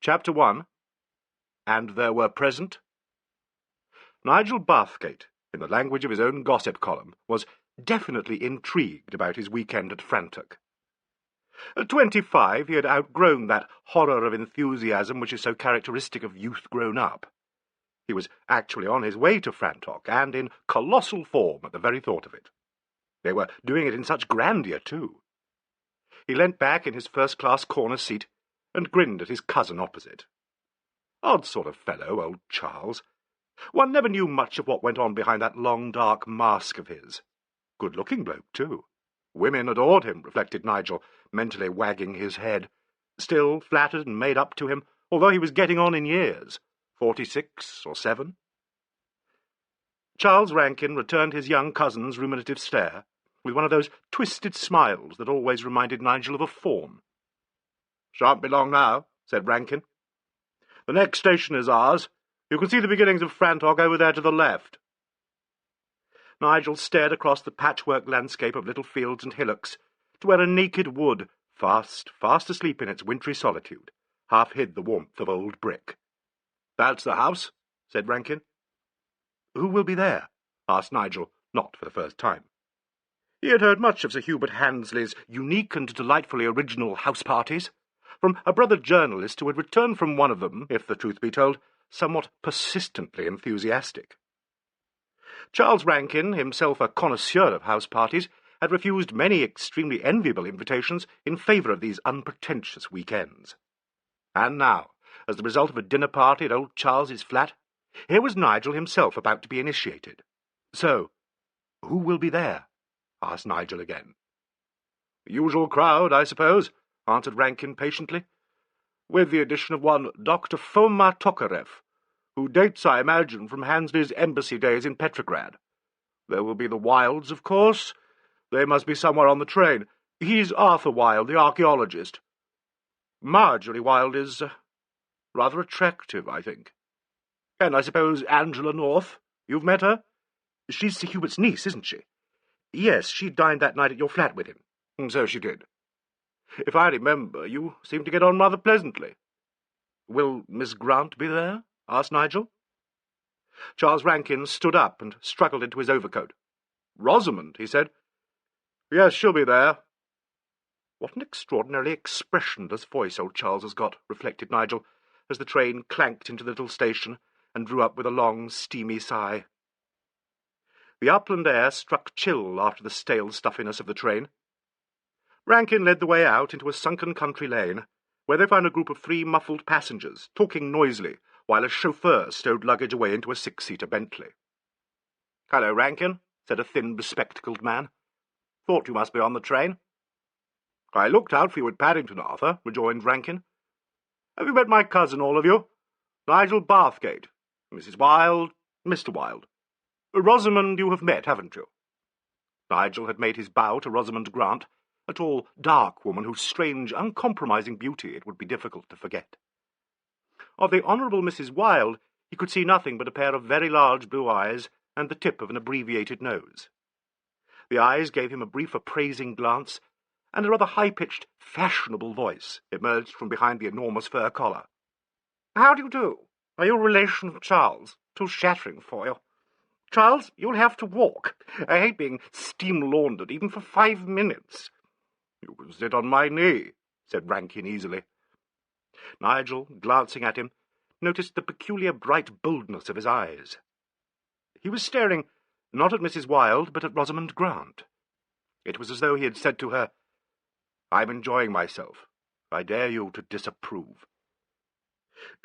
Chapter 1. And there were present. Nigel Bathgate, in the language of his own gossip column, was definitely intrigued about his weekend at Frantock. At 25, he had outgrown that horror of enthusiasm which is so characteristic of youth grown up. He was actually on his way to Frantock, and in colossal form at the very thought of it. They were doing it in such grandeur, too. He leant back in his first-class corner seat and grinned at his cousin opposite. Odd sort of fellow, old Charles. One never knew much of what went on behind that long, dark mask of his. Good-looking bloke, too. Women adored him, reflected Nigel, mentally wagging his head. Still flattered and made up to him, although he was getting on in years, 46 or 7. Charles Rankin returned his young cousin's ruminative stare with one of those twisted smiles that always reminded Nigel of a fawn. "Shan't be long now," said Rankin. "The next station is ours. You can see the beginnings of Frantock over there to the left." Nigel stared across the patchwork landscape of little fields and hillocks to where a naked wood, fast asleep in its wintry solitude, half hid the warmth of old brick. "That's the house," said Rankin. "Who will be there?" asked Nigel, not for the first time. He had heard much of Sir Hubert Handesley's unique and delightfully original house parties, from a brother journalist who had returned from one of them, if the truth be told, somewhat persistently enthusiastic. Charles Rankin, himself a connoisseur of house parties, had refused many extremely enviable invitations in favour of these unpretentious weekends. And now, as the result of a dinner party at old Charles's flat, here was Nigel himself about to be initiated. "So, who will be there?" asked Nigel again. "The usual crowd, I suppose," answered Rankin patiently, "with the addition of one Dr. Foma Tokarev, who dates, I imagine, from Hansley's embassy days in Petrograd. There will be the Wilds, of course. They must be somewhere on the train. He's Arthur Wilde, the archaeologist. Marjorie Wilde is rather attractive, I think. And I suppose Angela North. You've met her? She's Sir Hubert's niece, isn't she? Yes, she dined that night at your flat with him." "So she did. If I remember, you seem to get on rather pleasantly." "Will Miss Grant be there?" asked Nigel. Charles Rankin stood up and struggled into his overcoat. "Rosamond," he said. "Yes, she'll be there." What an extraordinarily expressionless voice old Charles has got, reflected Nigel, as the train clanked into the little station and drew up with a long, steamy sigh. The upland air struck chill after the stale stuffiness of the train. Rankin led the way out into a sunken country lane, where they found a group of 3 muffled passengers, talking noisily, while a chauffeur stowed luggage away into a 6-seater Bentley. "Hello, Rankin," said a thin, bespectacled man. "Thought you must be on the train." "I looked out for you at Paddington, Arthur," rejoined Rankin. "Have you met my cousin, all of you? Nigel Bathgate, Mrs. Wilde, Mr. Wilde. Rosamond you have met, haven't you?" Nigel had made his bow to Rosamond Grant, a tall, dark woman whose strange, uncompromising beauty it would be difficult to forget. Of the Honourable Mrs. Wilde he could see nothing but a pair of very large blue eyes and the tip of an abbreviated nose. The eyes gave him a brief appraising glance, and a rather high-pitched, fashionable voice emerged from behind the enormous fur collar. "How do you do? Are you a relation of Charles? Too shattering for you. Charles, you'll have to walk. I hate being steam-laundered even for 5 minutes." "You can sit on my knee," said Rankin easily. Nigel, glancing at him, noticed the peculiar bright boldness of his eyes. He was staring not at Mrs. Wilde, but at Rosamond Grant. It was as though he had said to her, "I'm enjoying myself. I dare you to disapprove."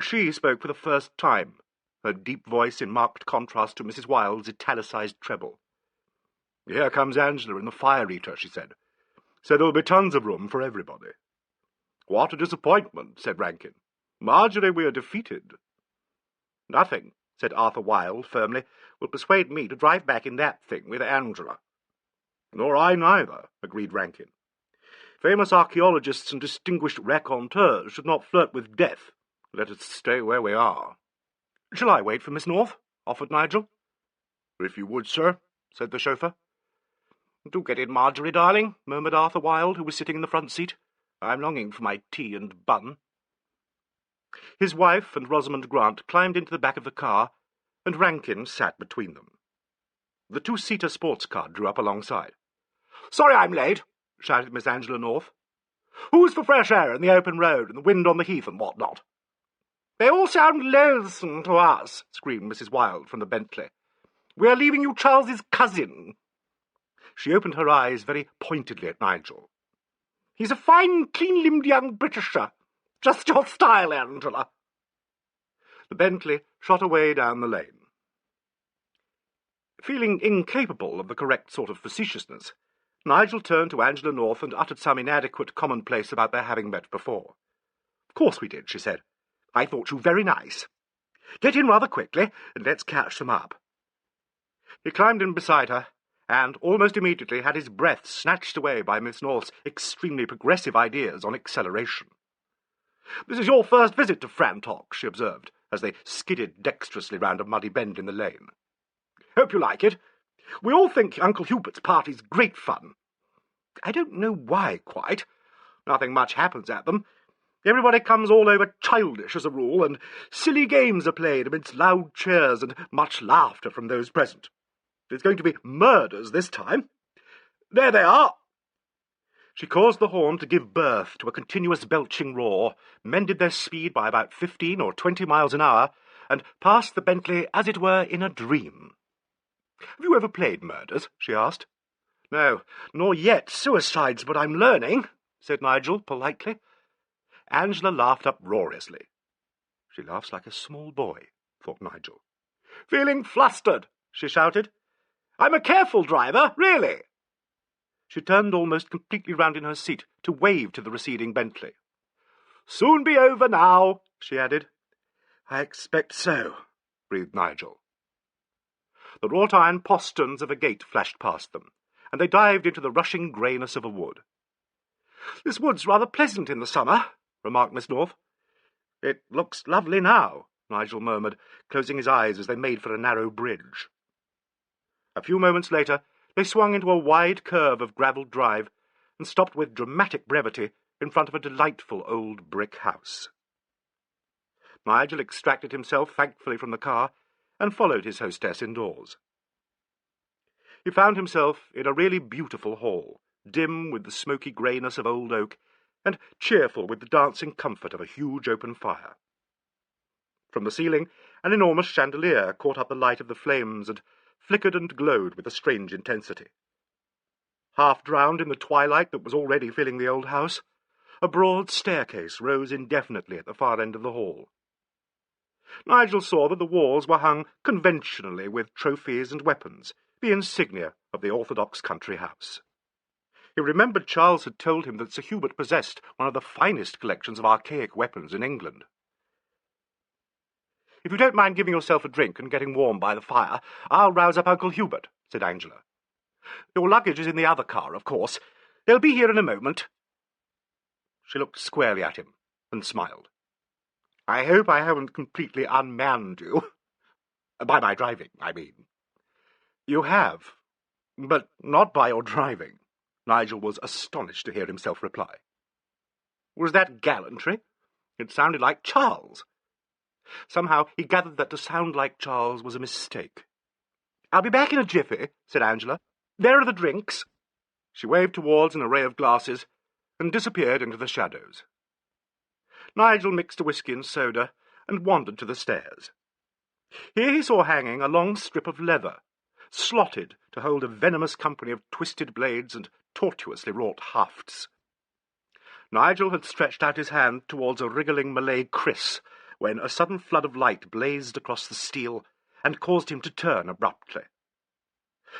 She spoke for the first time, her deep voice in marked contrast to Mrs. Wilde's italicized treble. "Here comes Angela in the fire-eater," she said. "So there'll be tons of room for everybody." "What a disappointment," said Rankin. "Marjorie, we are defeated." "Nothing," said Arthur Wilde firmly, "will persuade me to drive back in that thing with Angela." "Nor I neither," agreed Rankin. "Famous archaeologists and distinguished raconteurs should not flirt with death. Let us stay where we are." "Shall I wait for Miss North?" offered Nigel. "If you would, sir," said the chauffeur. "Do get in, Marjorie, darling," murmured Arthur Wilde, who was sitting in the front seat. "I'm longing for my tea and bun." His wife and Rosamond Grant climbed into the back of the car, and Rankin sat between them. The two-seater sports car drew up alongside. "Sorry I'm late," shouted Miss Angela North. "Who's for fresh air and the open road and the wind on the heath and what not?" "They all sound loathsome to us," screamed Mrs. Wilde from the Bentley. "We are leaving you Charles's cousin." She opened her eyes very pointedly at Nigel. "He's a fine, clean-limbed young Britisher. Just your style, Angela." The Bentley shot away down the lane. Feeling incapable of the correct sort of facetiousness, Nigel turned to Angela North and uttered some inadequate commonplace about their having met before. "Of course we did," she said. "I thought you very nice. Get in rather quickly, and let's catch them up." He climbed in beside her, and almost immediately had his breath snatched away by Miss North's extremely progressive ideas on acceleration. "This is your first visit to Frantock," she observed, as they skidded dexterously round a muddy bend in the lane. "Hope you like it. We all think Uncle Hubert's party's great fun. I don't know why, quite. Nothing much happens at them. Everybody comes all over childish as a rule, and silly games are played amidst loud cheers and much laughter from those present. It's going to be murders this time. There they are." She caused the horn to give birth to a continuous belching roar, mended their speed by about 15 or 20 miles an hour, and passed the Bentley as it were in a dream. "Have you ever played murders?" she asked. "No, nor yet suicides, but I'm learning," said Nigel politely. Angela laughed uproariously. She laughs like a small boy, thought Nigel. "Feeling flustered," she shouted. "I'm a careful driver, really." She turned almost completely round in her seat to wave to the receding Bentley. "Soon be over now," she added. "I expect so," breathed Nigel. The wrought-iron posterns of a gate flashed past them, and they dived into the rushing greyness of a wood. "This wood's rather pleasant in the summer," remarked Miss North. "It looks lovely now," Nigel murmured, closing his eyes as they made for a narrow bridge. A few moments later, they swung into a wide curve of gravelled drive and stopped with dramatic brevity in front of a delightful old brick house. Nigel extracted himself thankfully from the car and followed his hostess indoors. He found himself in a really beautiful hall, dim with the smoky greyness of old oak, and cheerful with the dancing comfort of a huge open fire. From the ceiling, an enormous chandelier caught up the light of the flames and flickered and glowed with a strange intensity. Half drowned in the twilight that was already filling the old house, a broad staircase rose indefinitely at the far end of the hall. Nigel saw that the walls were hung conventionally with trophies and weapons, the insignia of the orthodox country house. He remembered Charles had told him that Sir Hubert possessed one of the finest collections of archaic weapons in England. "If you don't mind giving yourself a drink and getting warm by the fire, I'll rouse up Uncle Hubert," said Angela. "Your luggage is in the other car, of course. They'll be here in a moment." She looked squarely at him and smiled. "I hope I haven't completely unmanned you. By my driving, I mean." "You have, but not by your driving," Nigel was astonished to hear himself reply. Was that gallantry? It sounded like Charles. Somehow he gathered that to sound like Charles was a mistake. "I'll be back in a jiffy," said Angela. "There are the drinks." She waved towards an array of glasses and disappeared into the shadows. Nigel mixed a whisky and soda and wandered to the stairs. Here he saw hanging a long strip of leather, slotted to hold a venomous company of twisted blades and tortuously wrought hafts. Nigel had stretched out his hand towards a wriggling Malay kriss when a sudden flood of light blazed across the steel and caused him to turn abruptly.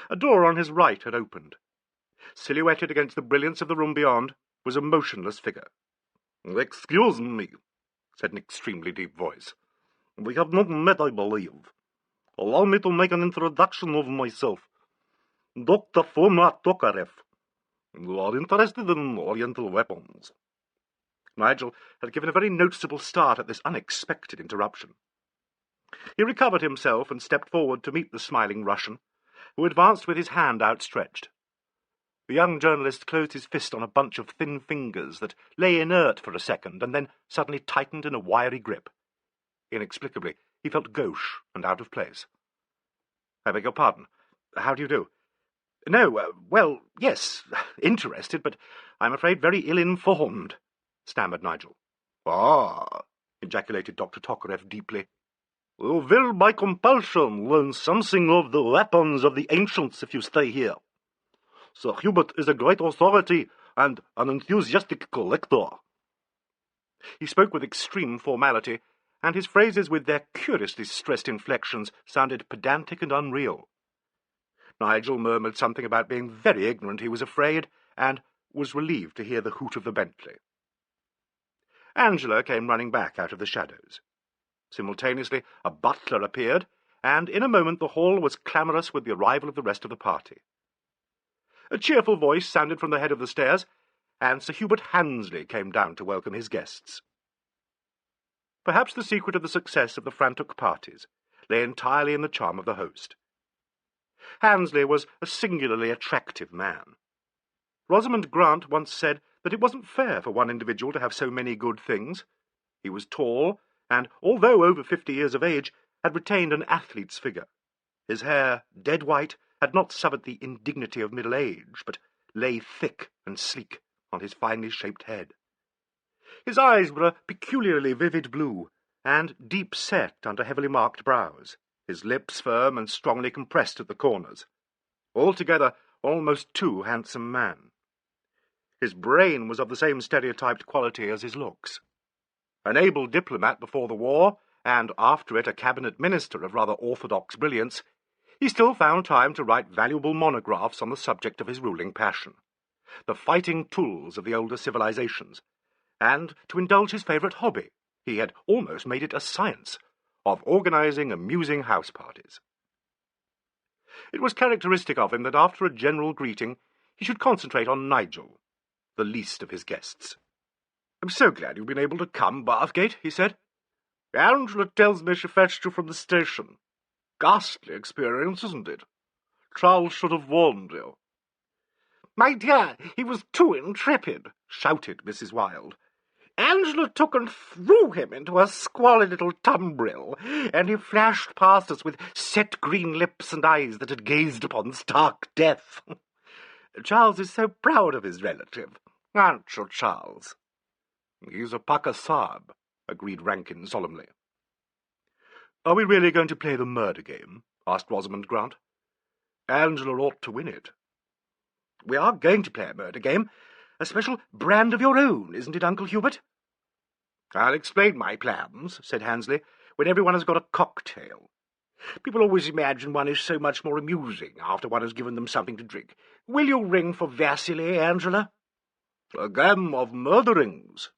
A door on his right had opened. Silhouetted against the brilliance of the room beyond was a motionless figure. "Excuse me," said an extremely deep voice. "We have not met, I believe. Allow me to make an introduction of myself. Dr. Foma Tokarev. You are interested in Oriental weapons." Nigel had given a very noticeable start at this unexpected interruption. He recovered himself and stepped forward to meet the smiling Russian, who advanced with his hand outstretched. The young journalist closed his fist on a bunch of thin fingers that lay inert for a second and then suddenly tightened in a wiry grip. Inexplicably, he felt gauche and out of place. "I beg your pardon. How do you do?" "No, well, yes, interested, but I'm afraid very ill-informed," stammered Nigel. "Ah," ejaculated Dr. Tokarev deeply. "You will, by compulsion, learn something of the weapons of the ancients if you stay here. Sir Hubert is a great authority and an enthusiastic collector." He spoke with extreme formality, and his phrases with their curiously stressed inflections sounded pedantic and unreal. Nigel murmured something about being very ignorant, he was afraid, and was relieved to hear the hoot of the Bentley. Angela came running back out of the shadows. Simultaneously a butler appeared, and in a moment the hall was clamorous with the arrival of the rest of the party. A cheerful voice sounded from the head of the stairs, and Sir Hubert Handesley came down to welcome his guests. Perhaps the secret of the success of the Frantook parties lay entirely in the charm of the host. Handesley was a singularly attractive man. Rosamond Grant once said that it wasn't fair for one individual to have so many good things. He was tall, and, although over 50 years of age, had retained an athlete's figure. His hair, dead white, had not suffered the indignity of middle age, but lay thick and sleek on his finely shaped head. His eyes were a peculiarly vivid blue, and deep-set under heavily marked brows, his lips firm and strongly compressed at the corners. Altogether, almost too handsome man. His brain was of the same stereotyped quality as his looks. An able diplomat before the war, and after it a cabinet minister of rather orthodox brilliance, he still found time to write valuable monographs on the subject of his ruling passion, the fighting tools of the older civilizations, and to indulge his favourite hobby, he had almost made it a science, of organising amusing house parties. It was characteristic of him that after a general greeting he should concentrate on Nigel, the least of his guests. "I'm so glad you've been able to come, Bathgate," he said. "Angela tells me she fetched you from the station. Ghastly experience, isn't it? Charles should have warned you." "My dear, he was too intrepid," shouted Mrs. Wilde. "Angela took and threw him into a squalid little tumbril, and he flashed past us with set green lips and eyes that had gazed upon stark death. Charles is so proud of his relative, aren't you, Charles?" "He's a Pukka Sahib," agreed Rankin solemnly. "Are we really going to play the murder game?" asked Rosamond Grant. "Angela ought to win it." "We are going to play a murder game. A special brand of your own, isn't it, Uncle Hubert?" "I'll explain my plans," said Handesley, "when everyone has got a cocktail. People always imagine one is so much more amusing after one has given them something to drink. Will you ring for Vasily, Angela?" "A game of murderings,"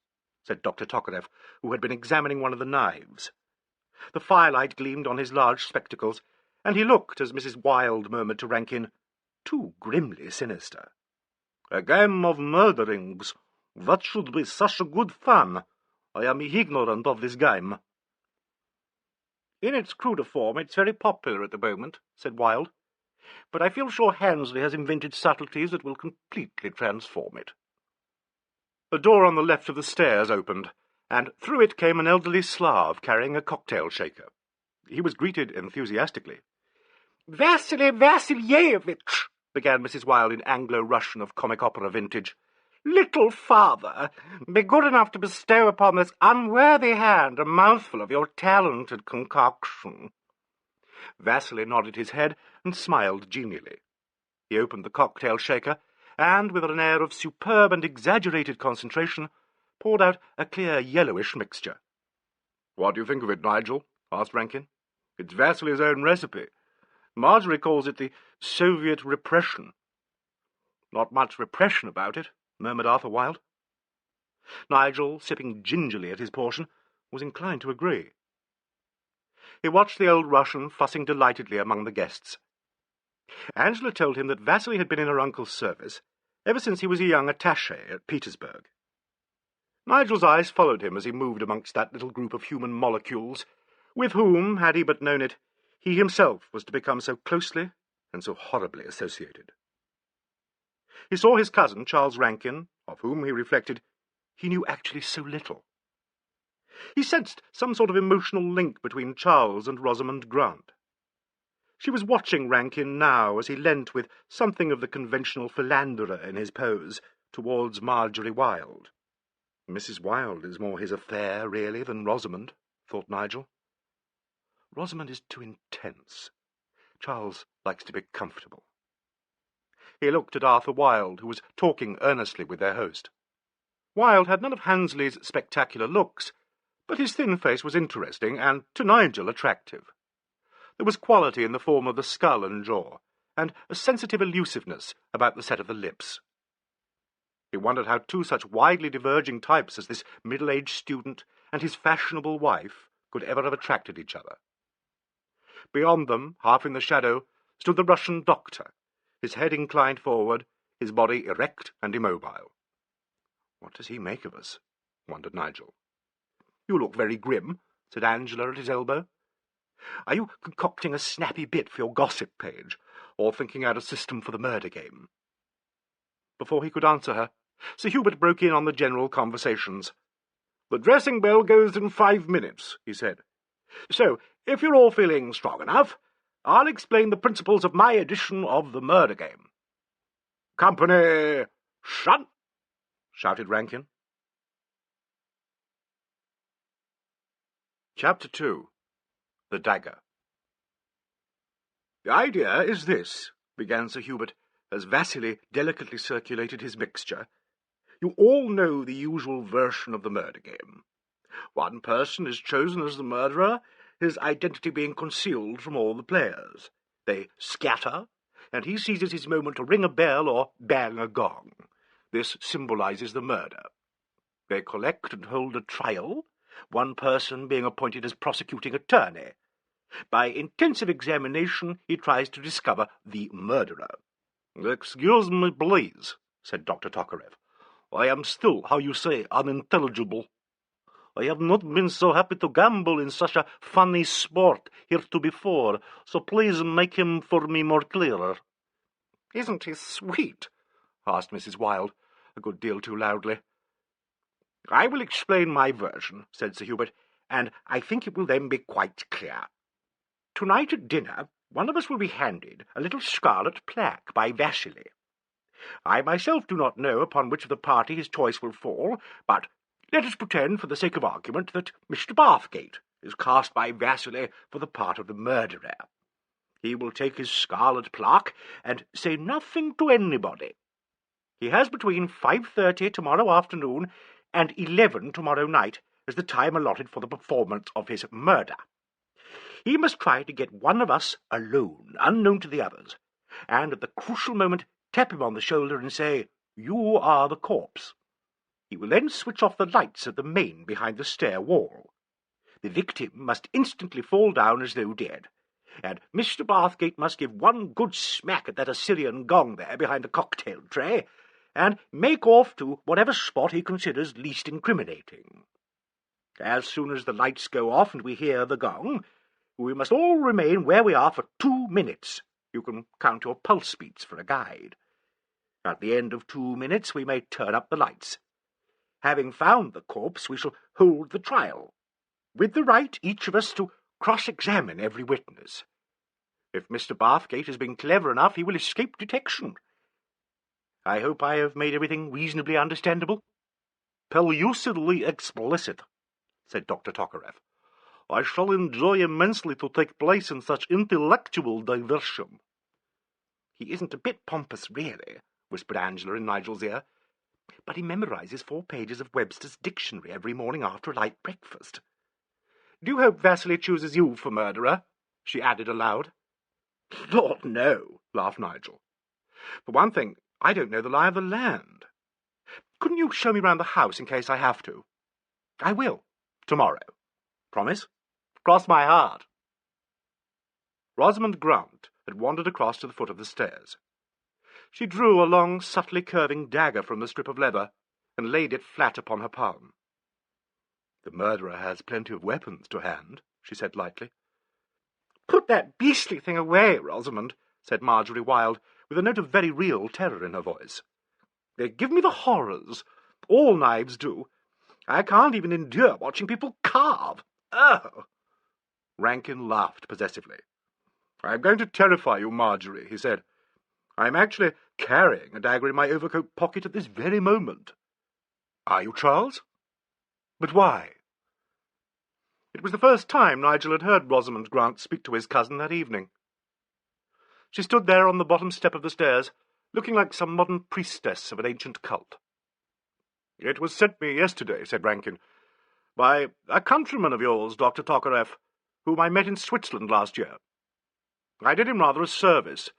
said Dr. Tokarev, who had been examining one of the knives. The firelight gleamed on his large spectacles, and he looked, as Mrs. Wilde murmured to Rankin, too grimly sinister. "A game of murderings. That should be such a good fun. I am ignorant of this game." "In its cruder form, it's very popular at the moment," said Wilde. "But I feel sure Handesley has invented subtleties that will completely transform it." A door on the left of the stairs opened, and through it came an elderly Slav carrying a cocktail shaker. He was greeted enthusiastically. "Vasily Vasilyevich," began Mrs. Wilde in Anglo-Russian of comic opera vintage, "little father, be good enough to bestow upon this unworthy hand a mouthful of your talented concoction." Vasily nodded his head and smiled genially. He opened the cocktail shaker, and, with an air of superb and exaggerated concentration, poured out a clear yellowish mixture. "What do you think of it, Nigel?" asked Rankin. "It's Vasily's own recipe. Marjorie calls it the Soviet repression." "Not much repression about it," murmured Arthur Wilde. Nigel, sipping gingerly at his portion, was inclined to agree. He watched the old Russian fussing delightedly among the guests. Angela told him that Vasily had been in her uncle's service ever since he was a young attaché at Petersburg. Nigel's eyes followed him as he moved amongst that little group of human molecules, with whom, had he but known it, he himself was to become so closely and so horribly associated. He saw his cousin, Charles Rankin, of whom he reflected he knew actually so little. He sensed some sort of emotional link between Charles and Rosamond Grant. She was watching Rankin now as he leant with something of the conventional philanderer in his pose towards Marjorie Wilde. Mrs. Wilde is more his affair, really, than Rosamond, thought Nigel. Rosamond is too intense. Charles likes to be comfortable. He looked at Arthur Wilde, who was talking earnestly with their host. Wilde had none of Handesley's spectacular looks, but his thin face was interesting and, to Nigel, attractive. There was quality in the form of the skull and jaw, and a sensitive elusiveness about the set of the lips. He wondered how two such widely diverging types as this middle-aged student and his fashionable wife could ever have attracted each other. Beyond them, half in the shadow, stood the Russian doctor, his head inclined forward, his body erect and immobile. "What does he make of us?" wondered Nigel. "You look very grim," said Angela at his elbow. "Are you concocting a snappy bit for your gossip page, or thinking out a system for the murder game?" Before he could answer her, Sir Hubert broke in on the general conversations. "The dressing bell goes in 5 minutes," he said. "So, if you're all feeling strong enough, I'll explain the principles of my edition of the murder game." "Company, shut!" shouted Rankin. Chapter 2. The Dagger. "The idea is this," began Sir Hubert, as Vasily delicately circulated his mixture. "You all know the usual version of the murder game. One person is chosen as the murderer, his identity being concealed from all the players. They scatter, and he seizes his moment to ring a bell or bang a gong. This symbolizes the murder. They collect and hold a trial, one person being appointed as prosecuting attorney. By intensive examination he tries to discover the murderer." "Excuse me, please," said Dr. Tokarev. "I am still, how you say, unintelligible. I have not been so happy to gamble in such a funny sport heretofore, so please make him for me more clearer." "Isn't he sweet?" asked Mrs. Wilde, a good deal too loudly. "I will explain my version," said Sir Hubert, "and I think it will then be quite clear. Tonight at dinner, one of us will be handed a little scarlet plaque by Vasily. I myself do not know upon which of the party his choice will fall, but let us pretend, for the sake of argument, that Mr. Bathgate is cast by Vasily for the part of the murderer. He will take his scarlet plaque and say nothing to anybody. He has between 5:30 tomorrow afternoon and 11 tomorrow night as the time allotted for the performance of his murder. He must try to get one of us alone, unknown to the others, and at the crucial moment tap him on the shoulder and say, 'You are the corpse.' He will then switch off the lights at the main behind the stair wall. The victim must instantly fall down as though dead, and Mr. Bathgate must give one good smack at that Assyrian gong there behind the cocktail tray, and make off to whatever spot he considers least incriminating. As soon as the lights go off and we hear the gong, we must all remain where we are for 2 minutes. You can count your pulse beats for a guide. At the end of 2 minutes we may turn up the lights. Having found the corpse, we shall hold the trial, with the right, each of us, to cross-examine every witness. If Mr. Bathgate has been clever enough, he will escape detection. I hope I have made everything reasonably understandable?" "Pellucidly explicit," said Dr. Tokarev. "I shall enjoy immensely to take place in such intellectual diversion." "He isn't a bit pompous, really," whispered Angela in Nigel's ear, "but he memorises 4 pages of Webster's dictionary every morning after a light breakfast. Do you hope Vasily chooses you for murderer?" she added aloud. "Lord, no," laughed Nigel. "For one thing, I don't know the lie of the land. Couldn't you show me round the house in case I have to?" "I will, tomorrow. Promise?" "Cross my heart." Rosamond Grant had wandered across to the foot of the stairs. She drew a long, subtly curving dagger from the strip of leather and laid it flat upon her palm. "The murderer has plenty of weapons to hand," she said lightly. "Put that beastly thing away, Rosamond," said Marjorie Wilde, with a note of very real terror in her voice. "They give me the horrors. All knives do. I can't even endure watching people carve. Oh!" Rankin laughed possessively. "I'm going to terrify you, Marjorie," he said. "I'm actually carrying a dagger in my overcoat pocket at this very moment." "Are you, Charles? But why?" It was the first time Nigel had heard Rosamond Grant speak to his cousin that evening. She stood there on the bottom step of the stairs, looking like some modern priestess of an ancient cult. "It was sent me yesterday," said Rankin, "by a countryman of yours, Dr. Tokarev, whom I met in Switzerland last year. I did him rather a service,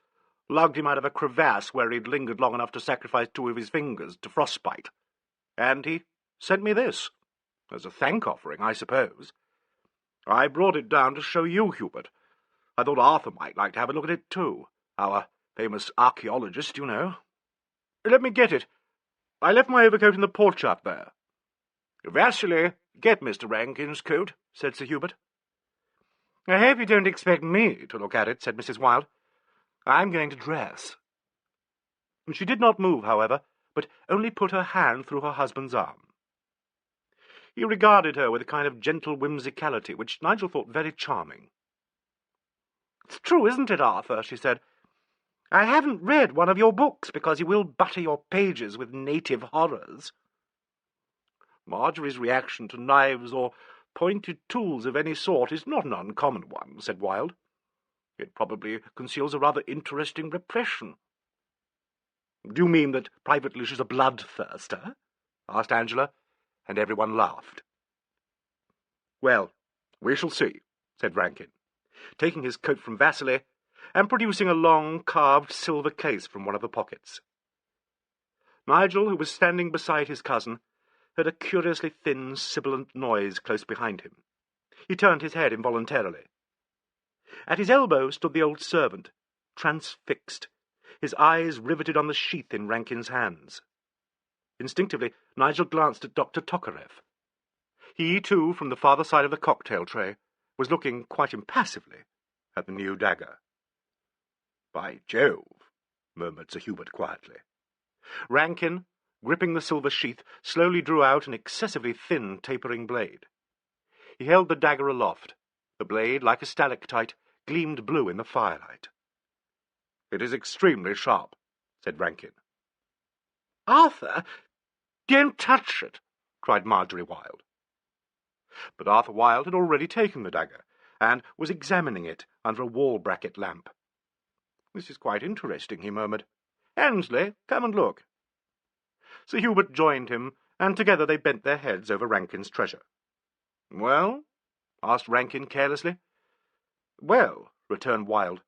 lugged him out of a crevasse where he'd lingered long enough to sacrifice 2 of his fingers to frostbite. And he sent me this, as a thank-offering, I suppose. I brought it down to show you, Hubert. I thought Arthur might like to have a look at it too. Our famous archaeologist, you know. Let me get it. I left my overcoat in the porch up there." "Vasily, get Mr. Rankin's coat," said Sir Hubert. "I hope you don't expect me to look at it," said Mrs. Wilde. "I'm going to dress." She did not move, however, but only put her hand through her husband's arm. He regarded her with a kind of gentle whimsicality which Nigel thought very charming. "It's true, isn't it, Arthur?" she said. "I haven't read one of your books because you will butter your pages with native horrors." "Marjorie's reaction to knives or pointed tools of any sort is not an uncommon one," said Wilde. "It probably conceals a rather interesting repression." "Do you mean that privately she's a bloodthirster?" asked Angela, and everyone laughed. "Well, we shall see," said Rankin, taking his coat from Vasily and producing a long, carved silver case from one of the pockets. Nigel, who was standing beside his cousin, heard a curiously thin, sibilant noise close behind him. He turned his head involuntarily. At his elbow stood the old servant, transfixed, his eyes riveted on the sheath in Rankin's hands. Instinctively, Nigel glanced at Dr. Tokarev. He, too, from the farther side of the cocktail tray, was looking quite impassively at the new dagger. "By Jove," murmured Sir Hubert quietly. Rankin, gripping the silver sheath, slowly drew out an excessively thin, tapering blade. He held the dagger aloft. The blade, like a stalactite, gleamed blue in the firelight. "It is extremely sharp," said Rankin. "Arthur, don't touch it!" cried Marjorie Wilde. But Arthur Wilde had already taken the dagger, and was examining it under a wall-bracket lamp. "This is quite interesting," he murmured. "Handesley, come and look." Sir Hubert joined him, and together they bent their heads over Rankin's treasure. "Well?" asked Rankin carelessly. "Well," returned Wilde,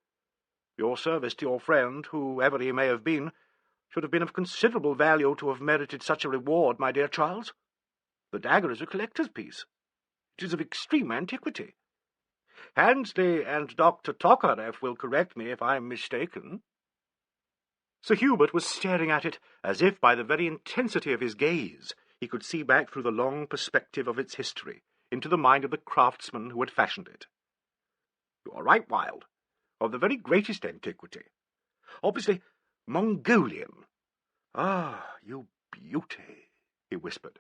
"your service to your friend, whoever he may have been, should have been of considerable value to have merited such a reward, my dear Charles. The dagger is a collector's piece. It is of extreme antiquity. Handesley and Dr. Tokarev will correct me if I am mistaken." Sir Hubert was staring at it as if by the very intensity of his gaze he could see back through the long perspective of its history into the mind of the craftsman who had fashioned it. "You are right, Wilde. Of the very greatest antiquity. Obviously Mongolian. Ah, you beauty," he whispered.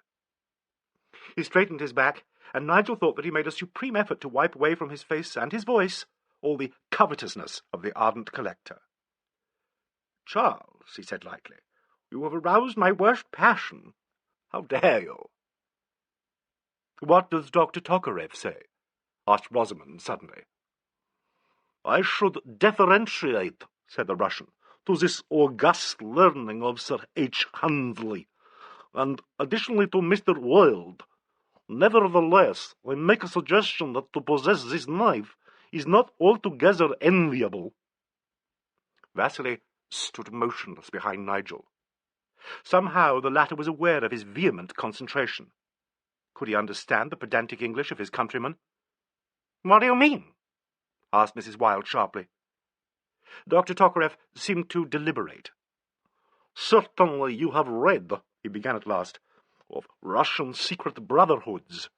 He straightened his back, and Nigel thought that he made a supreme effort to wipe away from his face and his voice all the covetousness of the ardent collector. "Charles," he said lightly, "you have aroused my worst passion. How dare you?" "What does Dr. Tokarev say?" asked Rosamond suddenly. "I should differentiate," said the Russian, "to this august learning of Sir H. Handesley, and additionally to Mr. Wilde. Nevertheless, I make a suggestion that to possess this knife is not altogether enviable." Vasily stood motionless behind Nigel. Somehow the latter was aware of his vehement concentration. Could he understand the pedantic English of his countryman? "What do you mean?" asked Mrs. Wilde sharply. Dr. Tokarev seemed to deliberate. "Certainly you have read," he began at last, "of Russian secret brotherhoods.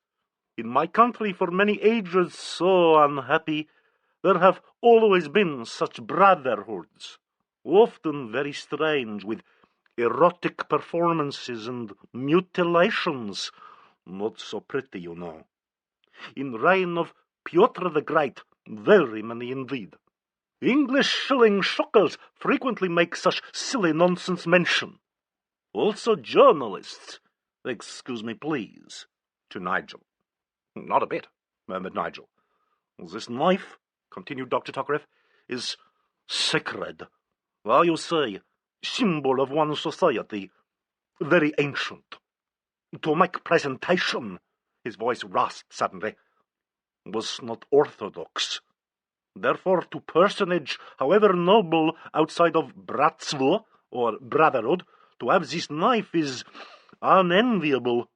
In my country, for many ages so unhappy, there have always been such brotherhoods. often very strange, with erotic performances and mutilations. Not so pretty, you know. In reign of Piotr the Great, very many indeed. English shilling shockers frequently make such silly nonsense mention. Also journalists. Excuse me, please. To Nigel. Not a bit, murmured Nigel. This knife, continued Dr. Tokarev, is sacred. Well, you see, symbol of one society, very ancient. To make presentation, his voice rasped suddenly, was not orthodox. Therefore, to personage, however noble, outside of bratstvo, or brotherhood, to have this knife is unenviable.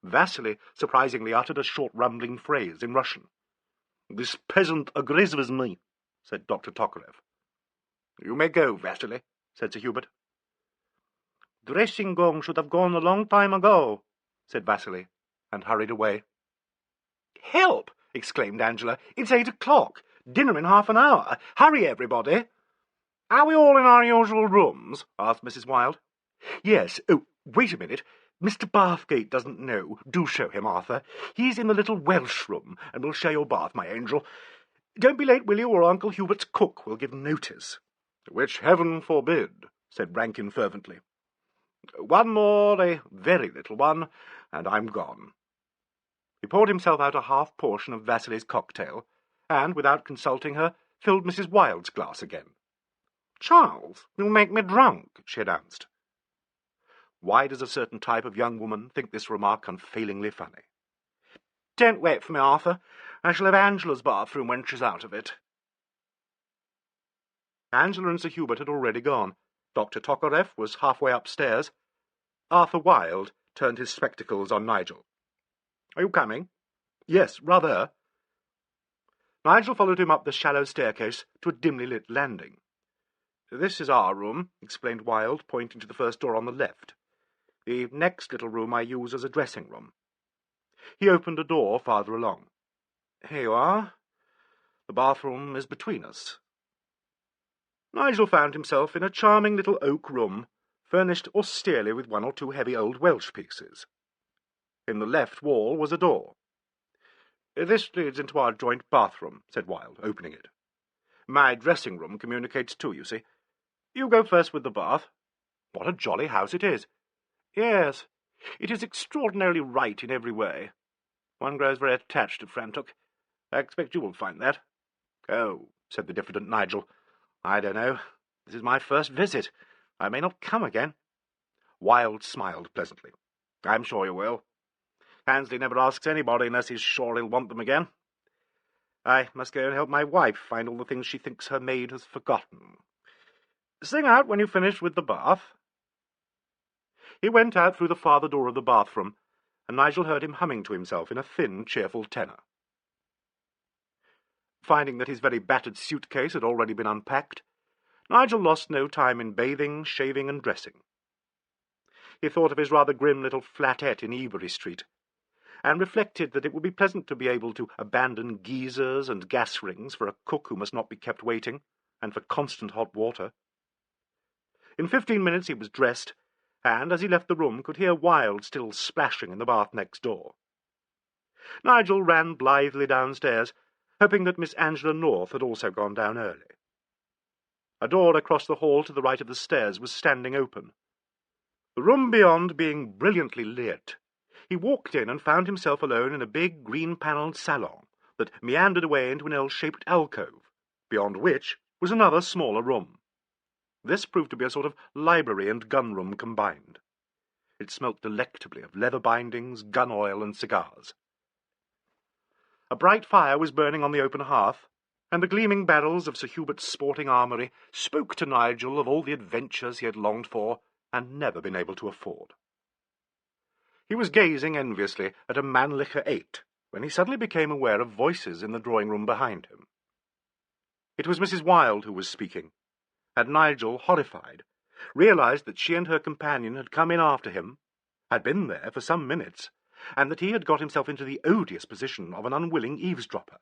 Vasily surprisingly uttered a short rumbling phrase in Russian. This peasant agrees with me, said Dr. Tokarev. You may go, Vasily, said Sir Hubert. Dressing gong should have gone a long time ago, said Vasily, and hurried away. Help! Exclaimed Angela. It's 8 o'clock. Dinner in half an hour. Hurry, everybody. Are we all in our usual rooms? Asked Mrs. Wilde. Yes. Oh, wait a minute. Mr. Bathgate doesn't know. Do show him, Arthur. He's in the little Welsh room, and will share your bath, my angel. Don't be late, will you, or Uncle Hubert's cook will give notice. Which heaven forbid, said Rankin fervently. One more, a very little one, and I'm gone. He poured himself out a half portion of Vasily's cocktail, and, without consulting her, filled Mrs. Wilde's glass again. Charles, you'll make me drunk, she announced. Why does a certain type of young woman think this remark unfailingly funny? Don't wait for me, Arthur. I shall have Angela's bathroom when she's out of it. Angela and Sir Hubert had already gone. Dr. Tokarev was halfway upstairs. Arthur Wilde turned his spectacles on Nigel. Are you coming? Yes, rather. Nigel followed him up the shallow staircase to a dimly lit landing. This is our room, explained Wilde, pointing to the first door on the left. The next little room I use as a dressing room. He opened a door farther along. Here you are. The bathroom is between us. Nigel found himself in a charming little oak room, furnished austerely with one or two heavy old Welsh pieces. In the left wall was a door. This leads into our joint bathroom, said Wilde, opening it. My dressing-room communicates too, you see. You go first with the bath. What a jolly house it is. Yes, it is extraordinarily right in every way. One grows very attached to Frantook. I expect you will find that. Oh, said the diffident Nigel. I don't know. This is my first visit. I may not come again. Wilde smiled pleasantly. I'm sure you will. Handesley never asks anybody unless he's sure he'll want them again. I must go and help my wife find all the things she thinks her maid has forgotten. Sing out when you finish with the bath. He went out through the farther door of the bathroom, and Nigel heard him humming to himself in a thin, cheerful tenor. Finding that his very battered suitcase had already been unpacked, Nigel lost no time in bathing, shaving, and dressing. He thought of his rather grim little flatette in Ebury Street, and reflected that it would be pleasant to be able to abandon geysers and gas rings for a cook who must not be kept waiting, and for constant hot water. In 15 minutes he was dressed, and, as he left the room, could hear Wilde still splashing in the bath next door. Nigel ran blithely downstairs, hoping that Miss Angela North had also gone down early. A door across the hall to the right of the stairs was standing open. The room beyond being brilliantly lit, he walked in and found himself alone in a big green-panelled salon that meandered away into an L-shaped alcove, beyond which was another smaller room. This proved to be a sort of library and gun-room combined. It smelt delectably of leather bindings, gun oil, and cigars. A bright fire was burning on the open hearth, and the gleaming barrels of Sir Hubert's sporting armoury spoke to Nigel of all the adventures he had longed for and never been able to afford. He was gazing enviously at a Mannlicher 8 when he suddenly became aware of voices in the drawing-room behind him. It was Mrs. Wilde who was speaking, and Nigel, horrified, realized that she and her companion had come in after him, had been there for some minutes, and that he had got himself into the odious position of an unwilling eavesdropper,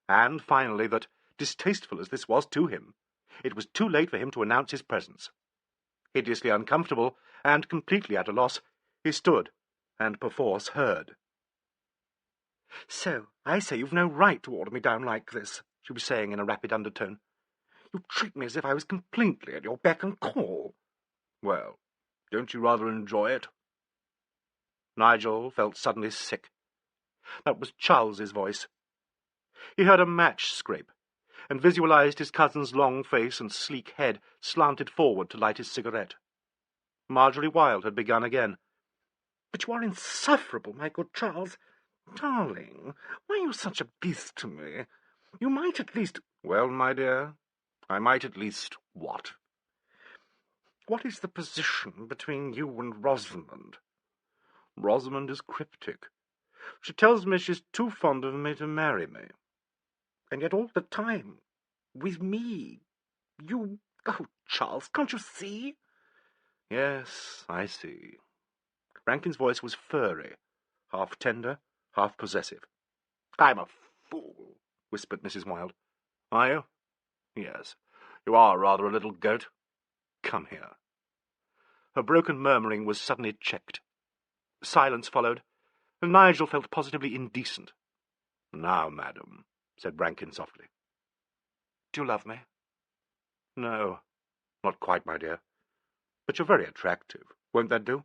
and, finally, that, distasteful as this was to him, It was too late for him to announce his presence. Hideously uncomfortable, and completely at a loss, he stood, and perforce heard. "So, I say you've no right to order me down like this," she was saying in a rapid undertone. "You treat me as if I was completely at your beck and call." "Well, don't you rather enjoy it?" Nigel felt suddenly sick. That was Charles's voice. He heard a match scrape, and visualized his cousin's long face and sleek head slanted forward to light his cigarette. Marjorie Wilde had begun again. "But you are insufferable, my good Charles. Darling, why are you such a beast to me? You might at least—" "Well, my dear, I might at least what?" "What is the position between you and Rosamond?" "Rosamond is cryptic. She tells me she's too fond of me to marry me." "And yet all the time, with me, you— Oh, Charles, can't you see?" "Yes, I see." Rankin's voice was furry, half tender, half possessive. "I'm a fool," whispered Mrs. Wilde. "Are you? Yes, you are rather a little goat. Come here." Her broken murmuring was suddenly checked. Silence followed, and Nigel felt positively indecent. "Now, madam," said Rankin softly. "Do you love me?" "No, not quite, my dear. But you're very attractive. Won't that do?"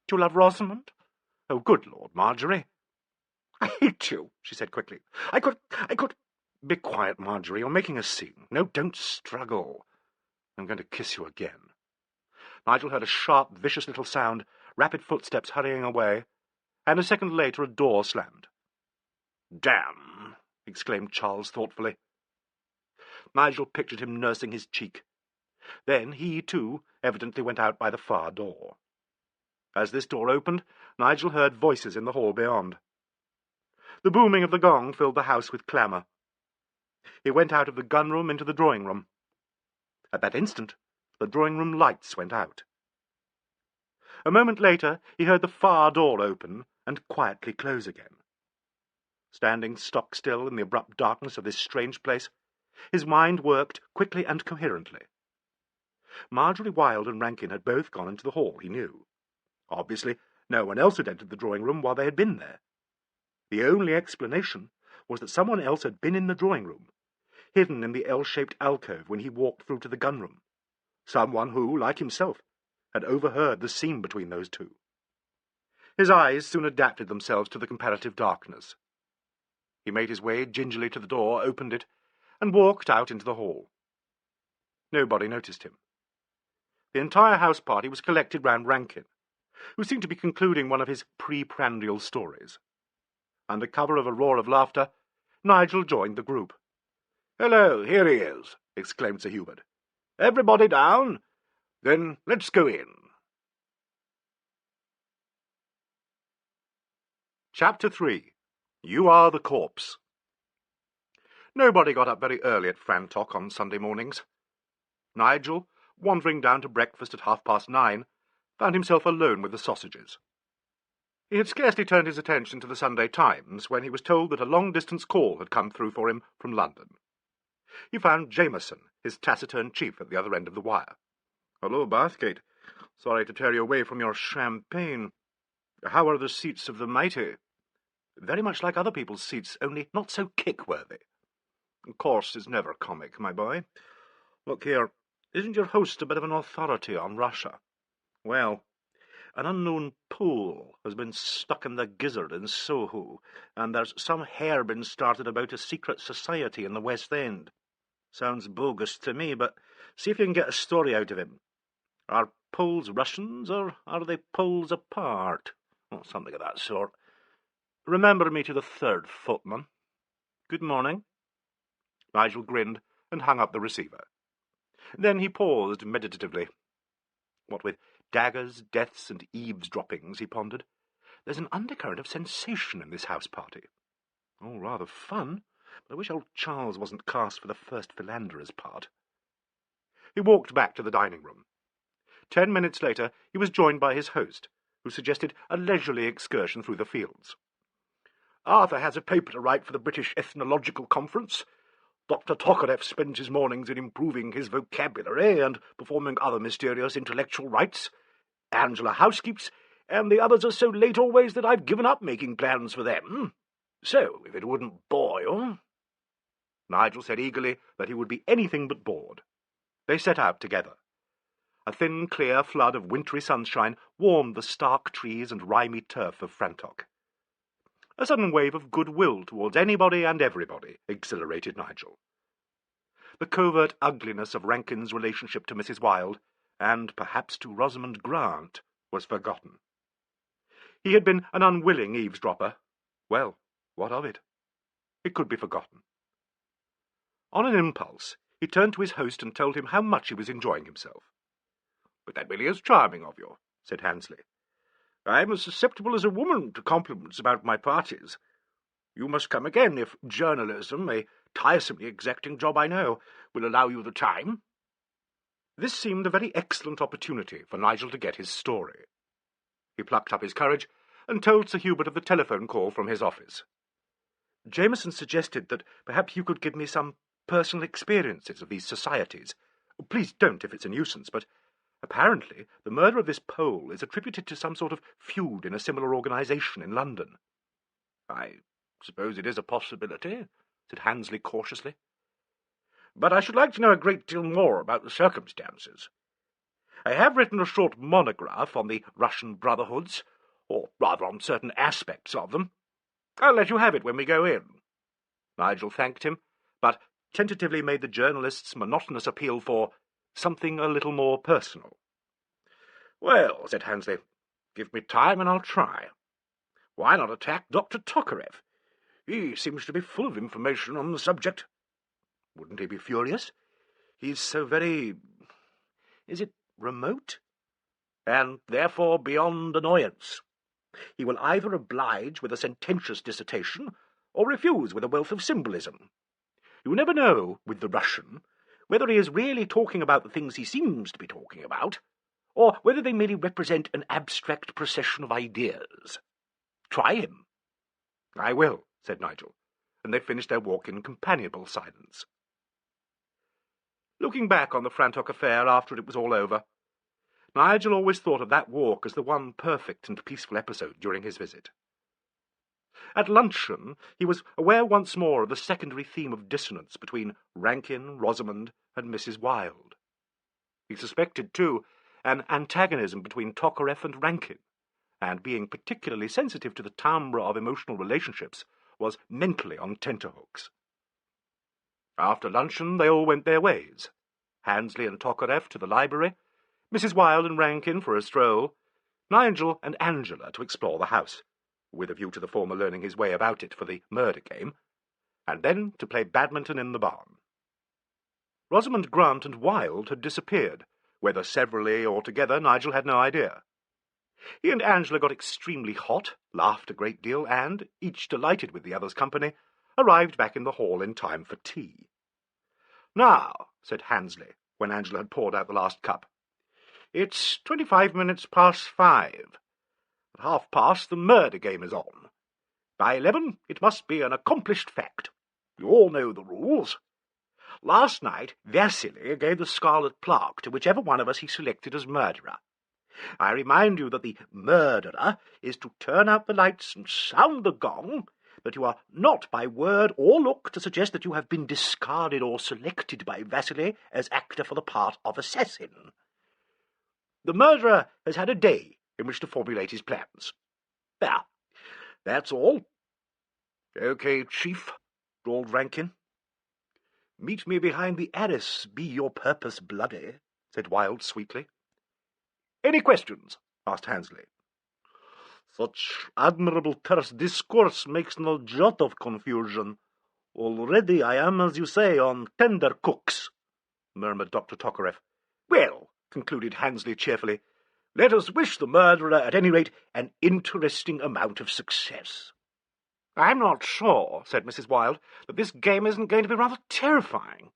"Do you love Rosamond?" "Oh, good Lord, Marjorie." "I hate you," she said quickly. I could— "Be quiet, Marjorie. You're making a scene. No, don't struggle. I'm going to kiss you again." Nigel heard a sharp, vicious little sound, rapid footsteps hurrying away, and a second later a door slammed. "Damn!" exclaimed Charles thoughtfully. Nigel pictured him nursing his cheek. Then he, too, evidently went out by the far door. As this door opened, Nigel heard voices in the hall beyond. The booming of the gong filled the house with clamour. He went out of the gun-room into the drawing-room. At that instant, the drawing-room lights went out. A moment later, he heard the far door open and quietly close again. Standing stock-still in the abrupt darkness of this strange place, his mind worked quickly and coherently. Marjorie Wilde and Rankin had both gone into the hall, he knew. Obviously, no one else had entered the drawing-room while they had been there. The only explanation was that someone else had been in the drawing-room, hidden in the L-shaped alcove when he walked through to the gun-room. Someone who, like himself, had overheard the scene between those two. His eyes soon adapted themselves to the comparative darkness. He made his way gingerly to the door, opened it, and walked out into the hall. Nobody noticed him. The entire house party was collected round Rankin, who seemed to be concluding one of his pre-prandial stories. Under cover of a roar of laughter, Nigel joined the group. "Hello, here he is," exclaimed Sir Hubert. "Everybody down? Then let's go in." Chapter 3. You Are the Corpse. Nobody got up very early at Frantock on Sunday mornings. Nigel, wandering down to breakfast at 9:30, found himself alone with the sausages. He had scarcely turned his attention to the Sunday Times when he was told that a long-distance call had come through for him from London. He found Jameson, his taciturn chief, at the other end of the wire. "Hello, Bathgate. Sorry to tear you away from your champagne. How are the seats of the mighty?" "Very much like other people's seats, only not so kick-worthy." "Of course, it's never comic, my boy. Look here, isn't your host a bit of an authority on Russia? Well, an unknown Pole has been stuck in the gizzard in Soho, and there's some hare been started about a secret society in the West End. Sounds bogus to me, but see if you can get a story out of him. Are Poles Russians, or are they poles apart? Well, something of that sort. Remember me to the third footman. Good morning." Nigel grinned and hung up the receiver. Then he paused meditatively. What with daggers, deaths, and eavesdroppings, he pondered, there's an undercurrent of sensation in this house party. Oh, rather fun, but I wish old Charles wasn't cast for the first philanderer's part. He walked back to the dining-room. 10 minutes later he was joined by his host, who suggested a leisurely excursion through the fields. "Arthur has a paper to write for the British Ethnological Conference. Dr. Tokarev spends his mornings in improving his vocabulary and performing other mysterious intellectual rites. Angela housekeeps, and the others are so late always that I've given up making plans for them. So, if it wouldn't bore you—" Nigel said eagerly that he would be anything but bored. They set out together. A thin, clear flood of wintry sunshine warmed the stark trees and rimy turf of Frantock. A sudden wave of goodwill towards anybody and everybody exhilarated Nigel. The covert ugliness of Rankin's relationship to Mrs. Wilde, and perhaps to Rosamond Grant, was forgotten. He had been an unwilling eavesdropper. Well, what of it? It could be forgotten. On an impulse, he turned to his host and told him how much he was enjoying himself. "But that really is charming of you," said Handesley. "I'm as susceptible as a woman to compliments about my parties. You must come again if journalism, a tiresomely exacting job I know, will allow you the time." This seemed a very excellent opportunity for Nigel to get his story. He plucked up his courage and told Sir Hubert of the telephone call from his office. "Jameson suggested that perhaps you could give me some personal experiences of these societies. Please don't if it's a nuisance, but apparently the murder of this Pole is attributed to some sort of feud in a similar organisation in London." "I suppose it is a possibility," said Handesley cautiously. "But I should like to know a great deal more about the circumstances. I have written a short monograph on the Russian Brotherhoods, or rather on certain aspects of them. I'll let you have it when we go in." Nigel thanked him, but tentatively made the journalist's monotonous appeal for something a little more personal. "Well," said Handesley, "give me time and I'll try. Why not attack Dr. Tokarev? He seems to be full of information on the subject." "Wouldn't he be furious? He's so very— is it remote?" "And therefore beyond annoyance. He will either oblige with a sententious dissertation, or refuse with a wealth of symbolism. You never know, with the Russian, whether he is really talking about the things he seems to be talking about, or whether they merely represent an abstract procession of ideas. Try him." "I will," said Nigel, and they finished their walk in companionable silence. Looking back on the Frantock affair after it was all over, Nigel always thought of that walk as the one perfect and peaceful episode during his visit. At luncheon he was aware once more of the secondary theme of dissonance between Rankin, Rosamond, and Mrs. Wilde. He suspected, too, an antagonism between Tokarev and Rankin, and being particularly sensitive to the timbre of emotional relationships, was mentally on tenterhooks. After luncheon they all went their ways, Handesley and Tokarev to the library, Mrs. Wilde and Rankin for a stroll, Nigel and Angela to explore the house, with a view to the former learning his way about it for the murder game, and then to play badminton in the barn. Rosamond Grant and Wilde had disappeared, whether severally or together Nigel had no idea. He and Angela got extremely hot, laughed a great deal, and, each delighted with the other's company, arrived back in the hall in time for tea. "Now," said Handesley, when Angela had poured out the last cup, "it's 25 minutes past 5. At 5:30 the murder game is on. By 11 it must be an accomplished fact. You all know the rules. Last night Vasily gave the scarlet plaque to whichever one of us he selected as murderer. I remind you that the murderer is to turn out the lights and sound the gong, that you are not by word or look to suggest that you have been discarded or selected by Vasily as actor for the part of assassin. The murderer has had a day in which to formulate his plans. There, that's all." "OK, Chief," drawled Rankin. "Meet me behind the arras, be your purpose bloody," said Wilde sweetly. "Any questions?" asked Handesley. "Such admirable terse discourse makes no jot of confusion. Already I am, as you say, on tender cooks," murmured Dr. Tokarev. "Well," concluded Handesley cheerfully, "let us wish the murderer, at any rate, an interesting amount of success." "I'm not sure," said Mrs. Wilde, "that this game isn't going to be rather terrifying."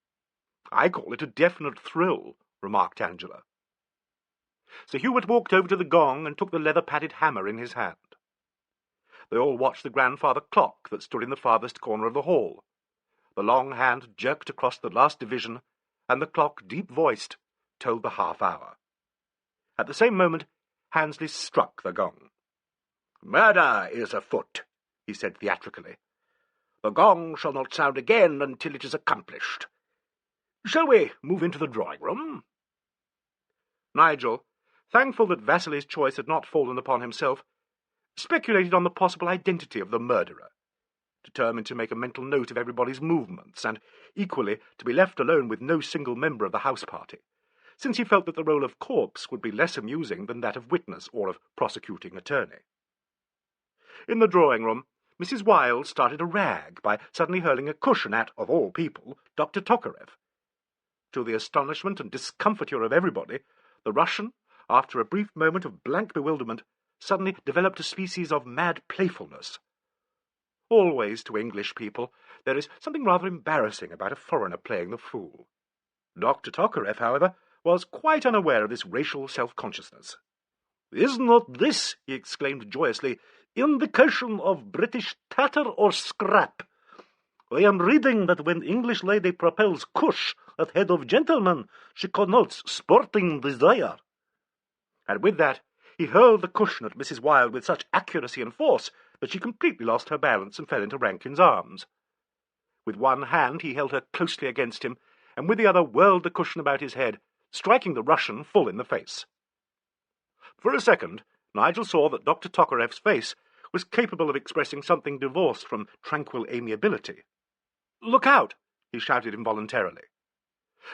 "I call it a definite thrill," remarked Angela. Sir Hubert walked over to the gong and took the leather-padded hammer in his hand. They all watched the grandfather clock that stood in the farthest corner of the hall. The long hand jerked across the last division, and the clock, deep-voiced, told the half-hour. At the same moment, Handesley struck the gong. "Murder is afoot," he said theatrically. "The gong shall not sound again until it is accomplished. Shall we move into the drawing-room?" Nigel, thankful that Vasili's choice had not fallen upon himself, speculated on the possible identity of the murderer, determined to make a mental note of everybody's movements, and equally to be left alone with no single member of the house-party, since he felt that the role of corpse would be less amusing than that of witness or of prosecuting attorney. In the drawing-room, Mrs. Wilde started a rag by suddenly hurling a cushion at, of all people, Dr. Tokarev. To the astonishment and discomfiture of everybody, the Russian, after a brief moment of blank bewilderment, suddenly developed a species of mad playfulness. Always, to English people, there is something rather embarrassing about a foreigner playing the fool. Dr. Tokarev, however, was quite unaware of this racial self-consciousness. "Is not this," he exclaimed joyously, "indication of British tatter or scrap? I am reading that when English lady propels cush at head of gentleman, she connotes sporting desire." And with that, he hurled the cushion at Mrs. Wilde with such accuracy and force that she completely lost her balance and fell into Rankin's arms. With one hand he held her closely against him, and with the other whirled the cushion about his head, striking the Russian full in the face. For a second, Nigel saw that Dr. Tokarev's face was capable of expressing something divorced from tranquil amiability. "Look out!" he shouted involuntarily.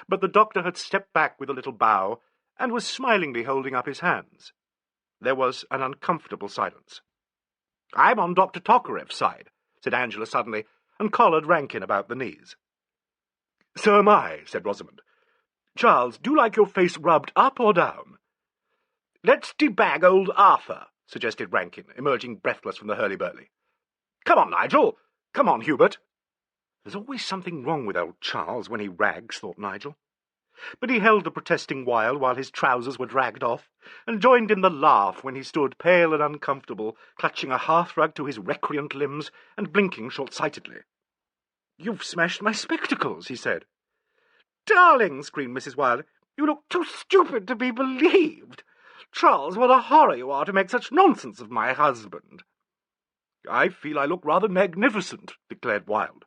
But the doctor had stepped back with a little bow, and was smilingly holding up his hands. There was an uncomfortable silence. "I'm on Dr. Tokarev's side," said Angela suddenly, and collared Rankin about the knees. "So am I," said Rosamond. "Charles, do you like your face rubbed up or down?" "Let's debag old Arthur," suggested Rankin, emerging breathless from the hurly-burly. "Come on, Nigel! Come on, Hubert!" There's always something wrong with old Charles when he rags, thought Nigel. But he held the protesting while his trousers were dragged off, and joined in the laugh when he stood pale and uncomfortable, clutching a hearthrug to his recreant limbs and blinking short-sightedly. "You've smashed my spectacles," he said. "Darling," screamed Mrs. Wilde, "you look too stupid to be believed. Charles, what a horror you are to make such nonsense of my husband." "I feel I look rather magnificent," declared Wilde.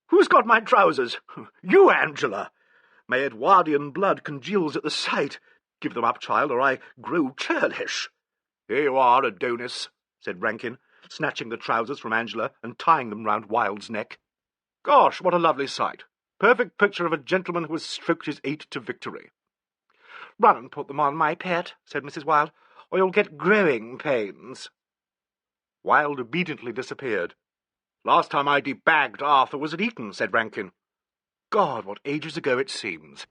"Who's got my trousers? You, Angela. My Edwardian blood congeals at the sight. Give them up, child, or I grow churlish." "Here you are, Adonis," said Rankin, snatching the trousers from Angela and tying them round Wilde's neck. "Gosh, what a lovely sight. Perfect picture of a gentleman who has stroked his 8 to victory." "Run and put them on, my pet," said Mrs. Wilde, "or you'll get growing pains." Wilde obediently disappeared. "Last time I debagged Arthur was at Eton," said Rankin. "God, what ages ago it seems."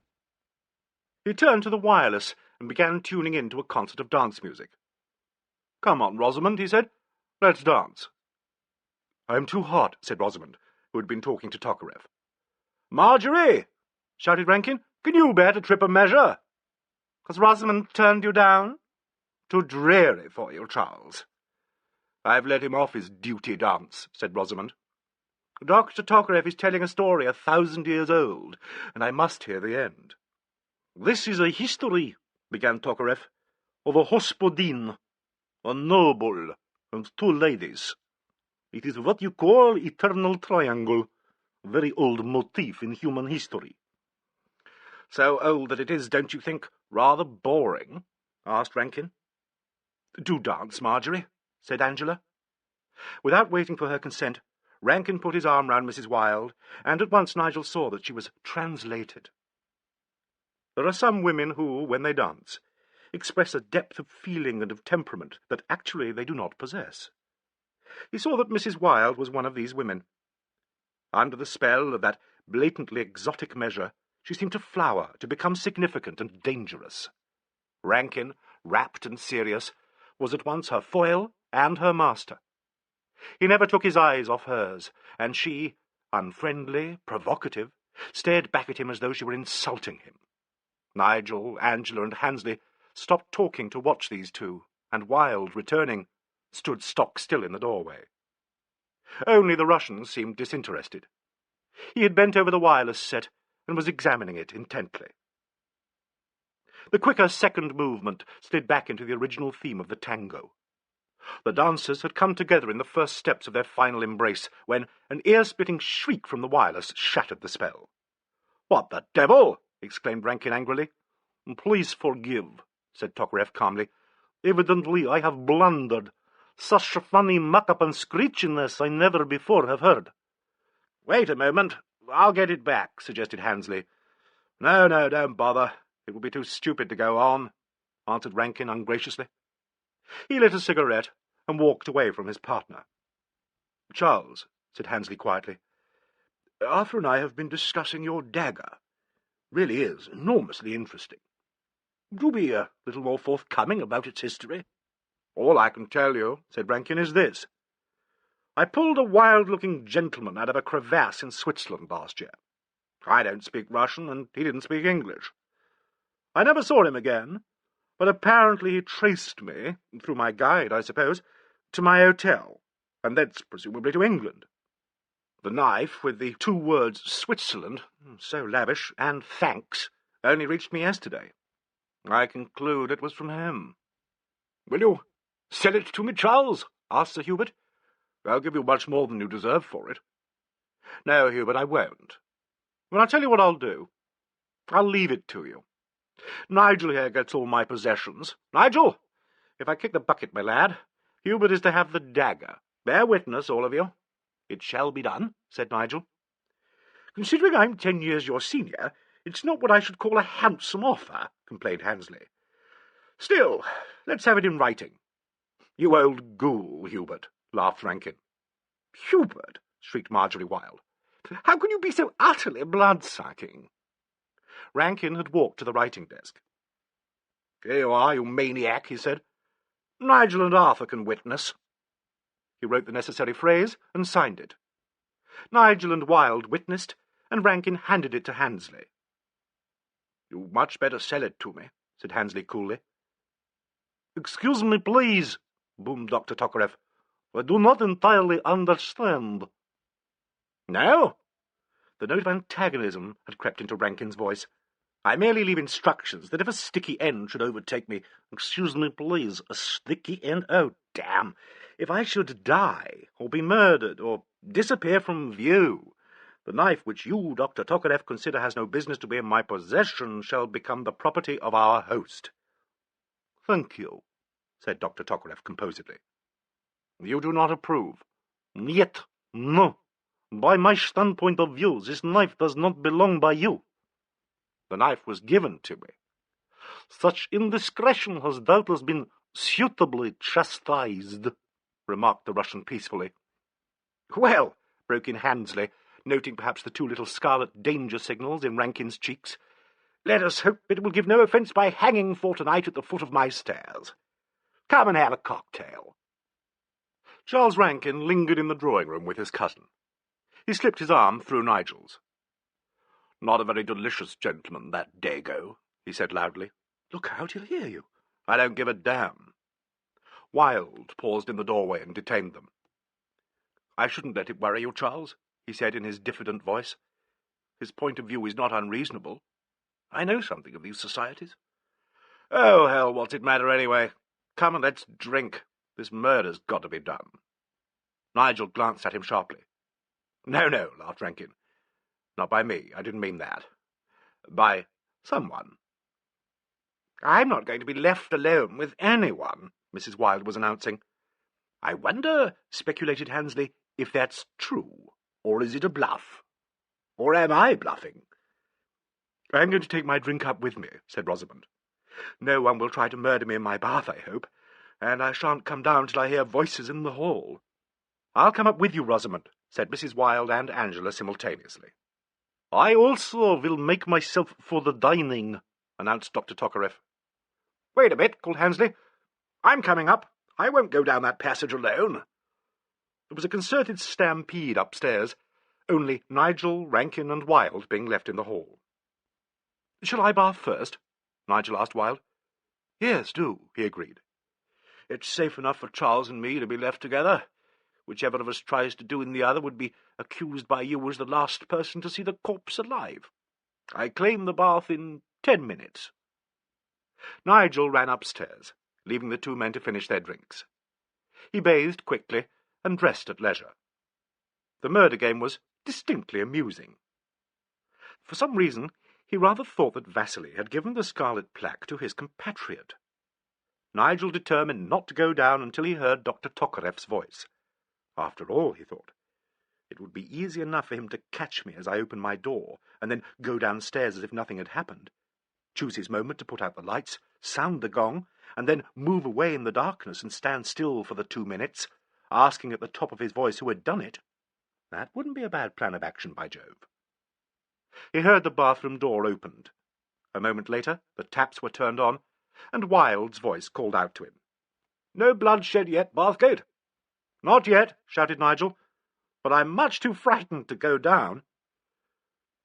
He turned to the wireless and began tuning in to a concert of dance music. "Come on, Rosamond," he said. "Let's dance." "I'm too hot," said Rosamond, who had been talking to Tokarev. "Marjorie!" shouted Rankin. "Can you bear to trip a measure?" "Has Rosamond turned you down?" "Too dreary for you, Charles." "I've let him off his duty dance," said Rosamond. "Dr. Tokarev is telling a story 1,000 years old, and I must hear the end." "This is a history," began Tokarev, "of a hospodin, a noble, and 2 ladies. It is what you call eternal triangle, a very old motif in human history." "So old that it is, don't you think, rather boring?" asked Rankin. "Do dance, Marjorie," said Angela. Without waiting for her consent, Rankin put his arm round Mrs. Wilde, and at once Nigel saw that she was translated. There are some women who, when they dance, express a depth of feeling and of temperament that actually they do not possess. He saw that Mrs. Wilde was one of these women. Under the spell of that blatantly exotic measure, she seemed to flower, to become significant and dangerous. Rankin, rapt and serious, was at once her foil and her master. He never took his eyes off hers, and she, unfriendly, provocative, stared back at him as though she were insulting him. Nigel, Angela, and Handesley stopped talking to watch these two, and Wilde, returning, stood stock still in the doorway. Only the Russian seemed disinterested. He had bent over the wireless set and was examining it intently. The quicker second movement slid back into the original theme of the tango. The dancers had come together in the first steps of their final embrace when an ear-splitting shriek from the wireless shattered the spell. "What the devil?" exclaimed Rankin angrily. "Please forgive," said Tokarev calmly. "Evidently I have blundered. Such funny muck-up and screechiness I never before have heard." "Wait a moment. I'll get it back," suggested Handesley. No, don't bother. It would be too stupid to go on," answered Rankin ungraciously. He lit a cigarette and walked away from his partner. "Charles," said Handesley quietly, "Arthur and I have been discussing your dagger. Really is enormously interesting. Do be a little more forthcoming about its history." "All I can tell you," said Rankin, "is this. I pulled a wild-looking gentleman out of a crevasse in Switzerland last year. I don't speak Russian, and he didn't speak English. I never saw him again, but apparently he traced me, through my guide, I suppose, to my hotel, and thence presumably to England. The knife, with the 2 words Switzerland, so lavish, and thanks, only reached me yesterday. I conclude it was from him." "Will you sell it to me, Charles?" asked Sir Hubert. "I'll give you much more than you deserve for it." "No, Hubert, I won't. Well, I'll tell you what I'll do. I'll leave it to you. Nigel here gets all my possessions. Nigel, if I kick the bucket, my lad, Hubert is to have the dagger. Bear witness, all of you." "It shall be done," said Nigel. "Considering I'm 10 years your senior, it's not what I should call a handsome offer," complained Handesley. "Still, let's have it in writing." "You old ghoul, Hubert," laughed Rankin. "Hubert!" shrieked Marjorie Wilde. "How can you be so utterly blood-sucking?" Rankin had walked to the writing desk. "Here you are, you maniac," he said. "Nigel and Arthur can witness." He wrote the necessary phrase and signed it. Nigel and Wilde witnessed, and Rankin handed it to Handesley. "You'd much better sell it to me," said Handesley coolly. "Excuse me, please," boomed Dr. Tokarev. "I do not entirely understand." "No?" The note of antagonism had crept into Rankin's voice. "I merely leave instructions that if a sticky end should overtake me— Excuse me, please, a sticky end? Oh, damn! If I should die, or be murdered, or disappear from view, the knife which you, Dr. Tokarev, consider has no business to be in my possession shall become the property of our host." "Thank you," said Dr. Tokarev composedly. "You do not approve?" "Yet, no. By my standpoint of view, this knife does not belong by you." "The knife was given to me." "Such indiscretion has doubtless been suitably chastised," remarked the Russian peacefully. "Well," broke in Handesley, noting perhaps the 2 little scarlet danger signals in Rankin's cheeks, "let us hope it will give no offence by hanging for tonight at the foot of my stairs. Come and have a cocktail." Charles Rankin lingered in the drawing-room with his cousin. He slipped his arm through Nigel's. "Not a very delicious gentleman, that Dago," he said loudly. "Look out, he'll hear you." "I don't give a damn." Wilde paused in the doorway and detained them. "I shouldn't let it worry you, Charles," he said in his diffident voice. "His point of view is not unreasonable. I know something of these societies." "Oh, hell, what's it matter anyway? Come and let's drink. This murder's got to be done." Nigel glanced at him sharply. No, laughed Rankin. "Not by me. I didn't mean that. By someone." "I'm not going to be left alone with anyone," Mrs. Wilde was announcing. "I wonder," speculated Handesley, "if that's true, or is it a bluff? Or am I bluffing?" "I'm going to take my drink up with me," said Rosamond. "No one will try to murder me in my bath, I hope, and I shan't come down till I hear voices in the hall." "I'll come up with you, Rosamond," said Mrs. Wilde and Angela simultaneously. "I also will make myself for the dining," announced Dr. Tokarev. "Wait a bit," called Handesley. "I'm coming up. I won't go down that passage alone." There was a concerted stampede upstairs, only Nigel, Rankin, and Wilde being left in the hall. "Shall I bath first?" Nigel asked Wilde. "Yes, do," he agreed. "It's safe enough for Charles and me to be left together. Whichever of us tries to do in the other would be accused by you as the last person to see the corpse alive. I claim the bath in 10 minutes. Nigel ran upstairs, leaving the two men to finish their drinks. He bathed quickly and dressed at leisure. The murder game was distinctly amusing. For some reason, he rather thought that Vasily had given the scarlet plaque to his compatriot. Nigel determined not to go down until he heard Dr. Tokarev's voice. After all, he thought, it would be easy enough for him to catch me as I opened my door, and then go downstairs as if nothing had happened, choose his moment to put out the lights, sound the gong, and then move away in the darkness and stand still for the 2 minutes, asking at the top of his voice who had done it. That wouldn't be a bad plan of action, by Jove. He heard the bathroom door opened. A moment later, the taps were turned on, and Wilde's voice called out to him. "No bloodshed yet, Bathgate?" "Not yet," shouted Nigel, "but I'm much too frightened to go down."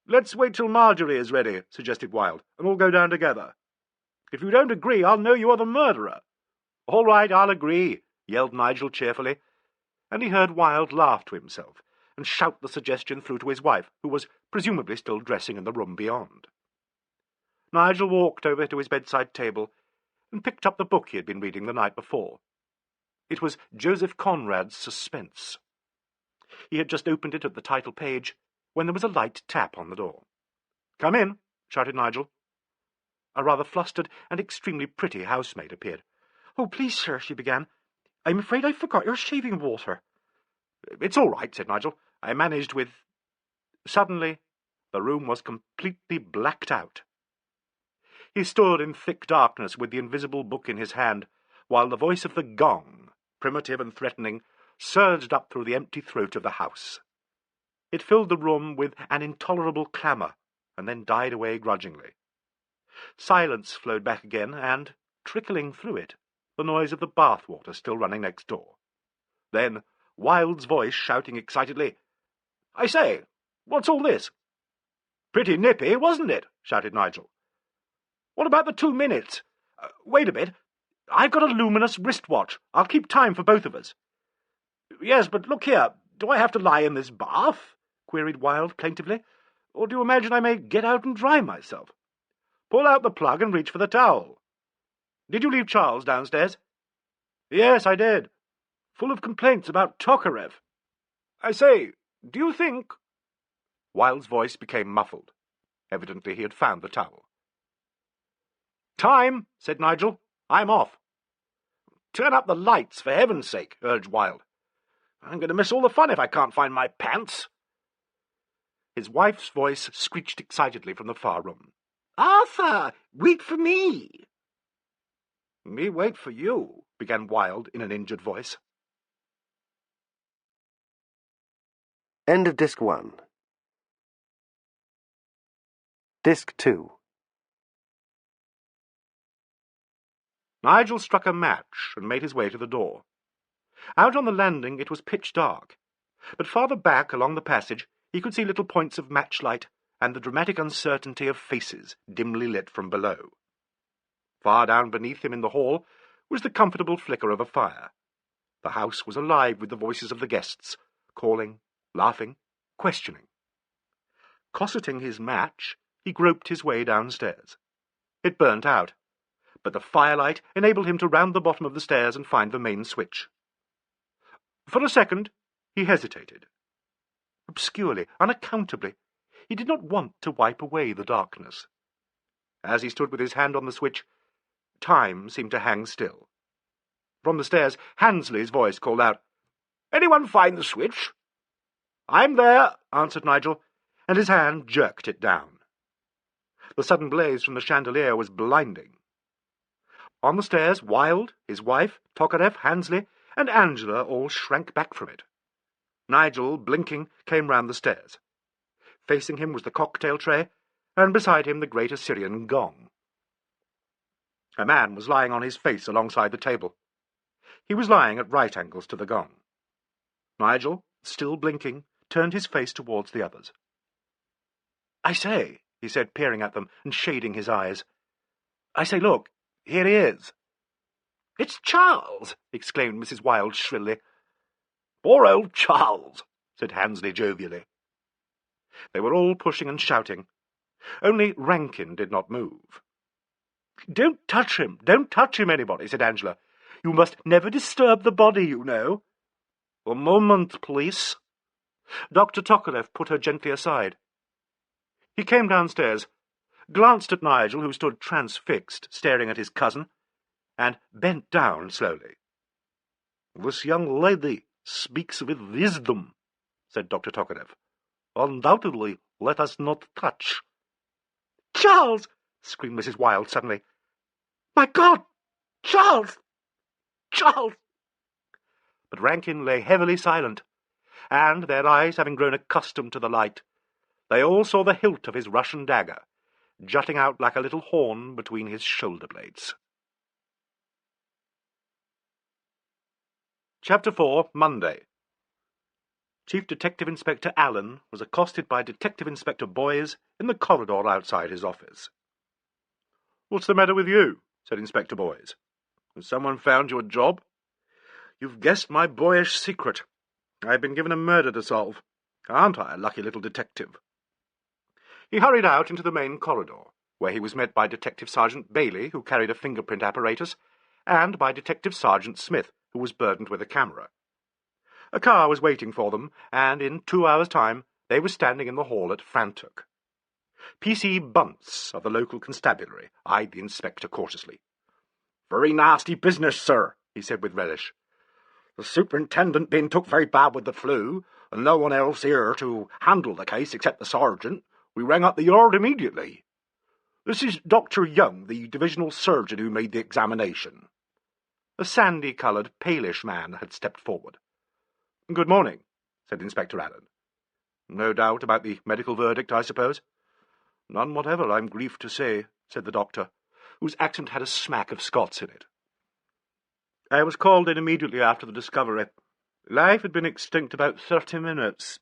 "Let's wait till Marjorie is ready," suggested Wilde, "and we'll go down together. If you don't agree, I'll know you are the murderer." "All right, I'll agree," yelled Nigel cheerfully, and he heard Wilde laugh to himself and shout the suggestion through to his wife, who was presumably still dressing in the room beyond. Nigel walked over to his bedside table and picked up the book he had been reading the night before. It was Joseph Conrad's Suspense. He had just opened it at the title page when there was a light tap on the door. "Come in," shouted Nigel. A rather flustered and extremely pretty housemaid appeared. "Oh, please, sir," she began, "I'm afraid I forgot your shaving water." "It's all right," said Nigel. "I managed with—" Suddenly, the room was completely blacked out. He stood in thick darkness with the invisible book in his hand, while the voice of the gong, primitive and threatening, surged up through the empty throat of the house. It filled the room with an intolerable clamour, and then died away grudgingly. Silence flowed back again, and, trickling through it, the noise of the bath-water still running next door. Then Wilde's voice shouting excitedly, "I say, what's all this?" "Pretty nippy, wasn't it?" shouted Nigel. "What about the 2 minutes? Wait a bit. I've got a luminous wristwatch. I'll keep time for both of us." "Yes, but look here, do I have to lie in this bath?" queried Wilde plaintively. "Or do you imagine I may get out and dry myself? Pull out the plug and reach for the towel. Did you leave Charles downstairs?" "Yes, I did. Full of complaints about Tokarev. I say, do you think—" Wilde's voice became muffled. Evidently he had found the towel. "Time," said Nigel. "I'm off." "Turn up the lights, for heaven's sake," urged Wilde. "I'm going to miss all the fun if I can't find my pants." His wife's voice screeched excitedly from the far room. "Arthur, wait for me." "Me wait for you," began Wilde in an injured voice. End of Disc 1. Disc 2. Nigel struck a match and made his way to the door. Out on the landing it was pitch dark, but farther back along the passage he could see little points of matchlight and the dramatic uncertainty of faces dimly lit from below. Far down beneath him in the hall was the comfortable flicker of a fire. The house was alive with the voices of the guests, calling, laughing, questioning. Cosseting his match, he groped his way downstairs. It burnt out, but the firelight enabled him to round the bottom of the stairs and find the main switch. For a second, he hesitated. Obscurely, unaccountably, he did not want to wipe away the darkness. As he stood with his hand on the switch, time seemed to hang still. From the stairs, Handesley's voice called out, "Anyone find the switch?" "I'm there," answered Nigel, and his hand jerked it down. The sudden blaze from the chandelier was blinding. On the stairs, Wilde, his wife, Tokarev, Handesley, and Angela all shrank back from it. Nigel, blinking, came round the stairs. Facing him was the cocktail tray, and beside him the great Assyrian gong. A man was lying on his face alongside the table. He was lying at right angles to the gong. Nigel, still blinking, turned his face towards the others. "I say," he said, peering at them and shading his eyes. "I say, look, here he is." "It's Charles!" exclaimed Mrs. Wilde shrilly. "Poor old Charles," said Handesley jovially. They were all pushing and shouting. Only Rankin did not move. "Don't touch him, anybody," said Angela. "You must never disturb the body, you know." "A moment, please." Dr. Tokarev put her gently aside. He came downstairs, glanced at Nigel, who stood transfixed, staring at his cousin, and bent down slowly. "This young lady speaks with wisdom," said Dr. Tokarev. "Undoubtedly, let us not touch." "Charles!" screamed Mrs. Wilde suddenly. "My God! Charles! Charles!" But Rankin lay heavily silent, and, their eyes having grown accustomed to the light, they all saw the hilt of his Russian dagger, jutting out like a little horn between his shoulder-blades. Chapter 4, Monday. Chief Detective Inspector Alleyn was accosted by Detective Inspector Boyes in the corridor outside his office. "What's the matter with you?" said Inspector Boyes. "Has someone found you a job?" "You've guessed my boyish secret. I've been given a murder to solve. Aren't I a lucky little detective?" He hurried out into the main corridor, where he was met by Detective Sergeant Bailey, who carried a fingerprint apparatus, and by Detective Sergeant Smith, who was burdened with a camera. A car was waiting for them, and in 2 hours' time they were standing in the hall at Frantook. P.C. Bunce, of the local constabulary, eyed the inspector cautiously. "Very nasty business, sir," he said with relish. "The superintendent being took very bad with the flu, and no one else here to handle the case except the sergeant, we rang up the yard immediately. This is Dr. Young, the divisional surgeon who made the examination." A sandy-coloured, palish man had stepped forward. "Good morning," said Inspector Alleyn. "No doubt about the medical verdict, I suppose?" "None whatever, I'm grieved to say," said the doctor, whose accent had a smack of Scots in it. "I was called in immediately after the discovery. Life had been extinct about 30 minutes.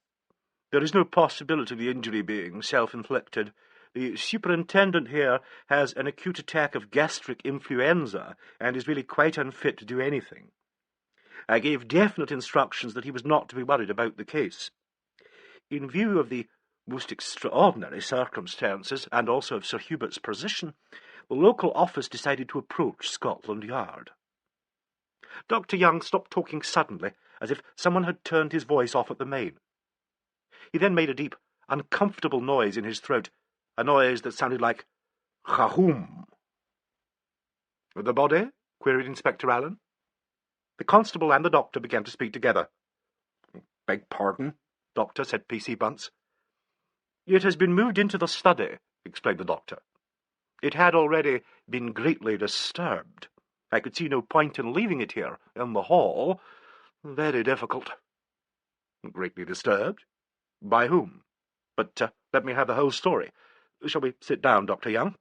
There is no possibility of the injury being self-inflicted. The superintendent here has an acute attack of gastric influenza and is really quite unfit to do anything. I gave definite instructions that he was not to be worried about the case. In view of the most extraordinary circumstances, and also of Sir Hubert's position, the local office decided to approach Scotland Yard." Dr. Young stopped talking suddenly, as if someone had turned his voice off at the main. He then made a deep, uncomfortable noise in his throat, a noise that sounded like "Chahoom." "The body?" queried Inspector Alleyn. The constable and the doctor began to speak together. "Beg pardon, Doctor," said P.C. Bunce. "It has been moved into the study," explained the doctor. "It had already been greatly disturbed. I could see no point in leaving it here, in the hall. Very difficult." "Greatly disturbed? By whom? But let me have the whole story. Shall we sit down, Dr. Young?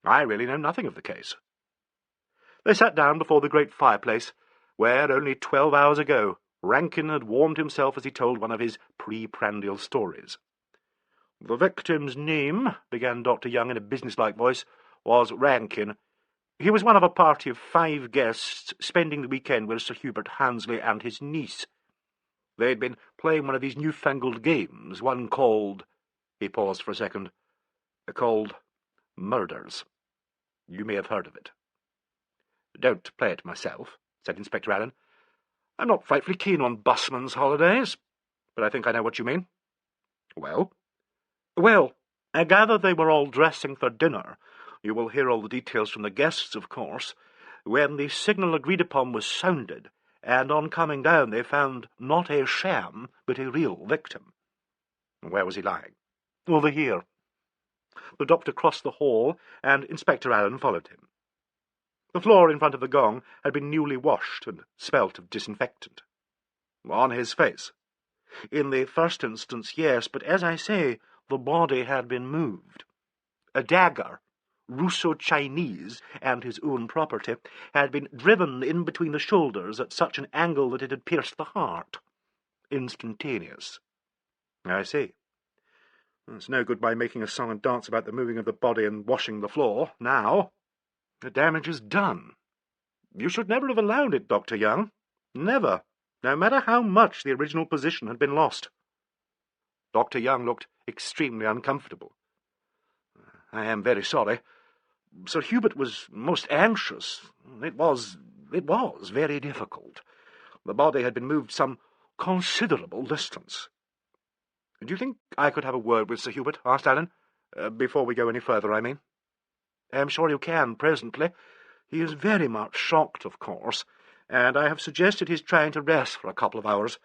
I really know nothing of the case." They sat down before the great fireplace, where, only 12 hours ago, Rankin had warmed himself as he told one of his pre-prandial stories. "The victim's name," began Dr. Young in a businesslike voice, "was Rankin. He was one of a party of 5 guests spending the weekend with Sir Hubert Handesley and his niece. They'd been playing one of these newfangled games, one called—" he paused for a second, "called Murders. You may have heard of it." "Don't play it myself," said Inspector Alleyn. "I'm not frightfully keen on busman's holidays, but I think I know what you mean." "Well?" "Well, I gather they were all dressing for dinner. You will hear all the details from the guests, of course. When the signal agreed upon was sounded, and on coming down they found not a sham, but a real victim." "Where was he lying?" "Over here." The doctor crossed the hall, and Inspector Alleyn followed him. The floor in front of the gong had been newly washed and smelt of disinfectant. "On his face?" "In the first instance, yes, but as I say, the body had been moved. A dagger, Russo-Chinese and his own property, had been driven in between the shoulders at such an angle that it had pierced the heart. Instantaneous." "I see. It's no good by making a song and dance about the moving of the body and washing the floor, now. The damage is done. You should never have allowed it, Dr. Young. Never. no matter how much the original position had been lost. Dr. Young looked extremely uncomfortable. "I am very sorry. Sir Hubert was most anxious. It was very difficult. The body had been moved some considerable distance." "Do you think I could have a word with Sir Hubert?" asked Alleyn. "Before we go any further, I mean." "I am sure you can presently. He is very much shocked, of course, and I have suggested his trying to rest for a couple of hours.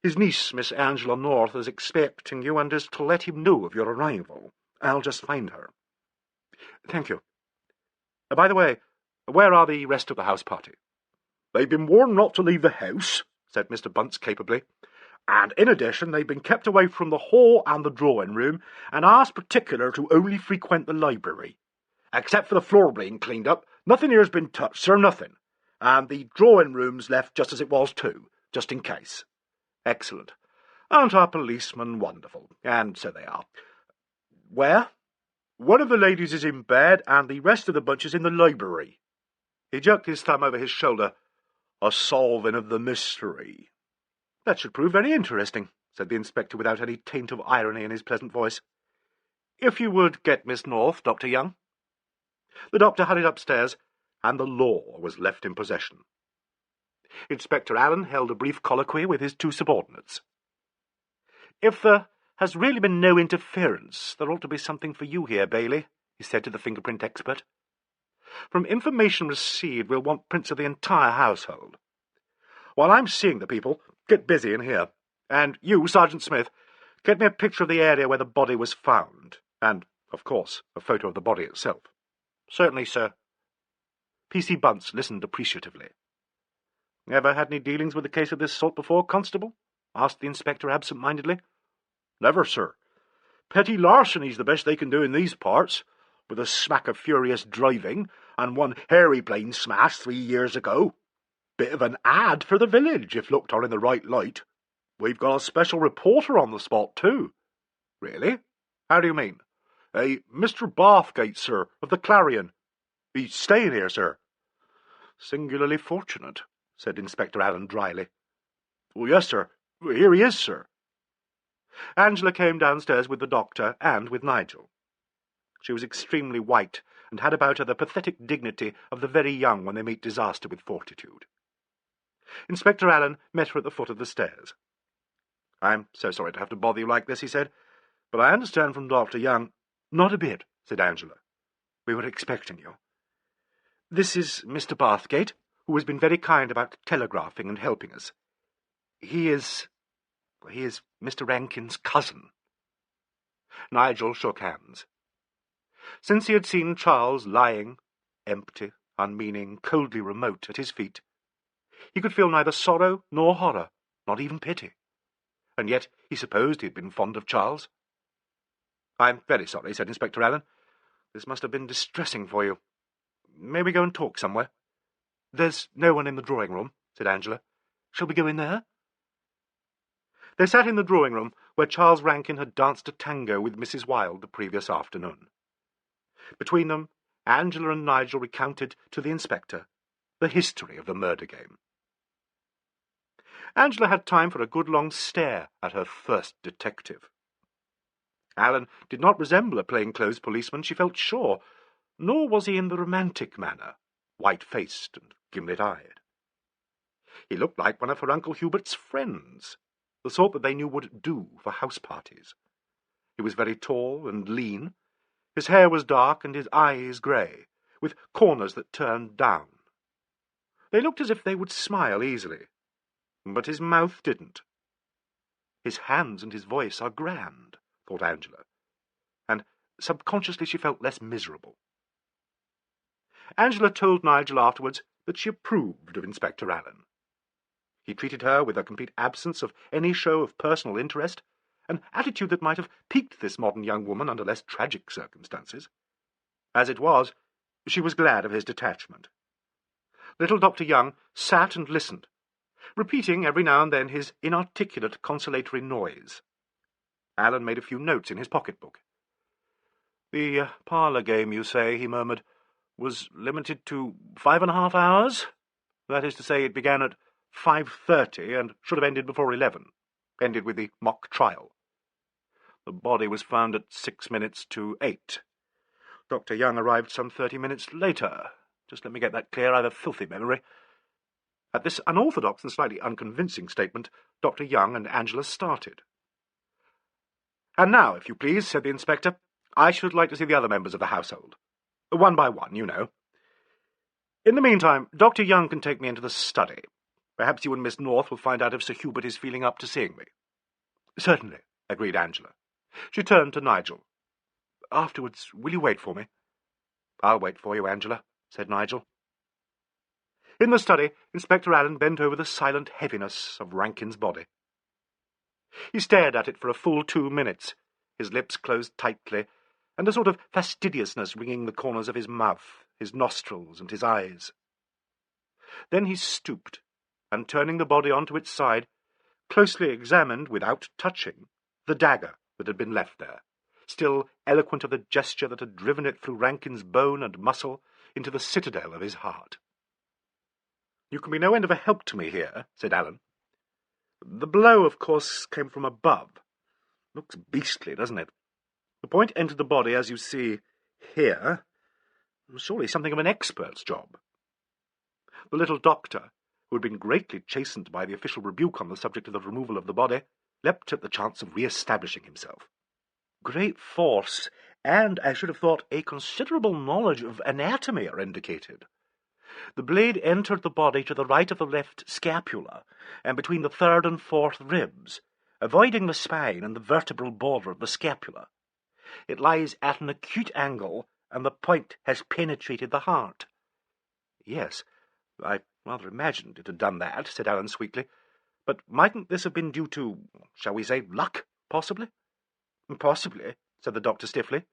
His niece, Miss Angela North, is expecting you and is to let him know of your arrival. I'll just find her." "Thank you. By the way, where are the rest of the house party?" "They've been warned not to leave the house," said Mr. Bunce capably, "and in addition they've been kept away from the hall and the drawing-room, and asked particular to only frequent the library. Except for the floor being cleaned up, nothing here's been touched, sir, nothing. And the drawing-room's left just as it was too, just in case." "Excellent. Aren't our policemen wonderful? And so they are. Where?" "One of the ladies is in bed, and the rest of the bunch is in the library." He jerked his thumb over his shoulder. "A solving of the mystery." "That should prove very interesting," said the inspector without any taint of irony in his pleasant voice. "If you would get Miss North, Dr. Young." The doctor hurried upstairs, and the law was left in possession. Inspector Alleyn held a brief colloquy with his two subordinates. "If there has really been no interference, there ought to be something for you here, Bailey," he said to the fingerprint expert. "From information received, we'll want prints of the entire household. While I'm seeing the people, get busy in here. And you, Sergeant Smith, get me a picture of the area where the body was found, and, of course, a photo of the body itself." "Certainly, sir." P.C. Bunce listened appreciatively. "Ever had any dealings with a case of this sort before, Constable?" asked the inspector absent-mindedly. "Never, sir. Petty larceny's the best they can do in these parts, with a smack of furious driving, and one aeroplane smash 3 years ago. Bit of an ad for the village, if looked on in the right light. We've got a special reporter on the spot, too." "Really? How do you mean?" "A Mr. Bathgate, sir, of the Clarion. He's staying here, sir." "Singularly fortunate," said Inspector Alleyn dryly. "Oh, yes, sir. Here he is, sir." Angela came downstairs with the doctor and with Nigel. She was extremely white, and had about her the pathetic dignity of the very young when they meet disaster with fortitude. Inspector Alleyn met her at the foot of the stairs. "I'm so sorry to have to bother you like this," he said, "but I understand from Dr. Young—" "Not a bit," said Angela. "We were expecting you. This is Mr. Bathgate, who has been very kind about telegraphing and helping us. He is Mr. Rankin's cousin." Nigel shook hands. Since he had seen Charles lying, empty, unmeaning, coldly remote, at his feet, he could feel neither sorrow nor horror, not even pity. And yet he supposed he had been fond of Charles. "I'm very sorry," said Inspector Alleyn. "This must have been distressing for you. May we go and talk somewhere?" "There's no one in the drawing-room," said Angela. "Shall we go in there?" They sat in the drawing-room, where Charles Rankin had danced a tango with Mrs. Wilde the previous afternoon. Between them, Angela and Nigel recounted to the inspector the history of the murder game. Angela had time for a good long stare at her first detective. Alleyn did not resemble a plainclothes policeman, she felt sure, nor was he in the romantic manner, white-faced and gimlet-eyed. He looked like one of her Uncle Hubert's friends, the sort that they knew would do for house parties. He was very tall and lean. His hair was dark and his eyes grey, with corners that turned down. They looked as if they would smile easily, but his mouth didn't. "His hands and his voice are grand," thought Angela, and subconsciously she felt less miserable. Angela told Nigel afterwards that she approved of Inspector Alleyn. He treated her with a complete absence of any show of personal interest, an attitude that might have piqued this modern young woman under less tragic circumstances. As it was, she was glad of his detachment. Little Dr. Young sat and listened, repeating every now and then his inarticulate consolatory noise. Alleyn made a few notes in his pocket-book. "The parlour game, you say," he murmured, "was limited to 5.5 hours? That is to say, it began at 5:30 and should have ended before 11. Ended with the mock trial. The body was found at 6 minutes to 8. Dr. Young arrived some 30 minutes later. Just let me get that clear. I have a filthy memory. At this unorthodox and slightly unconvincing statement, Dr. Young and Angela started. "And now, if you please," said the inspector, "I should like to see the other members of the household. One by one, you know. In the meantime, Dr. Young can take me into the study. Perhaps you and Miss North will find out if Sir Hubert is feeling up to seeing me." "Certainly," agreed Angela. She turned to Nigel. "Afterwards, will you wait for me?" "I'll wait for you, Angela," said Nigel. In the study, Inspector Alleyn bent over the silent heaviness of Rankin's body. He stared at it for a full 2 minutes, his lips closed tightly, and a sort of fastidiousness wringing the corners of his mouth, his nostrils, and his eyes. Then he stooped, and turning the body onto its side, closely examined, without touching, the dagger that had been left there, still eloquent of the gesture that had driven it through Rankin's bone and muscle into the citadel of his heart. "You can be no end of a help to me here," said Alleyn. "The blow, of course, came from above. Looks beastly, doesn't it? The point entered the body, as you see here. Surely something of an expert's job." The little doctor, who had been greatly chastened by the official rebuke on the subject of the removal of the body, leapt at the chance of re-establishing himself. "Great force, and, I should have thought, a considerable knowledge of anatomy are indicated. The blade entered the body to the right of the left scapula, and between the 3rd and 4th ribs, avoiding the spine and the vertebral border of the scapula. It lies at an acute angle, and the point has penetrated the heart." "Yes, I rather imagined it had done that," said Alleyn sweetly. "But mightn't this have been due to, shall we say, luck, possibly?" "Possibly," said the doctor stiffly.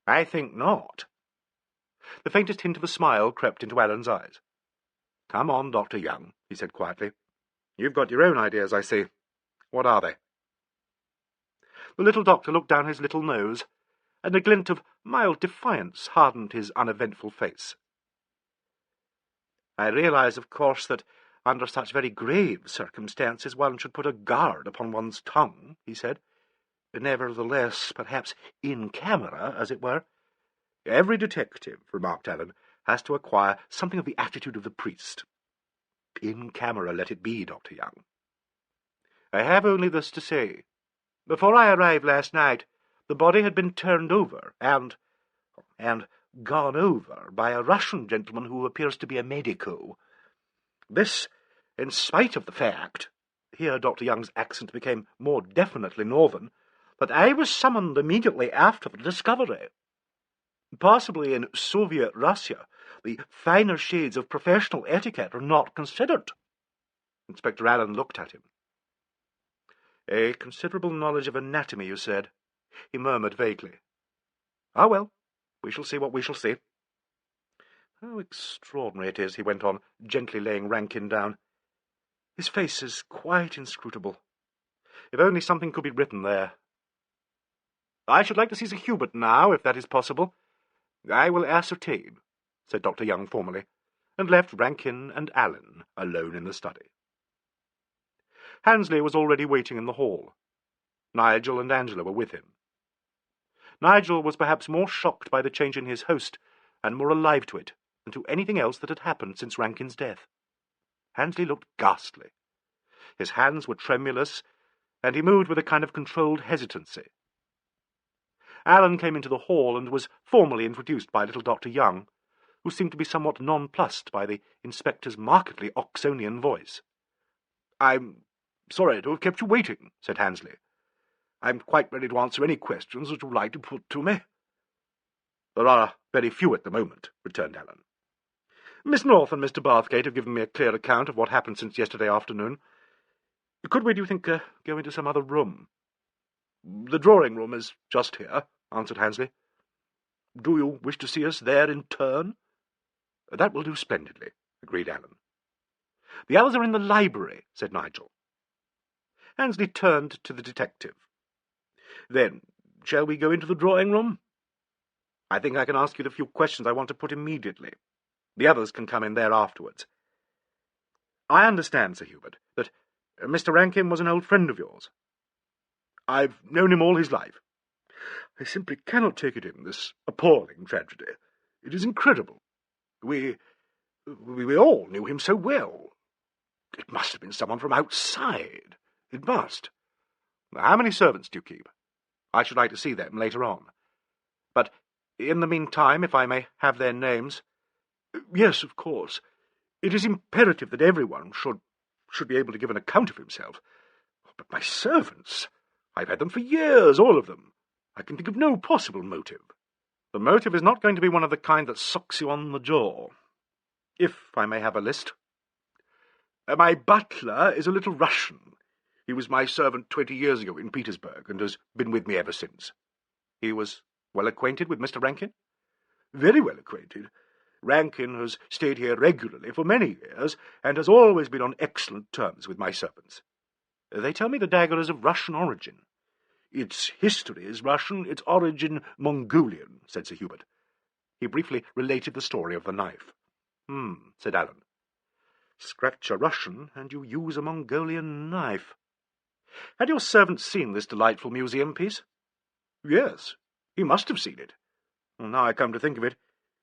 "I think not." The faintest hint of a smile crept into Allen's eyes. "Come on, Dr. Young," he said quietly. "You've got your own ideas, I see. What are they?" The little doctor looked down his little nose, and a glint of mild defiance hardened his uneventful face. "I realize, of course, that under such very grave circumstances one should put a guard upon one's tongue," he said. "Nevertheless, perhaps in camera, as it were." "Every detective," remarked Alleyn, "has to acquire something of the attitude of the priest. In camera let it be, Dr. Young. I have only this to say. Before I arrived last night, the body had been turned over and gone over by a Russian gentleman who appears to be a medico. This, in spite of the fact," here Dr. Young's accent became more definitely northern, "that I was summoned immediately after the discovery. Possibly in Soviet Russia the finer shades of professional etiquette are not considered." Inspector Alleyn looked at him. "A considerable knowledge of anatomy, you said," he murmured vaguely. "Ah, well, we shall see what we shall see. How extraordinary it is," he went on, gently laying Rankin down. "His face is quite inscrutable. If only something could be written there. I should like to see Sir Hubert now, if that is possible." "I will ascertain," said Dr. Young formally, and left Rankin and Alleyn alone in the study. Handesley was already waiting in the hall. Nigel and Angela were with him. Nigel was perhaps more shocked by the change in his host, and more alive to it, than to anything else that had happened since Rankin's death. Handesley looked ghastly. His hands were tremulous, and he moved with a kind of controlled hesitancy. Alleyn came into the hall and was formally introduced by little Dr. Young, who seemed to be somewhat nonplussed by the inspector's markedly Oxonian voice. "I'm sorry to have kept you waiting," said Handesley. "I'm quite ready to answer any questions that you would like to put to me." "There are very few at the moment," returned Alleyn. "Miss North and Mr. Bathgate have given me a clear account of what happened since yesterday afternoon. Could we, do you think, go into some other room?" "The drawing-room is just here," answered Handesley. "Do you wish to see us there in turn?" "That will do splendidly," agreed Alleyn. "The others are in the library," said Nigel. Handesley turned to the detective. "Then, shall we go into the drawing-room? I think I can ask you the few questions I want to put immediately. The others can come in there afterwards." I understand, Sir Hubert, that Mr. Rankin was an old friend of yours. I've known him all his life. I simply cannot take it in, this appalling tragedy. It is incredible. We all knew him so well. It must have been someone from outside. It must. How many servants do you keep? I should like to see them later on. But in the meantime, if I may have their names— Yes, of course. It is imperative that everyone should be able to give an account of himself. But my servants— I've had them for years, all of them. I can think of no possible motive. The motive is not going to be one of the kind that socks you on the jaw. If I may have a list. My butler is a little Russian. He was my servant 20 years ago in Petersburg, and has been with me ever since. He was well acquainted with Mr. Rankin? Very well acquainted. Rankin has stayed here regularly for many years, and has always been on excellent terms with my servants. They tell me the dagger is of Russian origin. Its history is Russian, its origin Mongolian, said Sir Hubert. He briefly related the story of the knife. Said Alleyn. Scratch a Russian, and you use a Mongolian knife. Had your servant seen this delightful museum piece? Yes, he must have seen it. Well, now I come to think of it,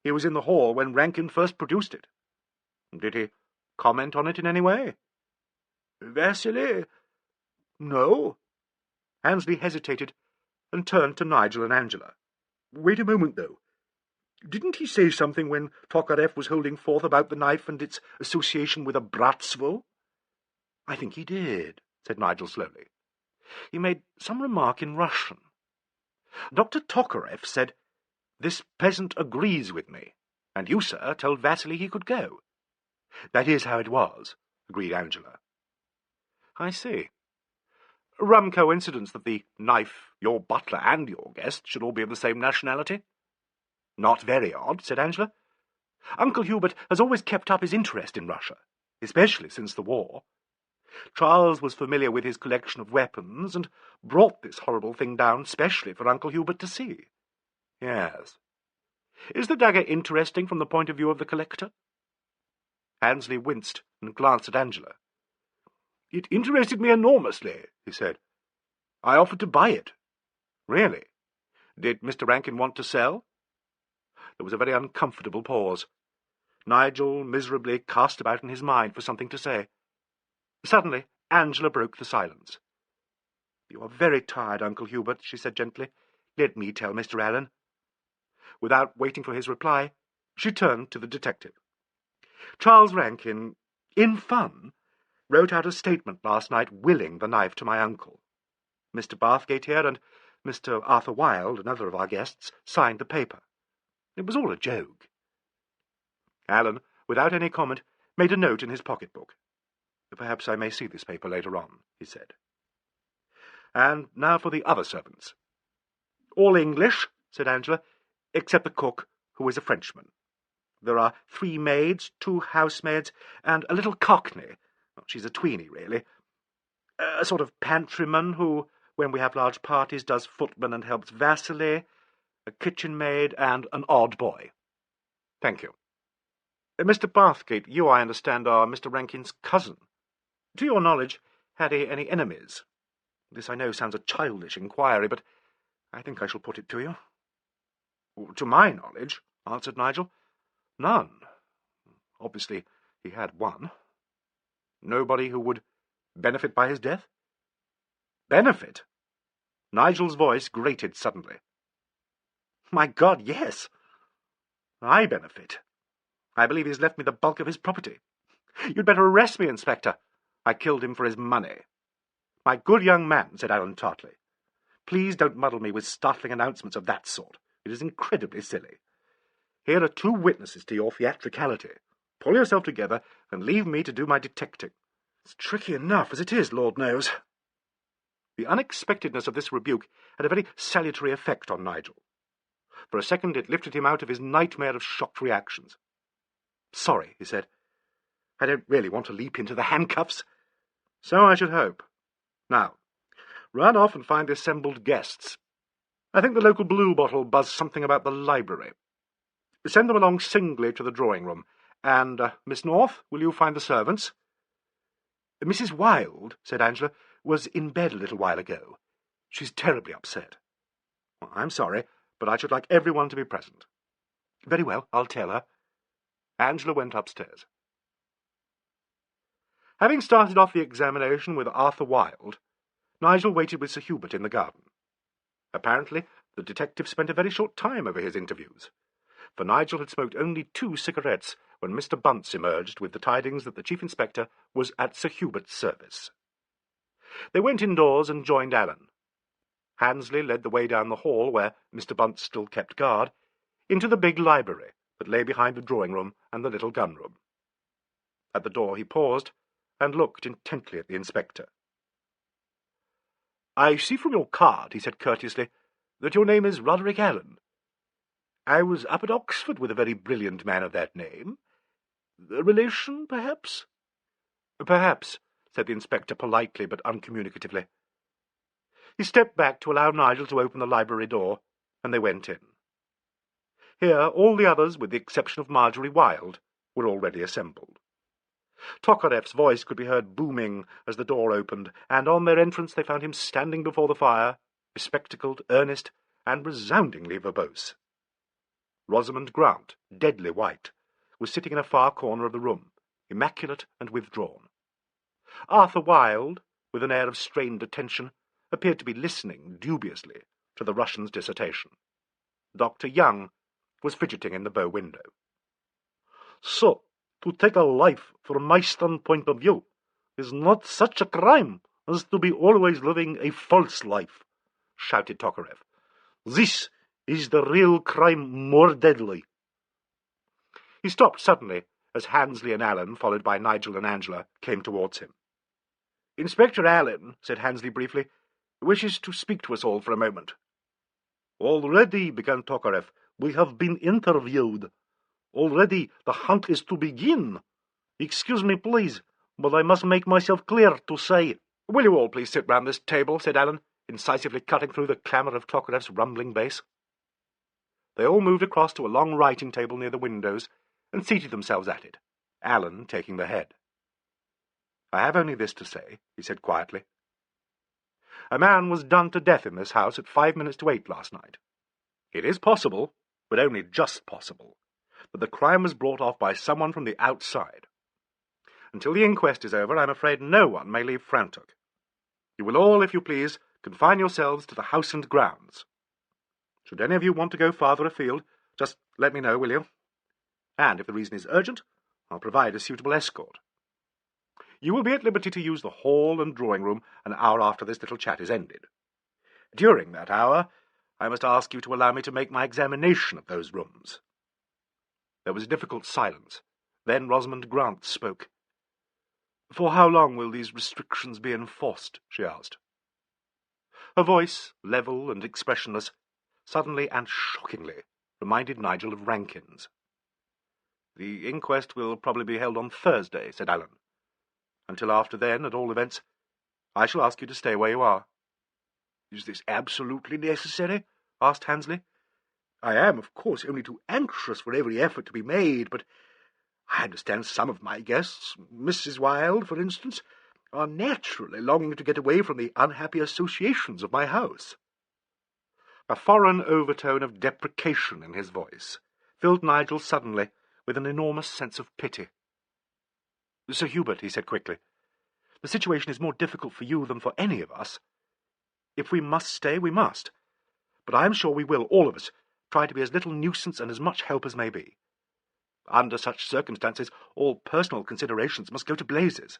he was in the hall when Rankin first produced it. Did he comment on it in any way? Vasily? No. Handesley hesitated and turned to Nigel and Angela. Wait a moment, though. Didn't he say something when Tokarev was holding forth about the knife and its association with a bratstvo? I think he did, said Nigel slowly. He made some remark in Russian. Dr. Tokarev said, "This peasant agrees with me, and you, sir, told Vasily he could go." That is how it was, agreed Angela. I see. Rum coincidence that the knife, your butler, and your guest should all be of the same nationality. Not very odd, said Angela. Uncle Hubert has always kept up his interest in Russia, especially since the war. Charles was familiar with his collection of weapons, and brought this horrible thing down specially for Uncle Hubert to see. Yes. Is the dagger interesting from the point of view of the collector? Handesley winced and glanced at Angela. It interested me enormously, he said. I offered to buy it. Really? Did Mr. Rankin want to sell? There was a very uncomfortable pause. Nigel miserably cast about in his mind for something to say. Suddenly, Angela broke the silence. You are very tired, Uncle Hubert, she said gently. Let me tell Mr. Alleyn. Without waiting for his reply, she turned to the detective. Charles Rankin, in fun, wrote out a statement last night willing the knife to my uncle. Mr. Bathgate here and Mr. Arthur Wilde, another of our guests, signed the paper. It was all a joke. Alleyn, without any comment, made a note in his pocket-book. Perhaps I may see this paper later on, he said. And now for the other servants. All English, said Angela, except the cook, who is a Frenchman. There are 3 maids, 2 housemaids, and a little cockney. She's a tweenie, really. A sort of pantryman who, when we have large parties, does footman and helps Vasily, a kitchen maid, and an odd boy. Thank you. Mr. Bathgate, you, I understand, are Mr. Rankin's cousin. To your knowledge, had he any enemies? This, I know, sounds a childish inquiry, but I think I shall put it to you. To my knowledge, answered Nigel, none. Obviously, he had one. Nobody who would benefit by his death? Benefit? Nigel's voice grated suddenly. My God, yes. I benefit. I believe he's left me the bulk of his property. You'd better arrest me, Inspector. I killed him for his money. My good young man, said Alleyn tartly. Please don't muddle me with startling announcements of that sort. It is incredibly silly. Here are 2 witnesses to your theatricality. Pull yourself together and leave me to do my detecting. It's tricky enough as it is, Lord knows. The unexpectedness of this rebuke had a very salutary effect on Nigel. For a second it lifted him out of his nightmare of shocked reactions. Sorry, he said. I don't really want to leap into the handcuffs. So I should hope. Now, run off and find the assembled guests. I think the local blue bottle buzzed something about the library. Send them along singly to the drawing-room. And, Miss North, will you find the servants? Mrs. Wilde, said Angela, was in bed a little while ago. She's terribly upset. Well, I'm sorry, but I should like everyone to be present. Very well, I'll tell her. Angela went upstairs. Having started off the examination with Arthur Wilde, Nigel waited with Sir Hubert in the garden. Apparently, the detective spent a very short time over his interviews, for Nigel had smoked only 2 cigarettes when Mr. Bunce emerged with the tidings that the Chief Inspector was at Sir Hubert's service. They went indoors and joined Alleyn. Handesley led the way down the hall, where Mr. Bunce still kept guard, into the big library that lay behind the drawing-room and the little gun-room. At the door he paused and looked intently at the inspector. "I see from your card," he said courteously, "that your name is Roderick Alleyn. I was up at Oxford with a very brilliant man of that name. A relation, perhaps?" "Perhaps," said the inspector politely but uncommunicatively. He stepped back to allow Nigel to open the library door, and they went in. Here all the others, with the exception of Marjorie Wilde, were already assembled. Tokarev's voice could be heard booming as the door opened, and on their entrance they found him standing before the fire, bespectacled, earnest, and resoundingly verbose. Rosamond Grant, deadly white, was sitting in a far corner of the room, immaculate and withdrawn. Arthur Wilde, with an air of strained attention, appeared to be listening dubiously to the Russian's dissertation. Dr. Young was fidgeting in the bow window. "So, to take a life, from my standpoint of view, is not such a crime as to be always living a false life," shouted Tokarev. "This is the real crime, more deadly." He stopped suddenly as Handesley and Alleyn, followed by Nigel and Angela, came towards him. "Inspector Alleyn," said Handesley briefly, "wishes to speak to us all for a moment." "Already," began Tokarev, "we have been interviewed. Already the hunt is to begin. Excuse me, please, but I must make myself clear to say—" "Will you all please sit round this table?" said Alleyn, incisively cutting through the clamour of Tokarev's rumbling bass. They all moved across to a long writing table near the windows and seated themselves at it, Alleyn taking the head. "I have only this to say," he said quietly. "A man was done to death in this house at 5 minutes to 8 last night. It is possible, but only just possible, that the crime was brought off by someone from the outside. Until the inquest is over, I'm afraid no one may leave Frantok. You will all, if you please, confine yourselves to the house and grounds. Should any of you want to go farther afield, just let me know, will you? And if the reason is urgent, I'll provide a suitable escort. You will be at liberty to use the hall and drawing-room an hour after this little chat is ended. During that hour, I must ask you to allow me to make my examination of those rooms." There was a difficult silence. Then Rosamond Grant spoke. "For how long will these restrictions be enforced?" she asked. Her voice, level and expressionless, suddenly and shockingly reminded Nigel of Rankin's. "The inquest will probably be held on Thursday," said Alleyn. "Until after then, at all events, I shall ask you to stay where you are." "Is this absolutely necessary?" asked Handesley. "I am, of course, only too anxious for every effort to be made, but I understand some of my guests, Mrs. Wilde, for instance, are naturally longing to get away from the unhappy associations of my house." A foreign overtone of deprecation in his voice filled Nigel suddenly with an enormous sense of pity. "Sir Hubert," he said quickly, "the situation is more difficult for you than for any of us. If we must stay, we must. But I am sure we will, all of us, try to be as little nuisance and as much help as may be. Under such circumstances, all personal considerations must go to blazes."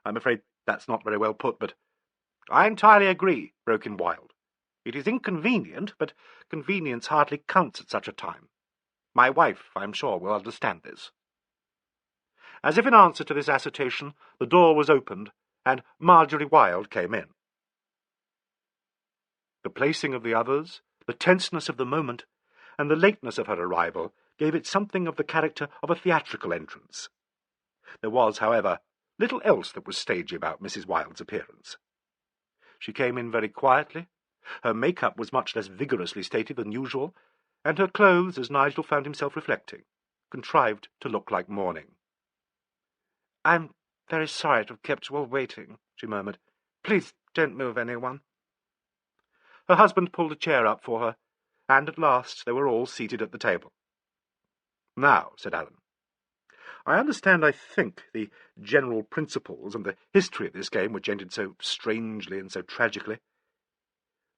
"I'm afraid that's not very well put, but—" "I entirely agree," broke in Wilde. "It is inconvenient, but convenience hardly counts at such a time. My wife, I'm sure, will understand this." As if in answer to this assertion, the door was opened, and Marjorie Wilde came in. The placing of the others, the tenseness of the moment, and the lateness of her arrival gave it something of the character of a theatrical entrance. There was, however, little else that was stagey about Mrs. Wilde's appearance. She came in very quietly. Her make-up was much less vigorously stated than usual, and her clothes, as Nigel found himself reflecting, contrived to look like mourning. "I'm "Very sorry to have kept you all waiting," she murmured. "Please don't move anyone." Her husband pulled a chair up for her, and at last they were all seated at the table. "Now," said Alleyn, "I understand, I think, the general principles and the history of this game which ended so strangely and so tragically.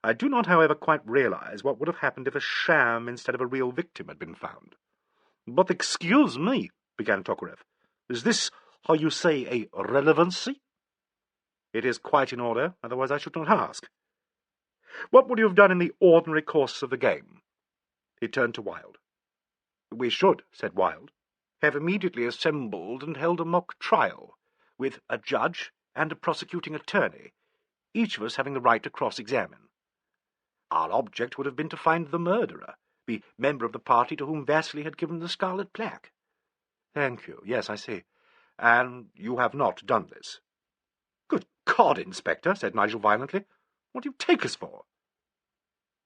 I do not, however, quite realize what would have happened if a sham instead of a real victim had been found." "But excuse me," began Tokarev. "Is this how you say a relevancy?" "It is quite in order, otherwise I should not ask. What would you have done in the ordinary course of the game?" He turned to Wilde. "We should," said Wilde, "have immediately assembled and held a mock trial, with a judge and a prosecuting attorney, each of us having the right to cross-examine. Our object would have been to find the murderer, the member of the party to whom Vasily had given the scarlet plaque." "Thank you. Yes, I see. And you have not done this." "Good God, Inspector," said Nigel violently. "What do you take us for?"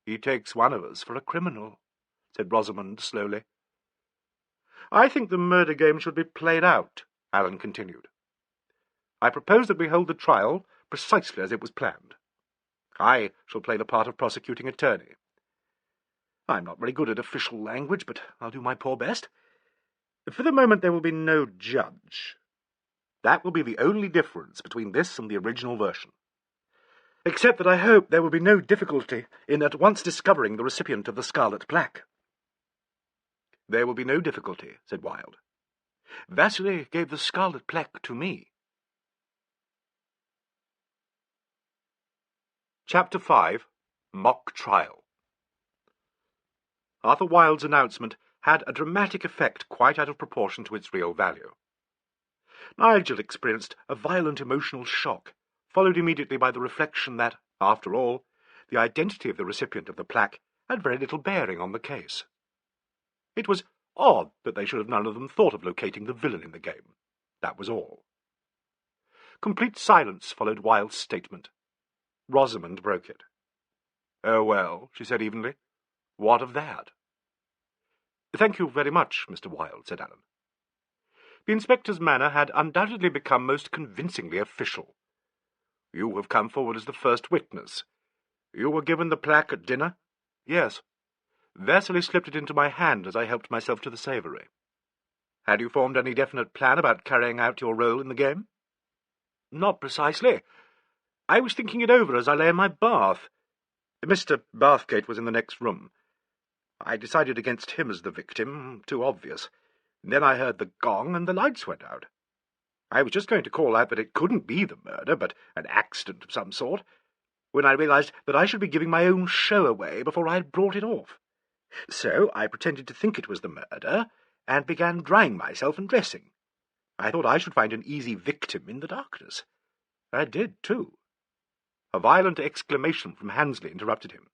"He takes one of us for a criminal," said Rosamond slowly. "I think the murder game should be played out," Alleyn continued. "I propose that we hold the trial precisely as it was planned. I shall play the part of prosecuting attorney. I'm not very good at official language, but I'll do my poor best. For the moment there will be no judge. That will be the only difference between this and the original version. Except that I hope there will be no difficulty in at once discovering the recipient of the scarlet plaque." "There will be no difficulty," said Wilde. "Vasily gave the scarlet plaque to me." Chapter 5. Mock Trial. Arthur Wilde's announcement had a dramatic effect quite out of proportion to its real value. Nigel experienced a violent emotional shock, followed immediately by the reflection that, after all, the identity of the recipient of the plaque had very little bearing on the case. It was odd that they should have none of them thought of locating the villain in the game. That was all. Complete silence followed Wilde's statement. Rosamond broke it. "Oh, well," she said evenly, "what of that?" "Thank you very much, Mr. Wilde," said Alleyn. The inspector's manner had undoubtedly become most convincingly official. "You have come forward as the first witness. You were given the plaque at dinner?" "Yes. Vasily slipped it into my hand as I helped myself to the savoury." "Had you formed any definite plan about carrying out your role in the game?" "Not precisely. I was thinking it over as I lay in my bath. Mr. Bathgate was in the next room. I decided against him as the victim, too obvious. Then I heard the gong and the lights went out. I was just going to call out that it couldn't be the murder, but an accident of some sort, when I realized that I should be giving my own show away before I had brought it off. So I pretended to think it was the murder, and began drying myself and dressing. I thought I should find an easy victim in the darkness. I did, too." A violent exclamation from Handesley interrupted him.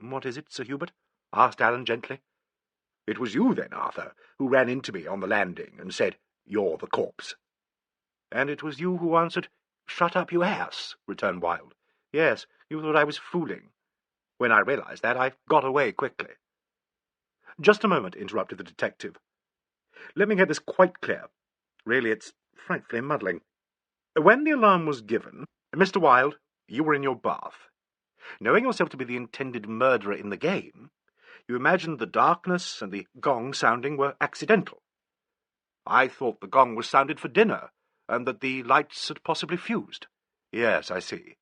"What is it, Sir Hubert?" asked Alleyn gently. "It was you, then, Arthur, who ran into me on the landing and said, 'You're the corpse.'" "And it was you who answered, 'Shut up, you ass,'" returned Wilde. "Yes, you thought I was fooling. When I realized that, I got away quickly." "Just a moment," interrupted the detective. "Let me get this quite clear. Really, it's frightfully muddling. When the alarm was given, Mr. Wilde, you were in your bath. Knowing yourself to be the intended murderer in the game, you imagined the darkness and the gong sounding were accidental. I thought the gong was sounded for dinner, and that the lights had possibly fused." "Yes, I see.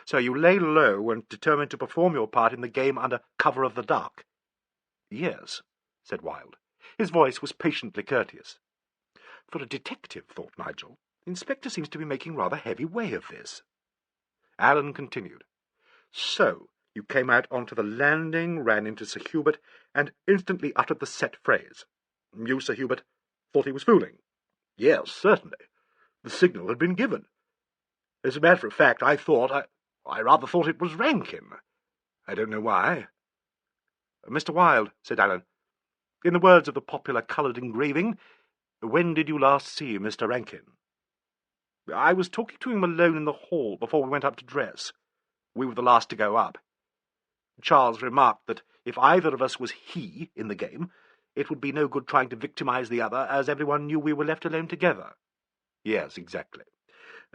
So you lay low and determined to perform your part in the game under cover of the dark?" "Yes," said Wilde. His voice was patiently courteous. For a detective, thought Nigel, the inspector seems to be making rather heavy way of this. Alleyn continued. "So you came out onto the landing, ran into Sir Hubert, and instantly uttered the set phrase. You, Sir Hubert, thought he was fooling?" "Yes, certainly. The signal had been given. As a matter of fact, I rather thought it was Rankin. I don't know why." "Mr. Wilde," said Alleyn, "in the words of the popular coloured engraving, when did you last see Mr. Rankin?" "I was talking to him alone in the hall before we went up to dress. We were the last to go up. Charles remarked that if either of us was he in the game, it would be no good trying to victimize the other, as everyone knew we were left alone together." Yes, exactly.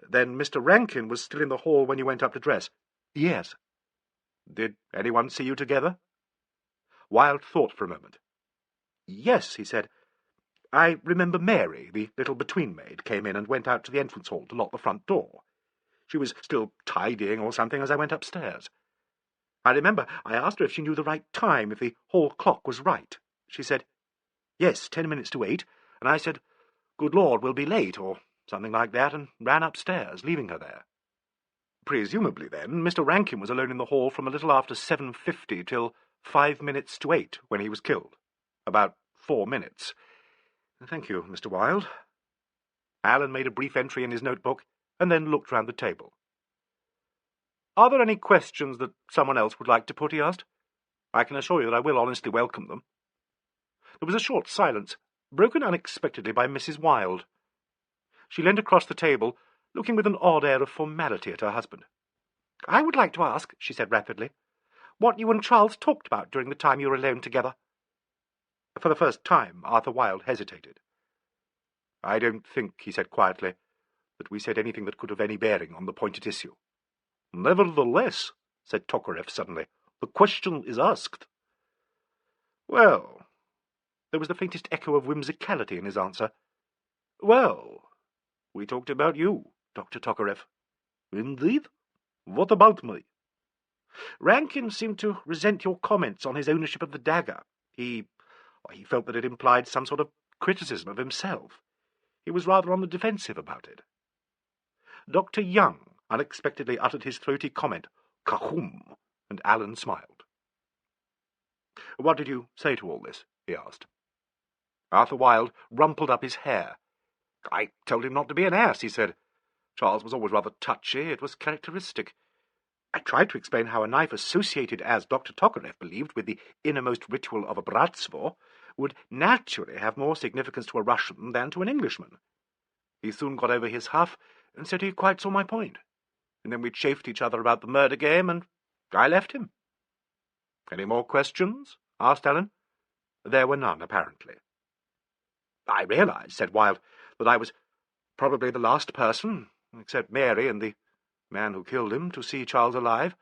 Then Mr. Rankin was still in the hall when you went up to dress? Yes. Did anyone see you together? Wilde thought for a moment. Yes, he said. I remember Mary, the little between-maid, came in and went out to the entrance hall to lock the front door. She was still tidying or something as I went upstairs. I remember I asked her if she knew the right time, if the hall clock was right. She said, yes, 10 minutes to 8, and I said, good Lord, we'll be late, or something like that, and ran upstairs, leaving her there. Presumably, then, Mr. Rankin was alone in the hall from a little after 7:50 till 5 minutes to 8, when he was killed. About 4 minutes. Thank you, Mr. Wilde. Alleyn made a brief entry in his notebook, and then looked round the table. Are there any questions that someone else would like to put? He asked. I can assure you that I will honestly welcome them. There was a short silence, broken unexpectedly by Mrs. Wilde. She leaned across the table, looking with an odd air of formality at her husband. I would like to ask, she said rapidly, what you and Charles talked about during the time you were alone together. For the first time, Arthur Wilde hesitated. I don't think, he said quietly, that we said anything that could have any bearing on the point at issue. Nevertheless, said Tokarev suddenly, the question is asked. Well, there was the faintest echo of whimsicality in his answer. Well, we talked about you, Dr. Tokarev. Indeed? What about me? Rankin seemed to resent your comments on his ownership of the dagger. He felt that it implied some sort of criticism of himself. He was rather on the defensive about it. Dr. Young unexpectedly uttered his throaty comment, "Kahum," and Alleyn smiled. What did you say to all this? He asked. Arthur Wilde rumpled up his hair. I told him not to be an ass, he said. Charles was always rather touchy. It was characteristic. I tried to explain how a knife associated, as Dr. Tokarev believed, with the innermost ritual of a bratstvo would naturally have more significance to a Russian than to an Englishman. He soon got over his huff and said he quite saw my point. And then we chaffed each other about the murder game, and I left him. Any more questions? Asked Alleyn. There were none, apparently. I realized, said Wilde, that I was probably the last person, except Mary and the man who killed him, to see Charles alive.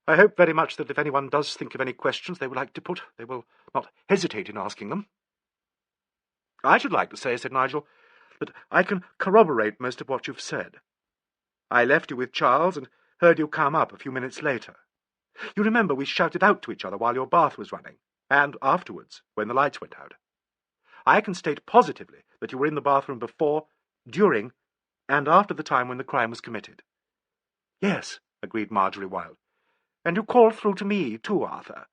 I hope very much that if anyone does think of any questions they would like to put, they will not hesitate in asking them. I should like to say, said Nigel, that I can corroborate most of what you've said. I left you with Charles and heard you come up a few minutes later. You remember we shouted out to each other while your bath was running, and afterwards, when the lights went out. I can state positively that you were in the bathroom before, during, and after the time when the crime was committed. Yes, agreed Marjorie Wilde. And you called through to me, too, Arthur.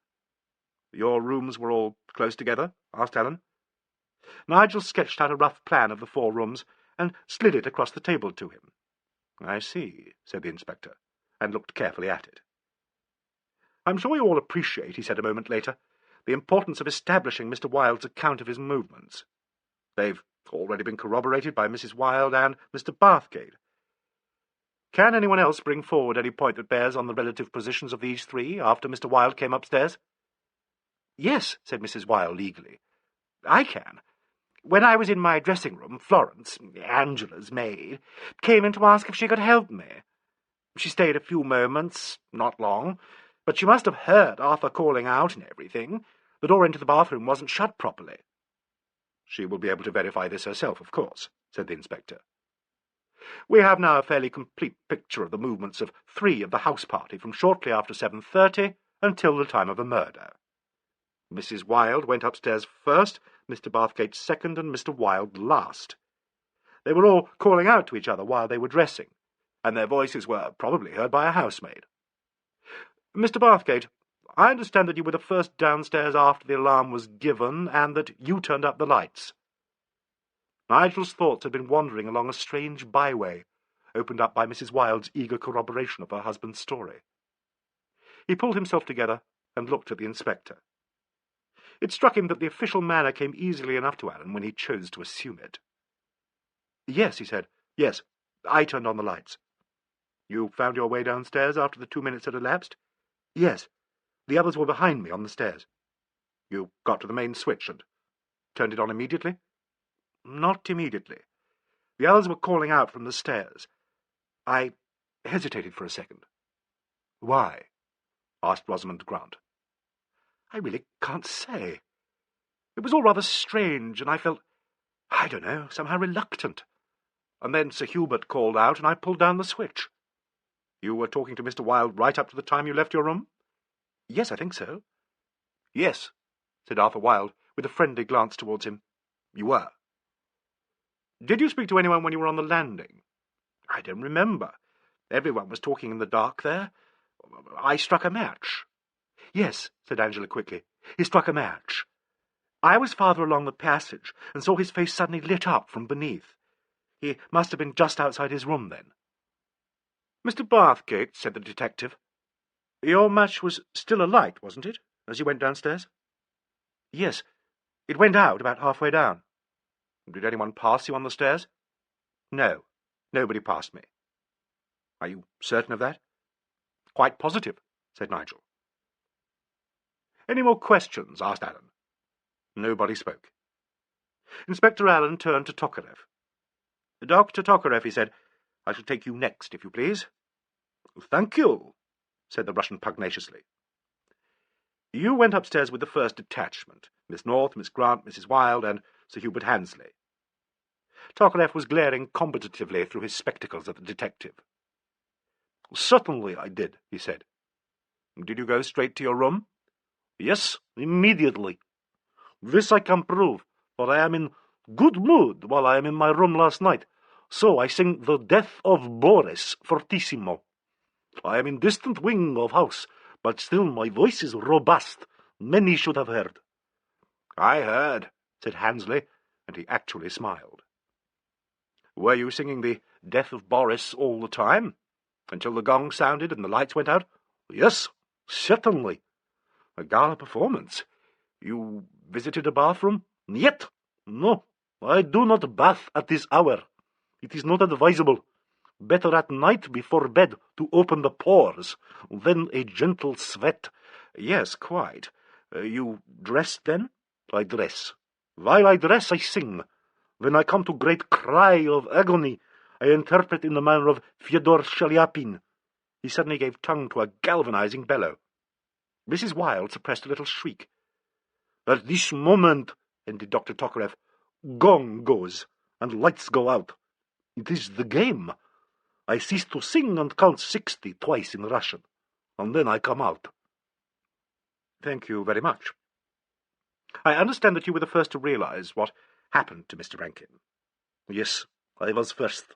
Your rooms were all close together? Asked Alleyn. Nigel sketched out a rough plan of the 4 rooms and slid it across the table to him. I see, said the inspector, and looked carefully at it. I'm sure you all appreciate, he said a moment later, the importance of establishing Mr. Wilde's account of his movements. They've already been corroborated by Mrs. Wilde and Mr. Bathgate. Can anyone else bring forward any point that bears on the relative positions of these 3 after Mr. Wilde came upstairs? Yes, said Mrs. Wilde eagerly. I can. When I was in my dressing-room, Florence, Angela's maid, came in to ask if she could help me. She stayed a few moments, not long, but she must have heard Arthur calling out and everything. The door into the bathroom wasn't shut properly. She will be able to verify this herself, of course, said the inspector. We have now a fairly complete picture of the movements of 3 of the house party from shortly after 7:30 until the time of the murder. Mrs. Wilde went upstairs first, Mr. Bathgate second, and Mr. Wilde last. They were all calling out to each other while they were dressing, and their voices were probably heard by a housemaid. Mr. Bathgate, I understand that you were the first downstairs after the alarm was given, and that you turned up the lights. Nigel's thoughts had been wandering along a strange byway, opened up by Mrs. Wilde's eager corroboration of her husband's story. He pulled himself together and looked at the inspector. It struck him that the official manner came easily enough to Alleyn when he chose to assume it. Yes, he said. Yes, I turned on the lights. You found your way downstairs after the 2 minutes had elapsed? Yes. The others were behind me on the stairs. You got to the main switch and turned it on immediately? Not immediately. The others were calling out from the stairs. I hesitated for a second. "Why?" asked Rosamond Grant. "I really can't say. It was all rather strange, and I felt, I don't know, somehow reluctant. And then Sir Hubert called out, and I pulled down the switch." "You were talking to Mr. Wilde right up to the time you left your room?" "Yes, I think so." "Yes," said Arthur Wilde, with a friendly glance towards him. "You were." "Did you speak to anyone when you were on the landing?" "I don't remember. Everyone was talking in the dark there. I struck a match." "Yes," said Angela quickly. "He struck a match. I was farther along the passage, and saw his face suddenly lit up from beneath. He must have been just outside his room then." "Mr. Bathgate," said the detective, "your match was still alight, wasn't it, as you went downstairs?" "Yes. It went out about halfway down." "Did anyone pass you on the stairs?" "No. Nobody passed me." "Are you certain of that?" "Quite positive," said Nigel. "Any more questions?" asked Allen. Nobody spoke. Inspector Alleyn turned to Tokarev. "Dr. Tokarev," he said, "I shall take you next, if you please." "Thank you," said the Russian pugnaciously. "You went upstairs with the first detachment, Miss North, Miss Grant, Mrs. Wilde, and Sir Hubert Handesley." Tokarev was glaring combatively through his spectacles at the detective. "Certainly I did," he said. "Did you go straight to your room?" "Yes, immediately. This I can prove, for I am in good mood while I am in my room last night, so I sing the Death of Boris fortissimo. I am in distant wing of house, but still my voice is robust. Many should have heard." "I heard," said Handesley, and he actually smiled. "Were you singing the Death of Boris all the time, until the gong sounded and the lights went out?" "Yes, certainly." "A gala performance. You visited a bathroom?" "Yet. No, I do not bath at this hour. It is not advisable. Better at night before bed to open the pores, then a gentle sweat." "Yes, quite. You dressed then?" "I dress. While I dress, I sing. When I come to great cry of agony, I interpret in the manner of Fyodor Shaliapin." He suddenly gave tongue to a galvanizing bellow. Mrs. Wilde suppressed a little shriek. "At this moment," ended Dr. Tokarev, "gong goes, and lights go out. It is the game. I cease to sing and count 60 twice in Russian, and then I come out." "Thank you very much. I understand that you were the first to realize what happened to Mr. Rankin." "Yes, I was first.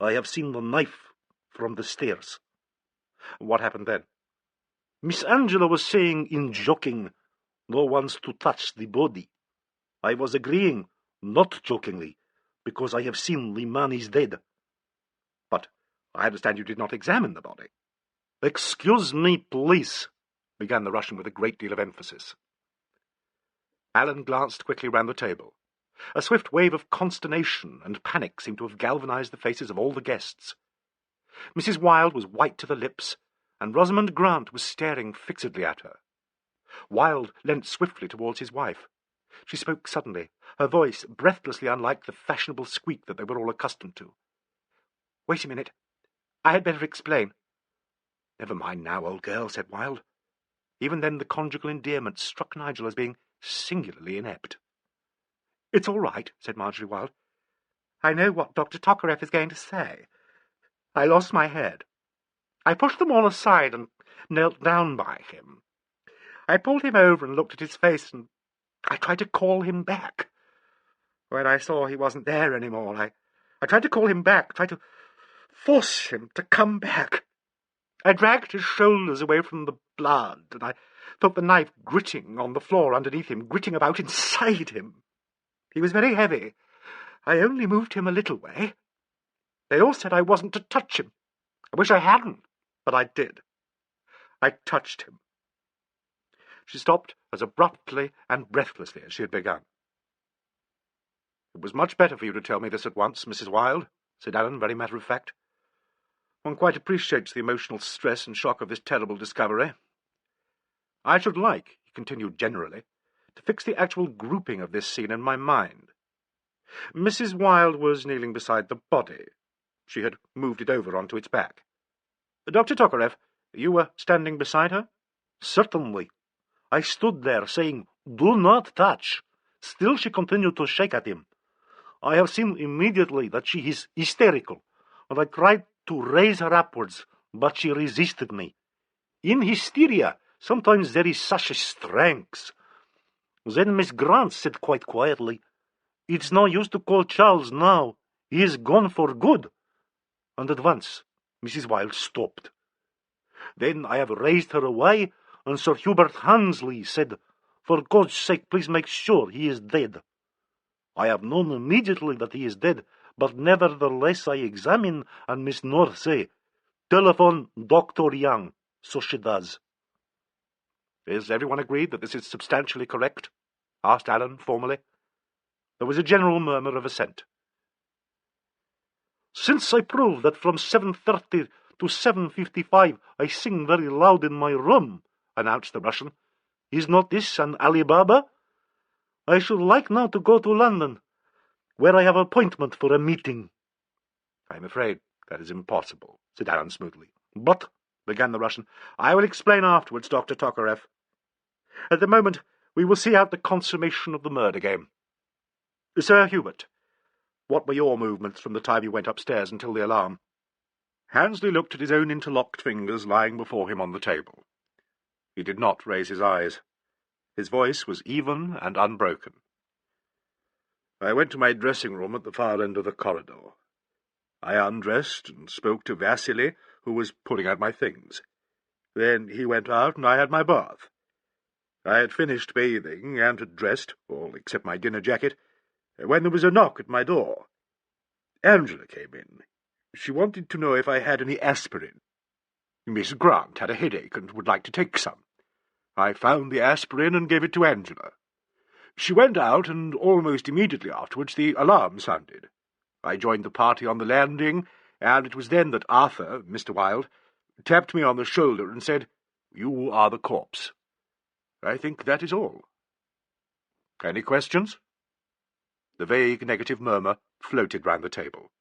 I have seen the knife from the stairs." "What happened then?" "Miss Angela was saying in joking, 'No one's to touch the body.' I was agreeing, not jokingly, because I have seen the man is dead." "But I understand you did not examine the body." "Excuse me, please," began the Russian with a great deal of emphasis. Allen glanced quickly round the table. A swift wave of consternation and panic seemed to have galvanized the faces of all the guests. Mrs. Wilde was white to the lips, and Rosamond Grant was staring fixedly at her. Wilde leant swiftly towards his wife. She spoke suddenly, her voice breathlessly unlike the fashionable squeak that they were all accustomed to. "Wait a minute. I had better explain." "Never mind now, old girl," said Wilde. Even then the conjugal endearment struck Nigel as being singularly inept. "It's all right," said Marjorie Wilde. "I know what Dr. Tokarev is going to say. I lost my head. I pushed them all aside and knelt down by him. I pulled him over and looked at his face, and I tried to call him back. When I saw he wasn't there any more, I tried to call him back, tried to force him to come back. I dragged his shoulders away from the blood, and I felt the knife gritting on the floor underneath him, gritting about inside him. He was very heavy. I only moved him a little way. They all said I wasn't to touch him. I wish I hadn't, but I did. I touched him." She stopped as abruptly and breathlessly as she had begun. "It was much better for you to tell me this at once, Mrs. Wilde," said Allen, very matter-of-fact. "One quite appreciates the emotional stress and shock of this terrible discovery. I should like," he continued generally, "to fix the actual grouping of this scene in my mind. Mrs. Wilde was kneeling beside the body. She had moved it over onto its back. Dr. Tokarev, you were standing beside her? Certainly. I stood there, saying, "Do not touch." Still she continued to shake at him. I have seen immediately that she is hysterical, and I tried to raise her upwards, but she resisted me. In hysteria, sometimes there is such a strength. Then Miss Grant said quite quietly, "It's no use to call Charles now. He is gone for good." And at once Mrs. Wilde stopped. Then I have raised her away, and Sir Hubert Handesley said, "For God's sake, please make sure he is dead." I have known immediately that he is dead, but nevertheless I examine, and Miss North say, "Telephone Dr. Young," so she does. "Is everyone agreed that this is substantially correct?" asked Allen formally. There was a general murmur of assent. "Since I prove that from 7:30 to 7:55 I sing very loud in my room," announced the Russian, "is not this an Alibaba? I should like now to go to London, where I have an appointment for a meeting." "I am afraid that is impossible," said Allen smoothly. "But," began the Russian, "I will explain afterwards, Dr. Tokarev. At the moment we will see out the consummation of the murder game. Sir Hubert, what were your movements from the time you went upstairs until the alarm?" Handesley looked at his own interlocked fingers lying before him on the table. He did not raise his eyes. His voice was even and unbroken. "I went to my dressing-room at the far end of the corridor. I undressed and spoke to Vasily, who was pulling out my things. Then he went out and I had my bath. I had finished bathing and had dressed, all except my dinner jacket, when there was a knock at my door. Angela came in. She wanted to know if I had any aspirin. Miss Grant had a headache and would like to take some. I found the aspirin and gave it to Angela. She went out, and almost immediately afterwards the alarm sounded. I joined the party on the landing, and it was then that Arthur, Mr. Wilde, tapped me on the shoulder and said, 'You are the corpse.' I think that is all." "Any questions?" The vague negative murmur floated round the table.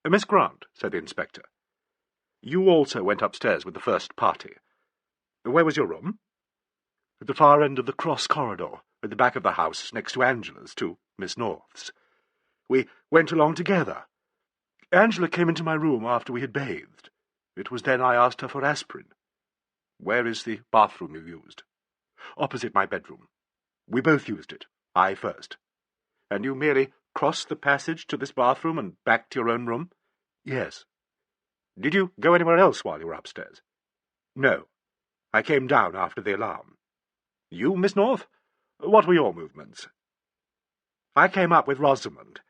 "Miss Grant," said the inspector, "you also went upstairs with the first party. Where was your room?" "At the far end of the cross corridor, at the back of the house, next to Angela's, to Miss North's. We went along together. Angela came into my room after we had bathed. It was then I asked her for aspirin." "Where is the bathroom you used?" "Opposite my bedroom. We both used it, I first." "And you merely crossed the passage to this bathroom and back to your own room?" "Yes." "Did you go anywhere else while you were upstairs?" "No. I came down after the alarm." "You, Miss North? What were your movements?" "I came up with Rosamond.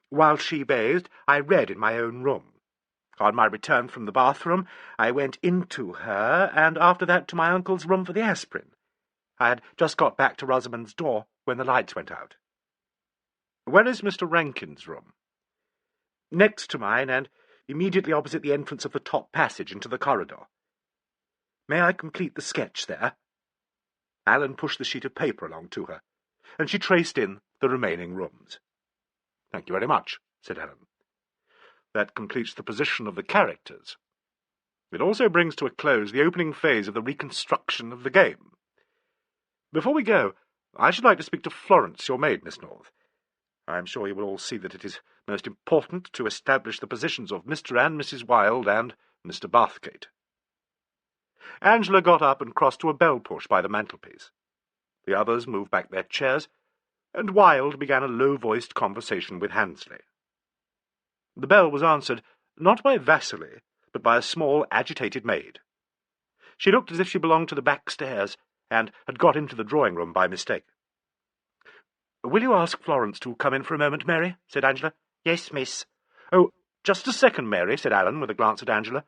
While she bathed, I read in my own room. On my return from the bathroom, I went into her, and after that to my uncle's room for the aspirin. I had just got back to Rosamond's door when the lights went out." "Where is Mr. Rankin's room?" "Next to mine, and immediately opposite the entrance of the top passage into the corridor. May I complete the sketch there?" Allen pushed the sheet of paper along to her, and she traced in the remaining rooms. "Thank you very much," said Allen. "That completes the position of the characters. It also brings to a close the opening phase of the reconstruction of the game. Before we go, I should like to speak to Florence, your maid, Miss North. I am sure you will all see that it is most important to establish the positions of Mr. and Mrs. Wilde and Mr. Bathgate." Angela got up and crossed to a bell-push by the mantelpiece. The others moved back their chairs, and Wilde began a low-voiced conversation with Handesley. The bell was answered, not by Vasily, but by a small, agitated maid. She looked as if she belonged to the back stairs, and had got into the drawing-room by mistake. "Will you ask Florence to come in for a moment, Mary?" said Angela. "Yes, miss." "Oh, just a second, Mary," said Allen, with a glance at Angela.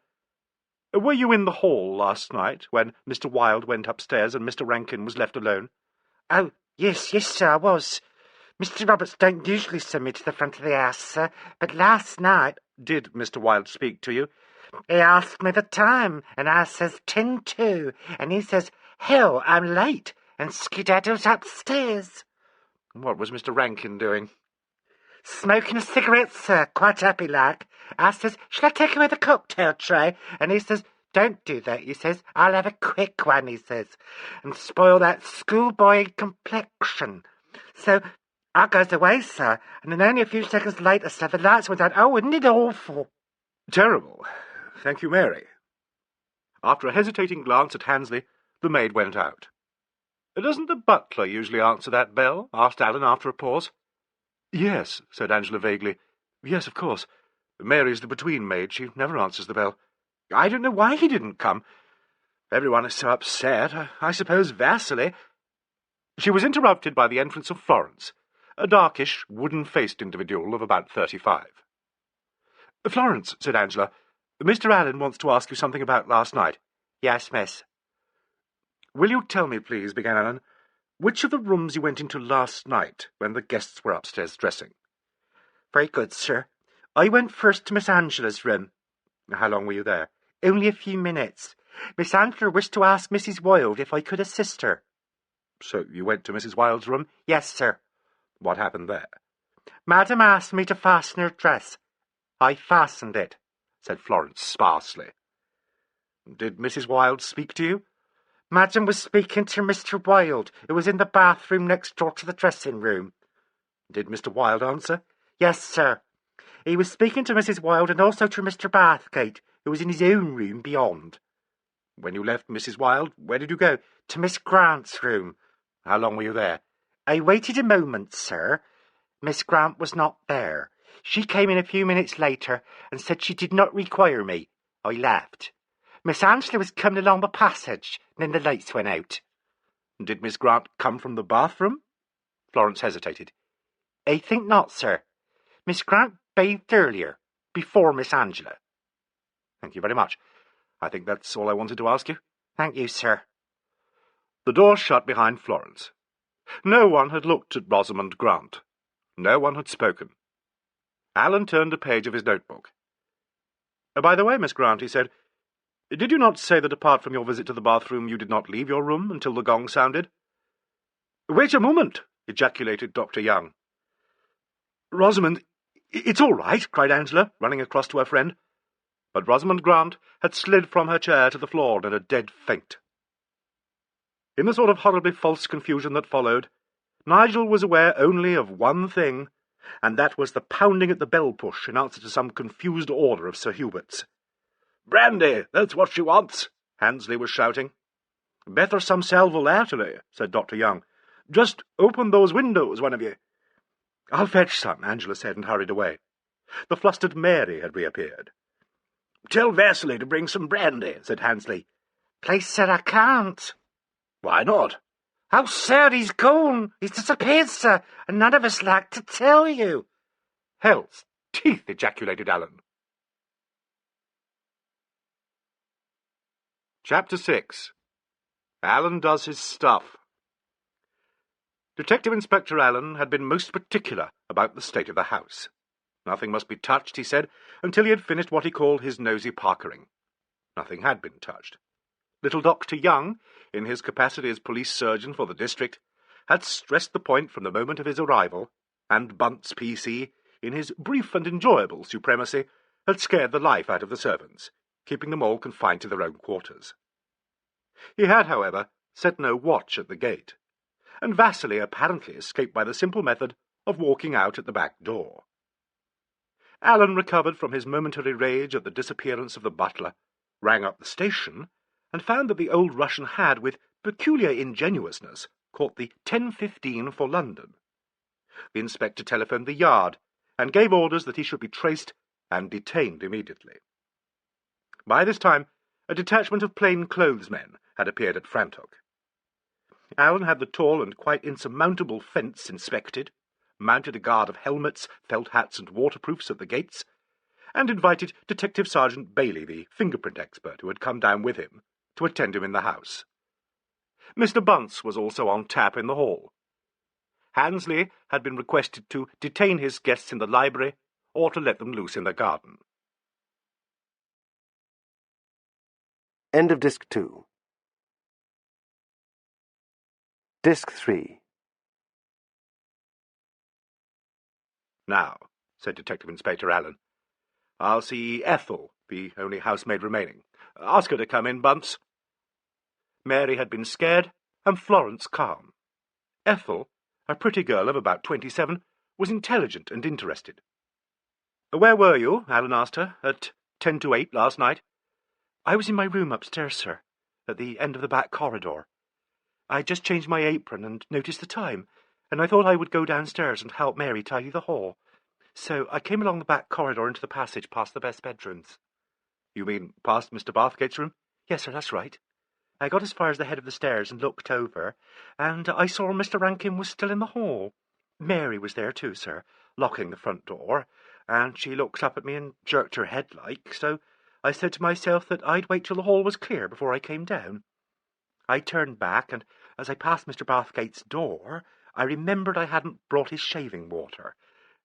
"Were you in the hall last night, when Mr. Wilde went upstairs and Mr. Rankin was left alone?" "Oh, yes, sir, I was. Mr. Roberts don't usually send me to the front of the house, sir, but last night—" "Did Mr. Wilde speak to you?" "He asked me the time, and I says 10:02, and he says, 'Hell, I'm late,' and skedaddles upstairs." "What was Mr. Rankin doing?" smoking a cigarette, sir, quite happy like. I says, shall I take away the cocktail tray? And he says, don't do that, he says. I'll have a quick one, he says, and spoil that schoolboy complexion. So I goes away, sir, and then only a few seconds later, sir, the lights went out. Oh, isn't it awful? Terrible. Thank you, Mary. After a hesitating glance at Handesley, the maid went out. Doesn't the butler usually answer that bell? Asked Allen after a pause. Yes, said Angela vaguely. Yes, of course. Mary's the between maid. She never answers the bell. I don't know why he didn't come. Everyone is so upset. I suppose Vasily— She was interrupted by the entrance of Florence, a darkish, wooden-faced individual of about 35. Florence, said Angela, Mr. Allen wants to ask you something about last night. Yes, miss. Will you tell me, please, began Allen, which of the rooms you went into last night when the guests were upstairs dressing? Very good, sir. I went first to Miss Angela's room. How long were you there? Only a few minutes. Miss Angela wished to ask Mrs. Wilde if I could assist her. So you went to Mrs. Wilde's room? Yes, sir. What happened there? Madam asked me to fasten her dress. I fastened it, said Florence sparsely. Did Mrs. Wilde speak to you? Madam was speaking to Mr. Wilde, who was in the bathroom next door to the dressing room. Did Mr. Wilde answer? Yes, sir. He was speaking to Mrs. Wilde and also to Mr. Bathgate, who was in his own room beyond. When you left Mrs. Wilde, where did you go? To Miss Grant's room. How long were you there? I waited a moment, sir. Miss Grant was not there. She came in a few minutes later and said she did not require me. I left. Miss Angela was coming along the passage, and then the lights went out. Did Miss Grant come from the bathroom? Florence hesitated. I think not, sir. Miss Grant bathed earlier, before Miss Angela. Thank you very much. I think that's all I wanted to ask you. Thank you, sir. The door shut behind Florence. No one had looked at Rosamond Grant. No one had spoken. Allen turned a page of his notebook. By the way, Miss Grant, he said, did you not say that apart from your visit to the bathroom you did not leave your room until the gong sounded? Wait a moment, ejaculated Dr. Young. Rosamond, it's all right, cried Angela, running across to her friend. But Rosamond Grant had slid from her chair to the floor in a dead faint. In the sort of horribly false confusion that followed, Nigel was aware only of one thing, and that was the pounding at the bell-push in answer to some confused order of Sir Hubert's. "Brandy, that's what she wants," Handesley was shouting. "Better some sal volatile," said Dr. Young. "Just open those windows, one of you." "I'll fetch some," Angela said, and hurried away. The flustered Mary had reappeared. "Tell Vasily to bring some brandy," said Handesley. Please, sir, I can't. "Why not?" "Oh, sir, he's gone. He's disappeared, sir, and none of us like to tell you." "Hell's teeth!" ejaculated Allen. Chapter 6. Allen does his stuff. Detective Inspector Alleyn had been most particular about the state of the house. Nothing must be touched, he said, until he had finished what he called his nosy parkering. Nothing had been touched. Little Dr. Young, in his capacity as police surgeon for the district, had stressed the point from the moment of his arrival, and Bunce, P.C., in his brief and enjoyable supremacy, had scared the life out of the servants, keeping them all confined to their own quarters. He had, however, set no watch at the gate, and Vasily apparently escaped by the simple method of walking out at the back door. Allen recovered from his momentary rage at the disappearance of the butler, rang up the station, and found that the old Russian had, with peculiar ingenuousness, caught the 10:15 for London. The inspector telephoned the Yard, and gave orders that he should be traced and detained immediately. By this time, a detachment of plain-clothes-men had appeared at Frantok. Allen had the tall and quite insurmountable fence inspected, mounted a guard of helmets, felt hats, and waterproofs at the gates, and invited Detective Sergeant Bailey, the fingerprint expert, who had come down with him, to attend him in the house. Mr. Bunce was also on tap in the hall. Handesley had been requested to detain his guests in the library or to let them loose in the garden. End of Disc 2. Disc 3. "Now," said Detective Inspector Alleyn, "I'll see Ethel, the only housemaid remaining. Ask her to come in, Bunce." Mary had been scared, and Florence calm. Ethel, a pretty girl of about 27, was intelligent and interested. "Where were you?" Alleyn asked her. "At 10 to 8 last night?" "I was in my room upstairs, sir, at the end of the back corridor. I just changed my apron and noticed the time, and I thought I would go downstairs and help Mary tidy the hall. So I came along the back corridor into the passage past the best bedrooms." "You mean past Mr. Bathgate's room?" "Yes, sir, that's right. I got as far as the head of the stairs and looked over, and I saw Mr. Rankin was still in the hall. Mary was there too, sir, locking the front door, and she looked up at me and jerked her head like, so I said to myself that I'd wait till the hall was clear before I came down. I turned back, and as I passed Mr. Bathgate's door, I remembered I hadn't brought his shaving water,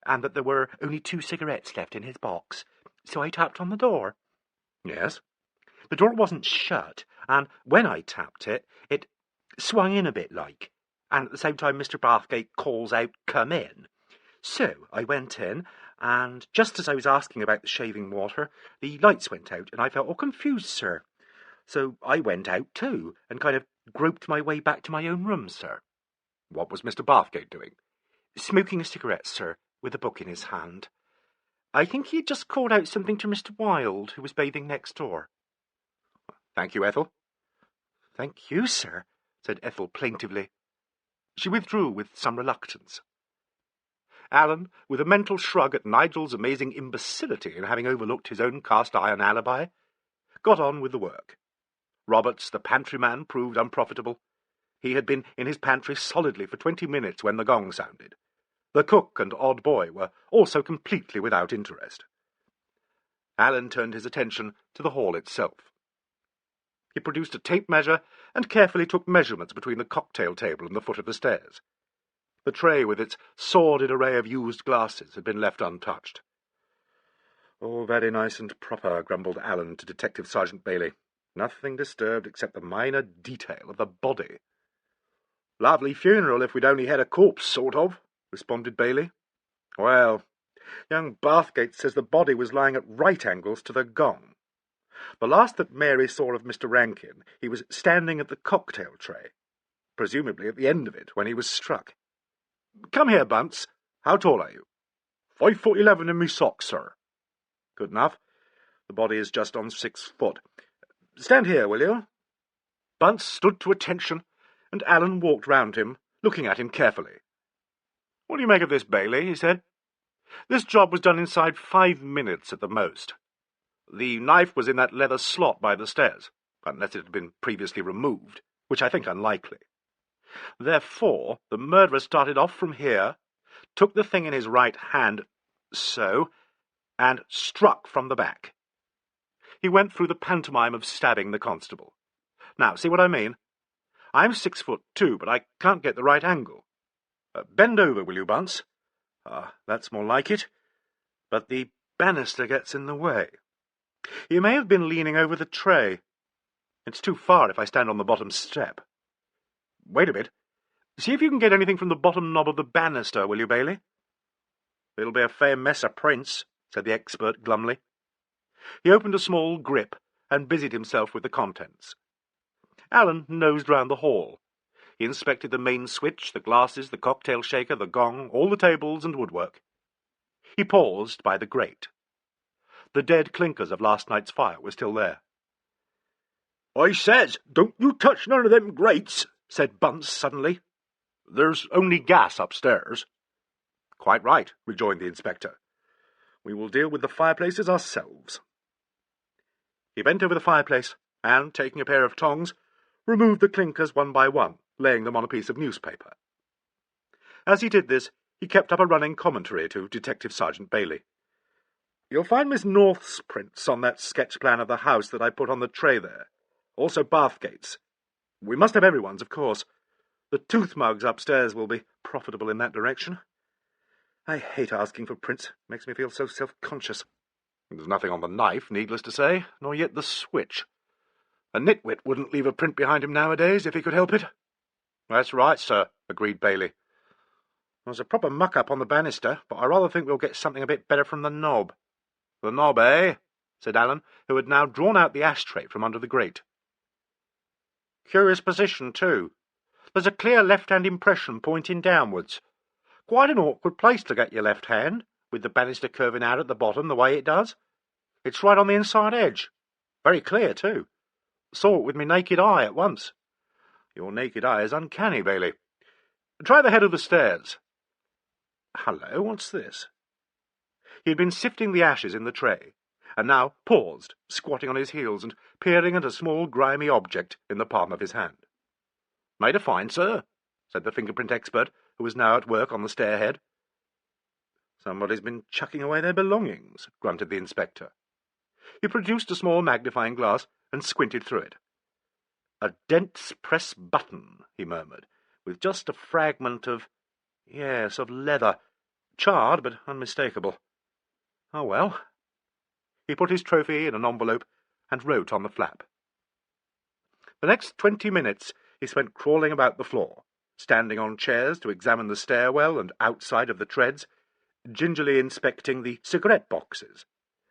and that there were only 2 cigarettes left in his box, so I tapped on the door." "Yes?" "The door wasn't shut, and when I tapped it, it swung in a bit like, and at the same time Mr. Bathgate calls out, 'Come in.' So I went in, and just as I was asking about the shaving water, the lights went out, and I felt all confused, sir. So I went out too, and kind of groped my way back to my own room, sir." "What was Mr. Bathgate doing?" "Smoking a cigarette, sir, with a book in his hand. I think he had just called out something to Mr. Wilde, who was bathing next door." "Thank you, Ethel." "Thank you, sir," said Ethel plaintively. She withdrew with some reluctance. Alleyn, with a mental shrug at Nigel's amazing imbecility in having overlooked his own cast-iron alibi, got on with the work. Roberts, the pantryman, proved unprofitable. He had been in his pantry solidly for 20 minutes when the gong sounded. The cook and odd boy were also completely without interest. Alleyn turned his attention to the hall itself. He produced a tape measure and carefully took measurements between the cocktail table and the foot of the stairs. The tray with its sordid array of used glasses had been left untouched. "All very nice and proper," grumbled Alleyn to Detective Sergeant Bailey. "Nothing disturbed except the minor detail of the body." "Lovely funeral if we'd only had a corpse, sort of," responded Bailey. "Well, young Bathgate says the body was lying at right angles to the gong. The last that Mary saw of Mr. Rankin, he was standing at the cocktail tray, presumably at the end of it when he was struck. Come here, Bunce. How tall are you?" 5'11" in me socks, sir." "Good enough. The body is just on 6 foot. Stand here, will you?" Bunce stood to attention, and Alleyn walked round him, looking at him carefully. "What do you make of this, Bailey?" he said. "This job was done inside 5 minutes at the most. The knife was in that leather slot by the stairs, unless it had been previously removed, which I think unlikely. Therefore, the murderer started off from here, took the thing in his right hand, so, and struck from the back. He went through the pantomime of stabbing the constable. Now, see what I mean? I'm 6'2", but I can't get the right angle. Bend over, will you, Bunce? That's more like it. But the banister gets in the way. He may have been leaning over the tray. It's too far if I stand on the bottom step. Wait a bit. See if you can get anything from the bottom knob of the banister, will you, Bailey?" "It'll be a fair mess of prints," said the expert glumly. He opened a small grip and busied himself with the contents. Alleyn nosed round the hall. He inspected the main switch, the glasses, the cocktail shaker, the gong, all the tables and woodwork. He paused by the grate. The dead clinkers of last night's fire were still there. "I says, don't you touch none of them grates," said Bunce suddenly. "There's only gas upstairs." "Quite right," rejoined the inspector. "We will deal with the fireplaces ourselves." He bent over the fireplace, and, taking a pair of tongs, removed the clinkers one by one, laying them on a piece of newspaper. As he did this, he kept up a running commentary to Detective Sergeant Bailey. "You'll find Miss North's prints on that sketch plan of the house that I put on the tray there. Also Bathgate's. We must have everyone's, of course. The tooth mugs upstairs will be profitable in that direction. I hate asking for prints. Makes me feel so self-conscious. There's nothing on the knife, needless to say, nor yet the switch. A nitwit wouldn't leave a print behind him nowadays, if he could help it." "That's right, sir," agreed Bailey. There's a proper muck-up on the banister, but I rather think we'll get something a bit better from the knob. The knob, eh? Said Allen, who had now drawn out the ashtray from under the grate. Curious position, too. There's a clear left-hand impression pointing downwards. Quite an awkward place to get your left hand, with the banister curving out at the bottom the way it does. It's right on the inside edge. Very clear, too. Saw it with my naked eye at once. Your naked eye is uncanny, Bailey. Try the head of the stairs. Hello, what's this? He had been sifting the ashes in the tray, and now paused, squatting on his heels and peering at a small grimy object in the palm of his hand. Made a find, sir, said the fingerprint expert, who was now at work on the stairhead. Somebody's been chucking away their belongings, grunted the inspector. He produced a small magnifying glass and squinted through it. A dense press button, he murmured, with just a fragment of leather, charred but unmistakable. Oh, well. He put his trophy in an envelope and wrote on the flap. The next 20 minutes he spent crawling about the floor, standing on chairs to examine the stairwell and outside of the treads, gingerly inspecting the cigarette boxes,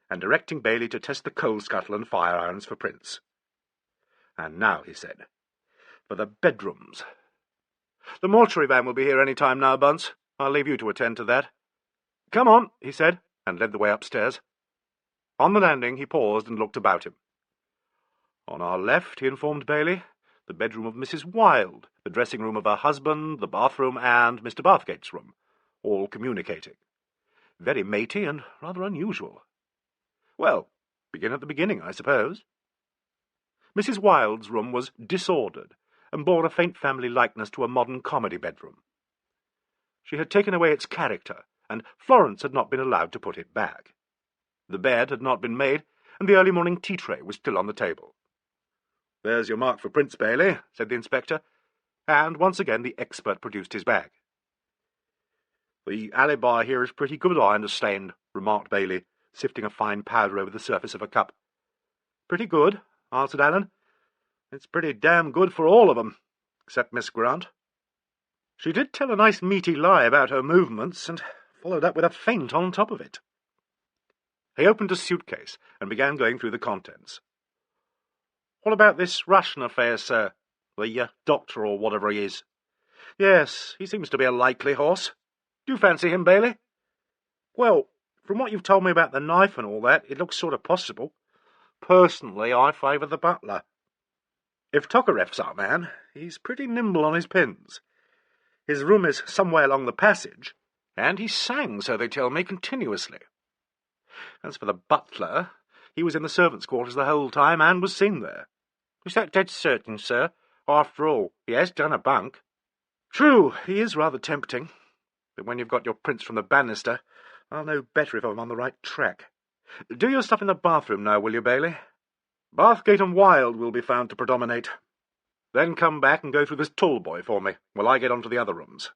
and directing Bailey to test the coal scuttle and fire irons for prints. And now, he said, for the bedrooms. The mortuary van will be here any time now, Bunce. I'll leave you to attend to that. Come on, he said, and led the way upstairs. On the landing he paused and looked about him. On our left, he informed Bailey, the bedroom of Mrs. Wilde, the dressing room of her husband, the bathroom, and Mr. Bathgate's room, all communicating. Very matey and rather unusual. Well, begin at the beginning, I suppose. Mrs. Wilde's room was disordered, and bore a faint family likeness to a modern comedy bedroom. She had taken away its character, and Florence had not been allowed to put it back. The bed had not been made, and the early morning tea tray was still on the table. "There's your mark for prints, Bailey," said the inspector, and once again the expert produced his bag. "The alibi here is pretty good, I understand," remarked Bailey, sifting a fine powder over the surface of a cup. "Pretty good," answered Allen. "It's pretty damn good for all of 'em, except Miss Grant. She did tell a nice meaty lie about her movements, and followed up with a feint on top of it." He opened a suitcase and began going through the contents. "What about this Russian affair, sir? The doctor or whatever he is?" "Yes, he seems to be a likely horse. Do you fancy him, Bailey?" "Well, from what you've told me about the knife and all that, it looks sort of possible. Personally, I favour the butler. If Tokarev's our man, he's pretty nimble on his pins. His room is somewhere along the passage, and he sang, so they tell me, continuously. As for the butler, he was in the servants' quarters the whole time, and was seen there." "Is that dead certain, sir? After all, he has done a bunk." "True, he is rather tempting. But when you've got your prints from the banister, I'll know better if I'm on the right track. Do your stuff in the bathroom now, will you, Bailey? Bathgate and Wilde will be found to predominate. Then come back and go through this tall boy for me, while I get on to the other rooms.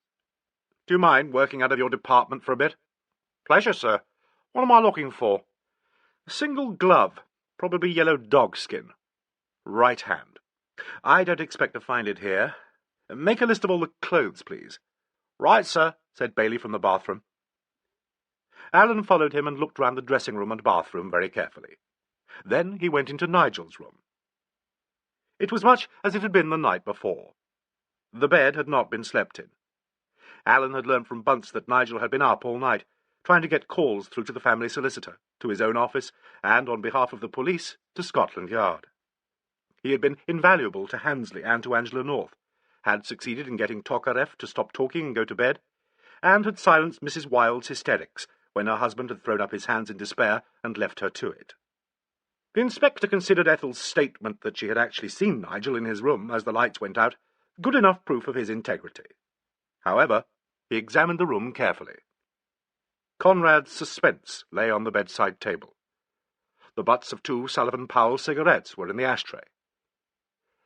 Do you mind working out of your department for a bit?" "Pleasure, sir. What am I looking for?" "A single glove, probably yellow dogskin. Right hand. I don't expect to find it here. Make a list of all the clothes, please." "Right, sir," said Bailey from the bathroom. Allen followed him and looked round the dressing-room and bathroom very carefully. Then he went into Nigel's room. It was much as it had been the night before. The bed had not been slept in. Allen had learnt from Bunce that Nigel had been up all night, trying to get calls through to the family solicitor, to his own office, and, on behalf of the police, to Scotland Yard. He had been invaluable to Handesley and to Angela North, had succeeded in getting Tokarev to stop talking and go to bed, and had silenced Mrs. Wilde's hysterics when her husband had thrown up his hands in despair and left her to it. The inspector considered Ethel's statement that she had actually seen Nigel in his room as the lights went out good enough proof of his integrity. However, he examined the room carefully. Conrad's suspense lay on the bedside table. The butts of 2 Sullivan Powell cigarettes were in the ashtray.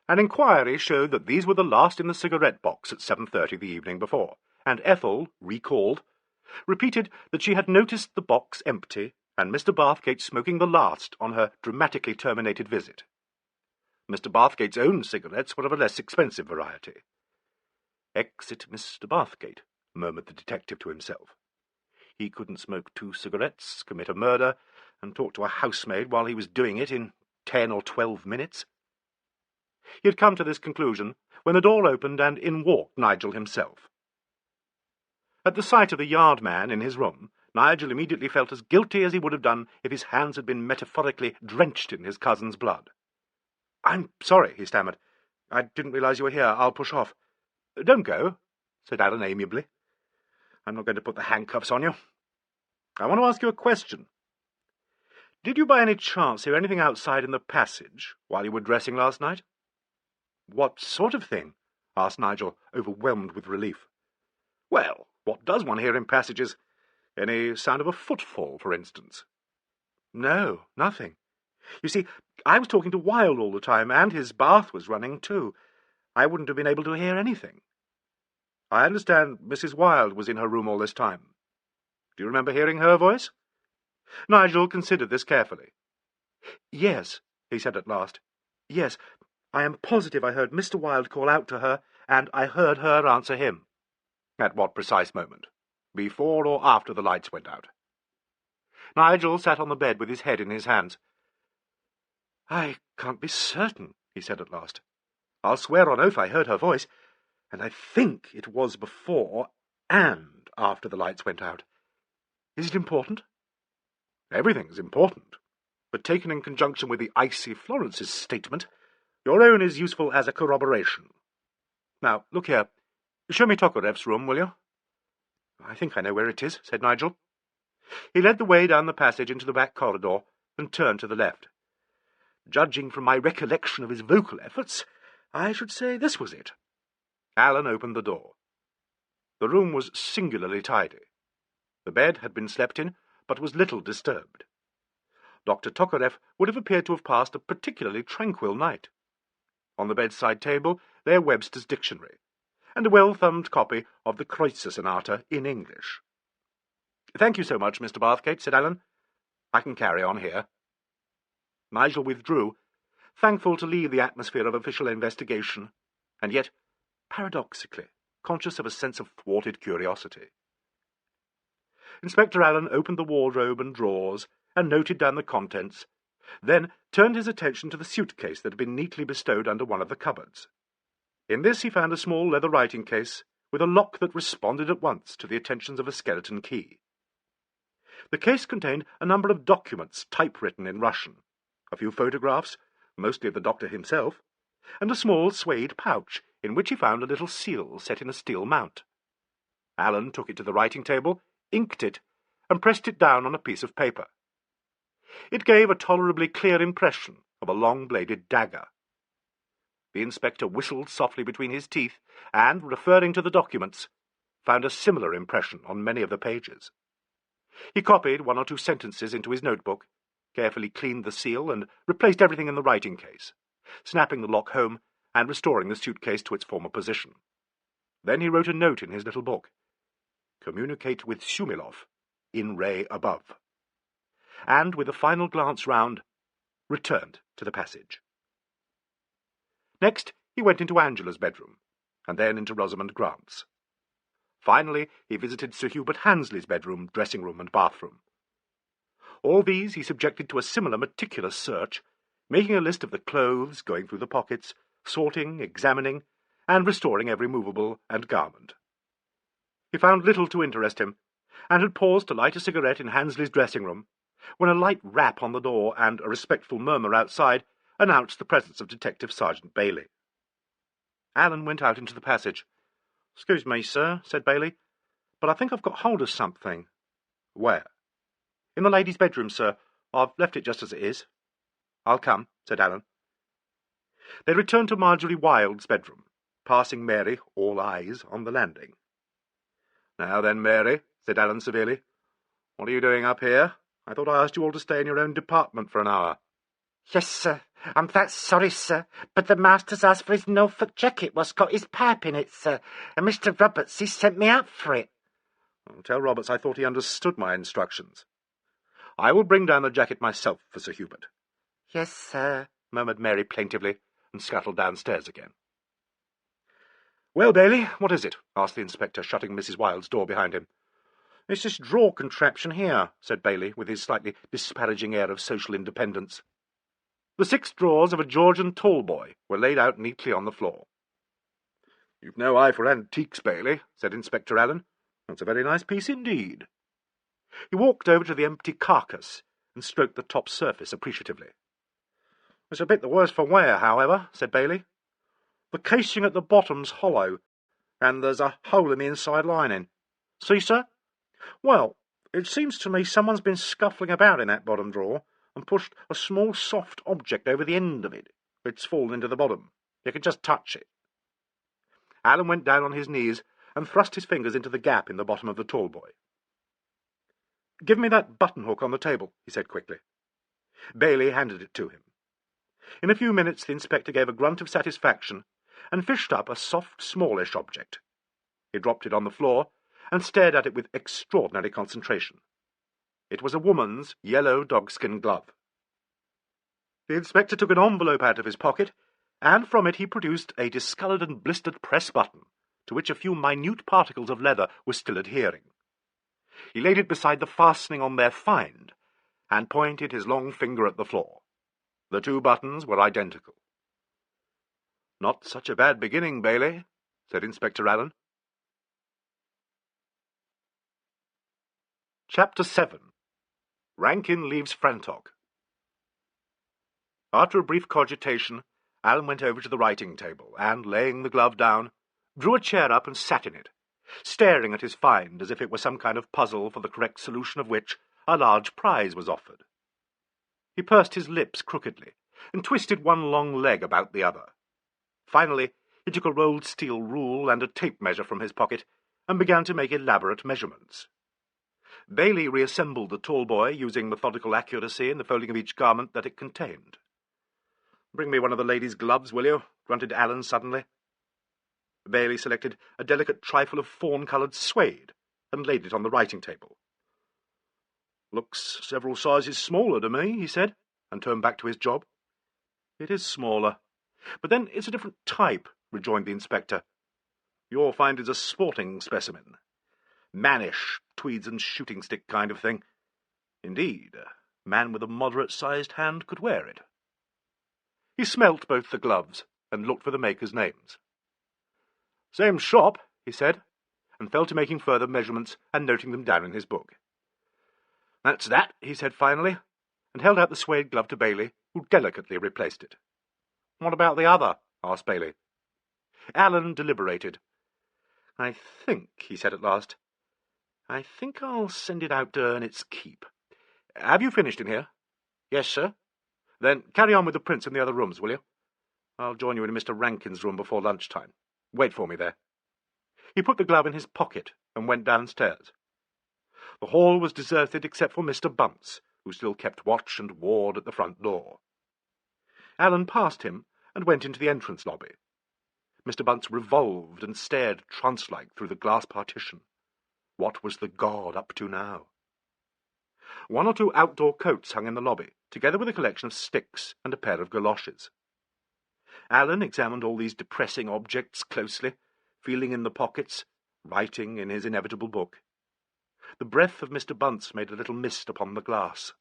An inquiry showed that these were the last in the cigarette box at 7:30 the evening before, and Ethel, recalled, repeated that she had noticed the box empty and Mr. Bathgate smoking the last on her dramatically terminated visit. Mr. Bathgate's own cigarettes were of a less expensive variety. Exit Mr. Bathgate, murmured the detective to himself. He couldn't smoke 2 cigarettes, commit a murder, and talk to a housemaid while he was doing it in 10 or 12 minutes. He had come to this conclusion when the door opened and in walked Nigel himself. At the sight of the yard man in his room, Nigel immediately felt as guilty as he would have done if his hands had been metaphorically drenched in his cousin's blood. "I'm sorry," he stammered. "I didn't realize you were here. I'll push off." "Don't go," said Alleyn amiably. "I'm not going to put the handcuffs on you. I want to ask you a question. Did you by any chance hear anything outside in the passage while you were dressing last night?" "What sort of thing?" asked Nigel, overwhelmed with relief. "Well, what does one hear in passages? Any sound of a footfall, for instance?" "No, nothing. You see, I was talking to Wilde all the time, and his bath was running too. I wouldn't have been able to hear anything." "I understand Mrs. Wilde was in her room all this time. Do you remember hearing her voice?" Nigel considered this carefully. "Yes," he said at last. "Yes, I am positive I heard Mr. Wilde call out to her, and I heard her answer him." "At what precise moment? Before or after the lights went out?" Nigel sat on the bed with his head in his hands. "I can't be certain," he said at last. "I'll swear on oath I heard her voice, and I think it was before and after the lights went out. Is it important?" "Everything's important, but taken in conjunction with the icy Florence's statement, your own is useful as a corroboration. Now, look here. Show me Tokarev's room, will you?" "I think I know where it is," said Nigel. He led the way down the passage into the back corridor and turned to the left. "Judging from my recollection of his vocal efforts, I should say this was it." Alleyn opened the door. The room was singularly tidy. The bed had been slept in, but was little disturbed. Dr. Tokarev would have appeared to have passed a particularly tranquil night. On the bedside table lay a Webster's Dictionary, and a well-thumbed copy of the Kreutzer Sonata in English. "Thank you so much, Mr. Bathgate," said Alleyn. "I can carry on here." Nigel withdrew, thankful to leave the atmosphere of official investigation, and yet, paradoxically, conscious of a sense of thwarted curiosity. Inspector Alleyn opened the wardrobe and drawers and noted down the contents, then turned his attention to the suitcase that had been neatly bestowed under one of the cupboards. In this he found a small leather writing case with a lock that responded at once to the attentions of a skeleton key. The case contained a number of documents typewritten in Russian, a few photographs, mostly of the doctor himself, and a small suede pouch in which he found a little seal set in a steel mount. Alleyn took it to the writing table, inked it, and pressed it down on a piece of paper. It gave a tolerably clear impression of a long-bladed dagger. The inspector whistled softly between his teeth and, referring to the documents, found a similar impression on many of the pages. He copied 1 or 2 sentences into his notebook, carefully cleaned the seal, and replaced everything in the writing case, snapping the lock home and restoring the suitcase to its former position. Then he wrote a note in his little book. "Communicate with Shumilov, in ray above," and, with a final glance round, returned to the passage. Next he went into Angela's bedroom, and then into Rosamond Grant's. Finally he visited Sir Hubert Handesley's bedroom, dressing-room, and bathroom. All these he subjected to a similar meticulous search, making a list of the clothes, going through the pockets, sorting, examining, and restoring every movable and garment. He found little to interest him, and had paused to light a cigarette in Handesley's dressing-room, when a light rap on the door and a respectful murmur outside announced the presence of Detective Sergeant Bailey. Alleyn went out into the passage. "Excuse me, sir," said Bailey, "but I think I've got hold of something." "Where?" "In the lady's bedroom, sir. I've left it just as it is." "I'll come," said Alleyn. They returned to Marjorie Wilde's bedroom, passing Mary, all eyes, on the landing. "Now then, Mary," said Alleyn severely, "what are you doing up here? I thought I asked you all to stay in your own department for an hour." "Yes, sir. I'm that sorry, sir, but the master's asked for his Norfolk jacket what's got his pipe in it, sir, and Mr. Roberts, he sent me out for it." "Tell Roberts I thought he understood my instructions. I will bring down the jacket myself for Sir Hubert." "Yes, sir," murmured Mary plaintively, and scuttled downstairs again. "Well, Bailey, what is it?" asked the inspector, shutting Mrs. Wilde's door behind him. "It's this drawer contraption here," said Bailey, with his slightly disparaging air of social independence. The 6 drawers of a Georgian tall boy were laid out neatly on the floor. "You've no eye for antiques, Bailey," said Inspector Alleyn. "That's a very nice piece indeed." He walked over to the empty carcass and stroked the top surface appreciatively. "It's a bit the worse for wear, however," said Bailey. "The casing at the bottom's hollow, and there's a hole in the inside lining. See, sir? Well, it seems to me someone's been scuffling about in that bottom drawer and pushed a small soft object over the end of it. It's fallen into the bottom. You can just touch it." Alleyn went down on his knees and thrust his fingers into the gap in the bottom of the tall boy. "Give me that button-hook on the table," he said quickly. Bailey handed it to him. In a few minutes the inspector gave a grunt of satisfaction and fished up a soft, smallish object. He dropped it on the floor and stared at it with extraordinary concentration. It was a woman's yellow dogskin glove. The inspector took an envelope out of his pocket, and from it he produced a discoloured and blistered press button, to which a few minute particles of leather were still adhering. He laid it beside the fastening on their find, and pointed his long finger at the floor. The 2 buttons were identical. "Not such a bad beginning, Bailey," said Inspector Alleyn. Chapter 7. Rankin leaves Frantok. After a brief cogitation, Alleyn went over to the writing table, and, laying the glove down, drew a chair up and sat in it, staring at his find as if it were some kind of puzzle for the correct solution of which a large prize was offered. He pursed his lips crookedly, and twisted one long leg about the other. Finally, he took a rolled steel rule and a tape measure from his pocket, and began to make elaborate measurements. Bailey reassembled the tall boy, using methodical accuracy in the folding of each garment that it contained. "Bring me one of the lady's gloves, will you?" grunted Alleyn suddenly. Bailey selected a delicate trifle of fawn-coloured suede, and laid it on the writing table. "Looks several sizes smaller to me," he said, and turned back to his job. "It is smaller. But then it's a different type," rejoined the inspector. "Your find is a sporting specimen. Mannish, tweeds and shooting-stick kind of thing. Indeed, a man with a moderate-sized hand could wear it." He smelt both the gloves, and looked for the makers' names. "Same shop," he said, and fell to making further measurements and noting them down in his book. "That's that," he said finally, and held out the suede glove to Bailey, who delicately replaced it. "What about the other?" asked Bailey. Alleyn deliberated. "I think," he said at last, "I think I'll send it out to earn its keep. Have you finished in here?" "Yes, sir." "Then carry on with the prints in the other rooms, will you? I'll join you in Mr. Rankin's room before lunchtime. Wait for me there." He put the glove in his pocket and went downstairs. The hall was deserted except for Mr. Bunce, who still kept watch and ward at the front door. Alleyn passed him and went into the entrance lobby. Mr. Bunce revolved and stared trance-like through the glass partition. What was the god up to now? 1 or 2 outdoor coats hung in the lobby, together with a collection of sticks and a pair of galoshes. Alleyn examined all these depressing objects closely, feeling in the pockets, writing in his inevitable book. The breath of Mr. Bunce made a little mist upon the glass.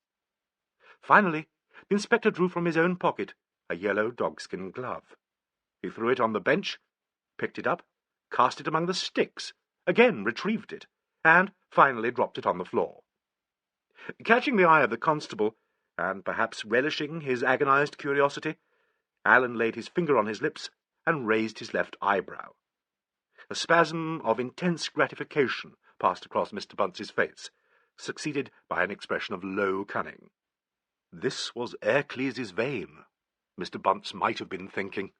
Finally, the inspector drew from his own pocket a yellow dogskin glove. He threw it on the bench, picked it up, cast it among the sticks, again retrieved it, and finally dropped it on the floor. Catching the eye of the constable, and perhaps relishing his agonized curiosity, Alleyn laid his finger on his lips and raised his left eyebrow. A spasm of intense gratification passed across Mr. Bunce's face, succeeded by an expression of low cunning. This was Ercles's vein, Mr. Bunce might have been thinking.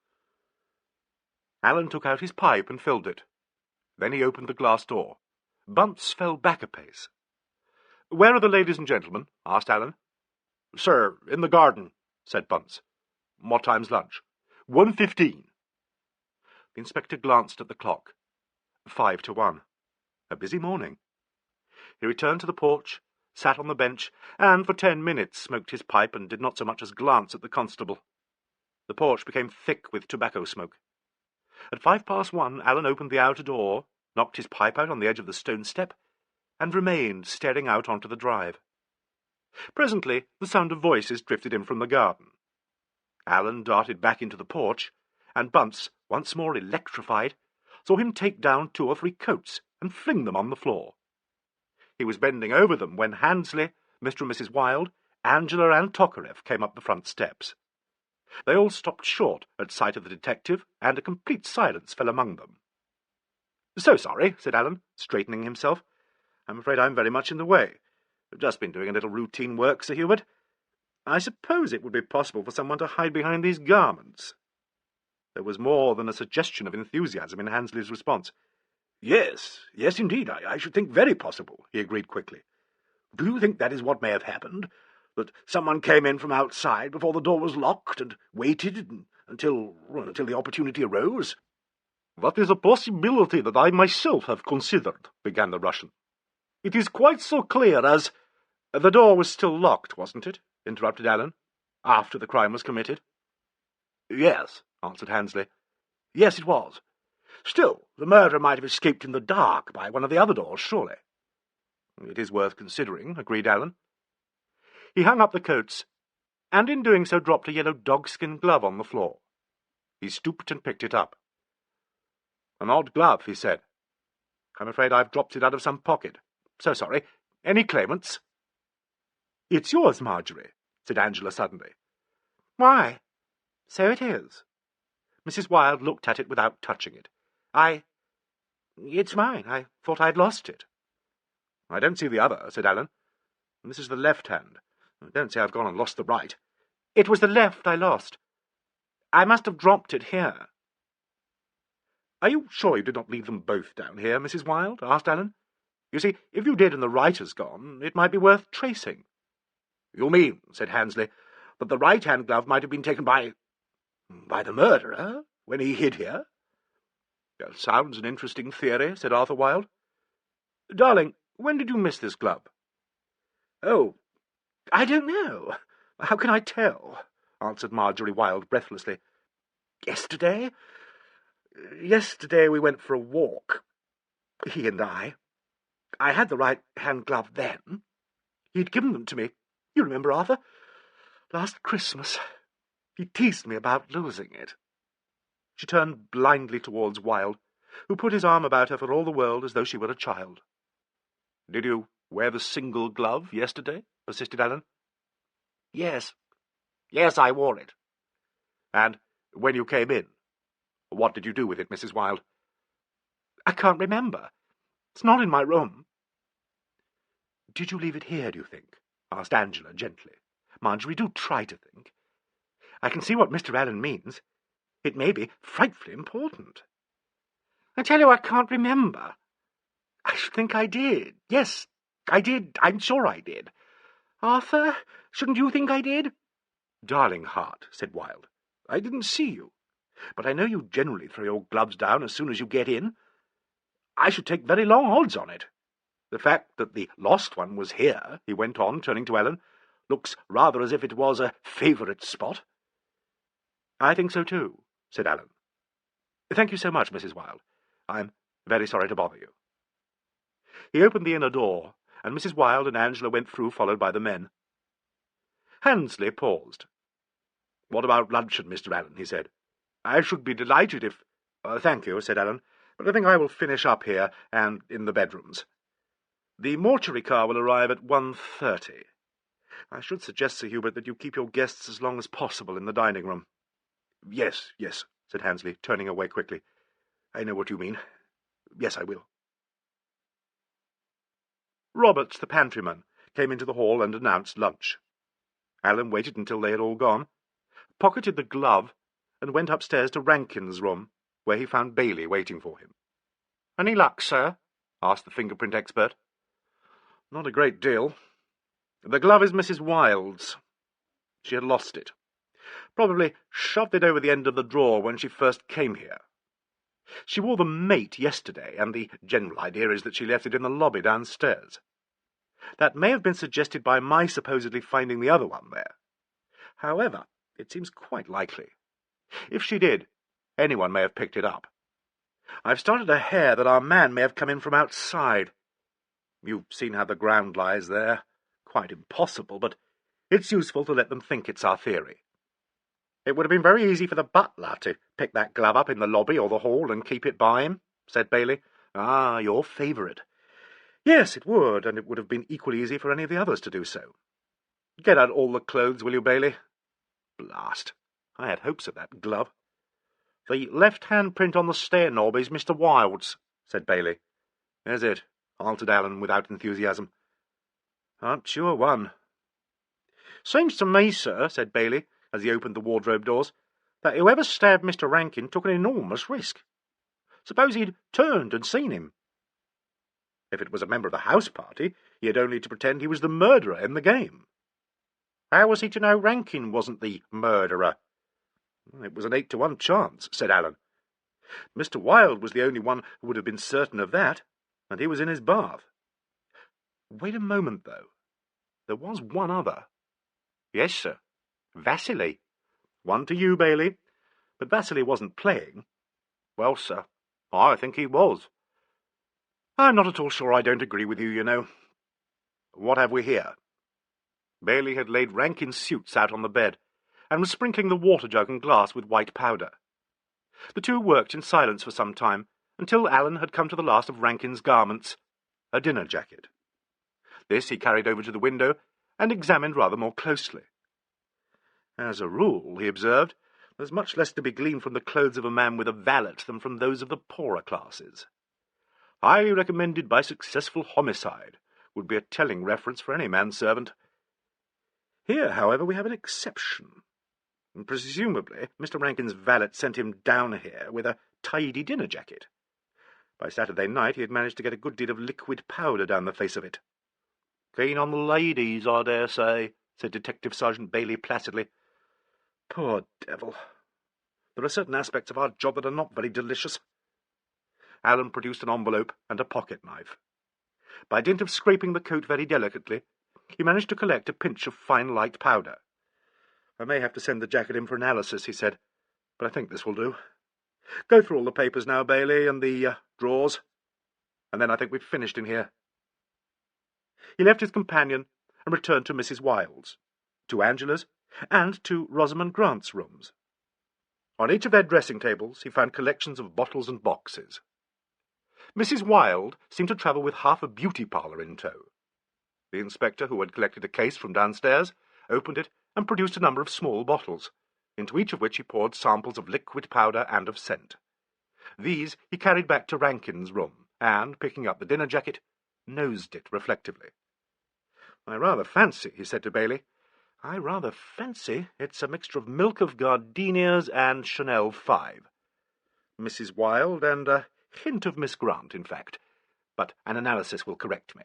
Alleyn took out his pipe and filled it. Then he opened the glass door. Bunce fell back a pace. "Where are the ladies and gentlemen?" asked Alleyn. "Sir, in the garden," said Bunce. "What time's lunch?" 1:15. The inspector glanced at the clock. 5 to 1. A busy morning. He returned to the porch, sat on the bench, and for 10 minutes smoked his pipe and did not so much as glance at the constable. The porch became thick with tobacco smoke. At 1:05, Allen opened the outer door, knocked his pipe out on the edge of the stone step, and remained staring out onto the drive. Presently the sound of voices drifted in from the garden. Allen darted back into the porch, and Bunce, once more electrified, saw him take down 2 or 3 coats and fling them on the floor. He was bending over them when Handesley, Mr. and Mrs. Wilde, Angela and Tokarev came up the front steps. They all stopped short at sight of the detective, and a complete silence fell among them. "So sorry," said Allen, straightening himself. "I'm afraid I'm very much in the way. I've just been doing a little routine work, Sir Hubert. I suppose it would be possible for someone to hide behind these garments." There was more than a suggestion of enthusiasm in Handesley's response. Yes, indeed, I should think very possible," he agreed quickly. "Do you think that is what may have happened? That someone came in from outside before the door was locked and waited until the opportunity arose?" "That is a possibility that I myself have considered," began the Russian. "It is quite so clear as—" "The door was still locked, wasn't it?" interrupted Allen, "after the crime was committed?" "Yes," answered Handesley. "Yes, it was. Still, the murderer might have escaped in the dark by one of the other doors, surely." "It is worth considering," agreed Allen. He hung up the coats, and in doing so dropped a yellow dogskin glove on the floor. He stooped and picked it up. "An odd glove," he said. "I'm afraid I've dropped it out of some pocket. So sorry. Any claimants?" "It's yours, Marjorie," said Angela suddenly. "Why, so it is." Mrs. Wilde looked at it without touching it. It's mine. I thought I'd lost it." "I don't see the other," said Allen. "This is the left hand. I don't say I've gone and lost the right." "It was the left I lost. I must have dropped it here." "Are you sure you did not leave them both down here, Mrs. Wilde?" asked Allen. "You see, if you did and the right has gone, it might be worth tracing." "You mean," said Handesley, "that the right-hand glove might have been taken by the murderer when he hid here?" "That sounds an interesting theory," said Arthur Wilde. "Darling, when did you miss this glove?" "Oh, I don't know. How can I tell?" answered Marjorie Wilde breathlessly. "Yesterday we went for a walk, he and I. I had the right-hand glove then. He'd given them to me, you remember, Arthur, last Christmas. He teased me about losing it." She turned blindly towards Wilde, who put his arm about her for all the world as though she were a child. "Did you wear the single glove yesterday?" persisted Allen. Yes, I wore it." "And when you came in, what did you do with it, Mrs. Wilde?" "I can't remember. It's not in my room." "Did you leave it here, do you think?" asked Angela gently. "Marjorie, do try to think. I can see what Mr. Allen means. It may be frightfully important." "I tell you I can't remember. I should think I did. Yes, I did. I'm sure I did. Arthur, shouldn't you think I did?" "Darling heart," said Wilde, "I didn't see you, but I know you generally throw your gloves down as soon as you get in. I should take very long odds on it. The fact that the lost one was here," he went on, turning to Ellen, "looks rather as if it was a favourite spot." "I think so too," said Allen. "Thank you so much, Mrs. Wilde. I'm very sorry to bother you." He opened the inner door, and Mrs. Wilde and Angela went through, followed by the men. Handesley paused. "What about luncheon, Mr. Allen?" he said. "I should be delighted if—" "Thank you," said Allen, "but I think I will finish up here and in the bedrooms. The mortuary car will arrive at 1:30. I should suggest, Sir Hubert, that you keep your guests as long as possible in the dining-room." Yes, said Handesley, turning away quickly. "I know what you mean. Yes, I will." Roberts, the pantryman, came into the hall and announced lunch. Allen waited until they had all gone, pocketed the glove, and went upstairs to Rankin's room, where he found Bailey waiting for him. "Any luck, sir?" asked the fingerprint expert. "Not a great deal. The glove is Mrs. Wilde's. She had lost it. Probably shoved it over the end of the drawer when she first came here. She wore the mate yesterday, and the general idea is that she left it in the lobby downstairs. That may have been suggested by my supposedly finding the other one there. However, it seems quite likely. If she did, anyone may have picked it up. I've started a hare that our man may have come in from outside. You've seen how the ground lies there. Quite impossible, but it's useful to let them think it's our theory. It would have been very easy for the butler to pick that glove up in the lobby or the hall and keep it by him, said Bailey. Ah, your favourite. Yes, it would, and it would have been equally easy for any of the others to do so. Get out all the clothes, will you, Bailey? Blast! I had hopes of that glove. The left-hand print on the stair knob is Mr. Wilde's, said Bailey. Is it? Answered Alleyn without enthusiasm. I'm sure one. Seems to me, sir, said Bailey, as he opened the wardrobe doors, that whoever stabbed Mr. Rankin took an enormous risk. Suppose he'd turned and seen him. If it was a member of the house party, he had only to pretend he was the murderer in the game. How was he to know Rankin wasn't the murderer? It was an 8-to-1 chance, said Alleyn. Mr. Wilde was the only one who would have been certain of that, and he was in his bath. Wait a moment, though. There was one other. Yes, sir. Vasily. One to you, Bailey. But Vasily wasn't playing. Well, sir, I think he was. I'm not at all sure I don't agree with you, you know. What have we here? Bailey had laid Rankin's suits out on the bed, and was sprinkling the water jug and glass with white powder. The two worked in silence for some time, until Alleyn had come to the last of Rankin's garments, a dinner jacket. This he carried over to the window, and examined rather more closely. As a rule, he observed, there's much less to be gleaned from the clothes of a man with a valet than from those of the poorer classes. Highly recommended by successful homicide would be a telling reference for any manservant. Here, however, we have an exception. And presumably, Mr. Rankin's valet sent him down here with a tidy dinner jacket. By Saturday night he had managed to get a good deal of liquid powder down the face of it. Keen on the ladies, I dare say, said Detective Sergeant Bailey placidly. Poor devil. There are certain aspects of our job that are not very delicious. Alleyn produced an envelope and a pocket-knife. By dint of scraping the coat very delicately, he managed to collect a pinch of fine light powder. I may have to send the jacket in for analysis, he said, but I think this will do. Go through all the papers now, Bailey, and the drawers, and then I think we've finished in here. He left his companion and returned to Mrs. Wilde's, to Angela's, and to Rosamond Grant's rooms. On each of their dressing tables he found collections of bottles and boxes. Mrs. Wilde seemed to travel with half a beauty parlour in tow. The inspector, who had collected a case from downstairs, opened it and produced a number of small bottles, into each of which he poured samples of liquid powder and of scent. These he carried back to Rankin's room, and, picking up the dinner jacket, nosed it reflectively. I rather fancy, he said to Bailey, it's a mixture of milk of gardenias and Chanel 5. Mrs. Wilde and a hint of Miss Grant, in fact, but an analysis will correct me.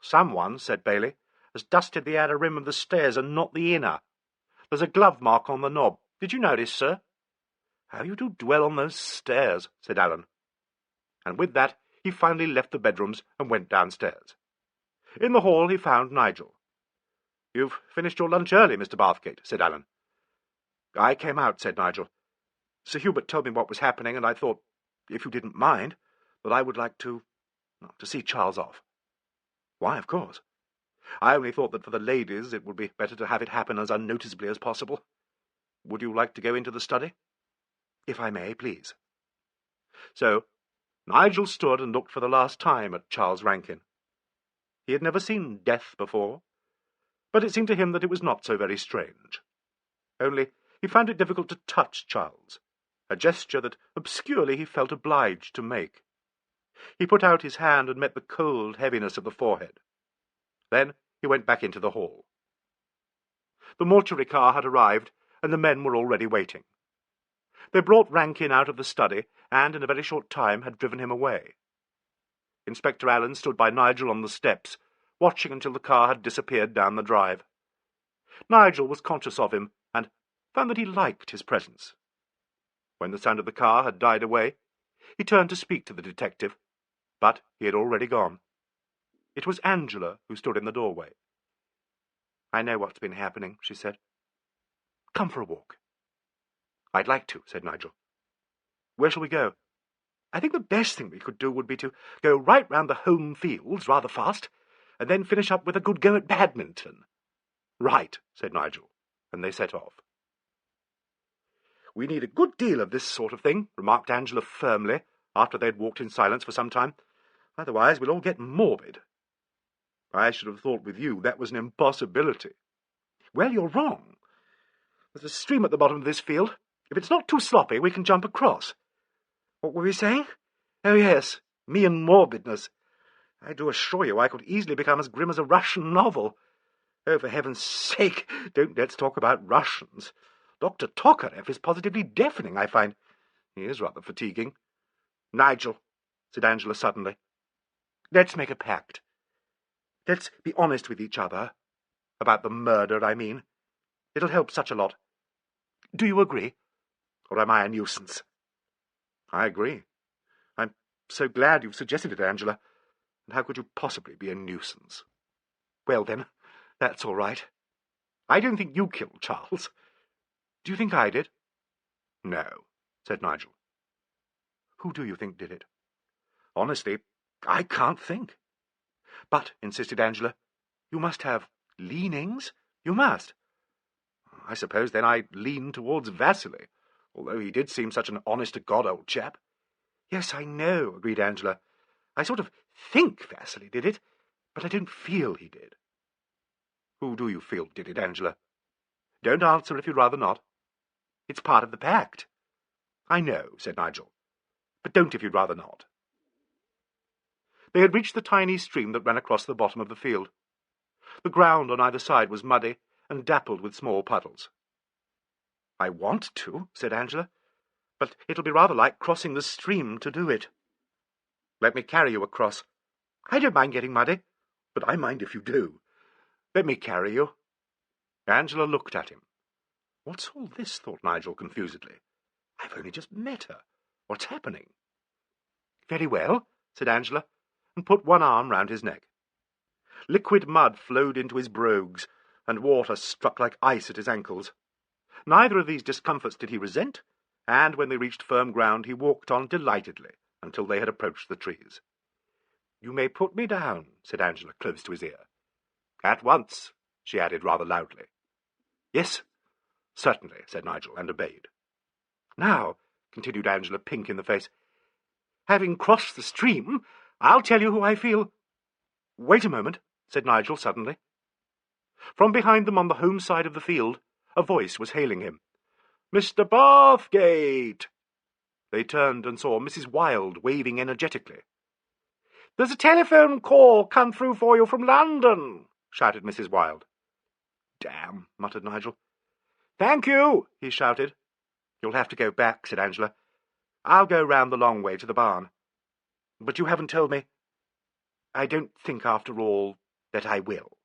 Someone, said Bailey, has dusted the outer rim of the stairs and not the inner. There's a glove mark on the knob. Did you notice, sir? How you do dwell on those stairs, said Alleyn. And with that he finally left the bedrooms and went downstairs. In the hall he found Nigel. You've finished your lunch early, Mr. Bathgate, said Alleyn. I came out, said Nigel. Sir Hubert told me what was happening, and I thought, if you didn't mind, that I would like to see Charles off. Why, of course. I only thought that for the ladies it would be better to have it happen as unnoticeably as possible. Would you like to go into the study? If I may, please. So Nigel stood and looked for the last time at Charles Rankin. He had never seen death before, but it seemed to him that it was not so very strange. Only he found it difficult to touch Charles, a gesture that obscurely he felt obliged to make. He put out his hand and met the cold heaviness of the forehead. Then he went back into the hall. The mortuary car had arrived, and the men were already waiting. They brought Rankin out of the study, and in a very short time had driven him away. Inspector Alleyn stood by Nigel on the steps, watching until the car had disappeared down the drive. Nigel was conscious of him, and found that he liked his presence. When the sound of the car had died away, he turned to speak to the detective, but he had already gone. It was Angela who stood in the doorway. I know what's been happening, she said. Come for a walk. I'd like to, said Nigel. Where shall we go? I think the best thing we could do would be to go right round the home fields rather fast, and then finish up with a good go at badminton." "Right," said Nigel, and they set off. "We need a good deal of this sort of thing," remarked Angela firmly, after they had walked in silence for some time. "Otherwise we'll all get morbid." "I should have thought with you that was an impossibility." "Well, you're wrong. There's a stream at the bottom of this field. If it's not too sloppy, we can jump across. What were we saying? Oh, yes, me and morbidness. I do assure you I could easily become as grim as a Russian novel. Oh, for heaven's sake, don't let's talk about Russians. Dr. Tokarev is positively deafening, I find. He is rather fatiguing." "Nigel," said Angela suddenly, "let's make a pact. Let's be honest with each other. About the murder, I mean. It'll help such a lot. Do you agree? Or am I a nuisance?" "I agree. I'm so glad you've suggested it, Angela. And how could you possibly be a nuisance?" "Well, then, that's all right. I don't think you killed Charles. Do you think I did?" "No," said Nigel. "Who do you think did it?" "Honestly, I can't think." "But," insisted Angela, "you must have leanings. You must." "I suppose then I lean towards Vasily, although he did seem such an honest-to-God old chap." "Yes, I know," agreed Angela. "I sort of think Vasily did it, but I don't feel he did." "Who do you feel did it, Angela? Don't answer if you'd rather not." "It's part of the pact." "I know," said Nigel, "but don't if you'd rather not." They had reached the tiny stream that ran across the bottom of the field. The ground on either side was muddy and dappled with small puddles. "I want to," said Angela, "but it'll be rather like crossing the stream to do it." "Let me carry you across." "I don't mind getting muddy." "But I mind if you do." "Let me carry you." Angela looked at him. "What's all this?" thought Nigel confusedly. "I've only just met her. What's happening?" "Very well," said Angela, and put one arm round his neck. Liquid mud flowed into his brogues, and water struck like ice at his ankles. Neither of these discomforts did he resent, and when they reached firm ground he walked on delightedly until they had approached the trees. "You may put me down," said Angela close to his ear. "At once," she added rather loudly. "Yes, certainly," said Nigel, and obeyed. "Now," continued Angela, pink in the face, "having crossed the stream, I'll tell you who I feel—" "Wait a moment," said Nigel suddenly. From behind them on the home side of the field, a voice was hailing him. "Mr. Bathgate!" They turned and saw Mrs. Wilde waving energetically. "There's a telephone call come through for you from London," shouted Mrs. Wilde. "Damn," muttered Nigel. "Thank you," he shouted. "You'll have to go back," said Angela. "I'll go round the long way to the barn. But you haven't told me—" "I don't think, after all, that I will,"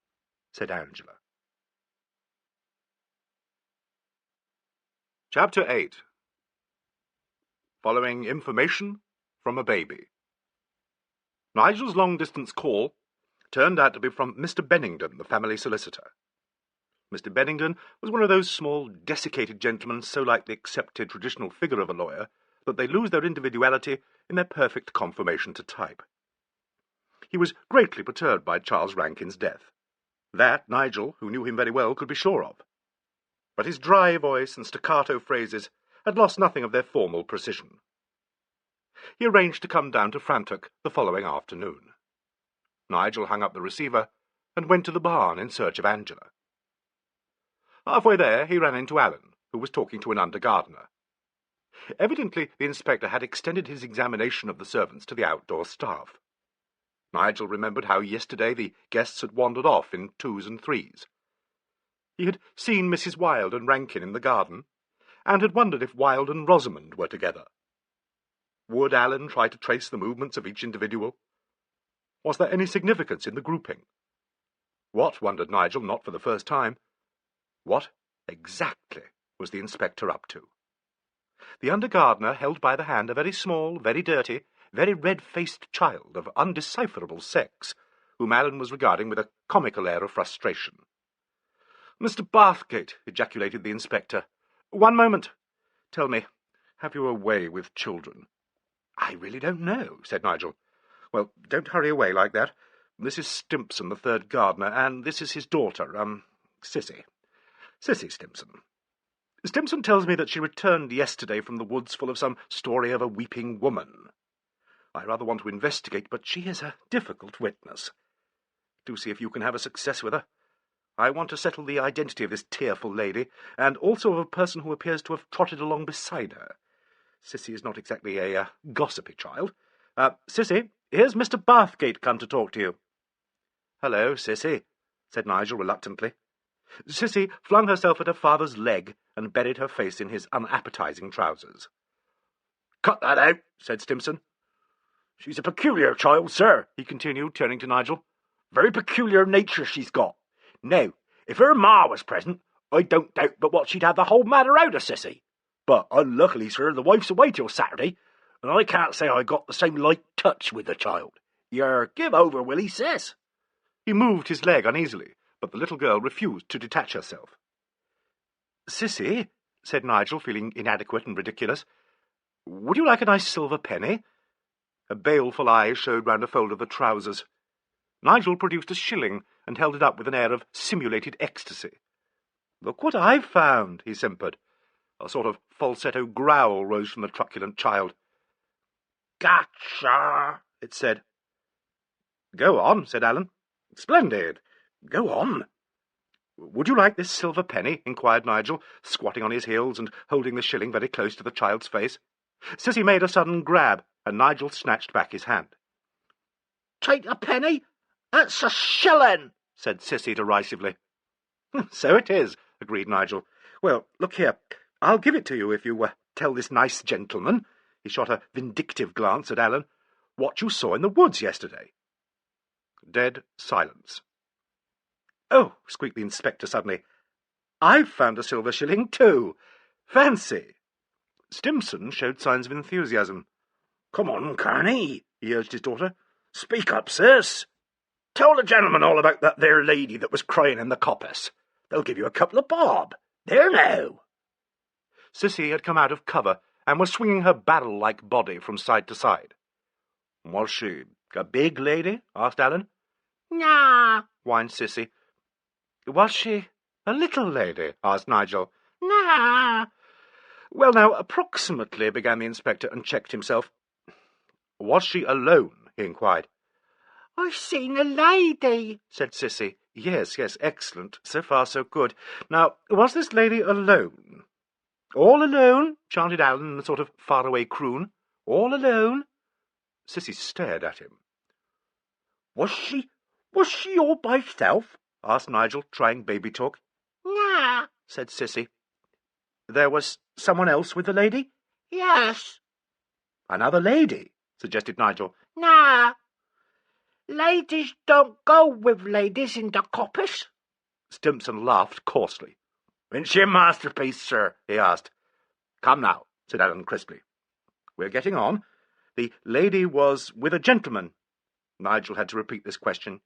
said Angela. Chapter 8. Following information from a baby. Nigel's long-distance call turned out to be from Mr. Bennington, the family solicitor. Mr. Bennington was one of those small, desiccated gentlemen so like the accepted traditional figure of a lawyer that they lose their individuality in their perfect conformation to type. He was greatly perturbed by Charles Rankin's death. That Nigel, who knew him very well, could be sure of. But his dry voice and staccato phrases had lost nothing of their formal precision. He arranged to come down to Frantock the following afternoon. Nigel hung up the receiver and went to the barn in search of Angela. Halfway there he ran into Alleyn, who was talking to an under-gardener. Evidently the inspector had extended his examination of the servants to the outdoor staff. Nigel remembered how yesterday the guests had wandered off in twos and threes. He had seen Mrs. Wilde and Rankin in the garden, and had wondered if Wilde and Rosamond were together. Would Alleyn try to trace the movements of each individual? Was there any significance in the grouping? What, wondered Nigel, not for the first time, what exactly was the inspector up to? The under-gardener held by the hand a very small, very dirty, very red-faced child of undecipherable sex, whom Alleyn was regarding with a comical air of frustration. "Mr. Bathgate," ejaculated the inspector. "One moment. Tell me, have you a way with children?" I really don't know, said Nigel. Well, don't hurry away like that. This is Stimpson, the third gardener, and this is his daughter, Sissy. Sissy Stimpson. Stimpson tells me that she returned yesterday from the woods full of some story of a weeping woman. I rather want to investigate, but she is a difficult witness. Do see if you can have a success with her. I want to settle the identity of this tearful lady, and also of a person who appears to have trotted along beside her. Sissy is not exactly a gossipy child. Sissy, here's Mr. Bathgate come to talk to you. Hello, Sissy, said Nigel reluctantly. Sissy flung herself at her father's leg and buried her face in his unappetizing trousers. Cut that out, said Stimpson. She's a peculiar child, sir, he continued, turning to Nigel. Very peculiar nature she's got. Now, if her ma was present, I don't doubt but what she'd have the whole matter out of Sissy. But unluckily, sir, the wife's away till Saturday, and I can't say I got the same light touch with the child. Yer give over, will he, sis? He moved his leg uneasily, but the little girl refused to detach herself. Sissy, said Nigel, feeling inadequate and ridiculous, would you like a nice silver penny? A baleful eye showed round a fold of the trousers. Nigel produced a shilling and held it up with an air of simulated ecstasy. Look what I've found, he simpered. A sort of falsetto growl rose from the truculent child. Gotcha, it said. Go on, said Alan. Splendid. Go on. Would you like this silver penny? Inquired Nigel, squatting on his heels and holding the shilling very close to the child's face. Sissy made a sudden grab, and Nigel snatched back his hand. Take a penny? That's a shilling, said Sissy derisively. So it is, agreed Nigel. Well, look here. I'll give it to you if you tell this nice gentleman, he shot a vindictive glance at Alan, what you saw in the woods yesterday. Dead silence. Oh, squeaked the inspector suddenly. I've found a silver shilling too. Fancy. Stimpson showed signs of enthusiasm. Come on, Carney, he urged his daughter. Speak up, sis. Tell the gentleman all about that there lady that was crying in the coppice. They'll give you a couple of bob. There now. Sissy had come out of cover and was swinging her barrel-like body from side to side. Was she a big lady? Asked Alan. Nah, whined Sissy. Was she a little lady? Asked Nigel. Nah. Well, now, approximately, began the inspector and checked himself. Was she alone? He inquired. I've seen a lady, said Sissy. Yes, excellent. So far, so good. Now, was this lady alone? All alone? Chanted Alan in a sort of faraway croon. All alone? Sissy stared at him. Was she all by herself? Asked Nigel, trying baby talk. Nah, said Sissy. There was someone else with the lady? Yes. Another lady, suggested Nigel. Nah. Ladies don't go with ladies in the coppice. Stimpson laughed coarsely. Ain't she a masterpiece, sir? He asked. Come now, said Alan crisply. We're getting on. The lady was with a gentleman. Nigel had to repeat this question.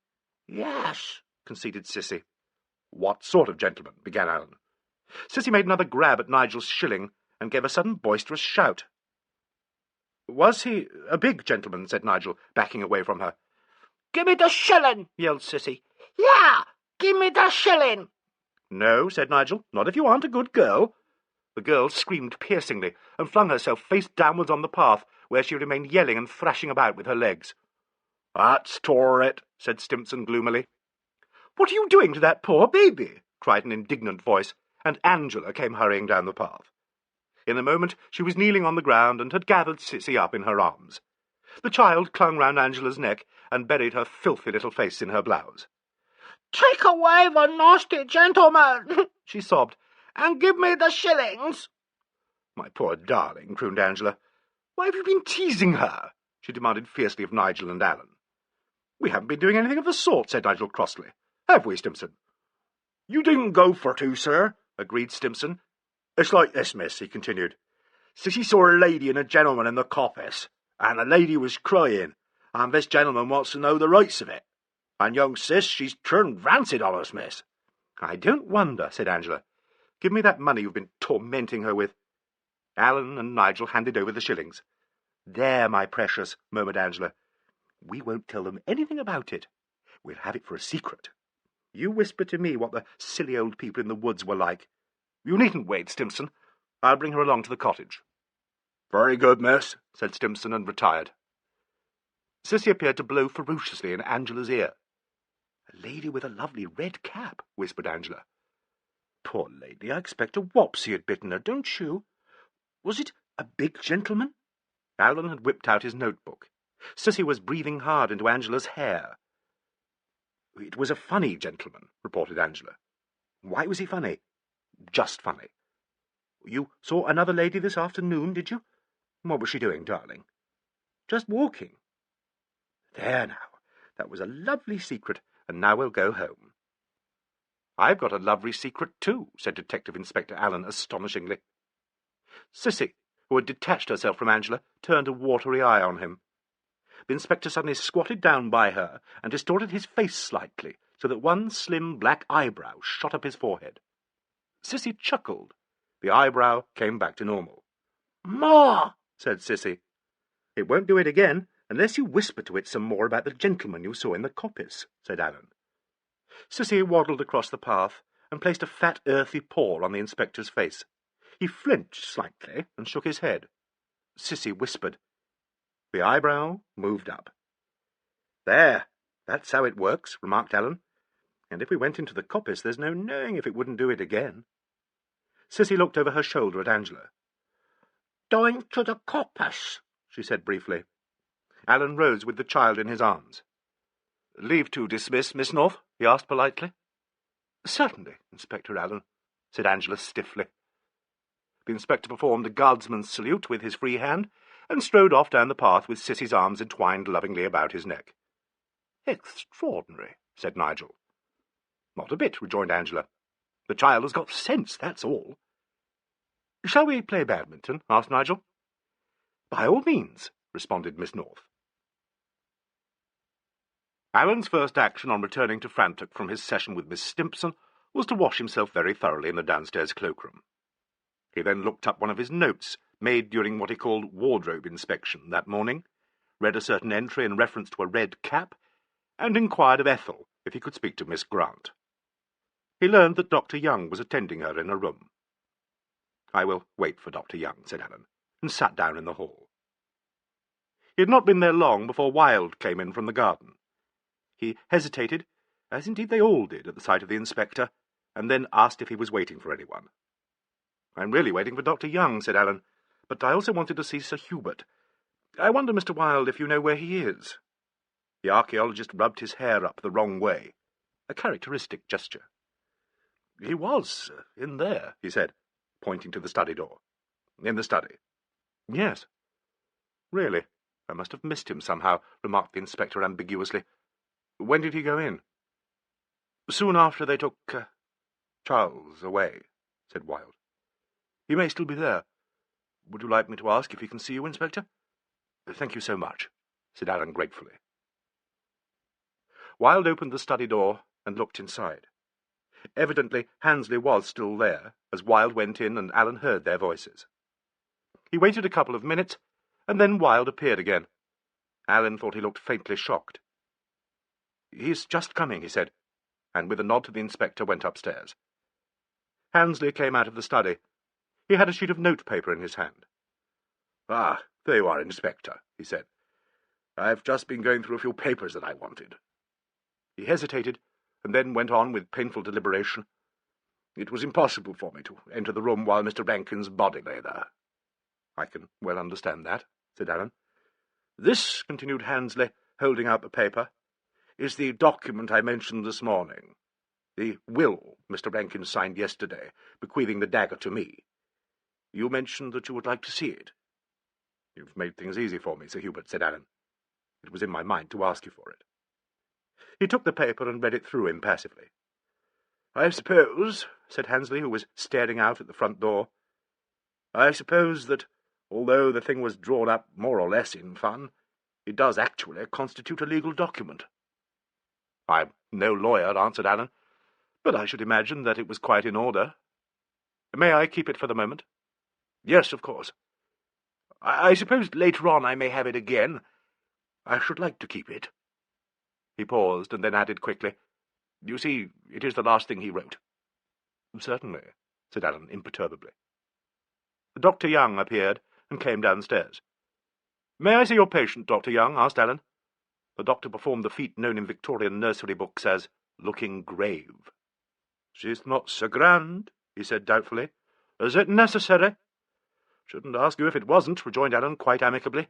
Yes, conceded Sissy. What sort of gentleman? Began Alan. Sissy made another grab at Nigel's shilling and gave a sudden boisterous shout. Was he a big gentleman? Said Nigel, backing away from her. Give me the shilling, yelled Sissy. Yeah, give me the shilling. No, said Nigel, not if you aren't a good girl. The girl screamed piercingly and flung herself face downwards on the path, where she remained yelling and thrashing about with her legs. That's tore it, said Stimpson gloomily. What are you doing to that poor baby? Cried an indignant voice, and Angela came hurrying down the path. In a moment she was kneeling on the ground and had gathered Sissy up in her arms. The child clung round Angela's neck and buried her filthy little face in her blouse. Take away the nasty gentleman, she sobbed, and give me the shillings. My poor darling, crooned Angela. Why have you been teasing her? She demanded fiercely of Nigel and Alan. We haven't been doing anything of the sort, said Nigel crossly. Have we, Stimpson? You didn't go for to, sir, agreed Stimpson. It's like this, miss, he continued. Sissy saw a lady and a gentleman in the coppice, and the lady was crying, and this gentleman wants to know the rights of it. And young sis, she's turned rancid on us, miss. I don't wonder, said Angela. Give me that money you've been tormenting her with. Alan and Nigel handed over the shillings. "There, my precious," murmured Angela. "We won't tell them anything about it. We'll have it for a secret. You whisper to me what the silly old people in the woods were like. You needn't wait, Stimson. I'll bring her along to the cottage." "Very good, miss," said Stimson, and retired. Sissy appeared to blow ferociously in Angela's ear. "A lady with a lovely red cap," whispered Angela. "Poor lady, I expect a wopsy had bitten her, don't you? Was it a big gentleman?" Alan had whipped out his notebook. Sissy was breathing hard into Angela's hair. "It was a funny gentleman," reported Angela. "Why was he funny?" "Just funny." "You saw another lady this afternoon, did you? What was she doing, darling?" "Just walking." "There now, that was a lovely secret, and now we'll go home." "I've got a lovely secret too," said Detective Inspector Alleyn astonishingly. Sissy, who had detached herself from Angela, turned a watery eye on him. The inspector suddenly squatted down by her and distorted his face slightly, so that one slim black eyebrow shot up his forehead. Sissy chuckled. The eyebrow came back to normal. "More," said Sissy. "It won't do it again, unless you whisper to it some more about the gentleman you saw in the coppice," said Alan. Sissy waddled across the path and placed a fat, earthy paw on the inspector's face. He flinched slightly and shook his head. Sissy whispered. The eyebrow moved up. "There, that's how it works," remarked Alan. "And if we went into the coppice, there's no knowing if it wouldn't do it again." Sissy looked over her shoulder at Angela. "Going to the coppice," she said briefly. Alan rose with the child in his arms. "Leave to dismiss, Miss North?" he asked politely. "Certainly, Inspector Alleyn," said Angela stiffly. The inspector performed a guardsman's salute with his free hand, and strode off down the path with Sissy's arms entwined lovingly about his neck. "Extraordinary," said Nigel. "Not a bit," rejoined Angela. "The child has got sense, that's all." "Shall we play badminton?" asked Nigel. "By all means," responded Miss North. Alan's first action on returning to Frantock from his session with Miss Stimpson was to wash himself very thoroughly in the downstairs cloakroom. He then looked up one of his notes, made during what he called wardrobe inspection that morning, read a certain entry in reference to a red cap, and inquired of Ethel if he could speak to Miss Grant. He learned that Dr. Young was attending her in a room. "I will wait for Dr. Young," said Alan, and sat down in the hall. He had not been there long before Wilde came in from the garden. He hesitated, as indeed they all did at the sight of the inspector, and then asked if he was waiting for anyone. "I'm really waiting for Dr. Young," said Alan, "but I also wanted to see Sir Hubert. I wonder, Mr. Wilde, if you know where he is?" The archaeologist rubbed his hair up the wrong way, a characteristic gesture. "He was in there," he said, pointing to the study door. "In the study." "Yes." "Really, I must have missed him somehow," remarked the inspector ambiguously. "When did he go in?" "Soon after they took Charles away," said Wilde. "He may still be there. Would you like me to ask if he can see you, Inspector?" "Thank you so much," said Alan gratefully. Wilde opened the study door and looked inside. Evidently Handesley was still there, as Wilde went in and Alan heard their voices. He waited a couple of minutes, and then Wilde appeared again. Alan thought he looked faintly shocked. "He's just coming," he said, and with a nod to the inspector went upstairs. Handesley came out of the study. He had a sheet of notepaper in his hand. "Ah, there you are, Inspector," he said. "I've just been going through a few papers that I wanted." He hesitated, and then went on with painful deliberation. "It was impossible for me to enter the room while Mr. Rankin's body lay there." "I can well understand that," said Alan. "This," continued Handesley, holding out the paper, "is the document I mentioned this morning. The will Mr. Rankin signed yesterday, bequeathing the dagger to me. You mentioned that you would like to see it." "You've made things easy for me, Sir Hubert," said Alan. "It was in my mind to ask you for it." He took the paper and read it through impassively. "I suppose," said Handesley, who was staring out at the front door, "I suppose that, although the thing was drawn up more or less in fun, it does actually constitute a legal document." "I'm no lawyer," answered Alan, "but I should imagine that it was quite in order. May I keep it for the moment?" "Yes, of course." I suppose later on I may have it again. I should like to keep it." He paused, and then added quickly, "You see, it is the last thing he wrote." "Certainly," said Alan imperturbably. Dr. Young appeared and came downstairs. "May I see your patient, Dr. Young?" asked Alan. The doctor performed the feat known in Victorian nursery books as looking grave. "She's not so grand," he said doubtfully. "Is it necessary?" "Shouldn't ask you if it wasn't," rejoined Alan quite amicably.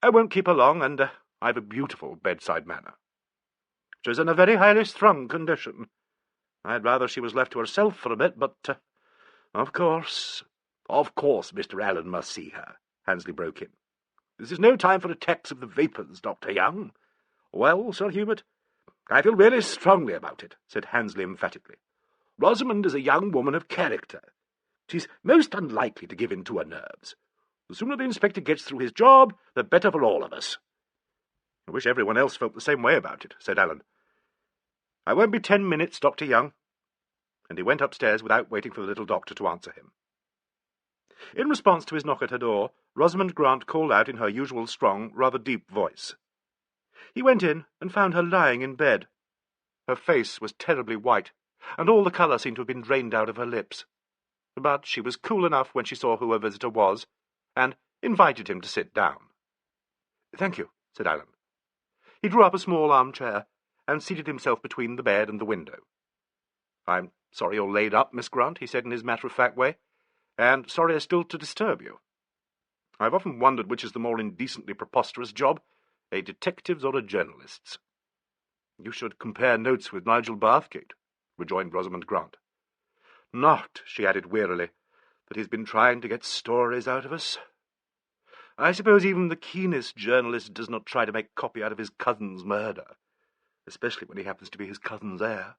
"I won't keep her long, and I've a beautiful bedside manner. She's in a very highly strung condition. I'd rather she was left to herself for a bit, but, of course—" "Of course Mr. Allen must see her," Handesley broke in. "This is no time for attacks of the vapours, Dr. Young." "Well, Sir Hubert, I feel really strongly about it," said Handesley emphatically. "Rosamond is a young woman of character. She's most unlikely to give in to her nerves. The sooner the inspector gets through his job, the better for all of us." "I wish everyone else felt the same way about it," said Alan. "I won't be 10 minutes, Dr. Young." And he went upstairs without waiting for the little doctor to answer him. In response to his knock at her door, Rosamond Grant called out in her usual strong, rather deep voice. He went in and found her lying in bed. Her face was terribly white, and all the colour seemed to have been drained out of her lips. But she was cool enough when she saw who her visitor was, and invited him to sit down. "Thank you," said Alan. He drew up a small armchair, and seated himself between the bed and the window. "I'm sorry you're laid up, Miss Grant," he said in his matter-of-fact way, "and sorrier still to disturb you. I've often wondered which is the more indecently preposterous job, a detective's or a journalist's." "You should compare notes with Nigel Bathgate," rejoined Rosamond Grant. "Not," she added wearily, "that he's been trying to get stories out of us. I suppose even the keenest journalist does not try to make copy out of his cousin's murder, especially when he happens to be his cousin's heir.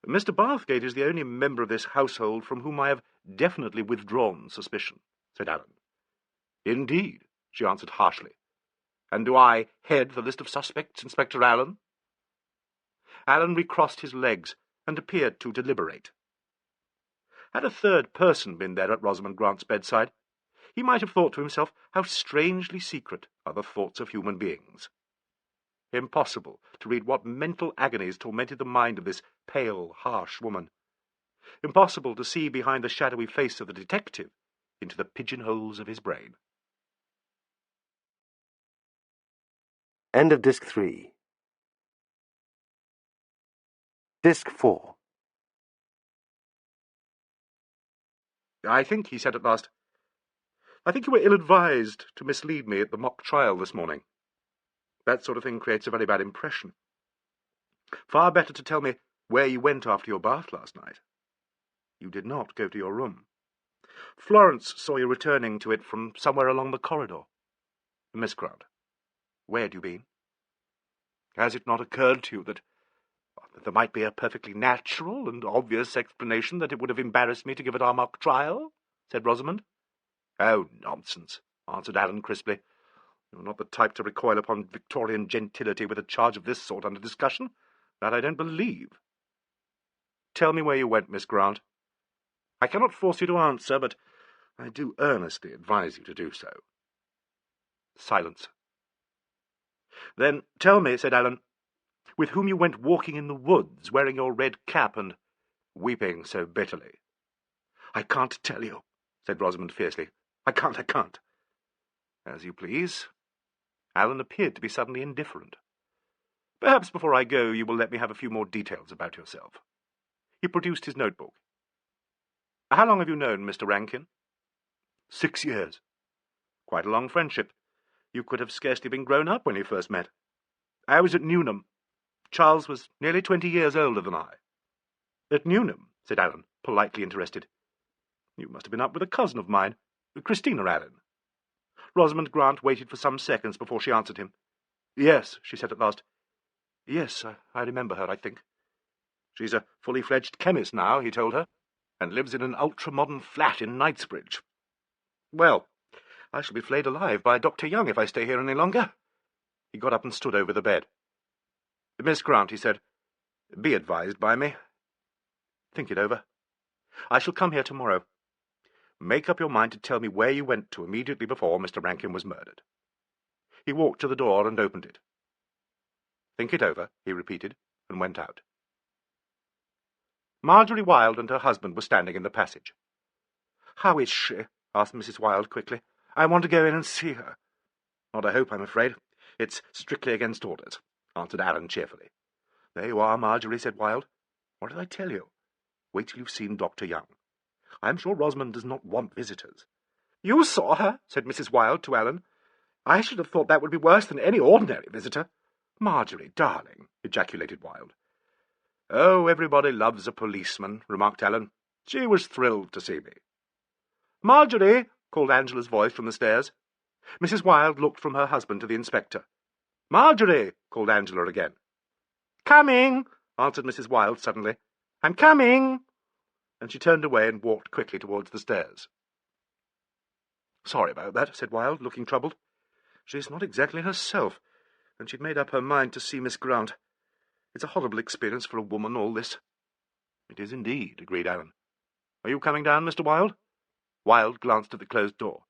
Mr. Bathgate is the only member of this household from whom I have definitely withdrawn suspicion," said Alan. "Indeed," she answered harshly. "And do I head the list of suspects, Inspector Allen?" Alan recrossed his legs and appeared to deliberate. Had a third person been there at Rosamond Grant's bedside, he might have thought to himself how strangely secret are the thoughts of human beings. Impossible to read what mental agonies tormented the mind of this pale, harsh woman. Impossible to see behind the shadowy face of the detective into the pigeonholes of his brain. End of Disc 3. Disc 4. "I think," he said at last, "I think you were ill-advised to mislead me at the mock trial this morning. That sort of thing creates a very bad impression. Far better to tell me where you went after your bath last night. You did not go to your room. Florence saw you returning to it from somewhere along the corridor. Miss Grant, where had you been? Has it not occurred to you that there might be a perfectly natural and obvious explanation that it would have embarrassed me to give at our mock trial?" said Rosamond. "Oh, nonsense," answered Alan crisply. "You're not the type to recoil upon Victorian gentility with a charge of this sort under discussion. That I don't believe. Tell me where you went, Miss Grant. I cannot force you to answer, but I do earnestly advise you to do so." Silence. "Then tell me," said Alan, "with whom you went walking in the woods, wearing your red cap and weeping so bitterly." "I can't tell you," said Rosamond fiercely. I can't. "As you please." Alan appeared to be suddenly indifferent. "Perhaps before I go you will let me have a few more details about yourself." He produced his notebook. "How long have you known Mr. Rankin?" 6 years. "Quite a long friendship. You could have scarcely been grown up when you first met." "I was at Newnham. Charles was nearly 20 years older than I." "At Newnham?" said Alan, politely interested. "You must have been up with a cousin of mine, Christina Allen." Rosamond Grant waited for some seconds before she answered him. "Yes," she said at last. "Yes, I remember her, I think." "She's a fully-fledged chemist now," he told her, "and lives in an ultra-modern flat in Knightsbridge. Well, I shall be flayed alive by Dr. Young if I stay here any longer." He got up and stood over the bed. "Miss Grant," he said, "be advised by me. Think it over. I shall come here tomorrow. Make up your mind to tell me where you went to immediately before Mr. Rankin was murdered." He walked to the door and opened it. "Think it over," he repeated, and went out. Marjorie Wilde and her husband were standing in the passage. "How is she?" asked Mrs. Wilde quickly. "I want to go in and see her." "Not a hope, I'm afraid. It's strictly against orders," answered Alleyn cheerfully. "There you are, Marjorie," said Wilde. "What did I tell you? Wait till you've seen Dr. Young. I'm sure Rosamond does not want visitors." "You saw her?" said Mrs. Wilde to Alleyn. "I should have thought that would be worse than any ordinary visitor." "Marjorie, darling," ejaculated Wilde. "Oh, everybody loves a policeman," remarked Alleyn. "She was thrilled to see me." "Marjorie!" called Angela's voice from the stairs. Mrs. Wilde looked from her husband to the inspector. "Marjorie!" called Angela again. "Coming!" answered Mrs. Wilde suddenly. "I'm coming!" And she turned away and walked quickly towards the stairs. "Sorry about that," said Wilde, looking troubled. "She's not exactly herself, and she'd made up her mind to see Miss Grant. It's a horrible experience for a woman, all this." "It is indeed," agreed Alleyn. "Are you coming down, Mr. Wilde?" Wilde glanced at the closed door.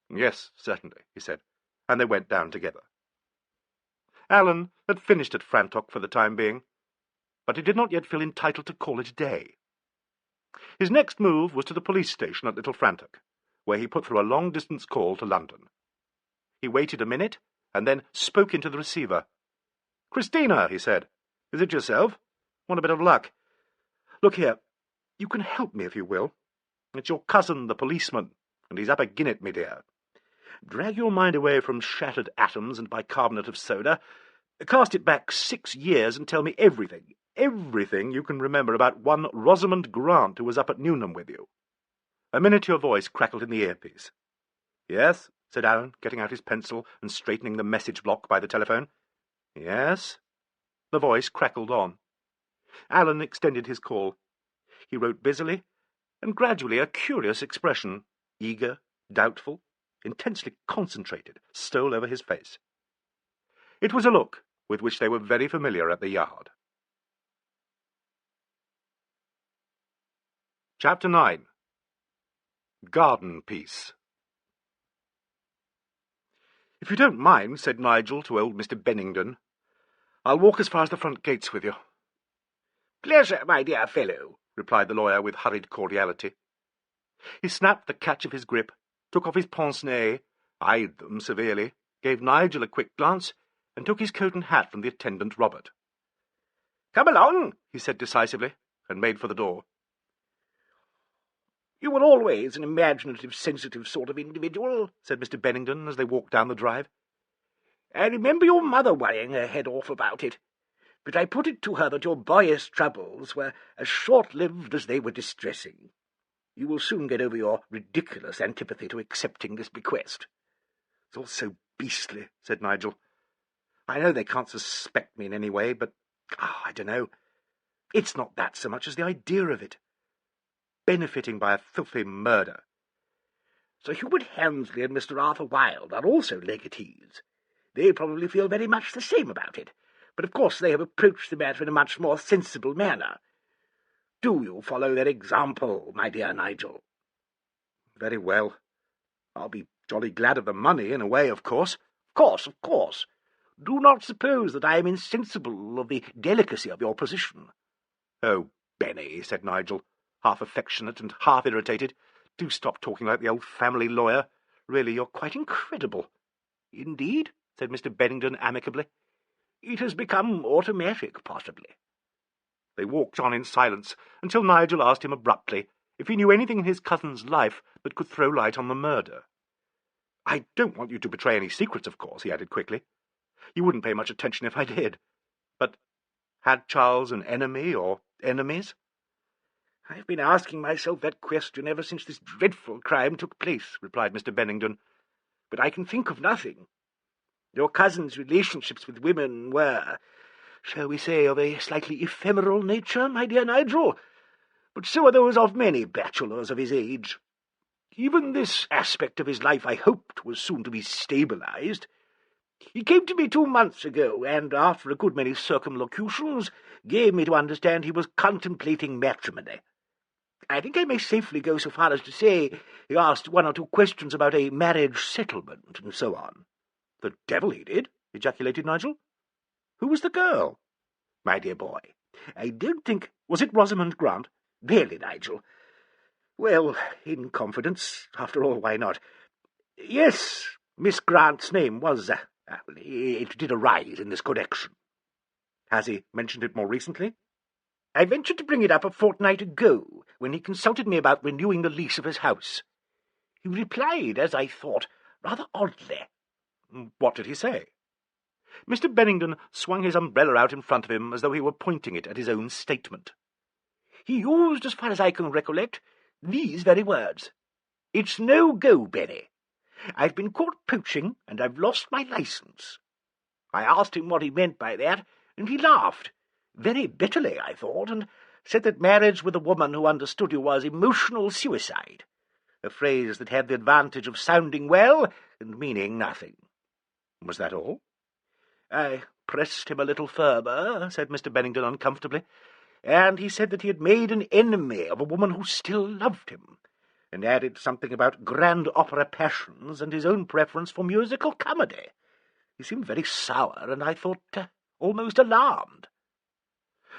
"Yes, certainly," he said, and they went down together. Alleyn had finished at Frantock for the time being, but he did not yet feel entitled to call it a day. His next move was to the police station at Little Frantock, where he put through a long-distance call to London. He waited a minute, and then spoke into the receiver. "Christina," he said, "is it yourself? Want a bit of luck? Look here, you can help me if you will. It's your cousin, the policeman, and he's up agin it, me dear. Drag your mind away from shattered atoms and bicarbonate of soda. Cast it back 6 years and tell me everything you can remember about one Rosamond Grant who was up at Newnham with you." A miniature voice crackled in the earpiece. "Yes," said Alleyn, getting out his pencil and straightening the message block by the telephone. "Yes." The voice crackled on. Alleyn extended his call. He wrote busily, and gradually a curious expression, eager, doubtful, intensely concentrated, stole over his face. It was a look with which they were very familiar at the Yard. Chapter 9. Garden Peace. "If you don't mind," said Nigel to old Mr. Bennington, "I'll walk as far as the front gates with you." "Pleasure, my dear fellow," replied the lawyer with hurried cordiality. He snapped the catch of his grip, took off his pince-nez, eyed them severely, gave Nigel a quick glance, and took his coat and hat from the attendant Robert. "Come along," he said decisively, and made for the door. "You were always an imaginative, sensitive sort of individual," said Mr. Bennington as they walked down the drive. "I remember your mother worrying her head off about it, but I put it to her that your boyish troubles were as short-lived as they were distressing. You will soon get over your ridiculous antipathy to accepting this bequest." "It's all so beastly," said Nigel. "I know they can't suspect me in any way, but, I don't know. It's not that so much as the idea of it. Benefiting by a filthy murder." "Sir Hubert Handesley and Mr. Arthur Wilde are also legatees. They probably feel very much the same about it, but of course they have approached the matter in a much more sensible manner. Do you follow their example, my dear Nigel?" "Very well. I'll be jolly glad of the money, in a way, of course." Of course. Do not suppose that I am insensible of the delicacy of your position." "Oh, Benny," said Nigel, half affectionate and half irritated, "do stop talking like the old family lawyer. Really, you're quite incredible." "Indeed?" said Mr. Bennington amicably. "It has become automatic, possibly." They walked on in silence until Nigel asked him abruptly if he knew anything in his cousin's life that could throw light on the murder. "I don't want you to betray any secrets, of course," he added quickly. "You wouldn't pay much attention if I did. But had Charles an enemy or enemies?" "I've been asking myself that question ever since this dreadful crime took place," replied Mr. Bennington, "but I can think of nothing. Your cousin's relationships with women were, shall we say, of a slightly ephemeral nature, my dear Nigel, but so are those of many bachelors of his age. Even this aspect of his life I hoped was soon to be stabilized. He came to me 2 months ago, and, after a good many circumlocutions, gave me to understand he was contemplating matrimony. I think I may safely go so far as to say he asked one or two questions about a marriage settlement and so on." "The devil he did!" ejaculated Nigel. "Who was the girl?" "My dear boy, I don't think—" "Was it Rosamond Grant?" "Really, Nigel? Well, in confidence, after all, why not? Yes, Miss Grant's name was— it did arise in this connection." "Has he mentioned it more recently?" "I ventured to bring it up a fortnight ago, when he consulted me about renewing the lease of his house. He replied, as I thought, rather oddly." "What did he say?" Mr. Bennington swung his umbrella out in front of him as though he were pointing it at his own statement. "He used, as far as I can recollect, these very words: 'It's no go, Benny. I've been caught poaching, and I've lost my licence.' I asked him what he meant by that, and he laughed, very bitterly, I thought, and said that marriage with a woman who understood you was emotional suicide, a phrase that had the advantage of sounding well and meaning nothing." "Was that all?" "I pressed him a little further," said Mr. Bennington uncomfortably, "and he said that he had made an enemy of a woman who still loved him, and added something about grand opera passions and his own preference for musical comedy. He seemed very sour, and I thought almost alarmed.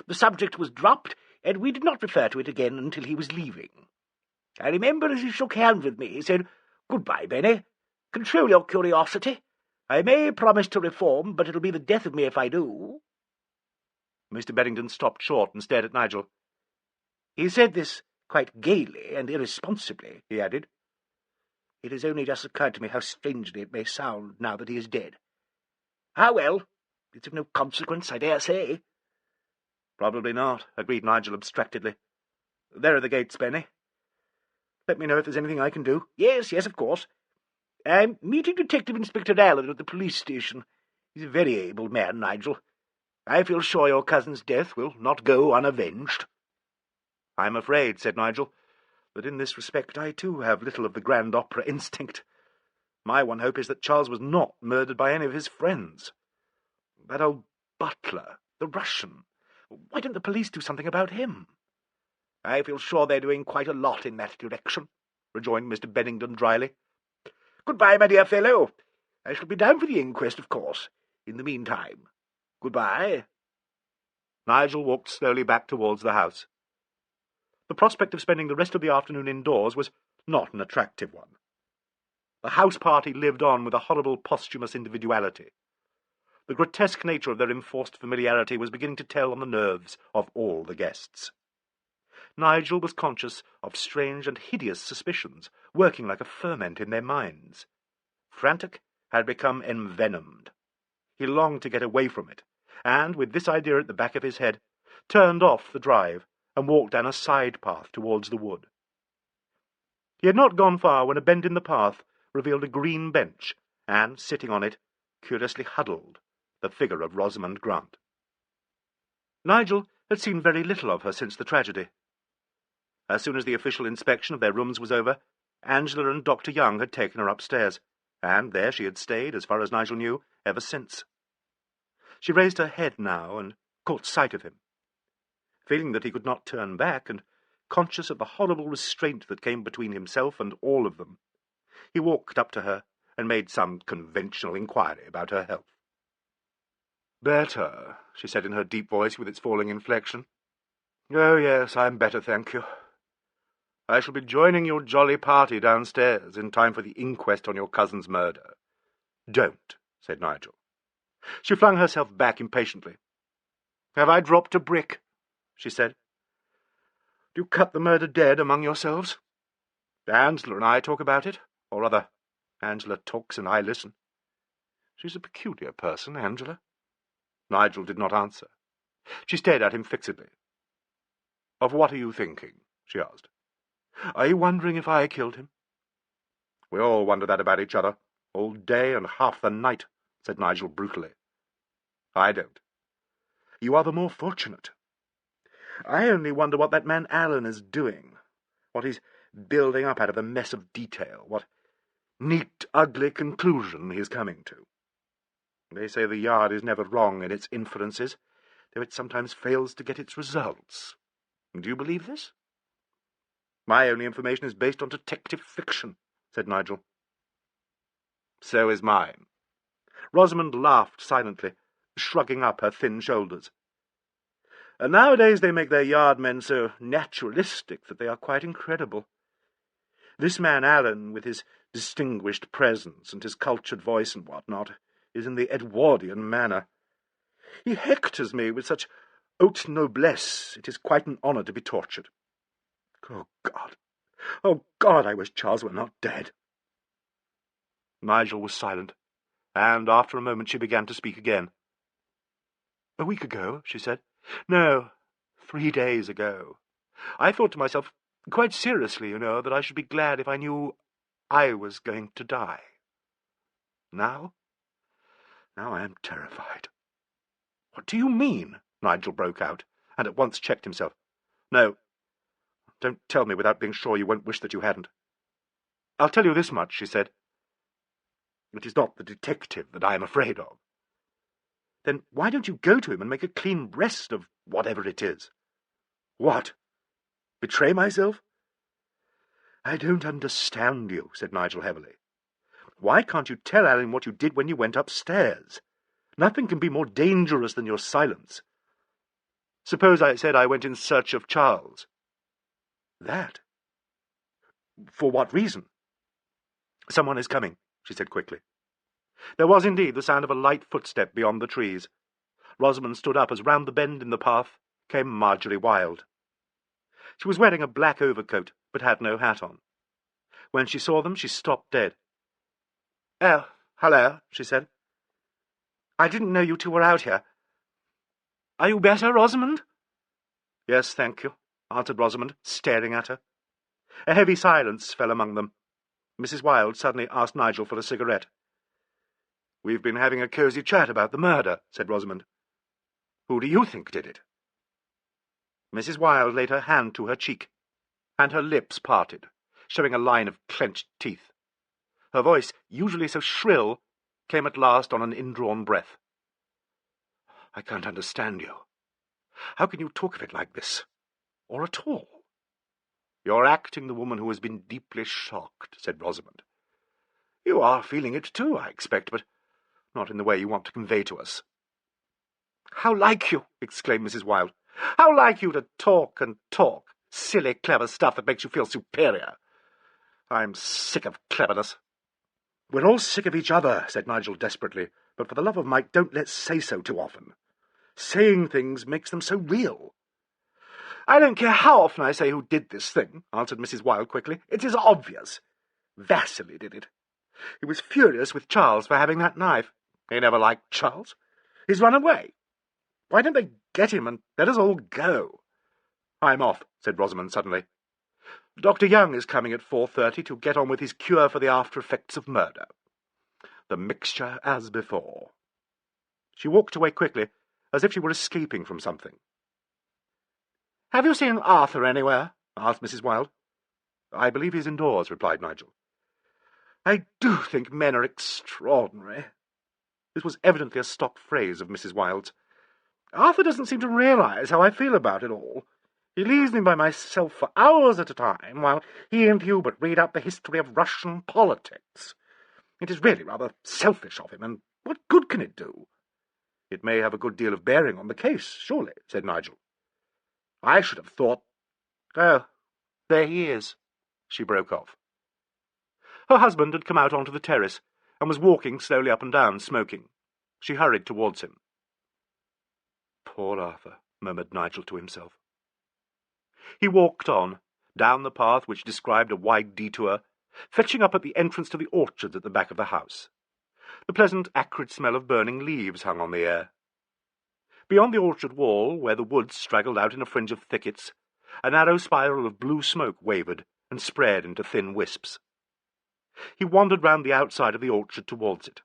The subject was dropped, and we did not refer to it again until he was leaving. I remember as he shook hands with me, he said, 'Good-bye, Benny. Control your curiosity. I may promise to reform, but it'll be the death of me if I do.'" Mr. Bennington stopped short and stared at Nigel. "He said this quite gaily and irresponsibly," he added. "It has only just occurred to me how strangely it may sound now that he is dead. Ah, well, it's of no consequence, I dare say." "Probably not," agreed Nigel abstractedly. "There are the gates, Benny. Let me know if there's anything I can do." Yes, of course. I'm meeting Detective Inspector Alleyn at the police station. He's a very able man, Nigel. I feel sure your cousin's death will not go unavenged." "I'm afraid," said Nigel, "that in this respect I too have little of the grand opera instinct. My one hope is that Charles was not murdered by any of his friends. That old butler, the Russian, why didn't the police do something about him?" "I feel sure they're doing quite a lot in that direction," rejoined Mr. Bennington dryly. "Good-bye, my dear fellow. I shall be down for the inquest, of course. In the meantime, good-bye." Nigel walked slowly back towards the house. The prospect of spending the rest of the afternoon indoors was not an attractive one. The house party lived on with a horrible posthumous individuality. The grotesque nature of their enforced familiarity was beginning to tell on the nerves of all the guests. Nigel was conscious of strange and hideous suspicions working like a ferment in their minds. Frantic had become envenomed. He longed to get away from it, and, with this idea at the back of his head, turned off the drive and walked down a side path towards the wood. He had not gone far when a bend in the path revealed a green bench, and, sitting on it, curiously huddled, the figure of Rosamond Grant. Nigel had seen very little of her since the tragedy. As soon as the official inspection of their rooms was over, Angela and Dr. Young had taken her upstairs, and there she had stayed, as far as Nigel knew, ever since. She raised her head now and caught sight of him. Feeling that he could not turn back, and conscious of the horrible restraint that came between himself and all of them, he walked up to her and made some conventional inquiry about her health. "Better," she said in her deep voice with its falling inflection. "Oh, yes, I'm better, thank you. I shall be joining your jolly party downstairs in time for the inquest on your cousin's murder." "Don't," said Nigel. She flung herself back impatiently. "Have I dropped a brick?" she said. "Do you cut the murder dead among yourselves? Angela and I talk about it, or rather, Angela talks and I listen. She's a peculiar person, Angela." Nigel did not answer. She stared at him fixedly. "Of what are you thinking?" she asked. "Are you wondering if I killed him?" "We all wonder that about each other, all day and half the night," said Nigel brutally. "I don't. You are the more fortunate. I only wonder what that man Alleyn is doing, what he's building up out of the mess of detail, what neat, ugly conclusion he's coming to. They say the Yard is never wrong in its inferences, though it sometimes fails to get its results. Do you believe this?" My only information is based on detective fiction, said Nigel. So is mine. Rosamond laughed silently, shrugging up her thin shoulders. And nowadays they make their yard men so naturalistic that they are quite incredible. This man Alleyn, with his distinguished presence and his cultured voice and what-not, is in the Edwardian manner. He hectors me with such haute noblesse, it is quite an honour to be tortured. Oh, God, I wish Charles were not dead. Nigel was silent, and after a moment she began to speak again. A week ago, she said. No, 3 days ago. I thought to myself, quite seriously, you know, that I should be glad if I knew I was going to die. Now I am terrified. What do you mean? Nigel broke out, and at once checked himself. No, don't tell me without being sure you won't wish that you hadn't. I'll tell you this much, she said. It is not the detective that I am afraid of. Then why don't you go to him and make a clean breast of whatever it is? What? Betray myself? I don't understand you, said Nigel heavily. Why can't you tell Alleyn what you did when you went upstairs? Nothing can be more dangerous than your silence. Suppose I said I went in search of Charles. That? For what reason? Someone is coming, she said quickly. There was indeed the sound of a light footstep beyond the trees. Rosamond stood up as round the bend in the path came Marjorie Wilde. She was wearing a black overcoat, but had no hat on. When she saw them, she stopped dead. Oh, hello, she said. I didn't know you two were out here. Are you better, Rosamond? Yes, thank you, answered Rosamond, staring at her. A heavy silence fell among them. Mrs. Wilde suddenly asked Nigel for a cigarette. We've been having a cosy chat about the murder, said Rosamond. Who do you think did it? Mrs. Wilde laid her hand to her cheek, and her lips parted, showing a line of clenched teeth. Her voice, usually so shrill, came at last on an indrawn breath. I can't understand you. How can you talk of it like this? Or at all? You're acting the woman who has been deeply shocked, said Rosamond. You are feeling it too, I expect, but not in the way you want to convey to us. How like you, exclaimed Mrs. Wilde. How like you to talk and talk, silly, clever stuff that makes you feel superior. I'm sick of cleverness. We're all sick of each other, said Nigel desperately, but for the love of Mike, don't let's say so too often. Saying things makes them so real. I don't care how often I say who did this thing, answered Mrs. Wilde quickly. It is obvious. Vasily did it. He was furious with Charles for having that knife. He never liked Charles. He's run away. Why don't they get him and let us all go? I'm off, said Rosamond suddenly. Dr. Young is coming at 4:30 to get on with his cure for the after-effects of murder. The mixture as before. She walked away quickly, as if she were escaping from something. Have you seen Arthur anywhere? asked Mrs. Wilde. I believe he's indoors, replied Nigel. I do think men are extraordinary. This was evidently a stock phrase of Mrs. Wilde's. Arthur doesn't seem to realize how I feel about it all. He leaves me by myself for hours at a time, while he and Hubert read out the history of Russian politics. It is really rather selfish of him, and what good can it do? It may have a good deal of bearing on the case, surely, said Nigel. I should have thought— Oh, there he is, she broke off. Her husband had come out onto the terrace, and was walking slowly up and down, smoking. She hurried towards him. Poor Arthur, murmured Nigel to himself. He walked on, down the path which described a wide detour, fetching up at the entrance to the orchards at the back of the house. The pleasant, acrid smell of burning leaves hung on the air. Beyond the orchard wall, where the woods straggled out in a fringe of thickets, a narrow spiral of blue smoke wavered and spread into thin wisps. He wandered round the outside of the orchard towards it.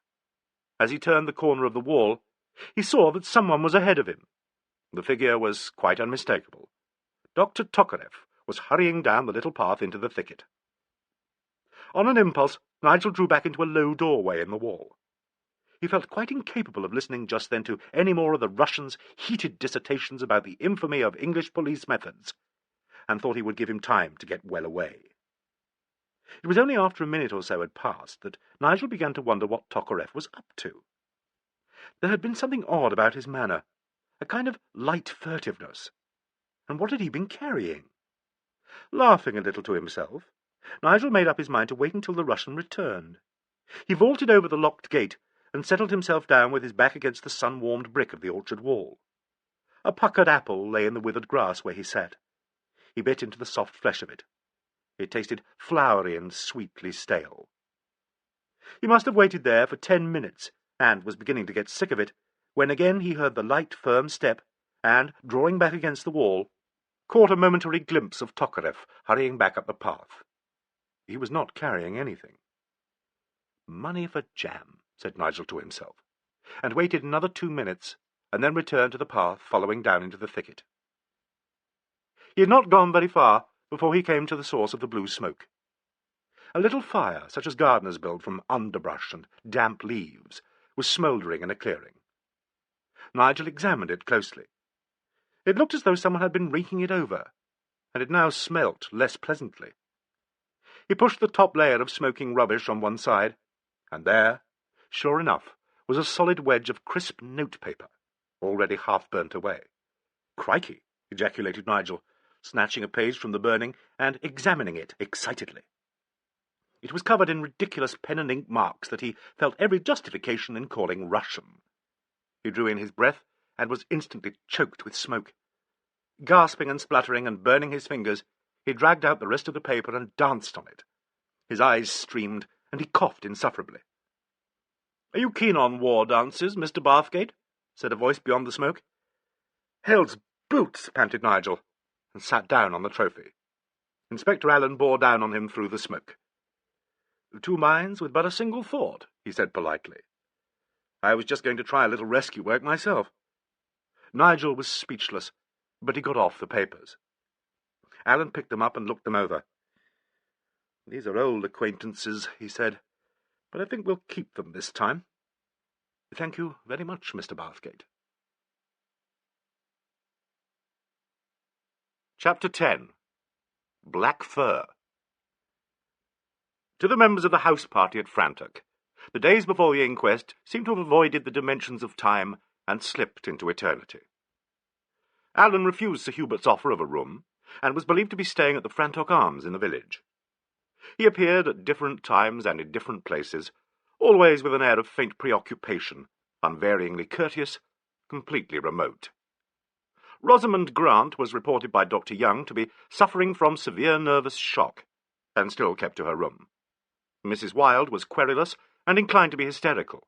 As he turned the corner of the wall, he saw that someone was ahead of him. The figure was quite unmistakable. Dr. Tokarev was hurrying down the little path into the thicket. On an impulse, Nigel drew back into a low doorway in the wall. He felt quite incapable of listening just then to any more of the Russian's heated dissertations about the infamy of English police methods, and thought he would give him time to get well away. It was only after a minute or so had passed that Nigel began to wonder what Tokarev was up to. There had been something odd about his manner, a kind of light furtiveness. And what had he been carrying? Laughing a little to himself, Nigel made up his mind to wait until the Russian returned. He vaulted over the locked gate and settled himself down with his back against the sun-warmed brick of the orchard wall. A puckered apple lay in the withered grass where he sat. He bit into the soft flesh of it. It tasted floury and sweetly stale. He must have waited there for 10 minutes, and was beginning to get sick of it, when again he heard the light, firm step, and, drawing back against the wall, caught a momentary glimpse of Tokarev hurrying back up the path. He was not carrying anything. "Money for jam," said Nigel to himself, and waited another 2 minutes, and then returned to the path, following down into the thicket. He had not gone very far before he came to the source of the blue smoke. A little fire, such as gardeners build from underbrush and damp leaves, was smouldering in a clearing. Nigel examined it closely. It looked as though someone had been raking it over, and it now smelt less pleasantly. He pushed the top layer of smoking rubbish on one side, and there, sure enough, was a solid wedge of crisp notepaper, already half burnt away. "Crikey!" ejaculated Nigel, snatching a page from the burning and examining it excitedly. It was covered in ridiculous pen and ink marks that he felt every justification in calling Russian. He drew in his breath and was instantly choked with smoke. Gasping and spluttering and burning his fingers, he dragged out the rest of the paper and danced on it. His eyes streamed, and he coughed insufferably. "Are you keen on war dances, Mr. Bathgate?" said a voice beyond the smoke. "Hell's boots!" panted Nigel, and sat down on the trophy. Inspector Alleyn bore down on him through the smoke. "Two minds with but a single thought," he said politely. "I was just going to try a little rescue work myself." Nigel was speechless, but he got off the papers. Alleyn picked them up and looked them over. "These are old acquaintances," he said, "but I think we'll keep them this time. Thank you very much, Mr. Bathgate." Chapter 10. Black Fur. To the members of the house party at Frantock, the days before the inquest seemed to have avoided the dimensions of time and slipped into eternity. Alleyn refused Sir Hubert's offer of a room, and was believed to be staying at the Frantock Arms in the village. He appeared at different times and in different places, always with an air of faint preoccupation, unvaryingly courteous, completely remote. Rosamond Grant was reported by Dr. Young to be suffering from severe nervous shock, and still kept to her room. Mrs. Wilde was querulous and inclined to be hysterical.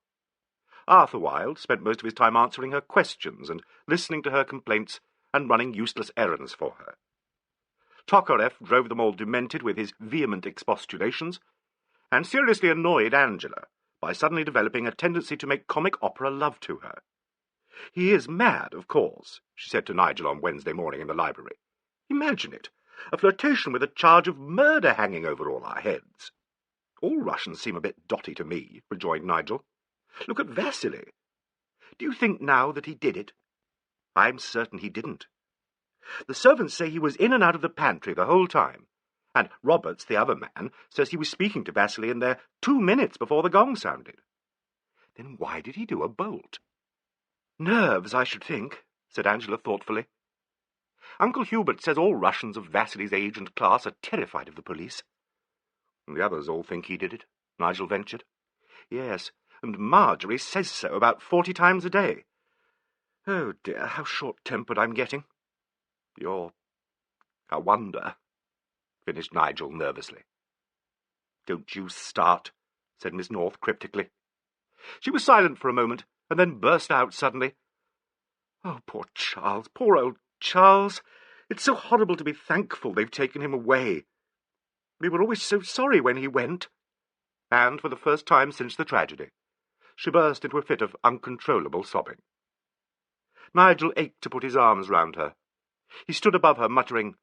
Arthur Wilde spent most of his time answering her questions and listening to her complaints and running useless errands for her. Tokarev drove them all demented with his vehement expostulations, and seriously annoyed Angela by suddenly developing a tendency to make comic opera love to her. "He is mad, of course," she said to Nigel on Wednesday morning in the library. "Imagine it, a flirtation with a charge of murder hanging over all our heads." "All Russians seem a bit dotty to me," rejoined Nigel. "Look at Vasily. Do you think now that he did it?" "I'm certain he didn't. The servants say he was in and out of the pantry the whole time, and Roberts, the other man, says he was speaking to Vasily in there 2 minutes before the gong sounded." "Then why did he do a bolt?" "Nerves, I should think," said Angela thoughtfully. "Uncle Hubert says all Russians of Vasily's age and class are terrified of the police." "The others all think he did it," Nigel ventured. "Yes, and Marjorie says so about 40 times a day. Oh dear, how short-tempered I'm getting." "You're a wonder," finished Nigel nervously. "Don't you start," said Miss North cryptically. She was silent for a moment, and then burst out suddenly. "Oh, poor Charles, poor old Charles! It's so horrible to be thankful they've taken him away. We were always so sorry when he went." And for the first time since the tragedy, she burst into a fit of uncontrollable sobbing. Nigel ached to put his arms round her. He stood above her, muttering,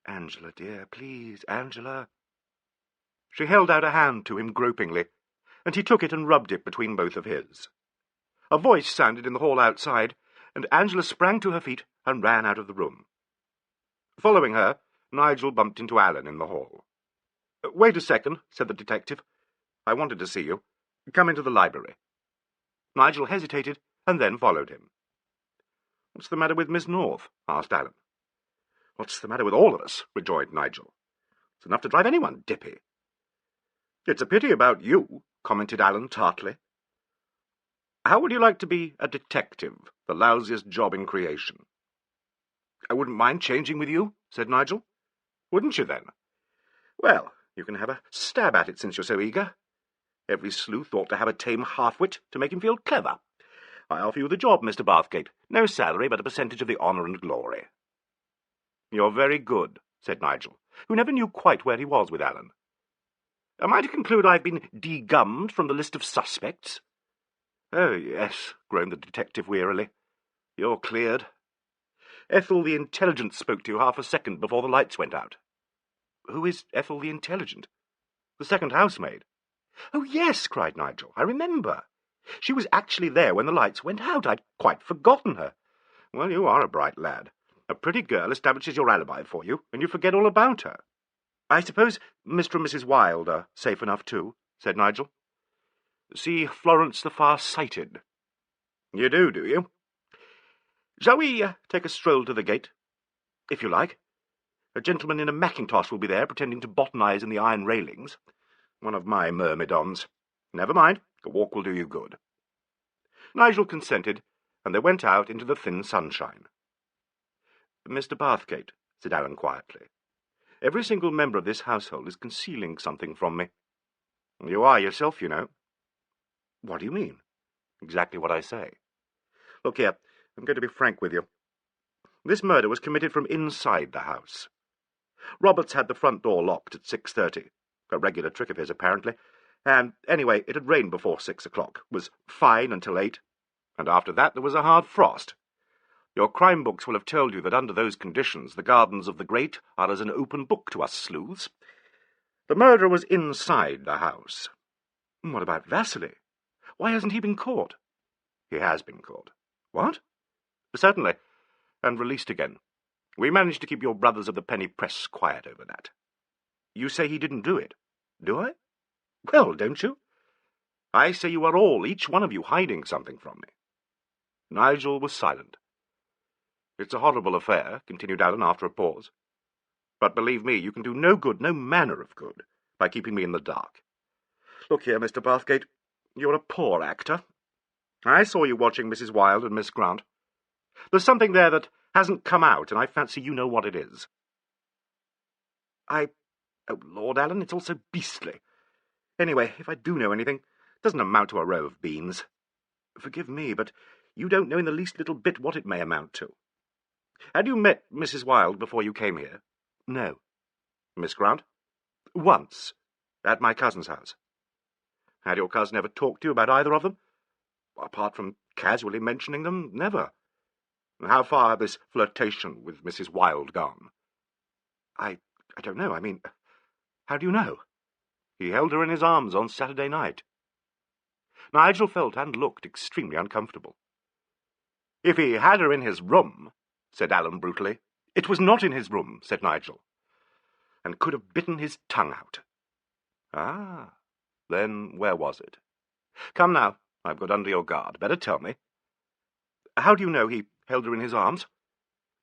"Angela, dear, please, Angela." She held out a hand to him gropingly, and he took it and rubbed it between both of his. A voice sounded in the hall outside, and Angela sprang to her feet and ran out of the room. Following her, Nigel bumped into Alleyn in the hall. "Wait a second," said the detective. "I wanted to see you. Come into the library." Nigel hesitated, and then followed him. "What's the matter with Miss North?" asked Alleyn. "What's the matter with all of us?" rejoined Nigel. "It's enough to drive anyone dippy." "It's a pity about you," commented Alleyn tartly. "How would you like to be a detective, the lousiest job in creation?" "I wouldn't mind changing with you," said Nigel. "Wouldn't you, then? Well, you can have a stab at it since you're so eager. Every sleuth ought to have a tame half-wit to make him feel clever. I offer you the job, Mr. Bathgate. No salary, but a percentage of the honour and glory." "You're very good," said Nigel, who never knew quite where he was with Alleyn. "Am I to conclude I've been de-gummed from the list of suspects?" "Oh, yes," groaned the detective wearily. "You're cleared. Ethel the Intelligent spoke to you half a second before the lights went out." "Who is Ethel the Intelligent?" "The second housemaid." "Oh, yes," cried Nigel. "I remember. She was actually there when the lights went out. I'd quite forgotten her." "Well, you are a bright lad. A pretty girl establishes your alibi for you, and you forget all about her." "I suppose Mr. and Mrs. Wilde are safe enough too," said Nigel. "See Florence the Far-Sighted?" "You do you? Shall we take a stroll to the gate?" "If you like. A gentleman in a mackintosh will be there, pretending to botanize in the iron railings. One of my myrmidons. Never mind, a walk will do you good." Nigel consented, and they went out into the thin sunshine. "Mr. Bathgate," said Alleyn quietly, "every single member of this household is concealing something from me." "You are yourself, you know." "What do you mean?" "Exactly what I say. Look here, I'm going to be frank with you. This murder was committed from inside the house. Roberts had the front door locked at 6:30, a regular trick of his apparently, and anyway, it had rained before 6 o'clock, was fine until 8, and after that there was a hard frost. Your crime books will have told you that under those conditions the gardens of the great are as an open book to us sleuths. The murderer was inside the house." "What about Vasily? Why hasn't he been caught?" "He has been caught." "What?" "Certainly, and released again. We managed to keep your brothers of the penny press quiet over that." "You say he didn't do it." "Do I? Well, don't you? I say you are all, each one of you, hiding something from me." Nigel was silent. "It's a horrible affair," continued Alleyn after a pause. "But believe me, you can do no good, no manner of good, by keeping me in the dark. Look here, Mr. Bathgate, you're a poor actor. I saw you watching Mrs. Wilde and Miss Grant. There's something there that hasn't come out, and I fancy you know what it is." Oh, Lord, Alleyn, it's all so beastly. Anyway, if I do know anything, it doesn't amount to a row of beans. Forgive me, but you don't know in the least little bit what it may amount to. Had you met Mrs. Wilde before you came here?" "No." "Miss Grant?" "Once, at my cousin's house." "Had your cousin ever talked to you about either of them?" "Apart from casually mentioning them, never." "How far had this flirtation with Mrs. Wilde gone?" I don't know. I mean, how do you know?" "He held her in his arms on Saturday night." Nigel felt and looked extremely uncomfortable. "If he had her in his room," said Alleyn brutally. "It was not in his room," said Nigel, "and could have bitten his tongue out." "Ah, then where was it? Come now, I've got under your guard. Better tell me." "How do you know he held her in his arms?"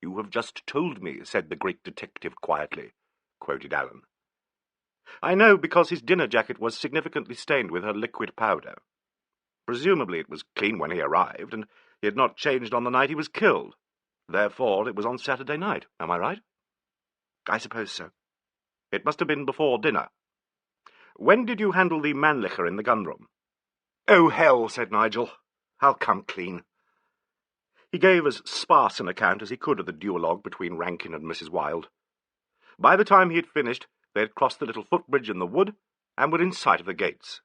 "You have just told me," said the great detective quietly, quoted Alleyn. "I know because his dinner jacket was significantly stained with her liquid powder. Presumably it was clean when he arrived, and he had not changed on the night he was killed. Therefore it was on Saturday night. Am I right?" "I suppose so." "It must have been before dinner. When did you handle the Mannlicher in the gun-room?" "Oh, hell," said Nigel. "I'll come clean." He gave as sparse an account as he could of the duologue between Rankin and Mrs. Wilde. By the time he had finished, they had crossed the little footbridge in the wood, and were in sight of the gates.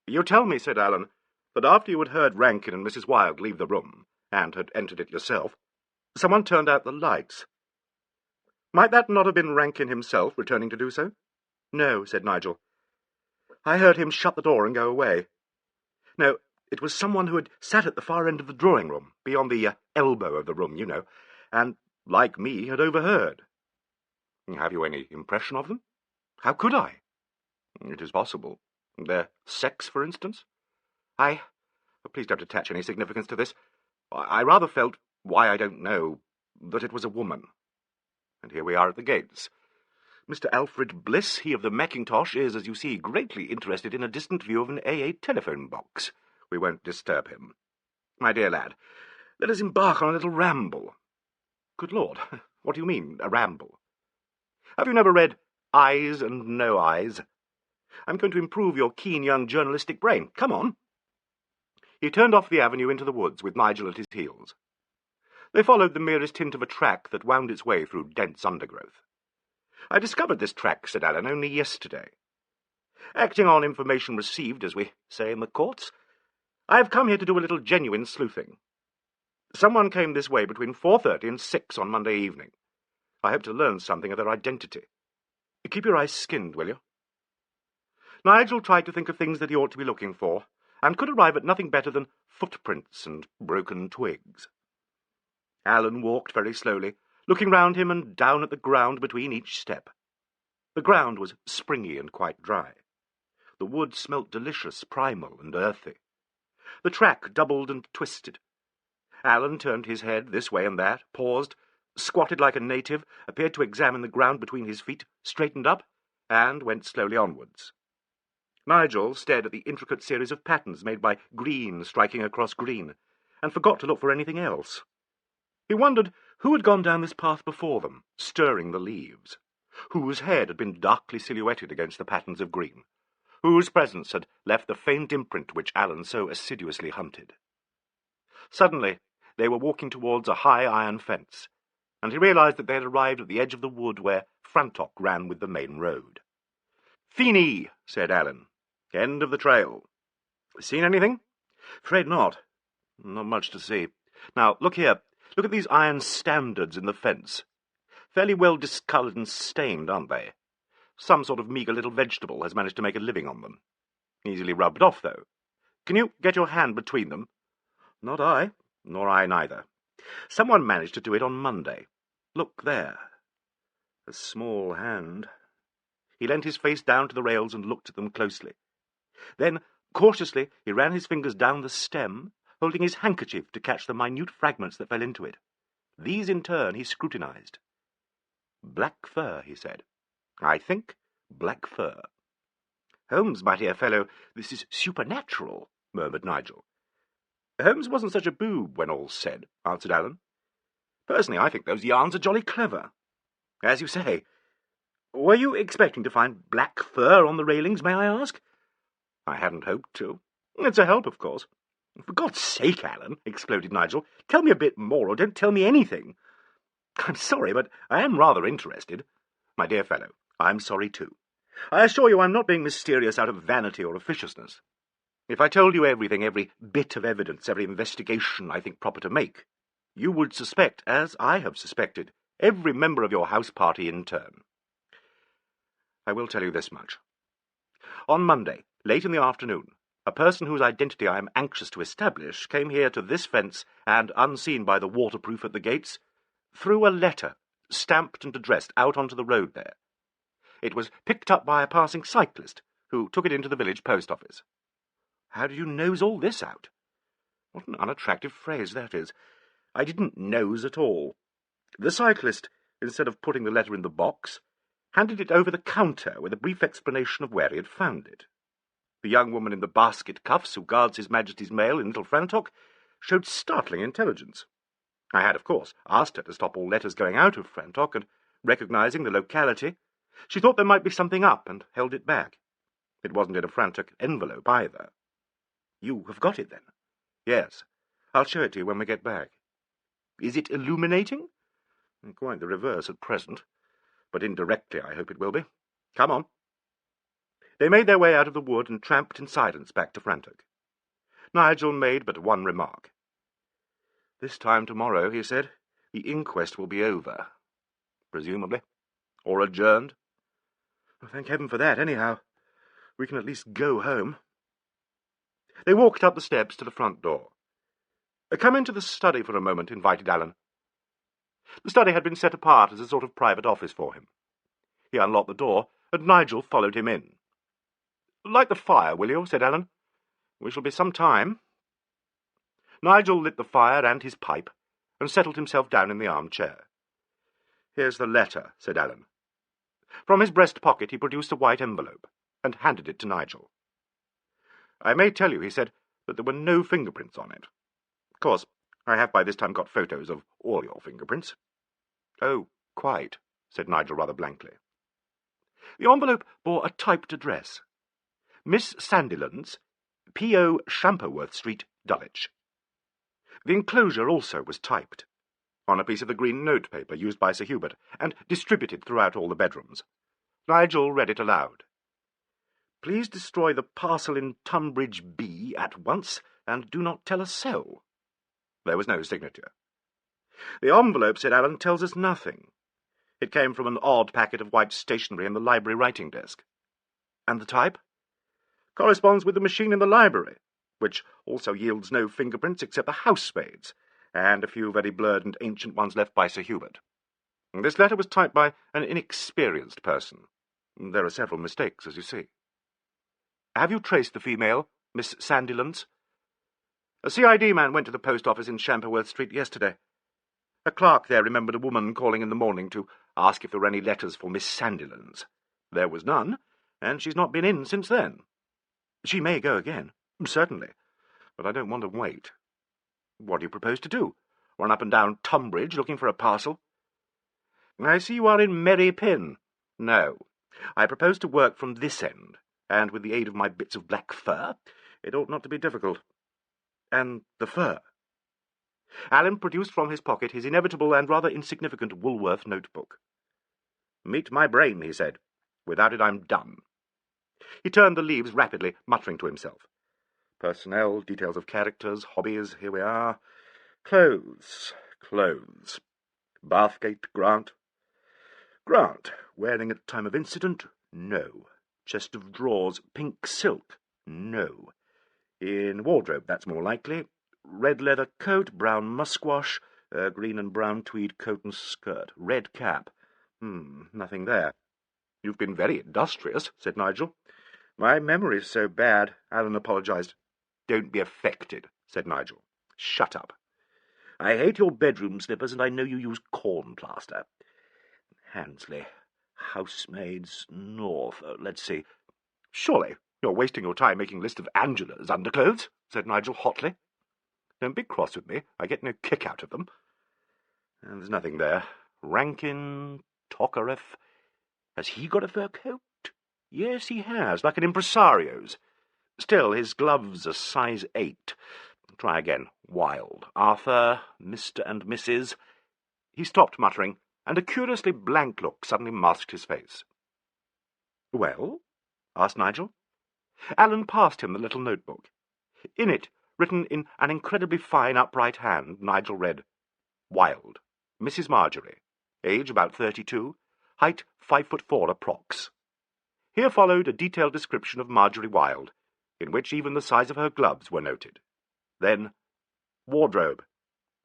"You tell me," said Alleyn, "that after you had heard Rankin and Mrs. Wilde leave the room, and had entered it yourself, someone turned out the lights. Might that not have been Rankin himself returning to do so?" "No," said Nigel. "I heard him shut the door and go away. No, it was someone who had sat at the far end of the drawing-room, beyond the elbow of the room, you know, and, like me, had overheard." Have you any impression of them? How could I? It is possible. Their sex, for instance? Please don't attach any significance to this. I rather felt, why I don't know, that it was a woman. And here we are at the gates. Mr. Alfred Bliss, he of the Mackintosh, is, as you see, greatly interested in a distant view of an AA telephone box. We won't disturb him. My dear lad, let us embark on a little ramble. Good Lord, what do you mean, a ramble? Have you never read Eyes and No Eyes? I'm going to improve your keen young journalistic brain. Come on. He turned off the avenue into the woods, with Nigel at his heels. They followed the merest hint of a track that wound its way through dense undergrowth. I discovered this track, said Alleyn, only yesterday. Acting on information received, as we say in the courts, I have come here to do a little genuine sleuthing. Someone came this way between 4:30 and 6 on Monday evening. I hope to learn something of their identity. Keep your eyes skinned, will you? Nigel tried to think of things that he ought to be looking for, and could arrive at nothing better than footprints and broken twigs. Alleyn walked very slowly, looking round him and down at the ground between each step. The ground was springy and quite dry. The wood smelt delicious, primal and earthy. The track doubled and twisted. Alleyn turned his head this way and that, paused, squatted like a native, appeared to examine the ground between his feet, straightened up, and went slowly onwards. Nigel stared at the intricate series of patterns made by green striking across green, and forgot to look for anything else. He wondered who had gone down this path before them, stirring the leaves, whose head had been darkly silhouetted against the patterns of green, whose presence had left the faint imprint which Alleyn so assiduously hunted. Suddenly they were walking towards a high iron fence, and he realized that they had arrived at the edge of the wood where Frantock ran with the main road. "Feeny," said Alleyn. "End of the trail. Seen anything?" "Afraid not. Not much to see. Now, look here. Look at these iron standards in the fence. Fairly well discoloured and stained, aren't they? Some sort of meagre little vegetable has managed to make a living on them. Easily rubbed off, though. Can you get your hand between them?" "Not I. Nor I neither. Someone managed to do it on Monday. Look there. A small hand." He leant his face down to the rails and looked at them closely. Then, cautiously, he ran his fingers down the stem, holding his handkerchief to catch the minute fragments that fell into it. These, in turn, he scrutinized. "Black fur," he said. "I think black fur." "Holmes, my dear fellow, this is supernatural," murmured Nigel. "Holmes wasn't such a boob, when all's said," answered Alleyn. "Personally, I think those yarns are jolly clever. As you say, were you expecting to find black fur on the railings, may I ask?" "I hadn't hoped to. It's a help, of course." "For God's sake, Alleyn," exploded Nigel, "tell me a bit more, or don't tell me anything. I'm sorry, but I am rather interested." "My dear fellow, I'm sorry too. I assure you I'm not being mysterious out of vanity or officiousness. If I told you everything, every bit of evidence, every investigation I think proper to make, you would suspect, as I have suspected, every member of your house party in turn. I will tell you this much. On Monday, late in the afternoon, a person whose identity I am anxious to establish came here to this fence and, unseen by the waterproof at the gates, threw a letter, stamped and addressed, out onto the road there. It was picked up by a passing cyclist, who took it into the village post office." "How did you nose all this out?" "What an unattractive phrase that is. I didn't nose at all. The cyclist, instead of putting the letter in the box, handed it over the counter with a brief explanation of where he had found it. The young woman in the basket cuffs who guards His Majesty's mail in Little Frantock showed startling intelligence. I had, of course, asked her to stop all letters going out of Frantock, and, recognising the locality, she thought there might be something up and held it back. It wasn't in a Frantock envelope either." "You have got it, then?" "Yes. I'll show it to you when we get back." "Is it illuminating?" "Quite the reverse at present. But indirectly I hope it will be. Come on." They made their way out of the wood and tramped in silence back to Frantock. Nigel made but one remark. "This time tomorrow," he said, "the inquest will be over. Presumably. Or adjourned." "Thank heaven for that, anyhow. We can at least go home." They walked up the steps to the front door. "Come into the study for a moment," invited Alleyn. The study had been set apart as a sort of private office for him. He unlocked the door, and Nigel followed him in. "Light the fire, will you?" said Alleyn. "We shall be some time." Nigel lit the fire and his pipe, and settled himself down in the armchair. "Here's the letter," said Alleyn. From his breast pocket he produced a white envelope, and handed it to Nigel. "I may tell you," he said, "that there were no fingerprints on it. Of course, I have by this time got photos of all your fingerprints." "Oh, quite," said Nigel rather blankly. The envelope bore a typed address. Miss Sandilands, P.O. Shamperworth Street, Dulwich. The enclosure also was typed, on a piece of the green notepaper used by Sir Hubert, and distributed throughout all the bedrooms. Nigel read it aloud. "Please destroy the parcel in Tunbridge B at once, and do not tell a soul." There was no signature. "The envelope," said Alleyn, "tells us nothing. It came from an odd packet of white stationery in the library writing desk." "And the type?" "Corresponds with the machine in the library, which also yields no fingerprints except the housemaid's, and a few very blurred and ancient ones left by Sir Hubert. This letter was typed by an inexperienced person. There are several mistakes, as you see." "Have you traced the female, Miss Sandilands?" "A CID man went to the post office in Shamperworth Street yesterday. A clerk there remembered a woman calling in the morning to ask if there were any letters for Miss Sandilands. There was none, and she's not been in since then." "She may go again." "Certainly, but I don't want to wait." "What do you propose to do? Run up and down Tunbridge looking for a parcel?" "I see you are in Merry Pin. No, I propose to work from this end, and with the aid of my bits of black fur, it ought not to be difficult." "And the fur?" Alleyn produced from his pocket his inevitable and rather insignificant Woolworth notebook. "Meet my brain," he said. "Without it I'm done." He turned the leaves rapidly, muttering to himself. "Personnel, details of characters, hobbies, here we are. Clothes. Bathgate, Grant. Wearing at time of incident? No. Chest of drawers, pink silk? No. In wardrobe, that's more likely. Red leather coat, brown muskwash, green and brown tweed coat and skirt. Red cap. Nothing there." "You've been very industrious," said Nigel. "My memory's so bad," Alleyn apologised. "Don't be affected," said Nigel. "Shut up. I hate your bedroom slippers, and I know you use corn plaster. Handesley, housemaids, North. Let's see. Surely you're wasting your time making a list of Angela's underclothes," said Nigel hotly. "Don't be cross with me. I get no kick out of them. And there's nothing there. Rankin, Tokarev. Has he got a fur coat? Yes, he has, like an impresario's. Still, his gloves are size 8. Try again. Wilde, Arthur, Mr. and Mrs. He stopped muttering, and a curiously blank look suddenly masked his face. "Well?" asked Nigel. Alleyn passed him the little notebook. In it, written in an incredibly fine upright hand, Nigel read, "Wilde, Mrs. Marjorie, age about 32, height 5'4" approx." Here followed a detailed description of Marjorie Wilde, in which even the size of her gloves were noted. Then, wardrobe.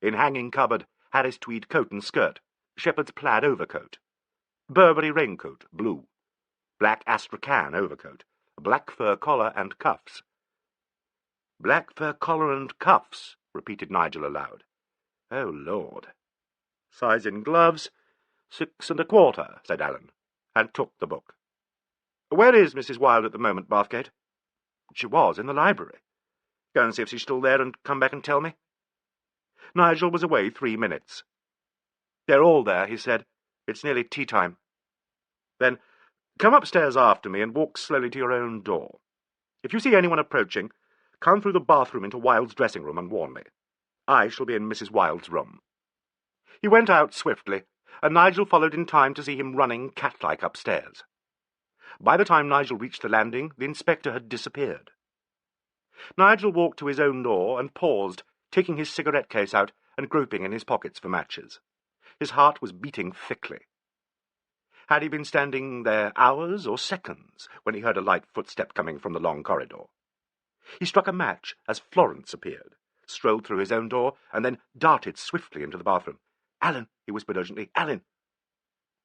In hanging cupboard, Harris tweed coat and skirt, shepherd's plaid overcoat, Burberry raincoat, blue, black astrakhan overcoat, black fur collar and cuffs. "Black fur collar and cuffs," repeated Nigel aloud. "Oh, Lord." "Size in gloves, 6 1/4, said Alleyn, and took the book. "Where is Mrs. Wilde at the moment, Bathgate?" "She was in the library." "Go and see if she's still there, and come back and tell me." Nigel was away 3 minutes. "They're all there," he said. "It's nearly tea-time." "Then come upstairs after me and walk slowly to your own door. If you see anyone approaching, come through the bathroom into Wilde's dressing room and warn me. I shall be in Mrs. Wilde's room." He went out swiftly, and Nigel followed in time to see him running cat-like upstairs. By the time Nigel reached the landing, the inspector had disappeared. Nigel walked to his own door and paused, taking his cigarette case out and groping in his pockets for matches. His heart was beating thickly. Had he been standing there hours or seconds when he heard a light footstep coming from the long corridor? He struck a match as Florence appeared, strolled through his own door, and then darted swiftly into the bathroom. "Alleyn," he whispered urgently, "Alleyn."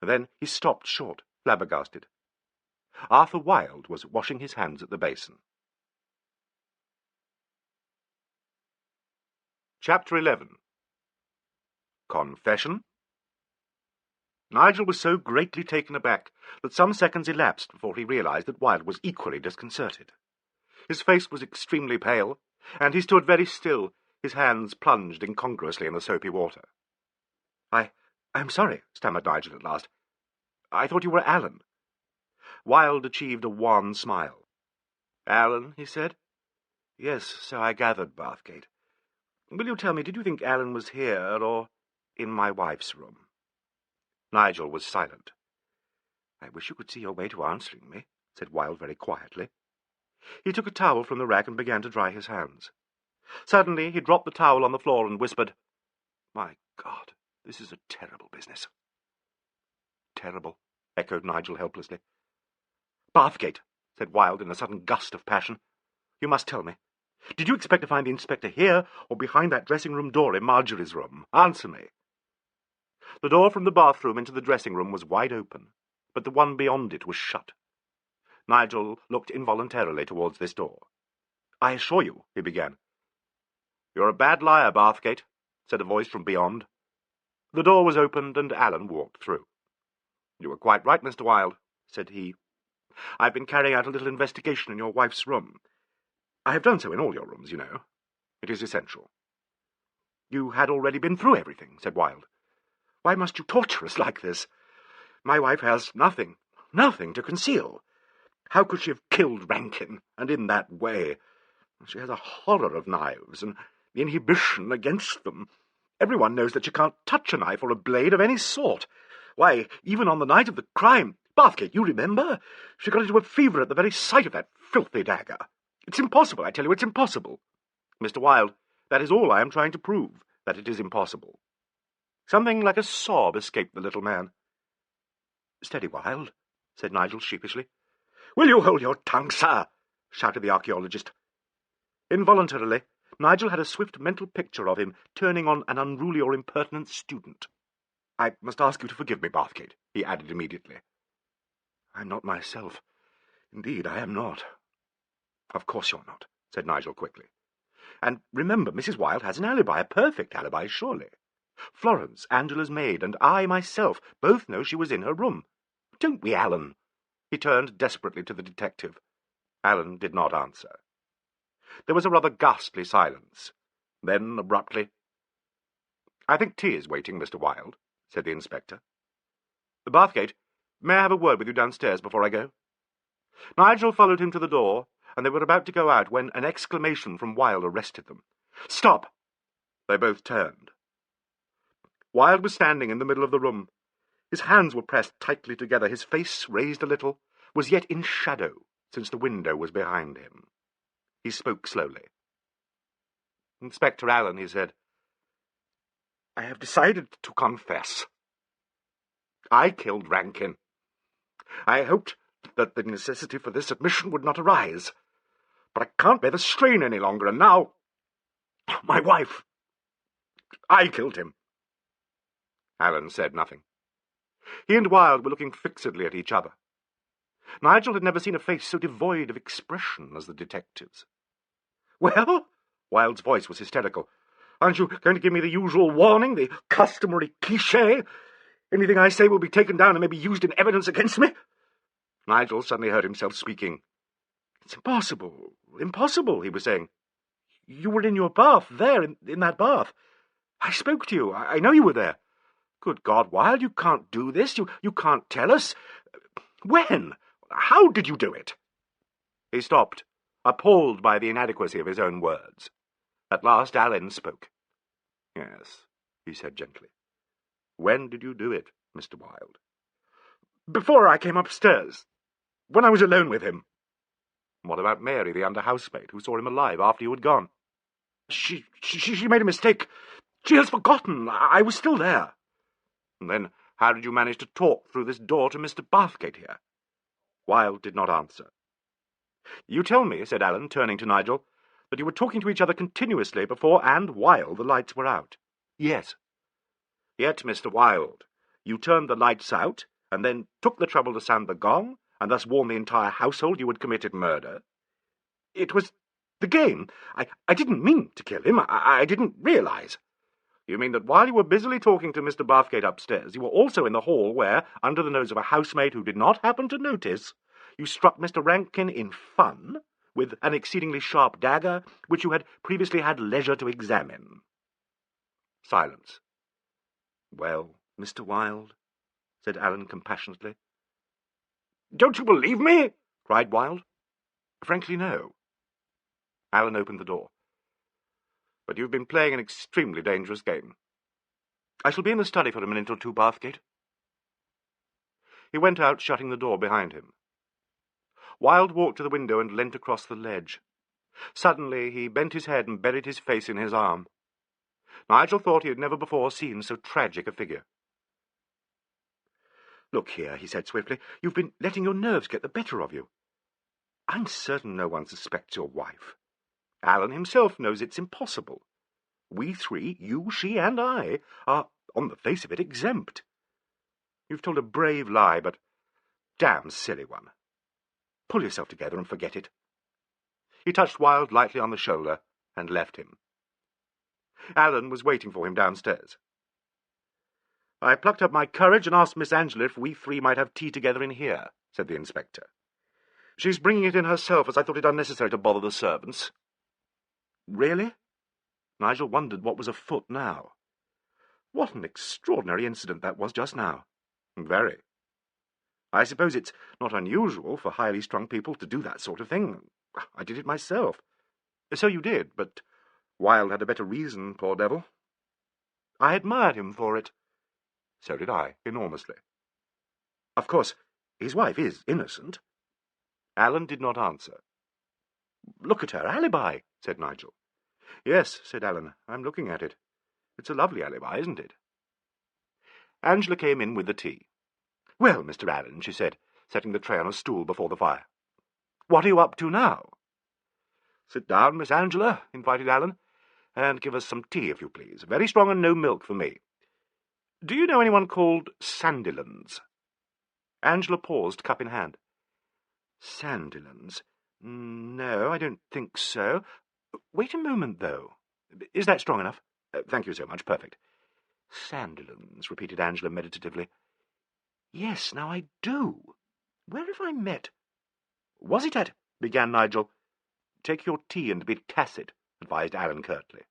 Then he stopped short, flabbergasted. Arthur Wilde was washing his hands at the basin. Chapter 11. Confession? Nigel was so greatly taken aback that some seconds elapsed before he realized that Wilde was equally disconcerted. His face was extremely pale, and he stood very still, his hands plunged incongruously in the soapy water. I'm sorry, stammered Nigel at last. I thought you were Alan. Wilde achieved a wan smile. Alan, he said. Yes, so I gathered, Bathgate. Will you tell me, did you think Alan was here, or in my wife's room? Nigel was silent. I wish you could see your way to answering me, said Wilde very quietly. He took a towel from the rack and began to dry his hands. Suddenly he dropped the towel on the floor and whispered, My God, this is a terrible business. Terrible, echoed Nigel helplessly. Bathgate, said Wilde in a sudden gust of passion. You must tell me. Did you expect to find the inspector here or behind that dressing-room door in Marjorie's room? Answer me. The door from the bathroom into the dressing-room was wide open, but the one beyond it was shut. Nigel looked involuntarily towards this door. I assure you, he began. You're a bad liar, Bathgate, said a voice from beyond. The door was opened and Alan walked through. You were quite right, Mr. Wilde, said he. I've been carrying out a little investigation in your wife's room. I have done so in all your rooms, you know. It is essential. You had already been through everything, said Wilde. Why must you torture us like this? My wife has nothing to conceal. How could she have killed Rankin, and in that way? She has a horror of knives, and the inhibition against them. Everyone knows that she can't touch a knife or a blade of any sort. Why, even on the night of the crime, Bathgate, you remember? She got into a fever at the very sight of that filthy dagger. It's impossible, I tell you, it's impossible. Mr. Wilde, that is all I am trying to prove, that it is impossible. Something like a sob escaped the little man. Steady, Wilde, said Nigel sheepishly. Will you hold your tongue, sir? Shouted the archaeologist. Involuntarily, Nigel had a swift mental picture of him turning on an unruly or impertinent student. I must ask you to forgive me, Bathgate, he added immediately. I'm not myself. Indeed, I am not. Of course you're not, said Nigel quickly. And remember, Mrs. Wilde has an alibi, a perfect alibi, surely. Florence, Angela's maid, and I myself both know she was in her room. Don't we, Alan? He turned desperately to the detective. Alan did not answer. There was a rather ghastly silence. Then, abruptly, I think tea is waiting, Mr. Wilde, said the inspector. Bathgate, may I have a word with you downstairs before I go? Nigel followed him to the door, and they were about to go out when an exclamation from Wilde arrested them. Stop! They both turned. Wilde was standing in the middle of the room. His hands were pressed tightly together, his face raised a little, was yet in shadow, since the window was behind him. He spoke slowly. Inspector Alleyn, he said, I have decided to confess. I killed Rankin. I hoped that the necessity for this admission would not arise. But I can't bear the strain any longer, and now... My wife... I killed him. Alleyn said nothing. He and Wilde were looking fixedly at each other. Nigel had never seen a face so devoid of expression as the detective's. Well? Wilde's voice was hysterical. Aren't you going to give me the usual warning, the customary cliché? Anything I say will be taken down and may be used in evidence against me? Nigel suddenly heard himself speaking. It's impossible, impossible, he was saying. You were in your bath, there, in that bath. I spoke to you. I know you were there. Good God, Wilde, you can't do this. You can't tell us. When? How did you do it? He stopped, appalled by the inadequacy of his own words. At last Alleyn spoke. Yes, he said gently. When did you do it, Mr. Wilde? Before I came upstairs. When I was alone with him. What about Mary, the under-housemaid, who saw him alive after you had gone? She made a mistake. She has forgotten. I was still there. And then how did you manage to talk through this door to Mr. Bathgate here? Wilde did not answer. You tell me, said Alleyn, turning to Nigel, that you were talking to each other continuously before and while the lights were out. Yes. Yet, Mr. Wilde, you turned the lights out and then took the trouble to sound the gong, and thus warn the entire household you had committed murder? It was the game. I didn't mean to kill him. I didn't realise. You mean that while you were busily talking to Mr. Bathgate upstairs, you were also in the hall where, under the nose of a housemaid who did not happen to notice, you struck Mr. Rankin in fun with an exceedingly sharp dagger which you had previously had leisure to examine. Silence. "Well, Mr. Wilde," said Alleyn compassionately. "Don't you believe me?" cried Wilde. "Frankly, no." Alleyn opened the door. "But you've been playing an extremely dangerous game. I shall be in the study for a minute or two, Bathgate." He went out, shutting the door behind him. Wilde walked to the window and leant across the ledge. Suddenly he bent his head and buried his face in his arm. Nigel thought he had never before seen so tragic a figure. "Look here," he said swiftly, "you've been letting your nerves get the better of you. I'm certain no one suspects your wife. Alleyn himself knows it's impossible. We three, you, she, and I, are, on the face of it, exempt. You've told a brave lie, but damn silly one. Pull yourself together and forget it." He touched Wilde lightly on the shoulder and left him. Alleyn was waiting for him downstairs. "I plucked up my courage and asked Miss Angela if we three might have tea together in here," said the inspector. "She's bringing it in herself, as I thought it unnecessary to bother the servants." "Really?" Nigel wondered what was afoot now. What an extraordinary incident that was just now. Very. I suppose it's not unusual for highly strung people to do that sort of thing. I did it myself. So you did, but Wilde had a better reason, poor devil. I admired him for it. So did I, enormously. Of course, his wife is innocent. Alleyn did not answer. "Look at her alibi," said Nigel. "Yes," said Alleyn, "I'm looking at it. It's a lovely alibi, isn't it?" Angela came in with the tea. "Well, Mr. Alleyn," she said, setting the tray on a stool before the fire. "What are you up to now?" "Sit down, Miss Angela," invited Alleyn, "and give us some tea, if you please. Very strong and no milk for me. Do you know anyone called Sandilands?" Angela paused, cup in hand. "Sandilands? No, I don't think so. Wait a moment, though. Is that strong enough? Thank you so much. Perfect." "Sandilands," repeated Angela meditatively. "Yes, now I do. Where have I met—" "Was it at—" began Nigel. "Take your tea and be tacit," advised Alleyn curtly.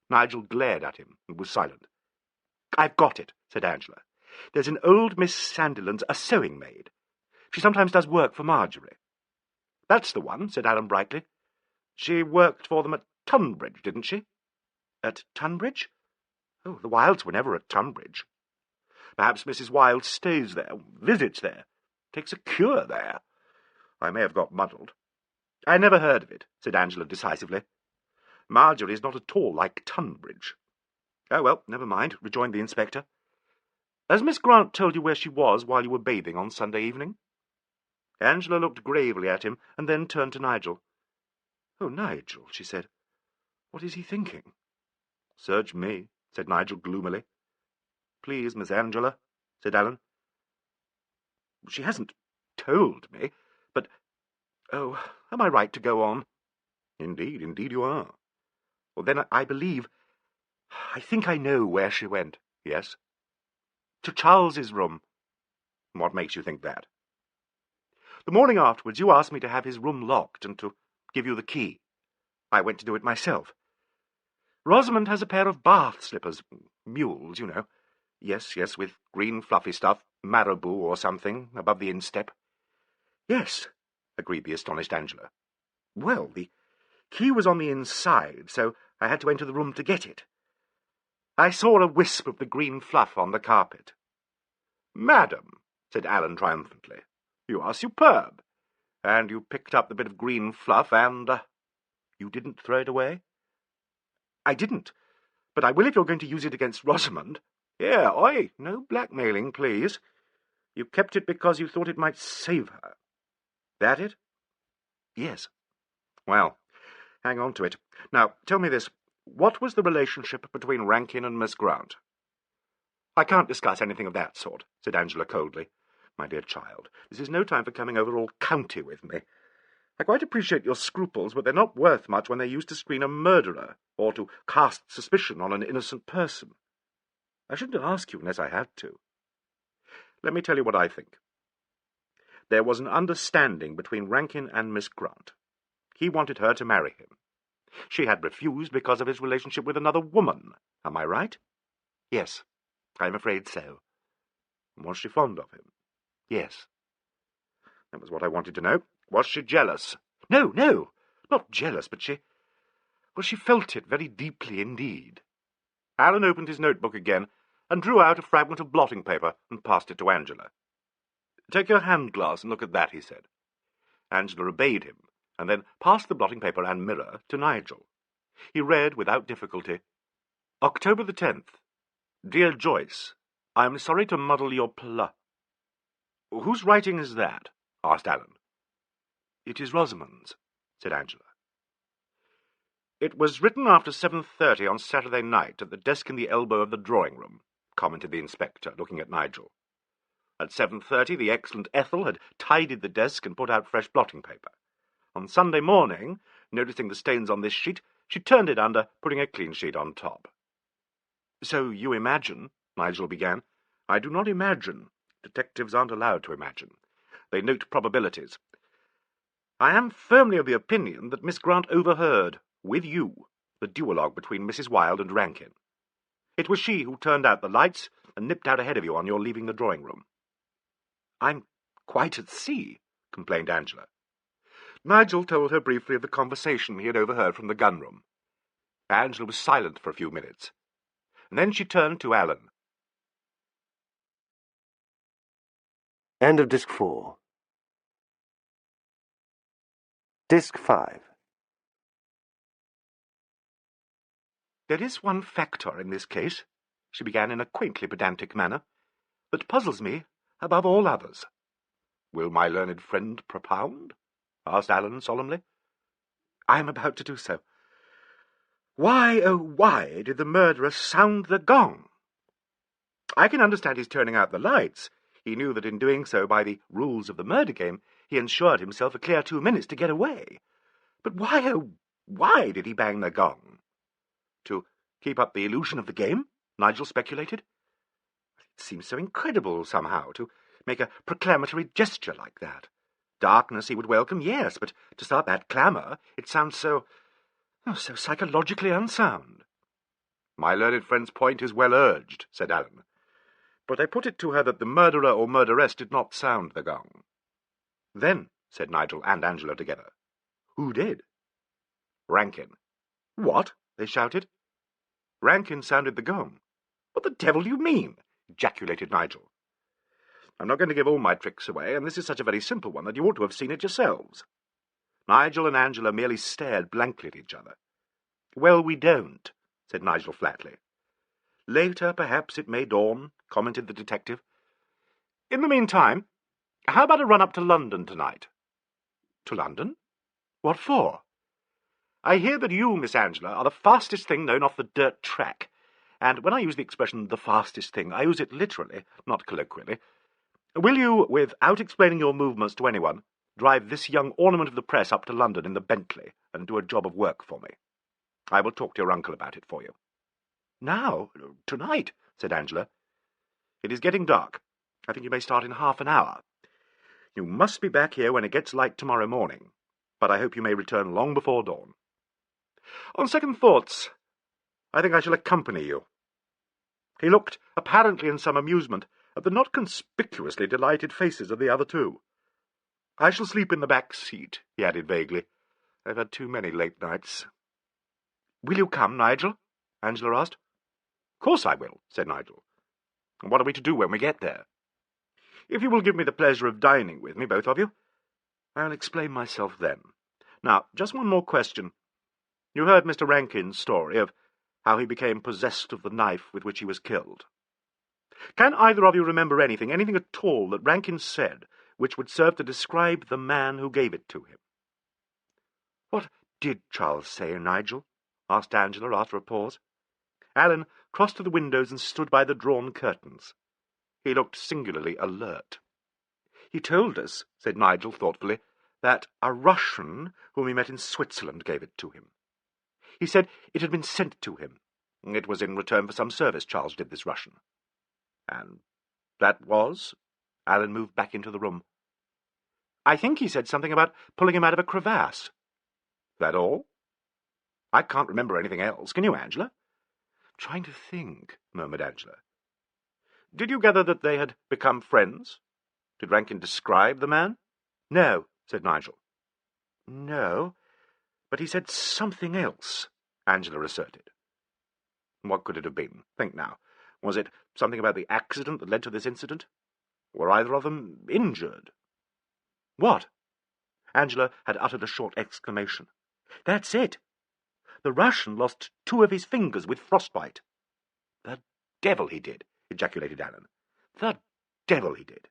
Nigel glared at him and was silent. "I've got it," said Angela. "There's an old Miss Sandilands, a sewing maid. She sometimes does work for Marjorie." "That's the one," said Alleyn brightly. "She worked for them at Tunbridge, didn't she?" "At Tunbridge? Oh, the Wildes were never at Tunbridge." "Perhaps Mrs. Wilde stays there, visits there, takes a cure there. I may have got muddled." "I never heard of it," said Angela decisively. "Marjorie is not at all like Tunbridge." "Oh, well, never mind," rejoined the inspector. "Has Miss Grant told you where she was while you were bathing on Sunday evening?" Angela looked gravely at him, and then turned to Nigel. "Oh, Nigel," she said, "what is he thinking?" "Search me," said Nigel gloomily. "Please, Miss Angela," said Alleyn. "She hasn't told me, but— Oh, am I right to go on?" "Indeed, indeed you are." "Well, then I think I know where she went." "Yes?" "To Charles's room." "What makes you think that?" "The morning afterwards you asked me to have his room locked and to give you the key. I went to do it myself. Rosamond has a pair of bath slippers, mules, you know. Yes, with green fluffy stuff, marabou or something, above the instep." "Yes," agreed the astonished Angela. "Well, the key was on the inside, so I had to enter the room to get it. I saw a wisp of the green fluff on the carpet." "Madam," said Alleyn triumphantly, "you are superb. And you picked up the bit of green fluff and— you didn't throw it away?" "I didn't, but I will if you're going to use it against Rosamond." "Here, oi, no blackmailing, please. You kept it because you thought it might save her. That it?" "Yes." "Well, hang on to it. Now, tell me this. What was the relationship between Rankin and Miss Grant?" "I can't discuss anything of that sort," said Angela coldly. My dear child, this is no time for coming over all county with me. I quite appreciate your scruples, but they're not worth much when they're used to screen a murderer, or to cast suspicion on an innocent person. I shouldn't ask you unless I had to. Let me tell you what I think. There was an understanding between Rankin and Miss Grant. He wanted her to marry him. She had refused because of his relationship with another woman. Am I right? Yes, I'm afraid so. Was she fond of him? Yes. That was what I wanted to know. Was she jealous? No, not jealous, but she felt it very deeply indeed. Alan opened his notebook again and drew out a fragment of blotting paper and passed it to Angela. Take your hand-glass and look at that, he said. Angela obeyed him, and then passed the blotting paper and mirror to Nigel. He read without difficulty, October the 10th. Dear Joyce, I am sorry to muddle your Whose writing is that? Asked Alan. It is Rosamond's, said Angela. It was written after 7:30 on Saturday night at the desk in the elbow of the drawing-room, commented the inspector, looking at Nigel. At 7:30 the excellent Ethel had tidied the desk and put out fresh blotting paper. On Sunday morning, noticing the stains on this sheet, she turned it under, putting a clean sheet on top. So you imagine, Nigel began. I do not imagine. Detectives aren't allowed to imagine. They note probabilities. I am firmly of the opinion that Miss Grant overheard, with you, the duologue between Mrs. Wilde and Rankin. It was she who turned out the lights and nipped out ahead of you on your leaving the drawing-room. I'm quite at sea, complained Angela. Nigel told her briefly of the conversation he had overheard from the gun-room. Angela was silent for a few minutes, and then she turned to Alan. End of Disc 4. Disc 5. There is one factor in this case, she began in a quaintly pedantic manner, that puzzles me above all others. Will my learned friend propound? Asked Alan solemnly. I am about to do so. Why, oh why, did the murderer sound the gong? I can understand his turning out the lights. He knew that in doing so, by the rules of the murder game, he ensured himself a clear 2 minutes to get away. But why, oh why, did he bang the gong? To keep up the illusion of the game? Nigel speculated. It seems so incredible, somehow, to make a proclamatory gesture like that. Darkness he would welcome, yes, but to start that clamour, it sounds so psychologically unsound. My learned friend's point is well urged, said Alan. But I put it to her that the murderer or murderess did not sound the gong. Then, said Nigel and Angela together, who did? Rankin. What? They shouted. Rankin sounded the gong. What the devil do you mean? Ejaculated Nigel. I'm not going to give all my tricks away, and this is such a very simple one that you ought to have seen it yourselves. Nigel and Angela merely stared blankly at each other. Well, we don't, said Nigel flatly. Later, perhaps it may dawn, commented the detective. In the meantime, how about a run up to London tonight? To London? What for? I hear that you, Miss Angela, are the fastest thing known off the dirt track, and when I use the expression the fastest thing, I use it literally, not colloquially. Will you, without explaining your movements to anyone, drive this young ornament of the press up to London in the Bentley and do a job of work for me? I will talk to your uncle about it for you. Now, tonight, said Angela. It is getting dark. I think you may start in half an hour. You must be back here when it gets light tomorrow morning, but I hope you may return long before dawn. On second thoughts, I think I shall accompany you. He looked, apparently in some amusement, at the not conspicuously delighted faces of the other two. I shall sleep in the back seat, he added vaguely. I've had too many late nights. Will you come, Nigel? Angela asked. Of course I will, said Nigel. And what are we to do when we get there? If you will give me the pleasure of dining with me, both of you, I'll explain myself then. Now, just one more question. You heard Mr. Rankin's story of how he became possessed of the knife with which he was killed. Can either of you remember anything at all that Rankin said, which would serve to describe the man who gave it to him? What did Charles say, Nigel? Asked Angela after a pause. Alan crossed to the windows and stood by the drawn curtains. He looked singularly alert. He told us, said Nigel thoughtfully, that a Russian whom he met in Switzerland gave it to him. He said it had been sent to him. It was in return for some service Charles did this Russian. And that was? Alleyn moved back into the room. I think he said something about pulling him out of a crevasse. That all? I can't remember anything else. Can you, Angela? Trying to think, murmured Angela. Did you gather that they had become friends? Did Rankin describe the man? No, said Nigel. No, but he said something else, Angela asserted. What could it have been? Think now. Was it something about the accident that led to this incident? Were either of them injured? What? Angela had uttered a short exclamation. That's it. The Russian lost 2 of his fingers with frostbite. The devil he did, ejaculated Alleyn. The devil he did.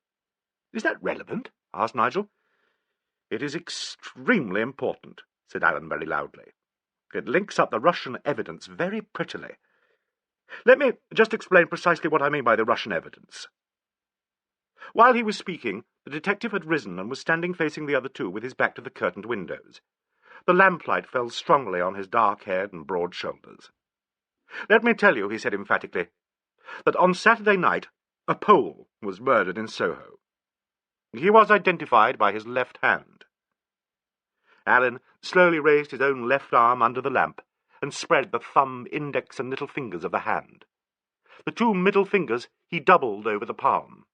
Is that relevant? Asked Nigel. It is extremely important, said Alleyn very loudly. It links up the Russian evidence very prettily. Let me just explain precisely what I mean by the Russian evidence. While he was speaking, the detective had risen and was standing facing the other 2 with his back to the curtained windows. The lamplight fell strongly on his dark head and broad shoulders. Let me tell you, he said emphatically, that on Saturday night a Pole was murdered in Soho. He was identified by his left hand. Alleyn slowly raised his own left arm under the lamp and spread the thumb, index, and little fingers of the hand. The 2 middle fingers he doubled over the palm.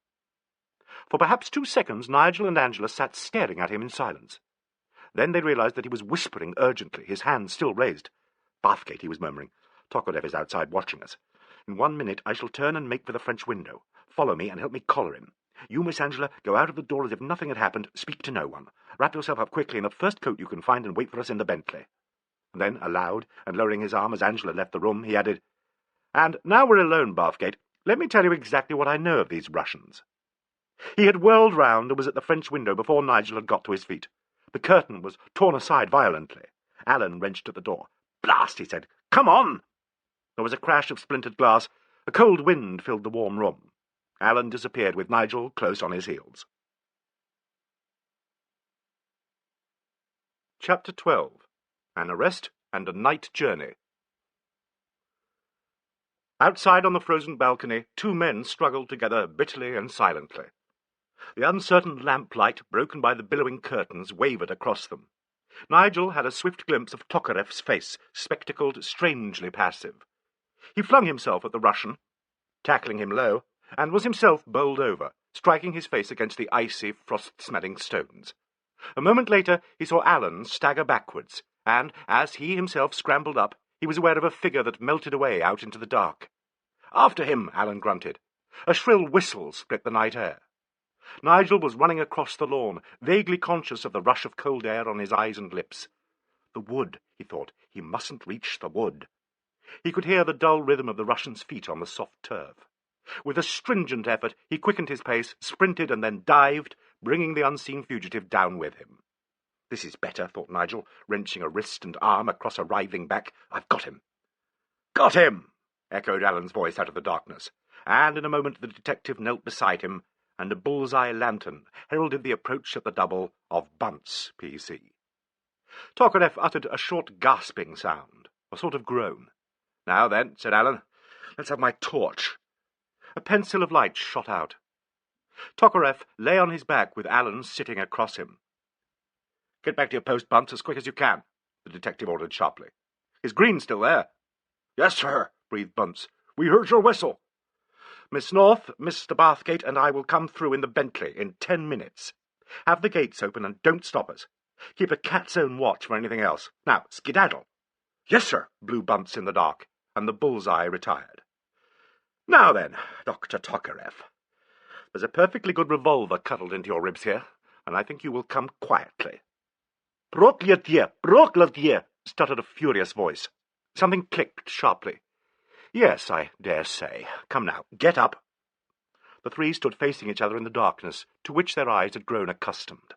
For perhaps 2 seconds Nigel and Angela sat staring at him in silence. Then they realized that he was whispering urgently, his hand still raised. Bathgate, he was murmuring. Tokarev is outside watching us. In 1 minute I shall turn and make for the French window. Follow me and help me collar him. You, Miss Angela, go out of the door as if nothing had happened. Speak to no one. Wrap yourself up quickly in the first coat you can find and wait for us in the Bentley. And then, aloud, and lowering his arm as Angela left the room, he added, And now we're alone, Bathgate, let me tell you exactly what I know of these Russians. He had whirled round and was at the French window before Nigel had got to his feet. The curtain was torn aside violently. Alleyn wrenched at the door. Blast, he said. Come on! There was a crash of splintered glass. A cold wind filled the warm room. Alleyn disappeared with Nigel close on his heels. Chapter 12. An Arrest and a Night Journey. Outside on the frozen balcony, 2 men struggled together bitterly and silently. The uncertain lamplight, broken by the billowing curtains, wavered across them. Nigel had a swift glimpse of Tokarev's face, spectacled, strangely passive. He flung himself at the Russian, tackling him low, and was himself bowled over, striking his face against the icy, frost-smelling stones. A moment later he saw Alleyn stagger backwards, and, as he himself scrambled up, he was aware of a figure that melted away out into the dark. "After him!" Alleyn grunted. A shrill whistle split the night air. Nigel was running across the lawn, vaguely conscious of the rush of cold air on his eyes and lips. The wood, he thought. He mustn't reach the wood. He could hear the dull rhythm of the Russian's feet on the soft turf. With a stringent effort, he quickened his pace, sprinted, and then dived, bringing the unseen fugitive down with him. This is better, thought Nigel, wrenching a wrist and arm across a writhing back. I've got him. Got him! Echoed Allen's voice out of the darkness, and in a moment the detective knelt beside him, and a bull's-eye lantern heralded the approach at the double of Bunce, P.C. Tokarev uttered a short gasping sound, a sort of groan. "Now then," said Alleyn, "let's have my torch." A pencil of light shot out. Tokarev lay on his back with Alleyn sitting across him. "Get back to your post, Bunce, as quick as you can," the detective ordered sharply. "Is Green still there?" "Yes, sir," breathed Bunce. "We heard your whistle." "Miss North, Mr. Bathgate, and I will come through in the Bentley in 10 minutes. Have the gates open and don't stop us. Keep a cat's own watch for anything else. Now, skedaddle." "Yes, sir," blew Bunce in the dark, and the bull's-eye retired. "Now then, Dr. Tokarev, there's a perfectly good revolver cuddled into your ribs here, and I think you will come quietly." "Prokletye!" stuttered a furious voice. Something clicked sharply. "Yes, I dare say. Come now, get up." The 3 stood facing each other in the darkness, to which their eyes had grown accustomed.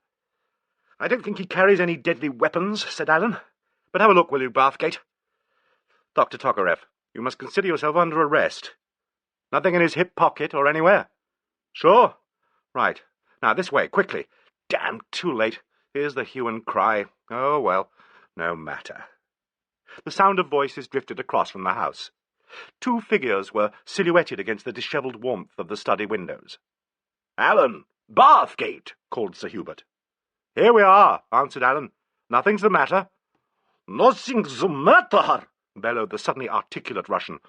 "I don't think he carries any deadly weapons," said Alleyn. "But have a look, will you, Bathgate? Dr. Tokarev, you must consider yourself under arrest. Nothing in his hip pocket or anywhere? Sure? Right. Now, this way, quickly. Damn, too late. Here's the hue and cry. Oh, well, no matter. The sound of voices drifted across from the house. Two figures were silhouetted against the dishevelled warmth of the study windows. "Alan! Bathgate!" called Sir Hubert. "Here we are," answered Alan. "Nothing's the matter." "Nothing's the matter," bellowed the suddenly articulate Russian.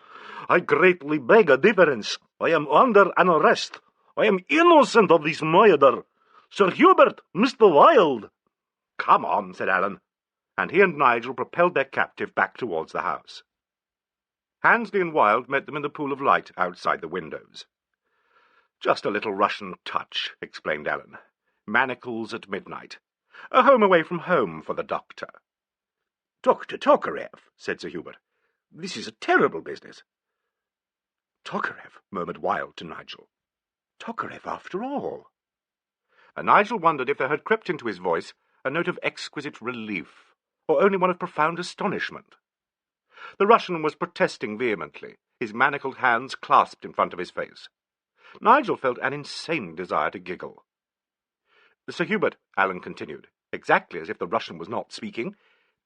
"I greatly beg a difference. I am under an arrest. I am innocent of this murder. Sir Hubert, Mr. Wilde." "Come on," said Alan, and he and Nigel propelled their captive back towards the house. Handesley and Wilde met them in the pool of light outside the windows. "Just a little Russian touch," explained Alan. "Manacles at midnight. A home away from home for the doctor." "Dr. Tokarev," said Sir Hubert. "This is a terrible business." "Tokarev," murmured Wilde to Nigel. "Tokarev after all." And Nigel wondered if there had crept into his voice a note of exquisite relief, or only one of profound astonishment. The Russian was protesting vehemently, his manacled hands clasped in front of his face. Nigel felt an insane desire to giggle. "Sir Hubert," Alan continued, exactly as if the Russian was not speaking,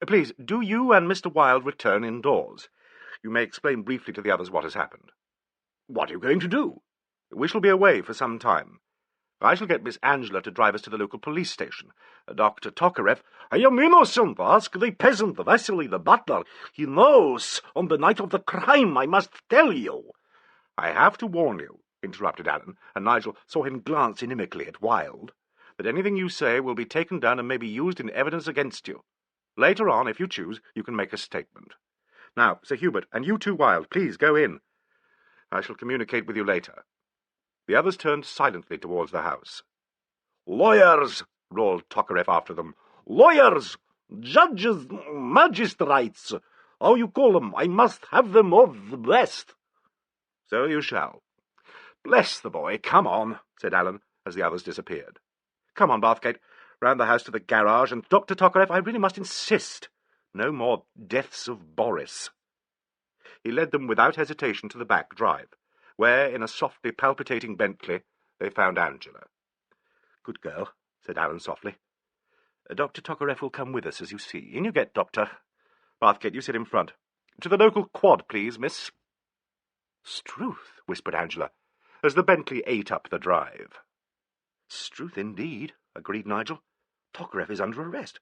"please, do you and Mr. Wilde return indoors. You may explain briefly to the others what has happened." "What are you going to do?" "We shall be away for some time. I shall get Miss Angela to drive us to the local police station. Dr. Tokarev—" "I am innocent. Ask the peasant, Vasily the butler. He knows. On the night of the crime, I must tell you." "I have to warn you," interrupted Alan, and Nigel saw him glance inimically at Wilde, "that anything you say will be taken down and may be used in evidence against you. Later on, if you choose, you can make a statement. Now, Sir Hubert, and you too, Wilde, please go in. I shall communicate with you later." The others turned silently towards the house. "Lawyers!" roared Tokarev after them. "Lawyers! Judges! Magistrates! How you call them? I must have them of the best." "So you shall. Bless the boy, come on," said Alan, as the others disappeared. "Come on, Bathgate, round the house to the garage, and Dr. Tokarev, I really must insist. No more deaths of Boris." He led them without hesitation to the back drive, where, in a softly palpitating Bentley, they found Angela. "Good girl," said Alan softly. "Dr. Tokarev will come with us, as you see. In you get, Doctor. Bathgate, you sit in front. To the local quad, please, miss." "Struth," whispered Angela, as the Bentley ate up the drive. "Struth indeed," agreed Nigel. "Tokarev is under arrest.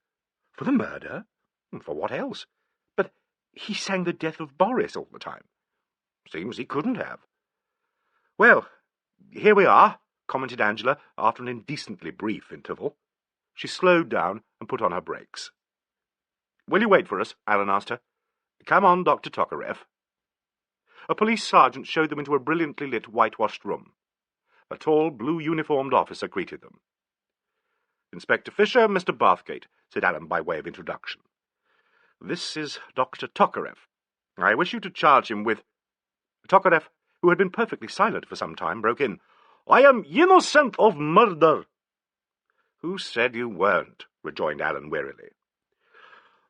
For the murder? For what else? But he sang the death of Boris all the time. Seems he couldn't have." "Well, here we are," commented Angela after an indecently brief interval. She slowed down and put on her brakes. "Will you wait for us?" Alan asked her. "Come on, Dr. Tokarev." A police sergeant showed them into a brilliantly lit whitewashed room. A tall, blue-uniformed officer greeted them. "Inspector Fisher, Mr. Bathgate," said Alan by way of introduction. "This is Dr. Tokarev. I wish you to charge him with—" Tokarev, who had been perfectly silent for some time, broke in. "I am innocent of murder." "Who said you weren't?" rejoined Alan wearily.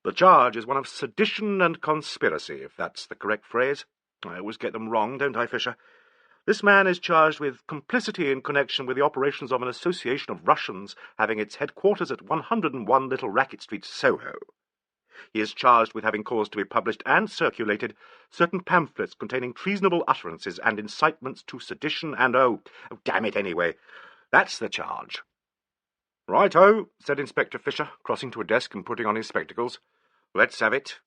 "The charge is one of sedition and conspiracy, if that's the correct phrase. I always get them wrong, don't I, Fisher? This man is charged with complicity in connection with the operations of an association of Russians having its headquarters at 101 Little Racket Street, Soho. He is charged with having caused to be published and circulated certain pamphlets containing treasonable utterances and incitements to sedition and damn it anyway. That's the charge." "Right-o," said Inspector Fisher, crossing to a desk and putting on his spectacles. "Let's have it."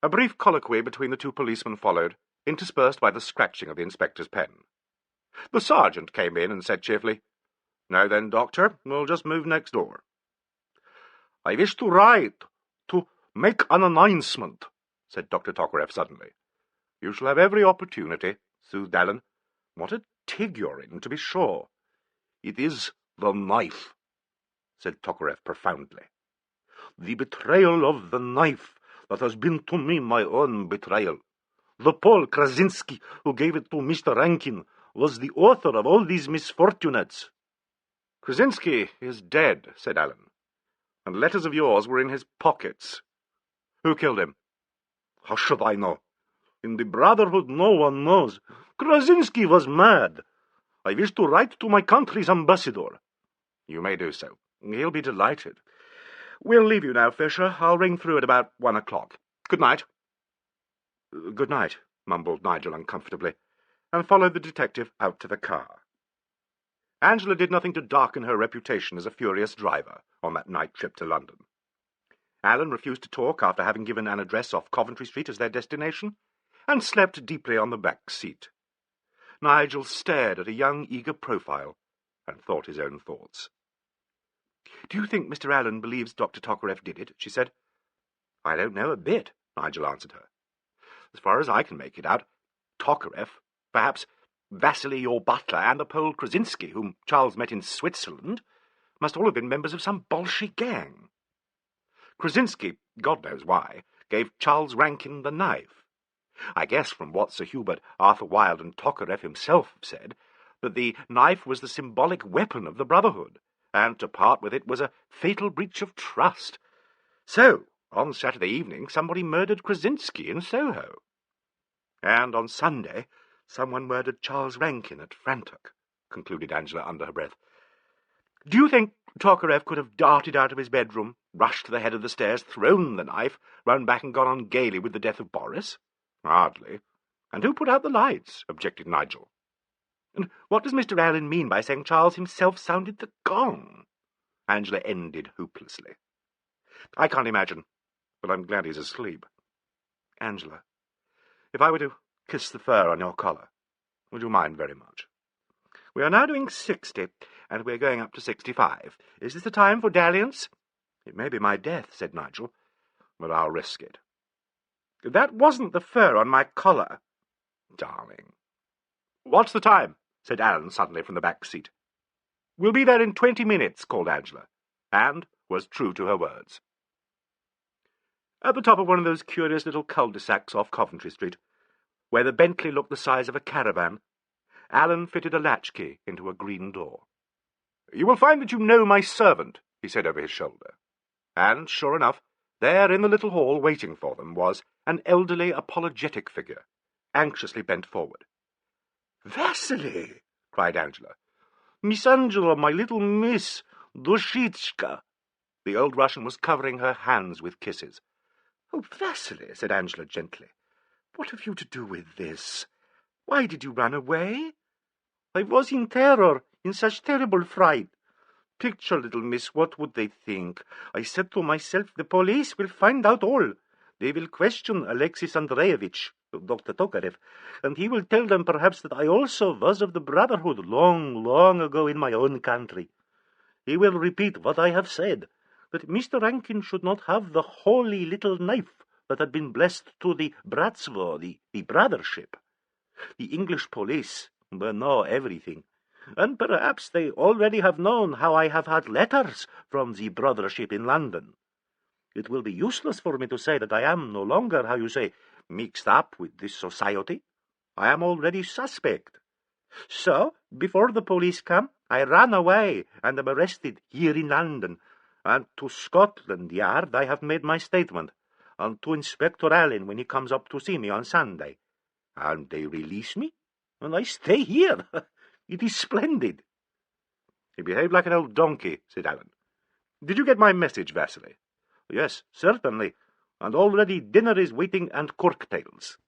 A brief colloquy between the two policemen followed, interspersed by the scratching of the inspector's pen. The sergeant came in and said cheerfully, "Now then, Doctor, we'll just move next door." "I wish to write, to make an announcement," said Dr. Tokarev suddenly. "You shall have every opportunity," soothed Alan. "What a tig you're in, to be sure." "It is the knife," said Tokarev profoundly. "The betrayal of the knife that has been to me my own betrayal. The Pole Krasinski who gave it to Mr. Rankin was the author of all these misfortunates." "Krasinski is dead," said Alan, "and letters of yours were in his pockets. Who killed him?" "How should I know? In the Brotherhood no one knows. Krasinski was mad. I wish to write to my country's ambassador." "You may do so. He'll be delighted. We'll leave you now, Fisher. I'll ring through at about 1 o'clock. Good night." "Good night," mumbled Nigel uncomfortably, and followed the detective out to the car. Angela did nothing to darken her reputation as a furious driver on that night trip to London. Alan refused to talk after having given an address off Coventry Street as their destination, and slept deeply on the back seat. Nigel stared at a young, eager profile and thought his own thoughts. "Do you think Mr. Allen believes Dr. Tokarev did it?" she said. "I don't know a bit," Nigel answered her. "As far as I can make it out, Tokarev, perhaps Vasily, your butler, and the Pole Krasinski, whom Charles met in Switzerland, must all have been members of some Bolshevik gang. Krasinski, God knows why, gave Charles Rankin the knife. I guess from what Sir Hubert, Arthur Wilde, and Tokarev himself have said, that the knife was the symbolic weapon of the Brotherhood, and to part with it was a fatal breach of trust. So, on Saturday evening, somebody murdered Krasinski in Soho. And on Sunday, someone murdered Charles Rankin at Frantok," concluded Angela under her breath. "Do you think Tokarev could have darted out of his bedroom, rushed to the head of the stairs, thrown the knife, run back and gone on gaily with the death of Boris? Hardly. And who put out the lights?" objected Nigel. "And what does Mr. Allen mean by saying Charles himself sounded the gong?" Angela ended hopelessly. "I can't imagine, but I'm glad he's asleep. Angela, if I were to kiss the fur on your collar, would you mind very much? We are now doing 60, and we're going up to 65. Is this the time for dalliance?" "It may be my death," said Nigel, "but I'll risk it." "That wasn't the fur on my collar." "Darling." "What's the time?" said Alan suddenly from the back seat. "We'll be there in 20 minutes, called Angela, and was true to her words. At the top of one of those curious little cul-de-sacs off Coventry Street, where the Bentley looked the size of a caravan, Alan fitted a latchkey into a green door. "You will find that you know my servant," he said over his shoulder. And, sure enough, there in the little hall waiting for them was an elderly, apologetic figure, anxiously bent forward. "Vasily!" cried Angela. "Miss Angela, my little miss, Dushitska!" The old Russian was covering her hands with kisses. "Oh, Vasily," said Angela gently, "what have you to do with this? Why did you run away?" "I was in terror, in such terrible fright. Picture, little miss, what would they think? I said to myself, the police will find out all. They will question Alexis Andreevich, Dr. Tokarev, and he will tell them perhaps that I also was of the Brotherhood long, long ago in my own country. He will repeat what I have said, that Mr. Rankin should not have the holy little knife that had been blessed to the Bratstvo, the brothership. The English police will know everything, and perhaps they already have known how I have had letters from the brothership in London. It will be useless for me to say that I am no longer, how you say, mixed up with this society. I am already suspect. So, before the police come, I ran away and am arrested here in London, and to Scotland Yard I have made my statement, and to Inspector Alleyn when he comes up to see me on Sunday. And they release me, and I stay here. It is splendid." "He behaved like an old donkey," said Alan. "Did you get my message, Vasily?" "Yes, certainly, and already dinner is waiting and cork-tails."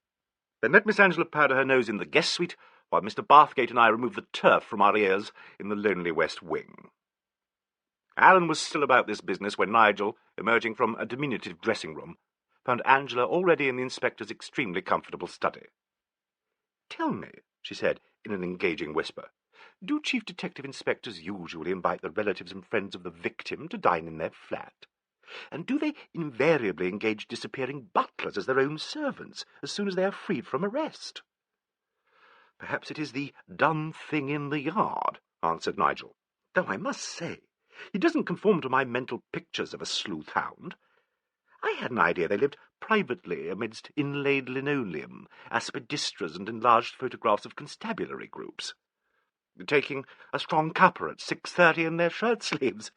"Then let Miss Angela powder her nose in the guest suite, while Mr. Bathgate and I remove the turf from our ears in the lonely west wing." Alan was still about this business when Nigel, emerging from a diminutive dressing-room, found Angela already in the inspector's extremely comfortable study. "Tell me," she said in an engaging whisper, "do chief detective inspectors usually invite the relatives and friends of the victim to dine in their flat? And do they invariably engage disappearing butlers as their own servants as soon as they are freed from arrest?" "Perhaps it is the done thing in the yard," answered Nigel, "though I must say he doesn't conform to my mental pictures of a sleuth-hound. I had an idea they lived privately amidst inlaid linoleum, aspidistras, and enlarged photographs of constabulary groups, taking a strong cuppa at 6:30 in their shirt-sleeves.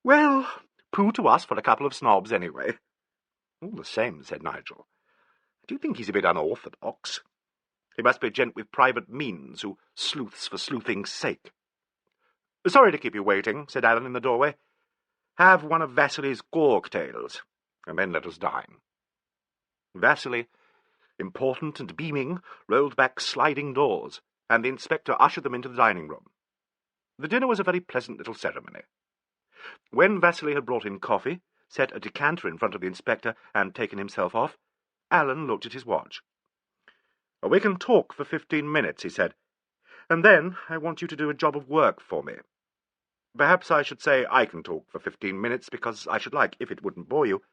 Well, pooh to us for a couple of snobs, anyway." "All the same," said Nigel, "I do think he's a bit unorthodox." He must be a gent with private means who sleuths for sleuthing's sake. "Sorry to keep you waiting," said Alleyn in the doorway. "Have one of Vasili's cocktails, and then let us dine." Vasily, important and beaming, rolled back sliding doors, and the inspector ushered them into the dining room. The dinner was a very pleasant little ceremony. When Vasily had brought in coffee, set a decanter in front of the inspector, and taken himself off, Alleyn looked at his watch. "We can talk for 15 minutes," he said, "and then I want you to do a job of work for me. Perhaps I should say I can talk for 15 minutes, because I should like, if it wouldn't bore you,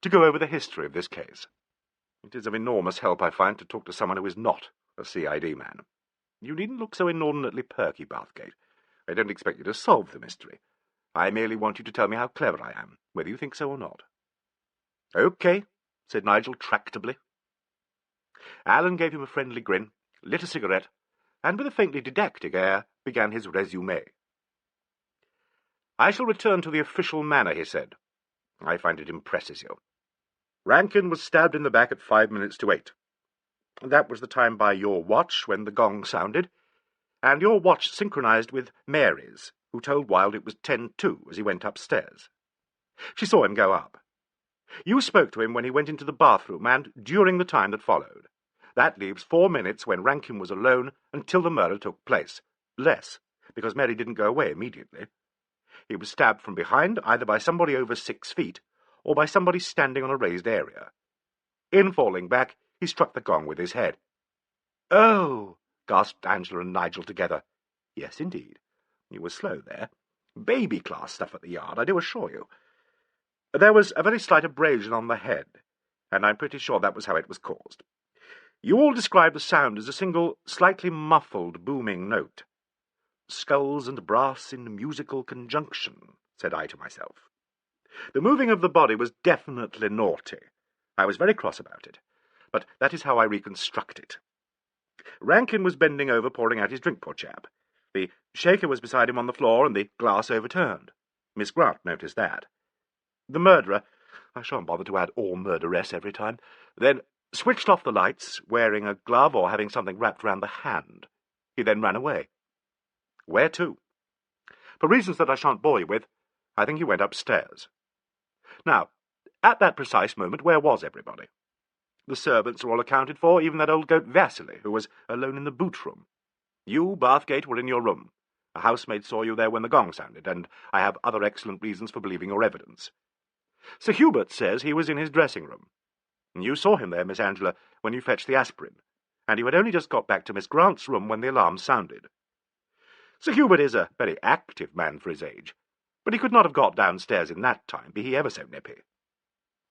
to go over the history of this case. It is of enormous help, I find, to talk to someone who is not a CID man. You needn't look so inordinately perky, Bathgate. I don't expect you to solve the mystery. I merely want you to tell me how clever I am, whether you think so or not." "OK," said Nigel tractably. Alleyn gave him a friendly grin, lit a cigarette, and with a faintly didactic air began his résumé. "I shall return to the official manner," he said. "I find it impresses you. Rankin was stabbed in the back at 5 minutes to 8. That was the time by your watch when the gong sounded, and your watch synchronized with Mary's, who told Wilde it was 10:02 as he went upstairs. She saw him go up. You spoke to him when he went into the bathroom and during the time that followed. That leaves 4 minutes when Rankin was alone until the murder took place. Less, because Mary didn't go away immediately. He was stabbed from behind, either by somebody over 6 feet, or by somebody standing on a raised area. In falling back, he struck the gong with his head." "Oh!" gasped Angela and Nigel together. "Yes, indeed. You were slow there. Baby-class stuff at the Yard, I do assure you. There was a very slight abrasion on the head, and I'm pretty sure that was how it was caused. You all described the sound as a single, slightly muffled, booming note. Skulls and brass in musical conjunction, said I to myself. The moving of the body was definitely naughty. I was very cross about it, but that is how I reconstruct it. Rankin was bending over, pouring out his drink, poor chap. The shaker was beside him on the floor, and the glass overturned. Miss Grant noticed that. The murderer, I shan't bother to add or murderess every time, then switched off the lights, wearing a glove or having something wrapped round the hand. He then ran away. Where to? For reasons that I shan't bore you with, I think he went upstairs. Now, at that precise moment, where was everybody? The servants are all accounted for, even that old goat Vasily, who was alone in the boot-room. You, Bathgate, were in your room. A housemaid saw you there when the gong sounded, and I have other excellent reasons for believing your evidence. Sir Hubert says he was in his dressing-room. You saw him there, Miss Angela, when you fetched the aspirin, and you had only just got back to Miss Grant's room when the alarm sounded. Sir Hubert is a very active man for his age, but he could not have got downstairs in that time, be he ever so nippy.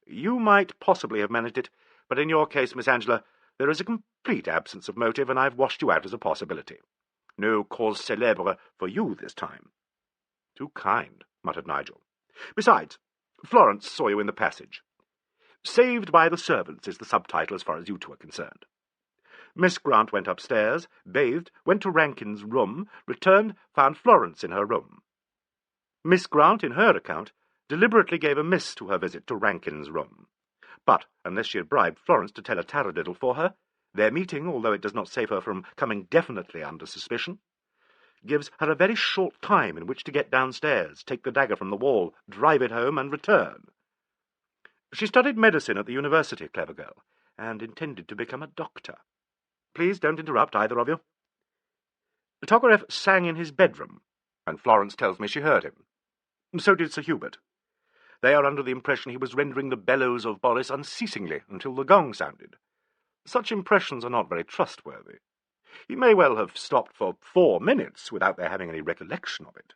You might possibly have managed it, but in your case, Miss Angela, there is a complete absence of motive, and I've washed you out as a possibility. No cause célèbre for you this time. Too kind, muttered Nigel. Besides, Florence saw you in the passage. Saved by the servants is the subtitle as far as you two are concerned. Miss Grant went upstairs, bathed, went to Rankin's room, returned, found Florence in her room. Miss Grant, in her account, deliberately gave a miss to her visit to Rankin's room. But, unless she had bribed Florence to tell a taradiddle for her, their meeting, although it does not save her from coming definitely under suspicion, gives her a very short time in which to get downstairs, take the dagger from the wall, drive it home, and return. She studied medicine at the university, clever girl, and intended to become a doctor. Please don't interrupt, either of you. Tokarev sang in his bedroom, and Florence tells me she heard him. So did Sir Hubert. They are under the impression he was rendering the bellows of Boris unceasingly until the gong sounded. Such impressions are not very trustworthy. He may well have stopped for 4 minutes without their having any recollection of it.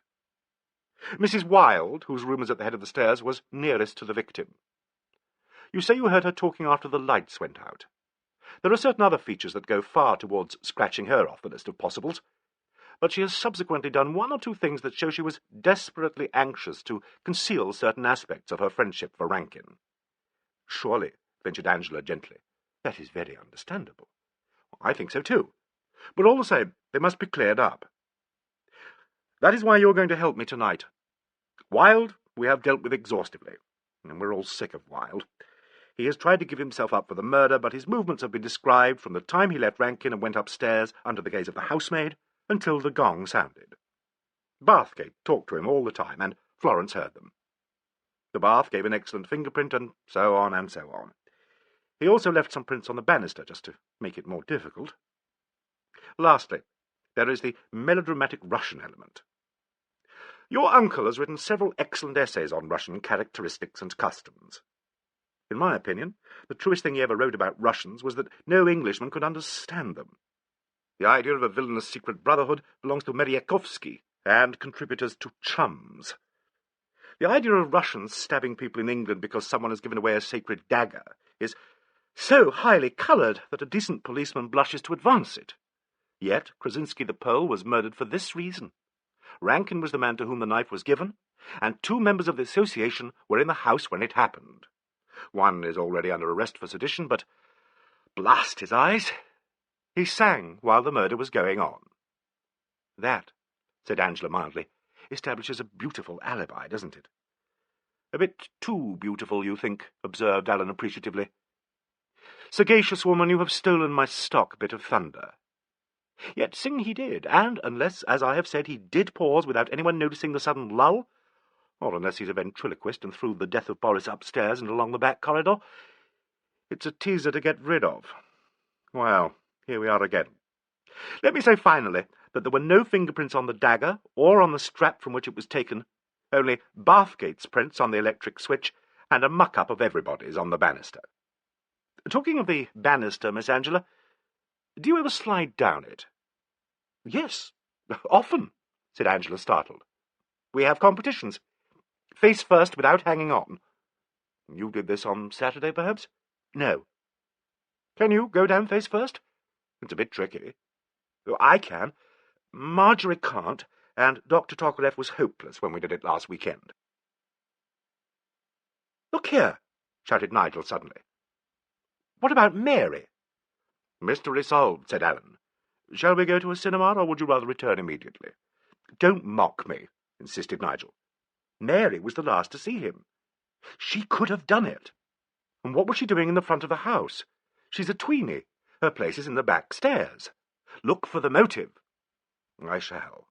Mrs. Wilde, whose room is at the head of the stairs, was nearest to the victim. You say you heard her talking after the lights went out. There are certain other features that go far towards scratching her off the list of possibles, but she has subsequently done 1 or 2 things that show she was desperately anxious to conceal certain aspects of her friendship for Rankin. Surely, ventured Angela gently, that is very understandable. I think so too, but all the same, they must be cleared up. That is why you're going to help me tonight. Wilde we have dealt with exhaustively, and we're all sick of Wilde. He has tried to give himself up for the murder, but his movements have been described from the time he left Rankin and went upstairs under the gaze of the housemaid until the gong sounded. Bathgate talked to him all the time, and Florence heard them. The bath gave an excellent fingerprint, and so on and so on. He also left some prints on the banister, just to make it more difficult. Lastly, there is the melodramatic Russian element. Your uncle has written several excellent essays on Russian characteristics and customs. In my opinion, the truest thing he ever wrote about Russians was that no Englishman could understand them. The idea of a villainous secret brotherhood belongs to Meryakovsky and contributors to Chums. The idea of Russians stabbing people in England because someone has given away a sacred dagger is so highly coloured that a decent policeman blushes to advance it. Yet Krasinski the Pole was murdered for this reason. Rankin was the man to whom the knife was given, and 2 members of the association were in the house when it happened. One is already under arrest for sedition, but blast his eyes, he sang while the murder was going on. That, said Angela mildly, establishes a beautiful alibi, doesn't it? A bit too beautiful, you think, observed Alan appreciatively. Sagacious woman, you have stolen my stock bit of thunder. Yet sing he did, and unless, as I have said, he did pause without anyone noticing the sudden lull, or unless he's a ventriloquist and threw the death of Boris upstairs and along the back corridor, it's a teaser to get rid of. Well, here we are again. Let me say finally that there were no fingerprints on the dagger or on the strap from which it was taken, only Bathgate's prints on the electric switch and a muck-up of everybody's on the banister. Talking of the banister, Miss Angela, do you ever slide down it? Yes, often, said Angela, startled. We have competitions. Face first without hanging on. You did this on Saturday, perhaps? No. Can you go down face first? It's a bit tricky. I can. Marjorie can't, and Dr. Tokolev was hopeless when we did it last weekend. Look here, shouted Nigel suddenly. What about Mary? Mystery solved, said Alan. Shall we go to a cinema, or would you rather return immediately? Don't mock me, insisted Nigel. Mary was the last to see him. She could have done it. And what was she doing in the front of the house? She's a tweenie. Her place is in the back stairs. Look for the motive. I shall.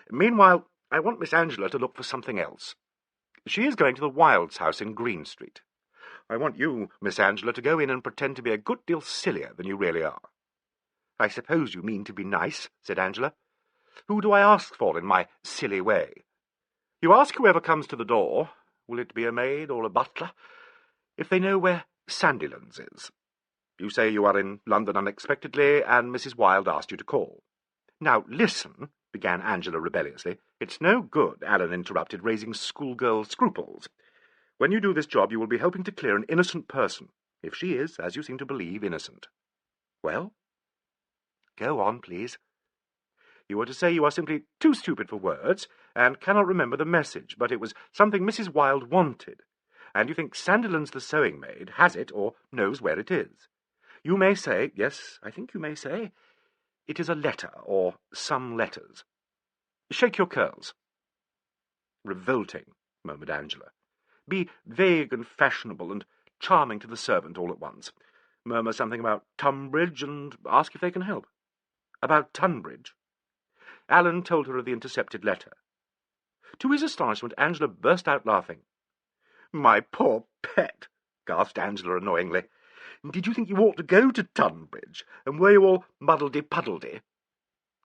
Meanwhile, I want Miss Angela to look for something else. She is going to the Wilds' house in Green Street. I want you, Miss Angela, to go in and pretend to be a good deal sillier than you really are. I suppose you mean to be nice, said Angela. Who do I ask for in my silly way? You ask whoever comes to the door, will it be a maid or a butler, if they know where Sandilands is. You say you are in London unexpectedly, and Mrs. Wilde asked you to call. Now, listen, began Angela rebelliously. It's no good, Alan interrupted, raising schoolgirl scruples. When you do this job, you will be helping to clear an innocent person, if she is, as you seem to believe, innocent. Well? Go on, please. You were to say you are simply too stupid for words, and cannot remember the message, but it was something Mrs. Wilde wanted, and you think Sandilands the sewing-maid has it, or knows where it is. You may say, yes, I think you may say, it is a letter, or some letters. Shake your curls. Revolting, murmured Angela. Be vague and fashionable and charming to the servant all at once. Murmur something about Tunbridge and ask if they can help. About Tunbridge? Alan told her of the intercepted letter. To his astonishment, Angela burst out laughing. My poor pet, gasped Angela annoyingly. Did you think you ought to go to Tunbridge, and were you all muddledy-puddledy?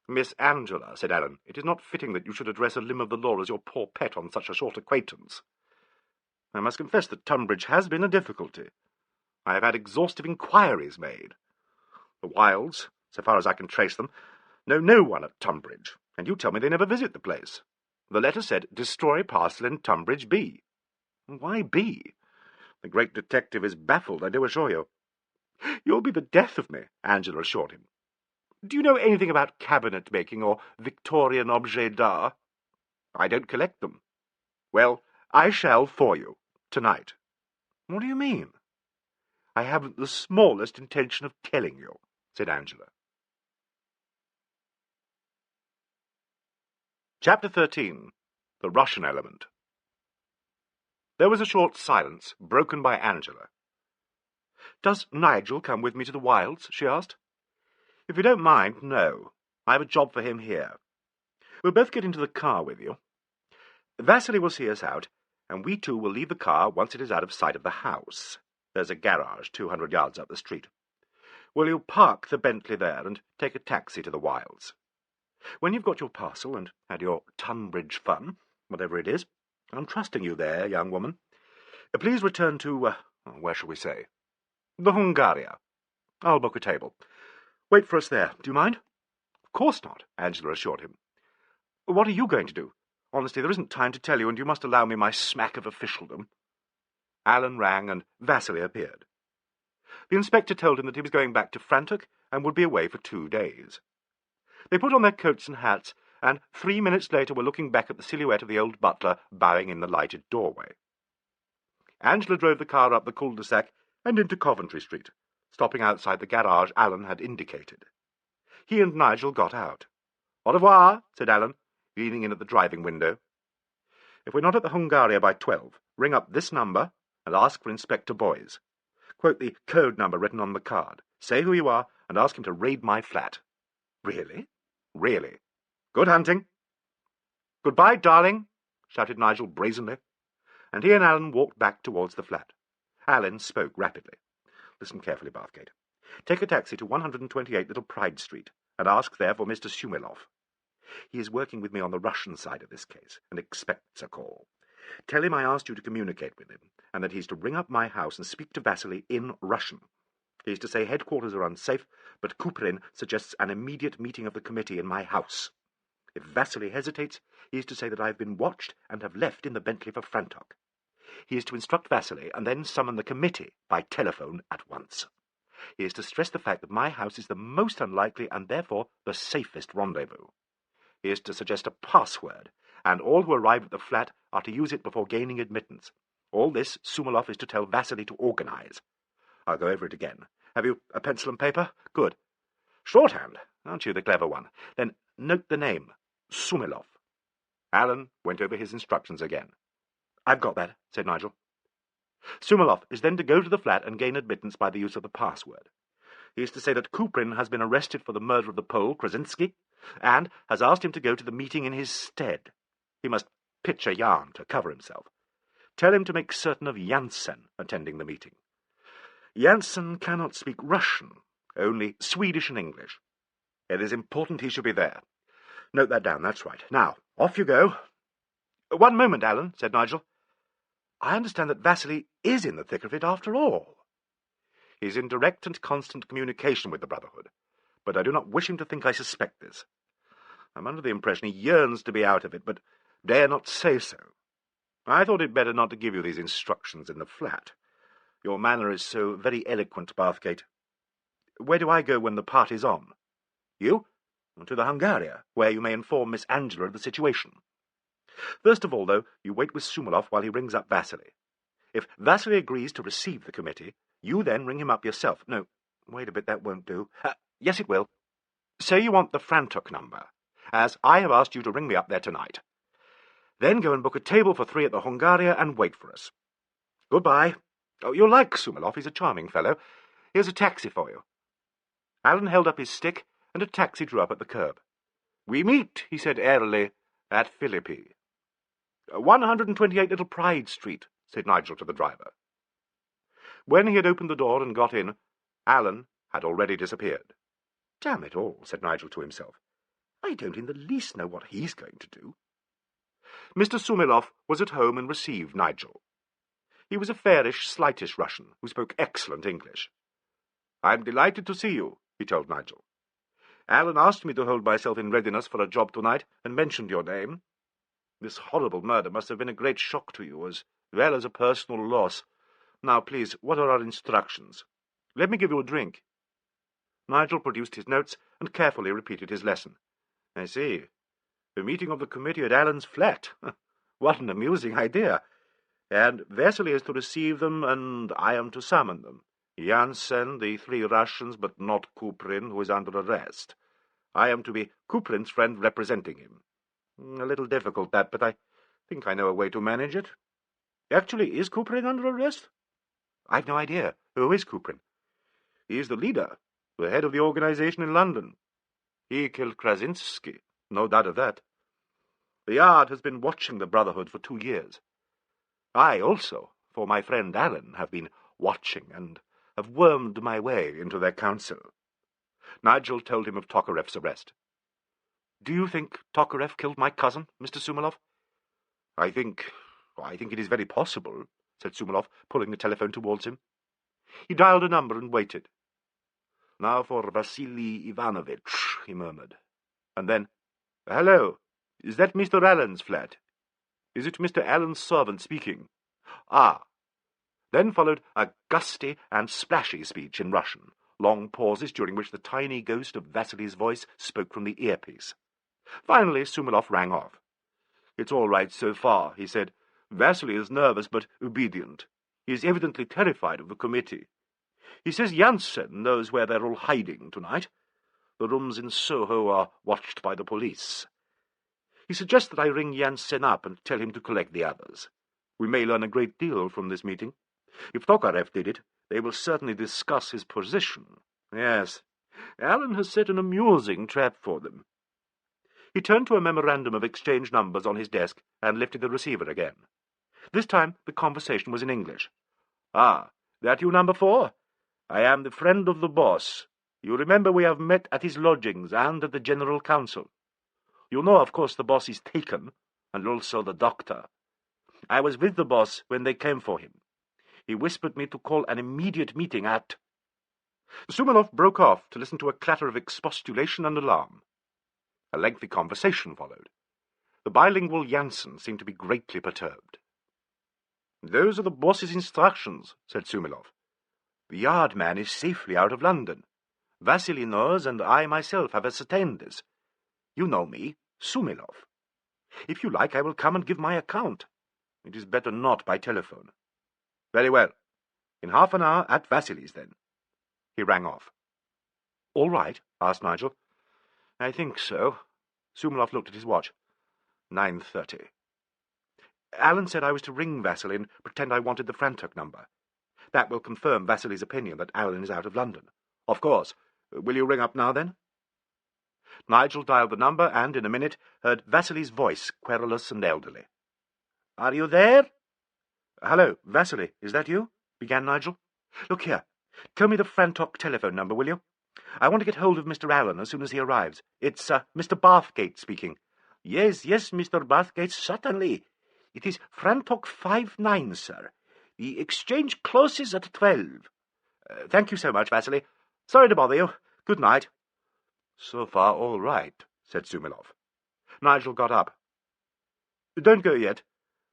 Miss Angela, said Alan, it is not fitting that you should address a limb of the law as your poor pet on such a short acquaintance. I must confess that Tunbridge has been a difficulty. I have had exhaustive inquiries made. The Wildes, so far as I can trace them, know no one at Tunbridge, and you tell me they never visit the place. The letter said, destroy parcel in Tunbridge B. Why B? The great detective is baffled, I do assure you. You'll be the death of me, Angela assured him. Do you know anything about cabinet-making or Victorian objets d'art? I don't collect them. Well, I shall for you, tonight. What do you mean? I haven't the smallest intention of telling you, said Angela. Chapter 13. The Russian Element. There was a short silence, broken by Angela. "Does Nigel come with me to the wilds?" she asked. "If you don't mind, no. I have a job for him here. We'll both get into the car with you. Vasily will see us out, and we two will leave the car once it is out of sight of the house. There's a garage 200 yards up the street. Will you park the Bentley there and take a taxi to the wilds? When you've got your parcel and had your Tunbridge fun, whatever it is, I'm trusting you there, young woman. Please return to, where shall we say? The Hungaria. I'll book a table. Wait for us there. Do you mind?" "Of course not," Angela assured him. "What are you going to do? Honestly, there isn't time to tell you, and you must allow me my smack of officialdom." Alleyn rang, and Vasily appeared. The inspector told him that he was going back to Frantok and would be away for 2 days. They put on their coats and hats, and 3 minutes later were looking back at the silhouette of the old butler bowing in the lighted doorway. Angela drove the car up the cul-de-sac and into Coventry Street, stopping outside the garage Alleyn had indicated. He and Nigel got out. "Au revoir," said Alleyn, leaning in at the driving window. "If we're not at the Hungaria by 12, ring up this number and ask for Inspector Boyes. Quote the code number written on the card. Say who you are and ask him to raid my flat." "Really?" "Really. Good hunting." "Goodbye, darling," shouted Nigel brazenly, and he and Alleyn walked back towards the flat. Alleyn spoke rapidly. "Listen carefully, Bathgate. Take a taxi to 128 Little Pride Street and ask there for Mr. Sumiloff. He is working with me on the Russian side of this case and expects a call. Tell him I asked you to communicate with him, and that he's to ring up my house and speak to Vasily in Russian. He is to say headquarters are unsafe, but Kuprin suggests an immediate meeting of the committee in my house. If Vasily hesitates, he is to say that I have been watched and have left in the Bentley for Frantok. He is to instruct Vasily and then summon the committee by telephone at once. He is to stress the fact that my house is the most unlikely and therefore the safest rendezvous. He is to suggest a password, and all who arrive at the flat are to use it before gaining admittance. All this Sumiloff is to tell Vasily to organize. I'll go over it again. Have you a pencil and paper? Good. Shorthand, aren't you the clever one? Then note the name, Sumiloff." Alleyn went over his instructions again. "I've got that," said Nigel. "Sumiloff is then to go to the flat and gain admittance by the use of the password. He is to say that Kuprin has been arrested for the murder of the Pole, Krasinski, and has asked him to go to the meeting in his stead. He must pitch a yarn to cover himself. Tell him to make certain of Jansen attending the meeting. Jansen cannot speak Russian, only Swedish and English. It is important he should be there. Note that down, that's right. Now, off you go." "One moment, Alleyn," said Nigel. "I understand that Vasily is in the thick of it after all." "He's in direct and constant communication with the Brotherhood, but I do not wish him to think I suspect this. I'm under the impression he yearns to be out of it, but dare not say so. I thought it better not to give you these instructions in the flat. Your manner is so very eloquent, Bathgate. Where do I go when the party's on? You? To the Hungaria, where you may inform Miss Angela of the situation. First of all, though, you wait with Sumiloff while he rings up Vasily. If Vasily agrees to receive the committee, you then ring him up yourself. No, wait a bit, that won't do. Yes, it will. Say you want the Frantok number, as I have asked you to ring me up there tonight. Then go and book a table for 3 at the Hungaria and wait for us. Goodbye. Oh, you'll like Sumiloff, he's a charming fellow. Here's a taxi for you." Alleyn held up his stick, and a taxi drew up at the curb. "We meet," he said airily, "at Philippi." 128 Little Pride Street," said Nigel to the driver. When he had opened the door and got in, Alleyn had already disappeared. "Damn it all," said Nigel to himself. "I don't in the least know what he's going to do." Mr. Sumiloff was at home and received Nigel. He was a fairish, slightish Russian who spoke excellent English. "I'm delighted to see you," he told Nigel. "Alleyn asked me to hold myself in readiness for a job tonight, and mentioned your name. This horrible murder must have been a great shock to you, as well as a personal loss. Now, please, what are our instructions? Let me give you a drink." Nigel produced his notes and carefully repeated his lesson. "I see. The meeting of the committee at Allen's flat. What an amusing idea. And Vasily is to receive them, and I am to summon them. Jansen, the 3 Russians, but not Kuprin, who is under arrest. I am to be Kuprin's friend representing him. A little difficult, that, but I think I know a way to manage it. Actually, is Kuprin under arrest?" "I've no idea. Who is Kuprin?" He is the leader, the head of the organization in London. He killed Krasinski, no doubt of that. The Yard has been watching the Brotherhood for 2 years. I also, for my friend Alleyn, have been watching and have wormed my way into their council. Nigel told him of Tokarev's arrest. Do you think Tokarev killed my cousin, Mr. Sumalov? I think it is very possible, said Sumalov, pulling the telephone towards him. He dialed a number and waited. Now for Vasily Ivanovich, he murmured. And then, Hello, is that Mr. Allen's flat? Is it Mr. Allen's servant speaking? Ah. Then followed a gusty and splashy speech in Russian, long pauses during which the tiny ghost of Vasily's voice spoke from the earpiece. Finally, Sumalov rang off. It's all right so far, he said. Vasily is nervous but obedient. He is evidently terrified of the committee. He says Jansen knows where they're all hiding tonight. The rooms in Soho are watched by the police. He suggests that I ring Jansen up and tell him to collect the others. We may learn a great deal from this meeting. If Tokarev did it, they will certainly discuss his position. Yes, Alleyn has set an amusing trap for them. He turned to a memorandum of exchange numbers on his desk and lifted the receiver again. This time the conversation was in English. Ah, that you, number 4? I am the friend of the boss. You remember we have met at his lodgings and at the General Council. You know, of course, the boss is taken, and also the doctor. I was with the boss when they came for him. He whispered me to call an immediate meeting at... Sumalov broke off to listen to a clatter of expostulation and alarm. A lengthy conversation followed. The bilingual Jansen seemed to be greatly perturbed. Those are the boss's instructions, said Sumalov. The Yard man is safely out of London. Vasily knows, and I myself have ascertained this. You know me, Sumalov. If you like, I will come and give my account. It is better not by telephone. Very well. In half an hour at Vasily's, then. He rang off. All right? Asked Nigel. I think so. Sumalov looked at his watch. 9:30. Alleyn said I was to ring Vasily and pretend I wanted the Frantok number. That will confirm Vasily's opinion that Alleyn is out of London. Of course. Will you ring up now, then? Nigel dialed the number and, in a minute, heard Vasily's voice, querulous and elderly. Are you there? Hello, Vasily, is that you? Began Nigel. Look here. Tell me the Frantok telephone number, will you? I want to get hold of Mr. Alleyn as soon as he arrives. It's Mr. Bathgate speaking. Yes, Mr. Bathgate, certainly. It is Frantok 59, sir. The exchange closes at 12. Thank you so much, Vasily. Sorry to bother you. Good night. So far, all right, said Sumalov. Nigel got up. Don't go yet.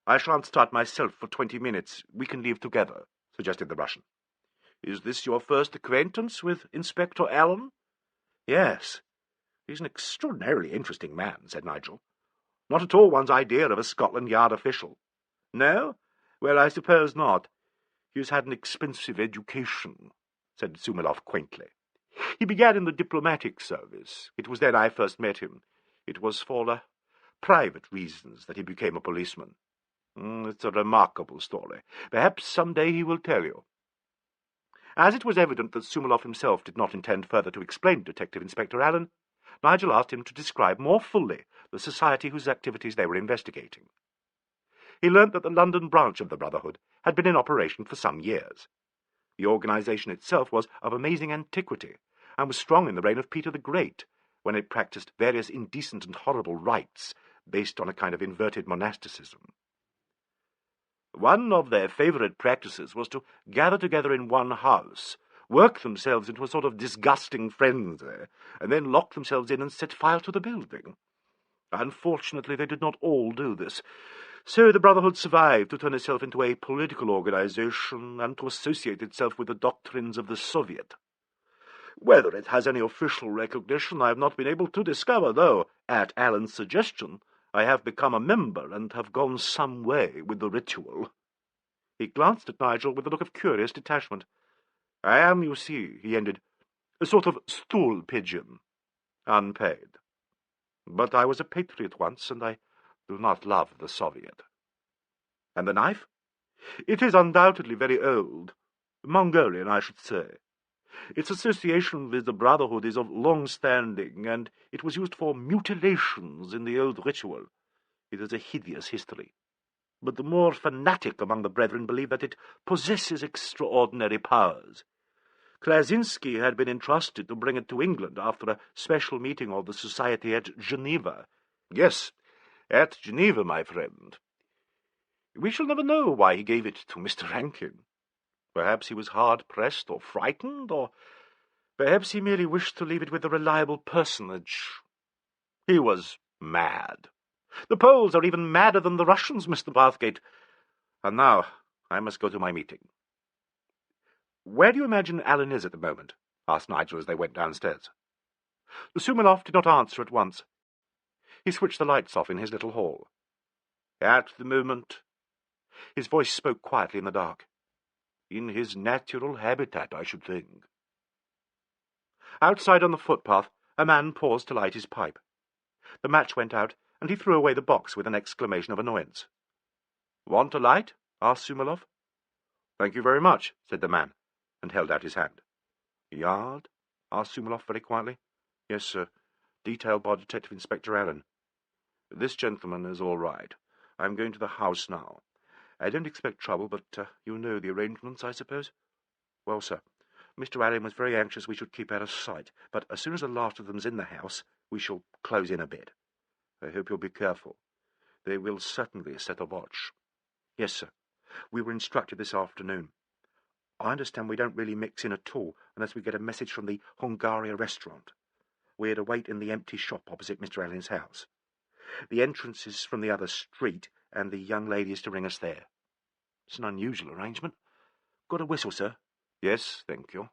I shan't start myself for 20 minutes. We can leave together, suggested the Russian. Is this your first acquaintance with Inspector Alleyn? Yes. He's an extraordinarily interesting man, said Nigel. Not at all one's idea of a Scotland Yard official. No? Well, I suppose not. He's had an expensive education, said Sumalov quaintly. He began in the diplomatic service. It was then I first met him. It was for private reasons that he became a policeman. It's a remarkable story. Perhaps some day he will tell you. As it was evident that Sumalov himself did not intend further to explain Detective Inspector Alleyn, Nigel asked him to describe more fully the society whose activities they were investigating. He learnt that the London branch of the Brotherhood had been in operation for some years. The organisation itself was of amazing antiquity, and was strong in the reign of Peter the Great, when it practised various indecent and horrible rites based on a kind of inverted monasticism. One of their favourite practices was to gather together in one house, work themselves into a sort of disgusting frenzy, and then lock themselves in and set fire to the building. Unfortunately, they did not all do this, so the Brotherhood survived to turn itself into a political organisation and to associate itself with the doctrines of the Soviet. Whether it has any official recognition I have not been able to discover, though, at Allen's suggestion, I have become a member and have gone some way with the ritual. He glanced at Nigel with a look of curious detachment. I am, you see, he ended, a sort of stool pigeon, unpaid. But I was a patriot once, and I do not love the Soviet. And the knife? It is undoubtedly very old. Mongolian, I should say. Its association with the Brotherhood is of long standing, and it was used for mutilations in the old ritual. It has a hideous history. But the more fanatic among the brethren believe that it possesses extraordinary powers. Krasinski had been entrusted to bring it to England after a special meeting of the Society at Geneva. Yes, at Geneva, my friend. We shall never know why he gave it to Mr. Rankin. Perhaps he was hard-pressed or frightened, or perhaps he merely wished to leave it with a reliable personage. He was mad. The Poles are even madder than the Russians, Mr. Bathgate. And now I must go to my meeting. Where do you imagine Alleyn is at the moment? Asked Nigel as they went downstairs. The Sumiloff did not answer at once. He switched the lights off in his little hall. At the moment, his voice spoke quietly in the dark. In his natural habitat, I should think. Outside on the footpath, a man paused to light his pipe. The match went out, and he threw away the box with an exclamation of annoyance. Want a light? Asked Sumiloff. Thank you very much, said the man, and held out his hand. Yard? Asked Sumiloff very quietly. Yes, sir. Detailed by Detective Inspector Alleyn. This gentleman is all right. I'm going to the house now. I don't expect trouble, but you know the arrangements, I suppose? Well, sir, Mr. Alleyn was very anxious we should keep out of sight, but as soon as the last of them's in the house, we shall close in a bit. I hope you'll be careful. They will certainly set a watch. Yes, sir. We were instructed this afternoon. I understand we don't really mix in at all unless we get a message from the Hungaria restaurant. We're to wait in the empty shop opposite Mr. Alleyn's house. The entrance is from the other street, and the young lady is to ring us there. It's an unusual arrangement. Got a whistle, sir? Yes, thank you.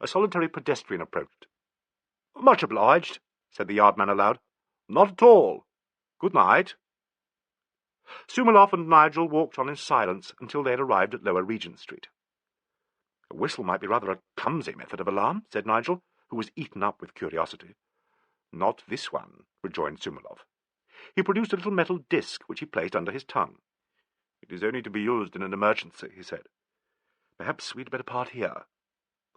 A solitary pedestrian approached. Much obliged, said the yardman aloud. Not at all. Good night. Sumiloff and Nigel walked on in silence until they had arrived at Lower Regent Street. A whistle might be rather a clumsy method of alarm, said Nigel, who was eaten up with curiosity. Not this one, rejoined Sumiloff. He produced a little metal disc which he placed under his tongue. It is only to be used in an emergency, he said. Perhaps we'd better part here.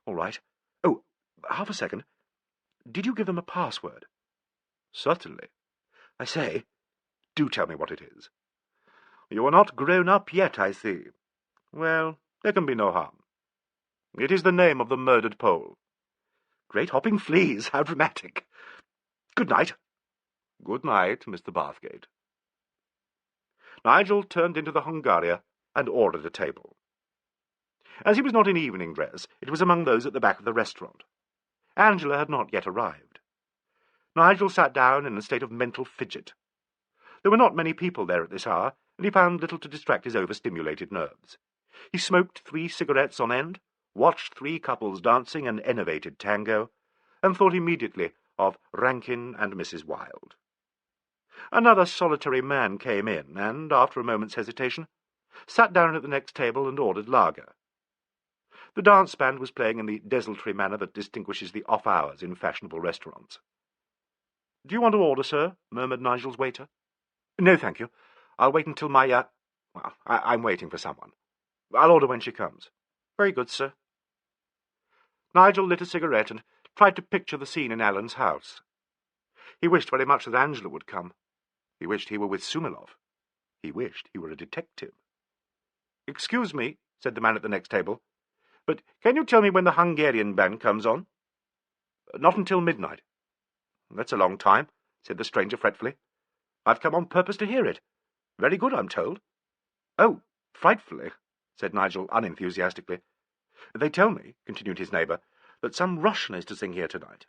All right. Oh, half a second. Did you give them a password? Certainly. I say, do tell me what it is. You are not grown up yet, I see. Well, there can be no harm. It is the name of the murdered Pole. Great hopping fleas, how dramatic. Good night. Good night, Mr. Bathgate. Nigel turned into the Hungaria and ordered a table. As he was not in evening dress, it was among those at the back of the restaurant. Angela had not yet arrived. Nigel sat down in a state of mental fidget. There were not many people there at this hour, and he found little to distract his overstimulated nerves. He smoked 3 cigarettes on end, watched 3 couples dancing an enervated tango, and thought immediately of Rankin and Mrs. Wilde. Another solitary man came in, and, after a moment's hesitation, sat down at the next table and ordered lager. The dance band was playing in the desultory manner that distinguishes the off-hours in fashionable restaurants. "Do you want to order, sir?" murmured Nigel's waiter. "No, thank you. I'll wait until my, I'm waiting for someone. I'll order when she comes." "Very good, sir." Nigel lit a cigarette and tried to picture the scene in Alleyn's house. He wished very much that Angela would come. He wished he were with Sumiloff. He wished he were a detective. "Excuse me," said the man at the next table, "but can you tell me when the Hungarian band comes on?" "Not until midnight." "That's a long time," said the stranger fretfully. "I've come on purpose to hear it. Very good, I'm told." "Oh, frightfully," said Nigel unenthusiastically. "They tell me," continued his neighbour, "that some Russian is to sing here tonight.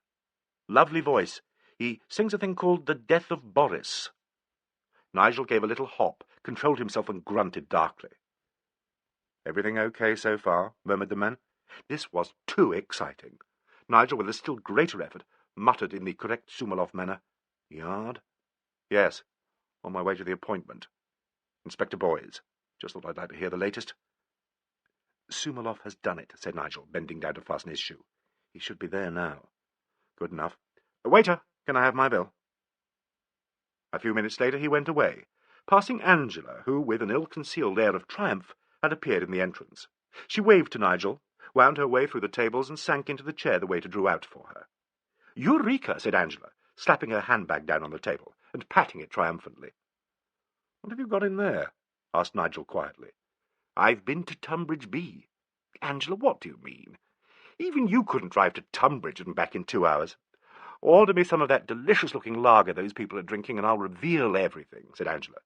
Lovely voice. He sings a thing called The Death of Boris." Nigel gave a little hop, controlled himself, and grunted darkly. "Everything okay so far?" murmured the man. This was too exciting. Nigel, with a still greater effort, muttered in the correct Sumiloff manner, "Yard?" "Yes, on my way to the appointment. Inspector Boys. Just thought I'd like to hear the latest." "Sumiloff has done it," said Nigel, bending down to fasten his shoe. "He should be there now." "Good enough. Waiter, can I have my bill?" A few minutes later he went away, passing Angela, who, with an ill-concealed air of triumph, had appeared in the entrance. She waved to Nigel, wound her way through the tables, and sank into the chair the waiter drew out for her. "Eureka!" said Angela, slapping her handbag down on the table and patting it triumphantly. "What have you got in there?" asked Nigel quietly. "I've been to Tunbridge B." "Angela, what do you mean? Even you couldn't drive to Tunbridge and back in 2 hours. Order me some of that delicious-looking lager those people are drinking, and I'll reveal everything," said Angela.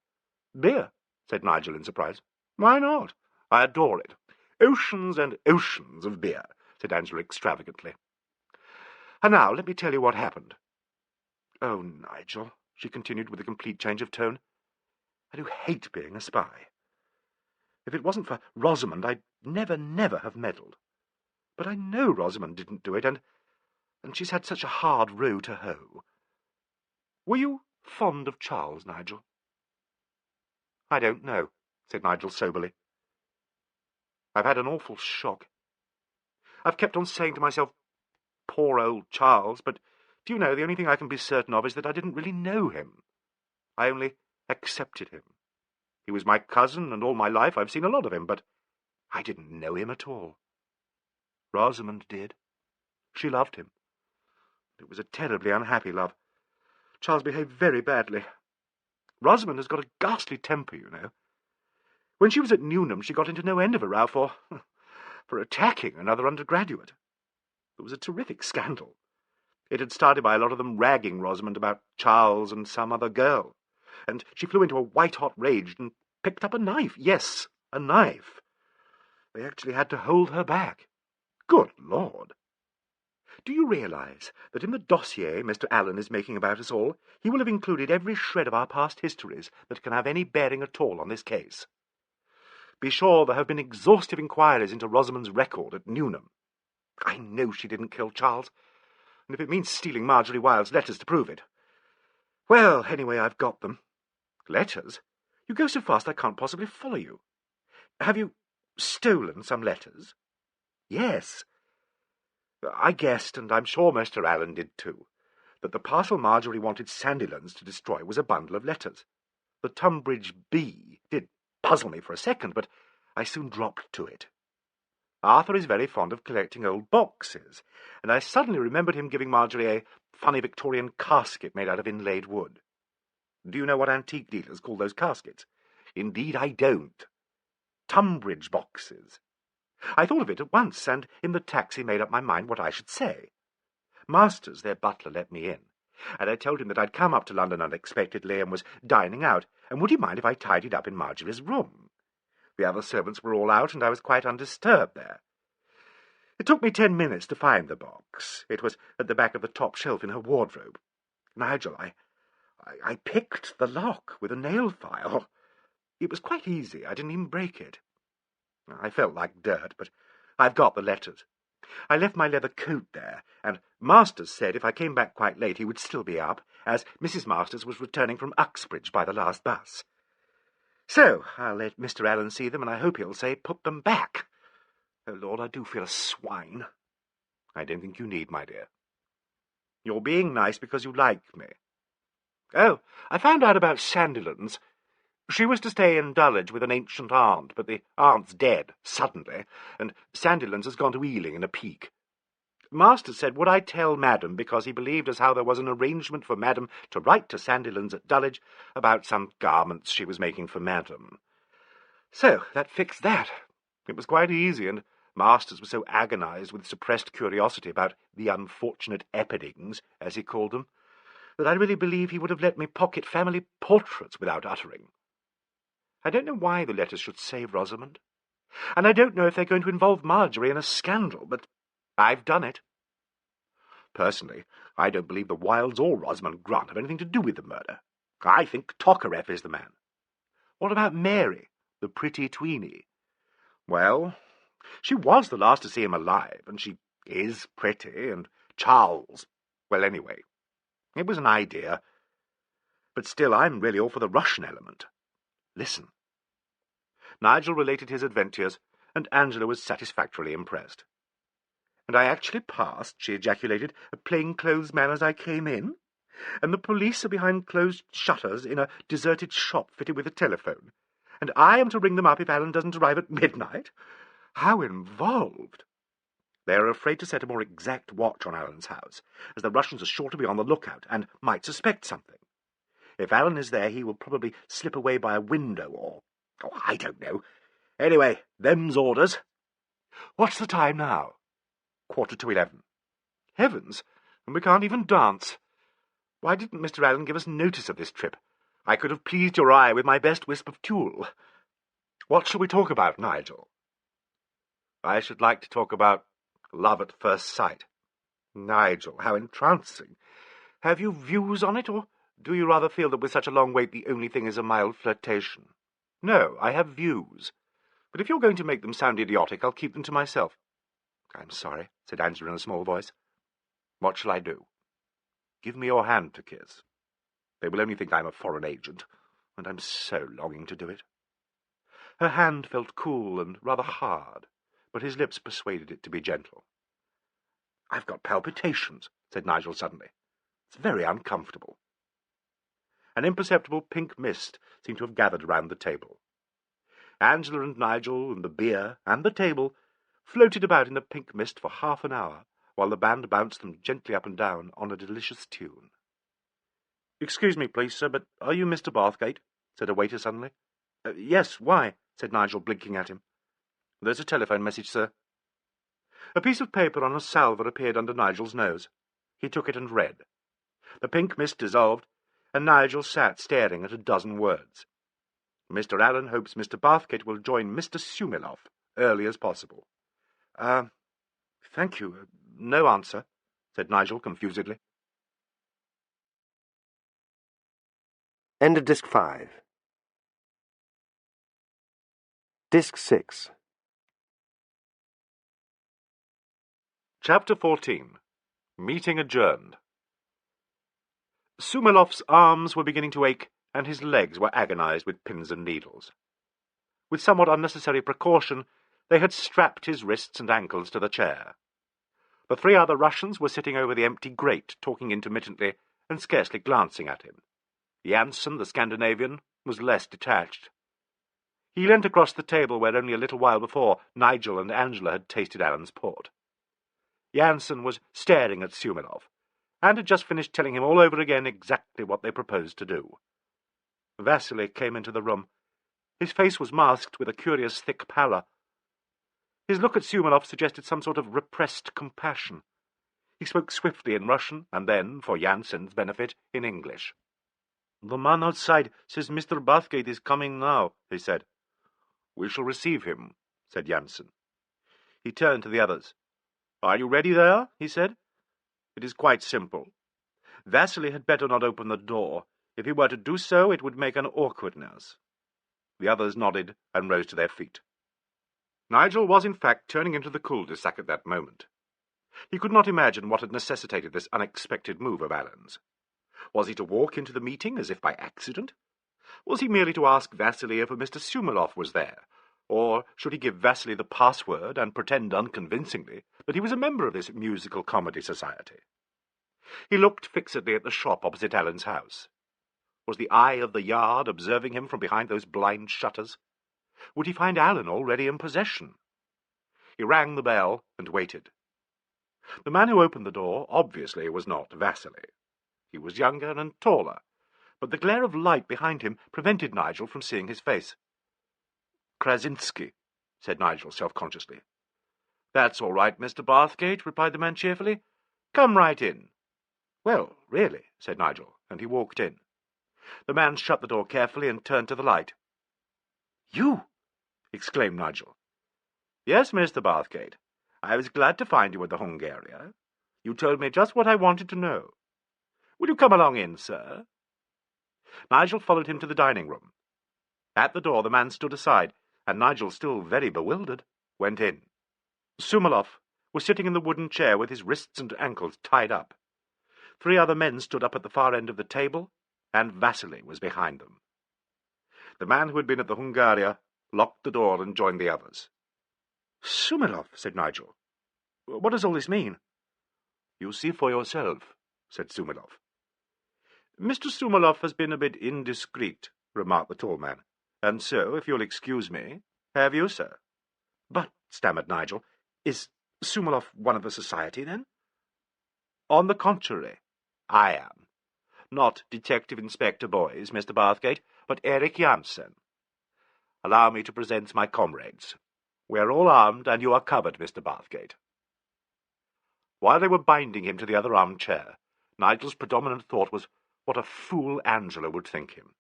"Beer?" said Nigel in surprise. "Why not? I adore it. Oceans and oceans of beer," said Angela extravagantly. "And now let me tell you what happened." "Oh, Nigel," she continued with a complete change of tone, "I do hate being a spy. If it wasn't for Rosamond, I'd never have meddled. But I know Rosamond didn't do it, and she's had such a hard row to hoe. Were you fond of Charles, Nigel?" "I don't know," said Nigel soberly. "I've had an awful shock. I've kept on saying to myself, poor old Charles, but do you know, the only thing I can be certain of is that I didn't really know him. I only accepted him. He was my cousin, and all my life I've seen a lot of him, but I didn't know him at all. Rosamond did. She loved him. It was a terribly unhappy love. Charles behaved very badly. Rosamond has got a ghastly temper, you know. When she was at Newnham, she got into no end of a row for attacking another undergraduate. It was a terrific scandal. It had started by a lot of them ragging Rosamond about Charles and some other girl, and she flew into a white-hot rage and picked up a knife. Yes, a knife. They actually had to hold her back. Good Lord! Do you realize that in the dossier Mr. Alleyn is making about us all, he will have included every shred of our past histories that can have any bearing at all on this case? Be sure there have been exhaustive inquiries into Rosamond's record at Newnham. I know she didn't kill Charles, and if it means stealing Marjorie Wilde's letters to prove it. Well, anyway, I've got them. Letters? You go so fast I can't possibly follow you. Have you stolen some letters? Yes. I guessed, and I'm sure Mr. Alleyn did too, that the parcel Marjorie wanted Sandilands to destroy was a bundle of letters. The Tunbridge B did puzzle me for a second, but I soon dropped to it. Arthur is very fond of collecting old boxes, and I suddenly remembered him giving Marjorie a funny Victorian casket made out of inlaid wood. Do you know what antique dealers call those caskets? Indeed, I don't. Tunbridge boxes. I thought of it at once, and in the taxi made up my mind what I should say. Masters, their butler, let me in, and I told him that I'd come up to London unexpectedly and was dining out, and would he mind if I tidied up in Marjorie's room? The other servants were all out, and I was quite undisturbed there. It took me 10 minutes to find the box. It was at the back of the top shelf in her wardrobe. Nigel, I picked the lock with a nail file. It was quite easy. I didn't even break it. I felt like dirt, but I've got the letters. I left my leather coat there, and Masters said if I came back quite late he would still be up, as Mrs. Masters was returning from Uxbridge by the last bus. So I'll let Mr. Alleyn see them, and I hope he'll say, put them back. Oh, Lord, I do feel a swine. I don't think you need, my dear. You're being nice because you like me. Oh, I found out about Sandilands. She was to stay in Dulwich with an ancient aunt, but the aunt's dead, suddenly, and Sandilands has gone to Ealing in a peak. Master said, would I tell Madam, because he believed as how there was an arrangement for Madam to write to Sandilands at Dulwich about some garments she was making for Madam. So that fixed that. It was quite easy, and Masters was so agonized with suppressed curiosity about the unfortunate Epperdings, as he called them, that I really believe he would have let me pocket family portraits without uttering. I don't know why the letters should save Rosamond, and I don't know if they're going to involve Marjorie in a scandal, but I've done it. Personally, I don't believe the Wildes or Rosamond Grant have anything to do with the murder. I think Tokarev is the man. What about Mary, the pretty tweenie? Well, she was the last to see him alive, and she is pretty, and Charles, well, anyway, it was an idea. But still, I'm really all for the Russian element. Listen. Nigel related his adventures, and Angela was satisfactorily impressed. And I actually passed, she ejaculated, a plain-clothes man as I came in, and the police are behind closed shutters in a deserted shop fitted with a telephone, and I am to ring them up if Alan doesn't arrive at midnight. How involved! They are afraid to set a more exact watch on Allen's house, as the Russians are sure to be on the lookout and might suspect something. If Allen is there, he will probably slip away by a window or... oh, I don't know. Anyway, them's orders. What's the time now? 11:15. Heavens, and we can't even dance. Why didn't Mr. Allen give us notice of this trip? I could have pleased your eye with my best wisp of tulle. What shall we talk about, Nigel? I should like to talk about love at first sight. Nigel, how entrancing. Have you views on it, or do you rather feel that with such a long wait the only thing is a mild flirtation? No, I have views. But if you're going to make them sound idiotic, I'll keep them to myself. I'm sorry, said Angela in a small voice. What shall I do? Give me your hand to kiss. They will only think I'm a foreign agent, and I'm so longing to do it. Her hand felt cool and rather hard, but his lips persuaded it to be gentle. I've got palpitations, said Nigel suddenly. It's very uncomfortable. An imperceptible pink mist seemed to have gathered round the table. Angela and Nigel and the beer and the table floated about in the pink mist for half an hour, while the band bounced them gently up and down on a delicious tune. "Excuse me, please, sir, but are you Mr. Bathgate?" said a waiter suddenly. "Yes, why?" said Nigel, blinking at him. "There's a telephone message, sir." A piece of paper on a salver appeared under Nigel's nose. He took it and read. The pink mist dissolved, and Nigel sat staring at a dozen words. Mr. Allen hopes Mr. Bathgate will join Mr. Sumiloff early as possible. Thank you. No answer, said Nigel confusedly. End of Disc 5. Disc 6. Chapter 14. Meeting adjourned. Sumiloff's arms were beginning to ache, and his legs were agonized with pins and needles. With somewhat unnecessary precaution, they had strapped his wrists and ankles to the chair. The three other Russians were sitting over the empty grate, talking intermittently and scarcely glancing at him. Jansen, the Scandinavian, was less detached. He leant across the table where only a little while before Nigel and Angela had tasted Allen's port. Jansen was staring at Sumiloff, and had just finished telling him all over again exactly what they proposed to do. Vasily came into the room. His face was masked with a curious thick pallor. His look at Sumiloff suggested some sort of repressed compassion. He spoke swiftly in Russian, and then, for Jansen's benefit, in English. "The man outside says Mr. Bathgate is coming now," he said. "We shall receive him," said Jansen. He turned to the others. "Are you ready there?" he said. "It is quite simple. Vasily had better not open the door. If he were to do so, it would make an awkwardness." The others nodded and rose to their feet. Nigel was in fact turning into the cul-de-sac at that moment. He could not imagine what had necessitated this unexpected move of Allen's. Was he to walk into the meeting as if by accident? Was he merely to ask Vasily if Mr. Sumiloff was there? Or should he give Vasily the password and pretend unconvincingly that he was a member of this musical comedy society? He looked fixedly at the shop opposite Allen's house. Was the eye of the yard observing him from behind those blind shutters? Would he find Allen already in possession? He rang the bell and waited. The man who opened the door obviously was not Vasily. He was younger and taller, but the glare of light behind him prevented Nigel from seeing his face. "Krasinski," said Nigel self-consciously. "That's all right, Mr. Bathgate," replied the man cheerfully. "Come right in." "Well, really," said Nigel, and he walked in. The man shut the door carefully and turned to the light. "You!" exclaimed Nigel. "Yes, Mr. Bathgate. I was glad to find you at the Hungaria. You told me just what I wanted to know. Will you come along in, sir?" Nigel followed him to the dining-room. At the door the man stood aside, and Nigel, still very bewildered, went in. Sumiloff was sitting in the wooden chair with his wrists and ankles tied up. Three other men stood up at the far end of the table, and Vasily was behind them. The man who had been at the Hungaria locked the door and joined the others. "Sumiloff," said Nigel. "What does all this mean?" "You see for yourself," said Sumiloff. "Mr. Sumiloff has been a bit indiscreet," remarked the tall man, "and so, if you'll excuse me—" "Have you, sir?" "But," stammered Nigel, "is Sumalov one of the society, then? On the contrary, I am. Not Detective Inspector Boys, Mr. Bathgate, but Eric Jansen. Allow me to present my comrades. We are all armed, and you are covered, Mr. Bathgate. While they were binding him to the other armchair, Nigel's predominant thought was what a fool Angela would think him.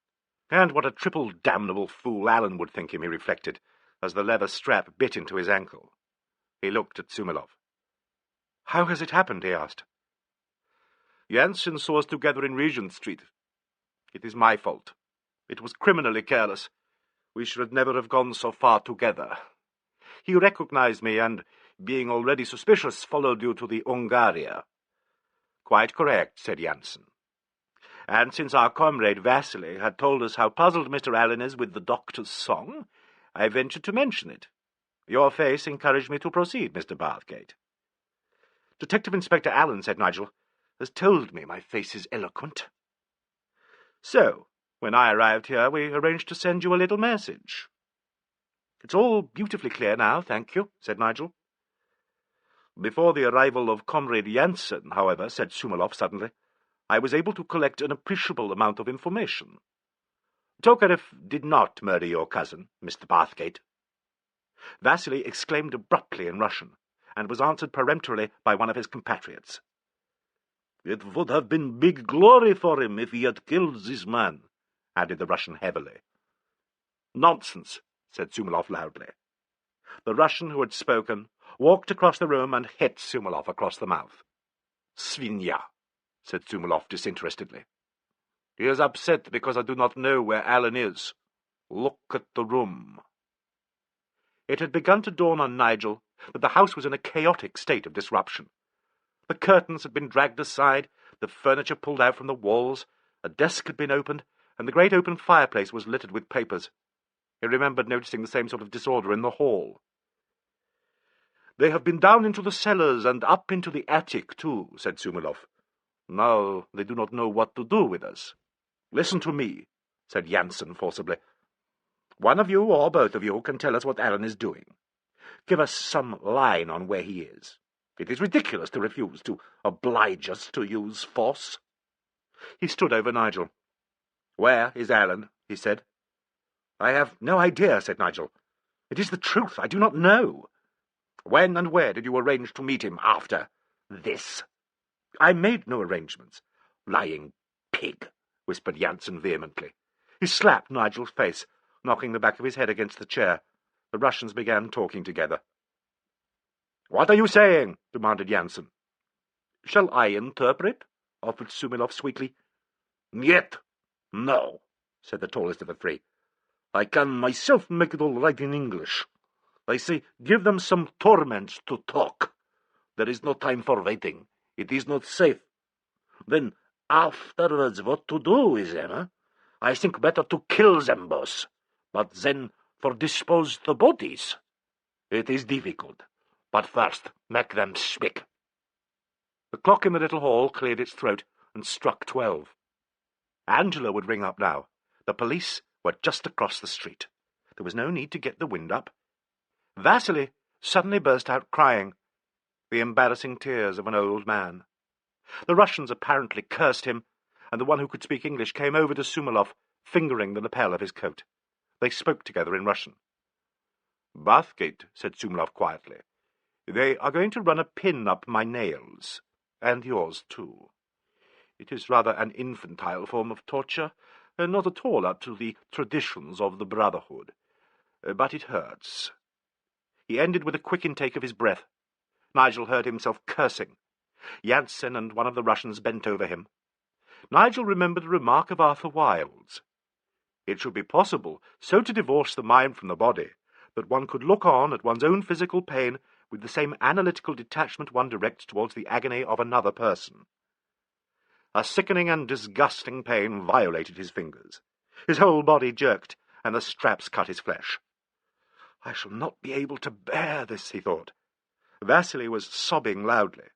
And what a triple damnable fool Alan would think him, he reflected, as the leather strap bit into his ankle. He looked at Sumalov. "How has it happened?" he asked. "Jansen saw us together in Regent Street. It is my fault. It was criminally careless. We should never have gone so far together. He recognized me, and, being already suspicious, followed you to the Hungaria." "Quite correct," said Jansen. "And since our comrade Vasily had told us how puzzled Mr. Alleyn is with the doctor's song, I ventured to mention it. Your face encouraged me to proceed, Mr. Bathgate." "Detective Inspector Alleyn," said Nigel, "has told me my face is eloquent. So, when I arrived here, we arranged to send you a little message." "It's all beautifully clear now, thank you," said Nigel. "Before the arrival of Comrade Jansen, however," said Sumalov suddenly, "I was able to collect an appreciable amount of information. Tokarev did not murder your cousin, Mr. Bathgate." Vasily exclaimed abruptly in Russian, and was answered peremptorily by one of his compatriots. "It would have been big glory for him if he had killed this man," added the Russian heavily. "Nonsense," said Sumalov loudly. The Russian who had spoken walked across the room and hit Sumalov across the mouth. "Svinya," said Sumalov disinterestedly. "He is upset because I do not know where Alan is. Look at the room." It had begun to dawn on Nigel that the house was in a chaotic state of disruption. The curtains had been dragged aside, the furniture pulled out from the walls, a desk had been opened, and the great open fireplace was littered with papers. He remembered noticing the same sort of disorder in the hall. "They have been down into the cellars and up into the attic, too," said Sumalov. "Now they do not know what to do with us." "Listen to me," said Jansen forcibly. "One of you, or both of you, can tell us what Alan is doing. Give us some line on where he is. It is ridiculous to refuse to oblige us to use force." He stood over Nigel. "Where is Alan?" he said. "I have no idea," said Nigel. "It is the truth. I do not know." "When and where did you arrange to meet him after this?" "I made no arrangements." "Lying pig," whispered Jansen vehemently. He slapped Nigel's face, knocking the back of his head against the chair. The Russians began talking together. "What are you saying?" demanded Jansen. "Shall I interpret?" offered Sumalov sweetly. "Niet. No," said the tallest of the three. "I can myself make it all right in English. I say, give them some torment to talk. There is no time for waiting. It is not safe. Then, afterwards, what to do with them, eh? I think better to kill them, boss. But then, for dispose the bodies. It is difficult. But first, make them speak." The clock in the little hall cleared its throat and struck 12. Angela would ring up now. The police were just across the street. There was no need to get the wind up. Vasily suddenly burst out crying, the embarrassing tears of an old man. The Russians apparently cursed him, and the one who could speak English came over to Sumalov, fingering the lapel of his coat. They spoke together in Russian. "Bathgate," said Sumalov quietly, "they are going to run a pin up my nails, and yours too. It is rather an infantile form of torture, and not at all up to the traditions of the Brotherhood. But it hurts." He ended with a quick intake of his breath. Nigel heard himself cursing. Jansen and one of the Russians bent over him. Nigel remembered a remark of Arthur Wilde's. It should be possible so to divorce the mind from the body that one could look on at one's own physical pain with the same analytical detachment one directs towards the agony of another person. A sickening and disgusting pain violated his fingers. His whole body jerked, and the straps cut his flesh. "I shall not be able to bear this," he thought. Vasily was sobbing loudly.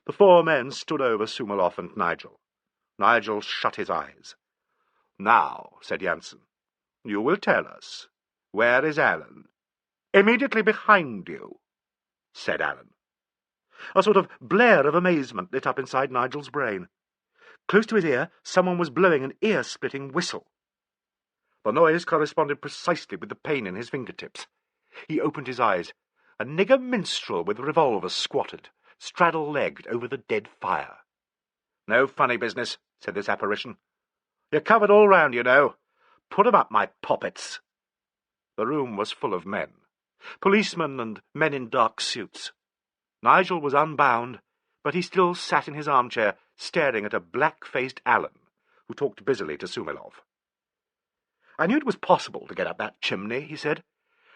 The four men stood over Sumalov and Nigel. Nigel shut his eyes. "Now," said Jansen, "you will tell us. Where is Alan?" "Immediately behind you," said Alan. A sort of blare of amazement lit up inside Nigel's brain. Close to his ear, someone was blowing an ear-splitting whistle. The noise corresponded precisely with the pain in his fingertips. He opened his eyes. A nigger minstrel with a revolver squatted, straddle-legged over the dead fire. "No funny business," said this apparition. "You're covered all round, you know. Put 'em up, my poppets." The room was full of men, policemen and men in dark suits. Nigel was unbound, but he still sat in his armchair, staring at a black-faced Alleyn, who talked busily to Sumilov. "I knew it was possible to get up that chimney," he said.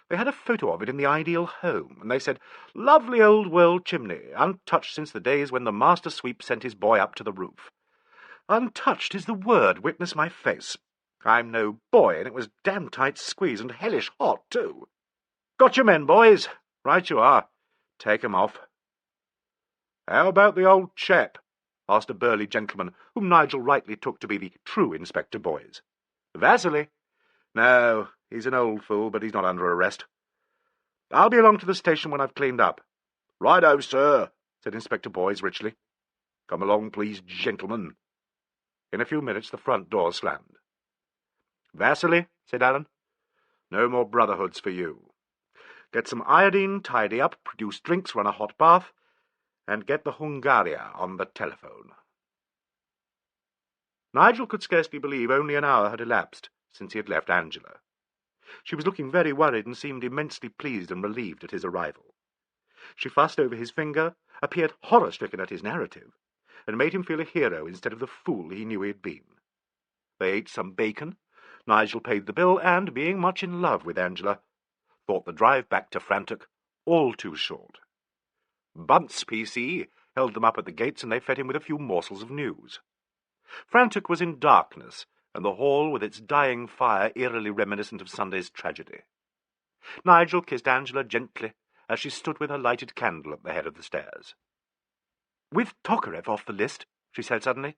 "They had a photo of it in the Ideal Home, and they said, 'Lovely old world chimney, untouched since the days when the master sweep sent his boy up to the roof.' Untouched is the word, witness my face. I'm no boy, and it was damn tight squeeze and hellish hot, too. Got your men, boys? Right you are. Take 'em off." "How about the old chap?" asked a burly gentleman, whom Nigel rightly took to be the true Inspector Boyes. "Vasily? No, he's an old fool, but he's not under arrest. I'll be along to the station when I've cleaned up." "Right-o, sir," said Inspector Boyes richly. "Come along, please, gentlemen." In a few minutes the front door slammed. "Vasily," said Alleyn, "no more brotherhoods for you. Get some iodine, tidy up, produce drinks, run a hot bath, and get the Hungaria on the telephone." Nigel could scarcely believe only an hour had elapsed since he had left Angela. She was looking very worried and seemed immensely pleased and relieved at his arrival. She fussed over his finger, appeared horror-stricken at his narrative, and made him feel a hero instead of the fool he knew he had been. They ate some bacon, Nigel paid the bill, and, being much in love with Angela, thought the drive back to Frantic all too short. Bunce, P.C., held them up at the gates, and they fed him with a few morsels of news. Frantic was in darkness, and the hall with its dying fire eerily reminiscent of Sunday's tragedy. Nigel kissed Angela gently as she stood with her lighted candle at the head of the stairs. "With Tokarev off the list," she said suddenly,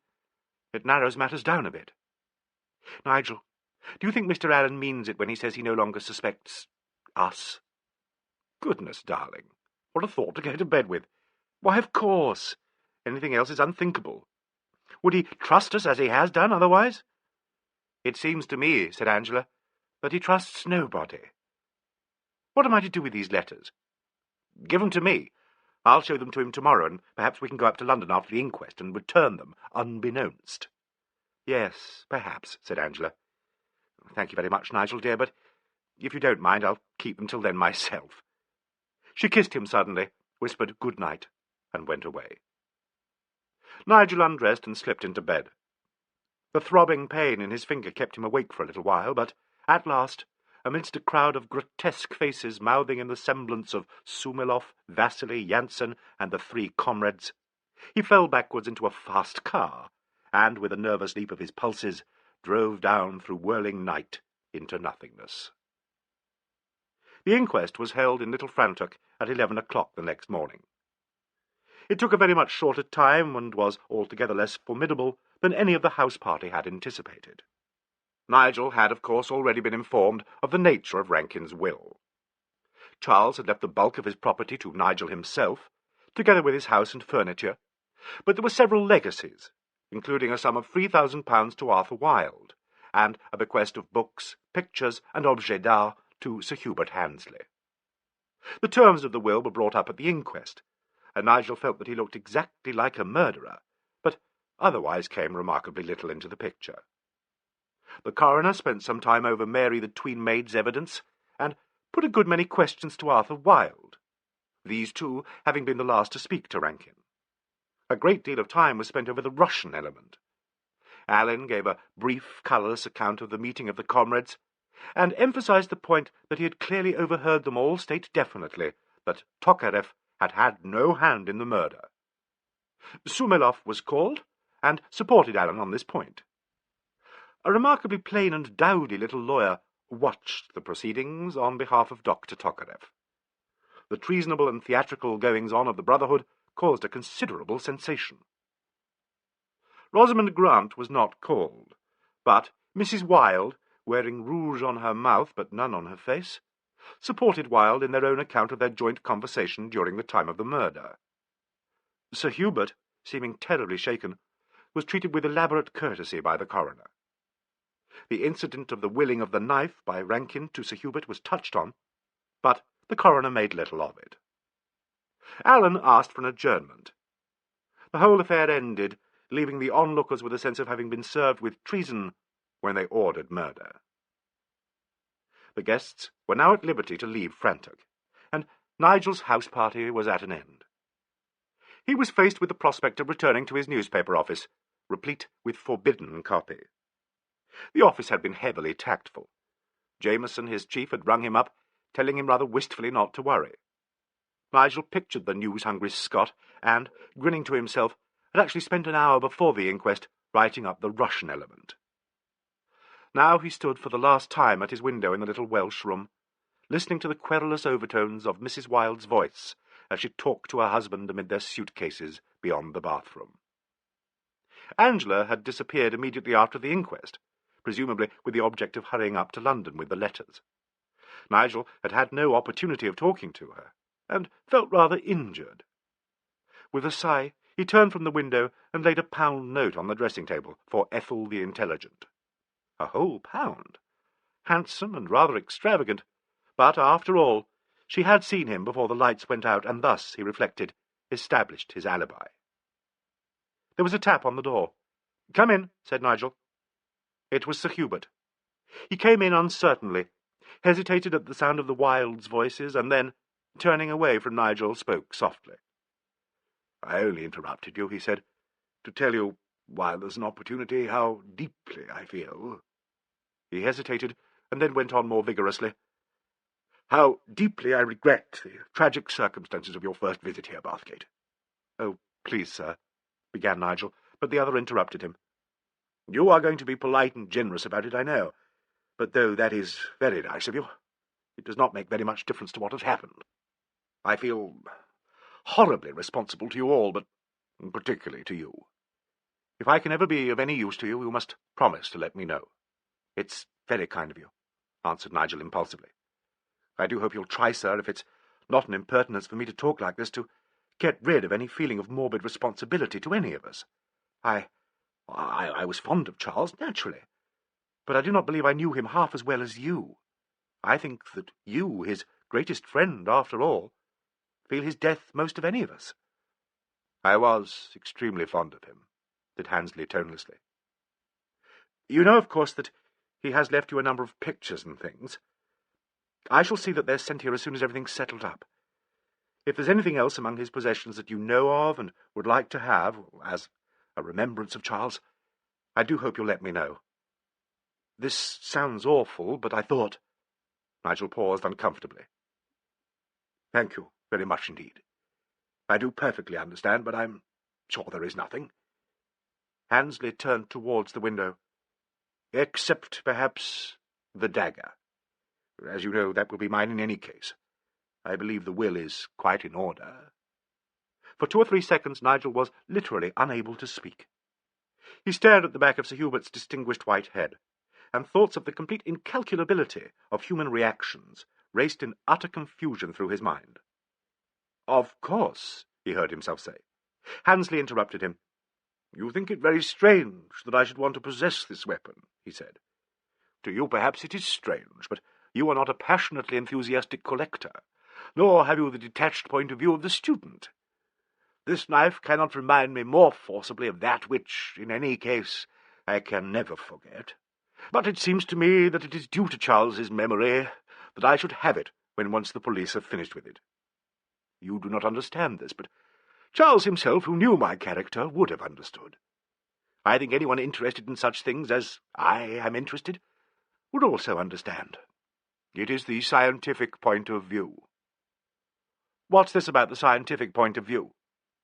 "it narrows matters down a bit. Nigel, do you think Mr. Alleyn means it when he says he no longer suspects us?" "Goodness, darling, what a thought to go to bed with. Why, of course. Anything else is unthinkable. Would he trust us as he has done otherwise?" "It seems to me," said Angela, "that he trusts nobody. What am I to do with these letters?" "Give them to me. I'll show them to him tomorrow, and perhaps we can go up to London after the inquest and return them unbeknownst." "Yes, perhaps," said Angela. "Thank you very much, Nigel, dear, but if you don't mind, I'll keep them till then myself." She kissed him suddenly, whispered good night, and went away. Nigel undressed and slipped into bed. The throbbing pain in his finger kept him awake for a little while, but at last, amidst a crowd of grotesque faces mouthing in the semblance of Sumilov, Vasily, Jansen, and the three comrades, he fell backwards into a fast car, and, with a nervous leap of his pulses, drove down through whirling night into nothingness. The inquest was held in Little Frantic at 11 o'clock the next morning. It took a very much shorter time, and was altogether less formidable than any of the house party had anticipated. Nigel had, of course, already been informed of the nature of Rankin's will. Charles had left the bulk of his property to Nigel himself, together with his house and furniture, but there were several legacies, including a sum of £3,000 to Arthur Wilde, and a bequest of books, pictures, and objets d'art to Sir Hubert Handesley. The terms of the will were brought up at the inquest, and Nigel felt that he looked exactly like a murderer, but otherwise came remarkably little into the picture. The coroner spent some time over Mary the tween maid's evidence, and put a good many questions to Arthur Wilde, these two having been the last to speak to Rankin. A great deal of time was spent over the Russian element. Alleyn gave a brief, colourless account of the meeting of the comrades, and emphasized the point that he had clearly overheard them all state definitely that Tokarev had had no hand in the murder. Sumilov was called, and supported Alleyn on this point. A remarkably plain and dowdy little lawyer watched the proceedings on behalf of Dr. Tokarev. The treasonable and theatrical goings-on of the Brotherhood caused a considerable sensation. Rosamond Grant was not called, but Mrs. Wilde, wearing rouge on her mouth but none on her face, supported Wilde in their own account of their joint conversation during the time of the murder. Sir Hubert, seeming terribly shaken, was treated with elaborate courtesy by the coroner. The incident of the willing of the knife by Rankin to Sir Hubert was touched on, but the coroner made little of it. Alleyn asked for an adjournment. The whole affair ended, leaving the onlookers with a sense of having been served with treason when they ordered murder. The guests were now at liberty to leave Frantok, and Nigel's house party was at an end. He was faced with the prospect of returning to his newspaper office, replete with forbidden copy. The office had been heavily tactful. Jameson, his chief, had rung him up, telling him rather wistfully not to worry. Nigel pictured the news-hungry Scot, and, grinning to himself, had actually spent an hour before the inquest writing up the Russian element. Now he stood for the last time at his window in the little Welsh room, listening to the querulous overtones of Mrs. Wilde's voice as she talked to her husband amid their suitcases beyond the bathroom. Angela had disappeared immediately after the inquest, presumably with the object of hurrying up to London with the letters. Nigel had had no opportunity of talking to her, and felt rather injured. With a sigh, he turned from the window and laid a £1 note on the dressing-table for Ethel the Intelligent. A whole £1. Handsome and rather extravagant, but, after all, she had seen him before the lights went out, and thus, he reflected, established his alibi. There was a tap on the door. "Come in," said Nigel. It was Sir Hubert. He came in uncertainly, hesitated at the sound of the Wildes' voices, and then, turning away from Nigel, spoke softly. "I only interrupted you," he said, "to tell you, while there's an opportunity, how deeply I feel." He hesitated, and then went on more vigorously. "How deeply I regret the tragic circumstances of your first visit here, Bathgate." "Oh, please, sir," began Nigel, but the other interrupted him. "You are going to be polite and generous about it, I know, but though that is very nice of you, it does not make very much difference to what has happened. I feel horribly responsible to you all, but particularly to you. If I can ever be of any use to you, you must promise to let me know." "It's very kind of you," answered Nigel impulsively. "I do hope you'll try, sir, if it's not an impertinence for me to talk like this, to get rid of any feeling of morbid responsibility to any of us. I was fond of Charles, naturally, but I do not believe I knew him half as well as you. I think that you, his greatest friend, after all, feel his death most of any of us." "I was extremely fond of him," said Handesley tonelessly. "You know, of course, that he has left you a number of pictures and things. I shall see that they're sent here as soon as everything's settled up. If there's anything else among his possessions that you know of and would like to have, as a remembrance of Charles, I do hope you'll let me know. This sounds awful, but I thought—" Nigel paused uncomfortably. "Thank you very much indeed. I do perfectly understand, but I'm sure there is nothing." Handesley turned towards the window. "Except, perhaps, the dagger. As you know, that will be mine in any case. I believe the will is quite in order." For 2 or 3 seconds Nigel was literally unable to speak. He stared at the back of Sir Hubert's distinguished white head, and thoughts of the complete incalculability of human reactions raced in utter confusion through his mind. "Of course," he heard himself say. Handesley interrupted him. "You think it very strange that I should want to possess this weapon," he said. "To you perhaps it is strange, but you are not a passionately enthusiastic collector, nor have you the detached point of view of the student. This knife cannot remind me more forcibly of that which, in any case, I can never forget. But it seems to me that it is due to Charles's memory that I should have it when once the police have finished with it. You do not understand this, but Charles himself, who knew my character, would have understood. I think anyone interested in such things as I am interested would also understand. It is the scientific point of view." "What's this about the scientific point of view?"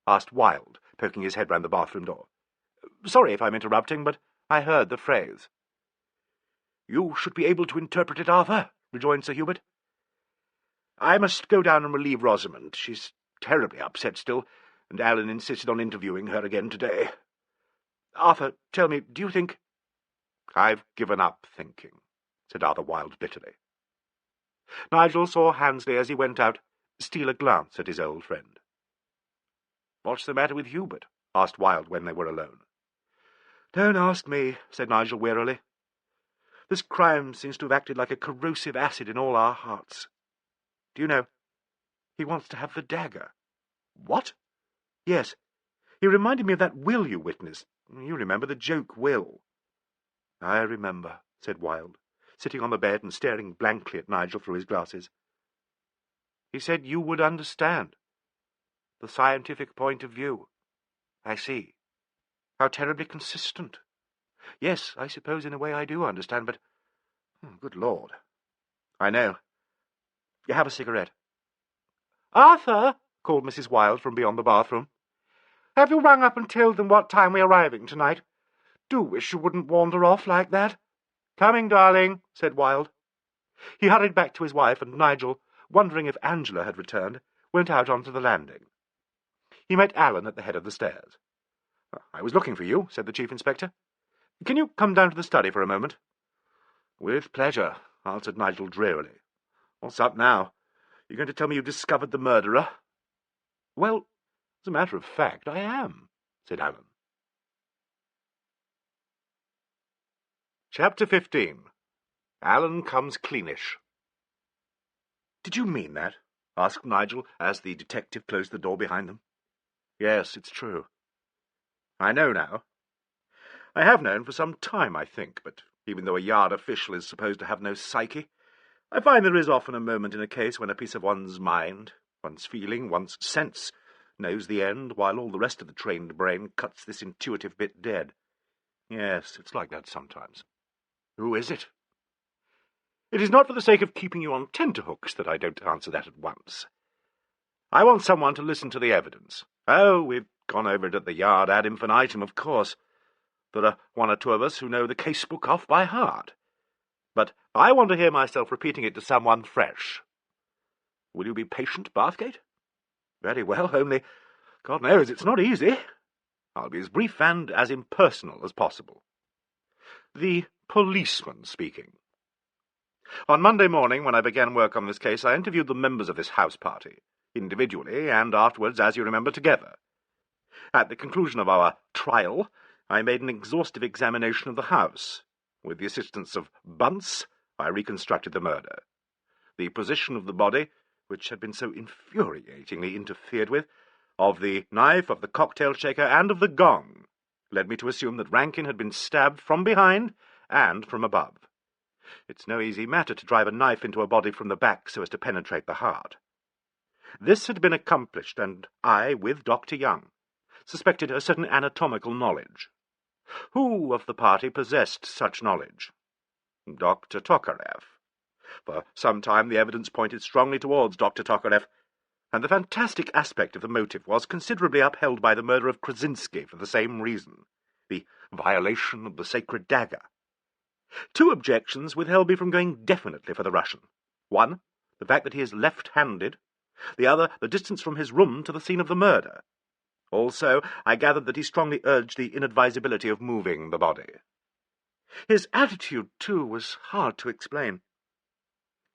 asked Wilde, poking his head round the bathroom door. "Sorry if I'm interrupting, but I heard the phrase." "You should be able to interpret it, Arthur," rejoined Sir Hubert. "I must go down and relieve Rosamond. She's terribly upset still, and Alleyn insisted on interviewing her again today. Arthur, tell me, do you think—" "I've given up thinking," said Arthur Wilde bitterly. Nigel saw Handesley, as he went out, steal a glance at his old friend. "What's the matter with Hubert?" asked Wilde when they were alone. "Don't ask me," said Nigel wearily. "This crime seems to have acted like a corrosive acid in all our hearts. Do you know, he wants to have the dagger." "What?" "Yes. He reminded me of that will you witnessed. You remember the joke will." "I remember," said Wilde, sitting on the bed and staring blankly at Nigel through his glasses. "He said you would understand. The scientific point of view. I see. How terribly consistent. Yes, I suppose in a way I do understand, but... good Lord. I know. You have a cigarette?" "Arthur," called Mrs. Wilde from beyond the bathroom, "have you rung up and told them what time we're arriving tonight? Do wish you wouldn't wander off like that." "Coming, darling," said Wilde. He hurried back to his wife, and Nigel, wondering if Angela had returned, went out onto the landing. He met Alleyn at the head of the stairs. "I was looking for you," said the Chief Inspector. "Can you come down to the study for a moment?" "With pleasure," answered Nigel drearily. "What's up now? You're going to tell me you've discovered the murderer?" "Well, as a matter of fact, I am," said Alleyn. Chapter 15. Alleyn comes cleanish. "Did you mean that?" asked Nigel, as the detective closed the door behind them. "Yes, it's true. I know now. I have known for some time, I think, but even though a yard official is supposed to have no psyche, I find there is often a moment in a case when a piece of one's mind, one's feeling, one's sense, knows the end, while all the rest of the trained brain cuts this intuitive bit dead. Yes, it's like that sometimes. Who is it? It is not for the sake of keeping you on tenterhooks that I don't answer that at once. I want someone to listen to the evidence. Oh, we've gone over it at the yard ad infinitum, of course. There are one or two of us who know the casebook off by heart. But I want to hear myself repeating it to someone fresh. Will you be patient, Bathgate? Very well, only, God knows, it's not easy. I'll be as brief and as impersonal as possible. The policeman speaking. On Monday morning, when I began work on this case, I interviewed the members of this house party, individually and afterwards, as you remember, together. At the conclusion of our trial, I made an exhaustive examination of the house. With the assistance of Bunce, I reconstructed the murder. The position of the body, which had been so infuriatingly interfered with, of the knife, of the cocktail shaker, and of the gong, led me to assume that Rankin had been stabbed from behind and from above. It's no easy matter to drive a knife into a body from the back so as to penetrate the heart. This had been accomplished, and I, with Dr. Young, suspected a certain anatomical knowledge. Who of the party possessed such knowledge? Dr. Tokarev. For some time the evidence pointed strongly towards Dr. Tokarev, and the fantastic aspect of the motive was considerably upheld by the murder of Krasinski for the same reason, the violation of the sacred dagger. Two objections withheld me from going definitely for the Russian. One, the fact that he is left-handed. The other, the distance from his room to the scene of the murder. Also, I gathered that he strongly urged the inadvisability of moving the body. His attitude, too, was hard to explain.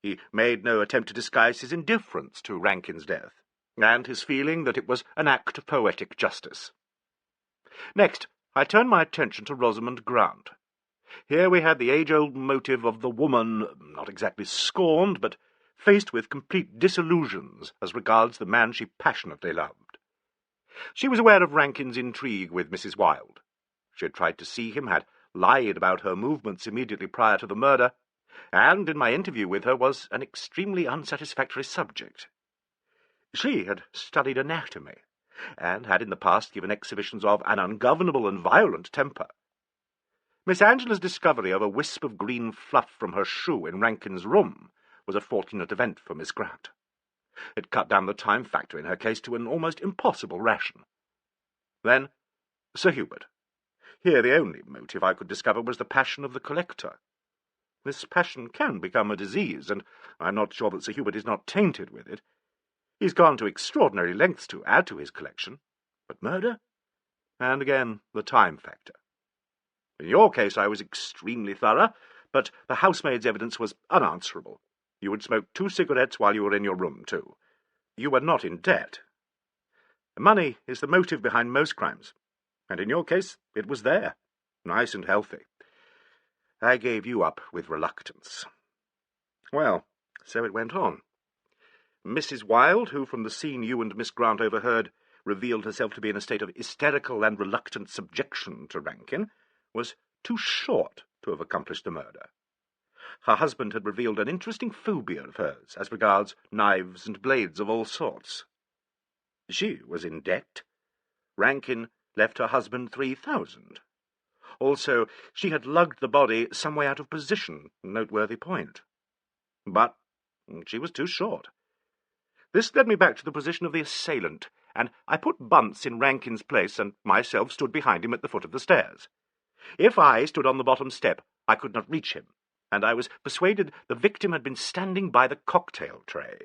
He made no attempt to disguise his indifference to Rankin's death, and his feeling that it was an act of poetic justice. Next, I turned my attention to Rosamond Grant. Here we had the age-old motive of the woman, not exactly scorned, but faced with complete disillusions as regards the man she passionately loved. She was aware of Rankin's intrigue with Mrs. Wilde. She had tried to see him, had lied about her movements immediately prior to the murder, and in my interview with her was an extremely unsatisfactory subject. She had studied anatomy, and had in the past given exhibitions of an ungovernable and violent temper. Miss Angela's discovery of a wisp of green fluff from her shoe in Rankin's room was a fortunate event for Miss Grant. It cut down the time factor in her case to an almost impossible ration. Then, Sir Hubert. Here the only motive I could discover was the passion of the collector. This passion can become a disease, and I'm not sure that Sir Hubert is not tainted with it. He's gone to extraordinary lengths to add to his collection. But murder? And again, the time factor. In your case I was extremely thorough, but the housemaid's evidence was unanswerable. You had smoked 2 cigarettes while you were in your room, too. You were not in debt. Money is the motive behind most crimes, and in your case it was there, nice and healthy. I gave you up with reluctance. Well, so it went on. Mrs. Wilde, who from the scene you and Miss Grant overheard revealed herself to be in a state of hysterical and reluctant subjection to Rankin, was too short to have accomplished the murder. Her husband had revealed an interesting phobia of hers as regards knives and blades of all sorts. She was in debt. Rankin left her husband 3,000. Also, she had lugged the body some way out of position, a noteworthy point. But she was too short. This led me back to the position of the assailant, and I put Bunce in Rankin's place and myself stood behind him at the foot of the stairs. If I stood on the bottom step, I could not reach him, and I was persuaded the victim had been standing by the cocktail tray.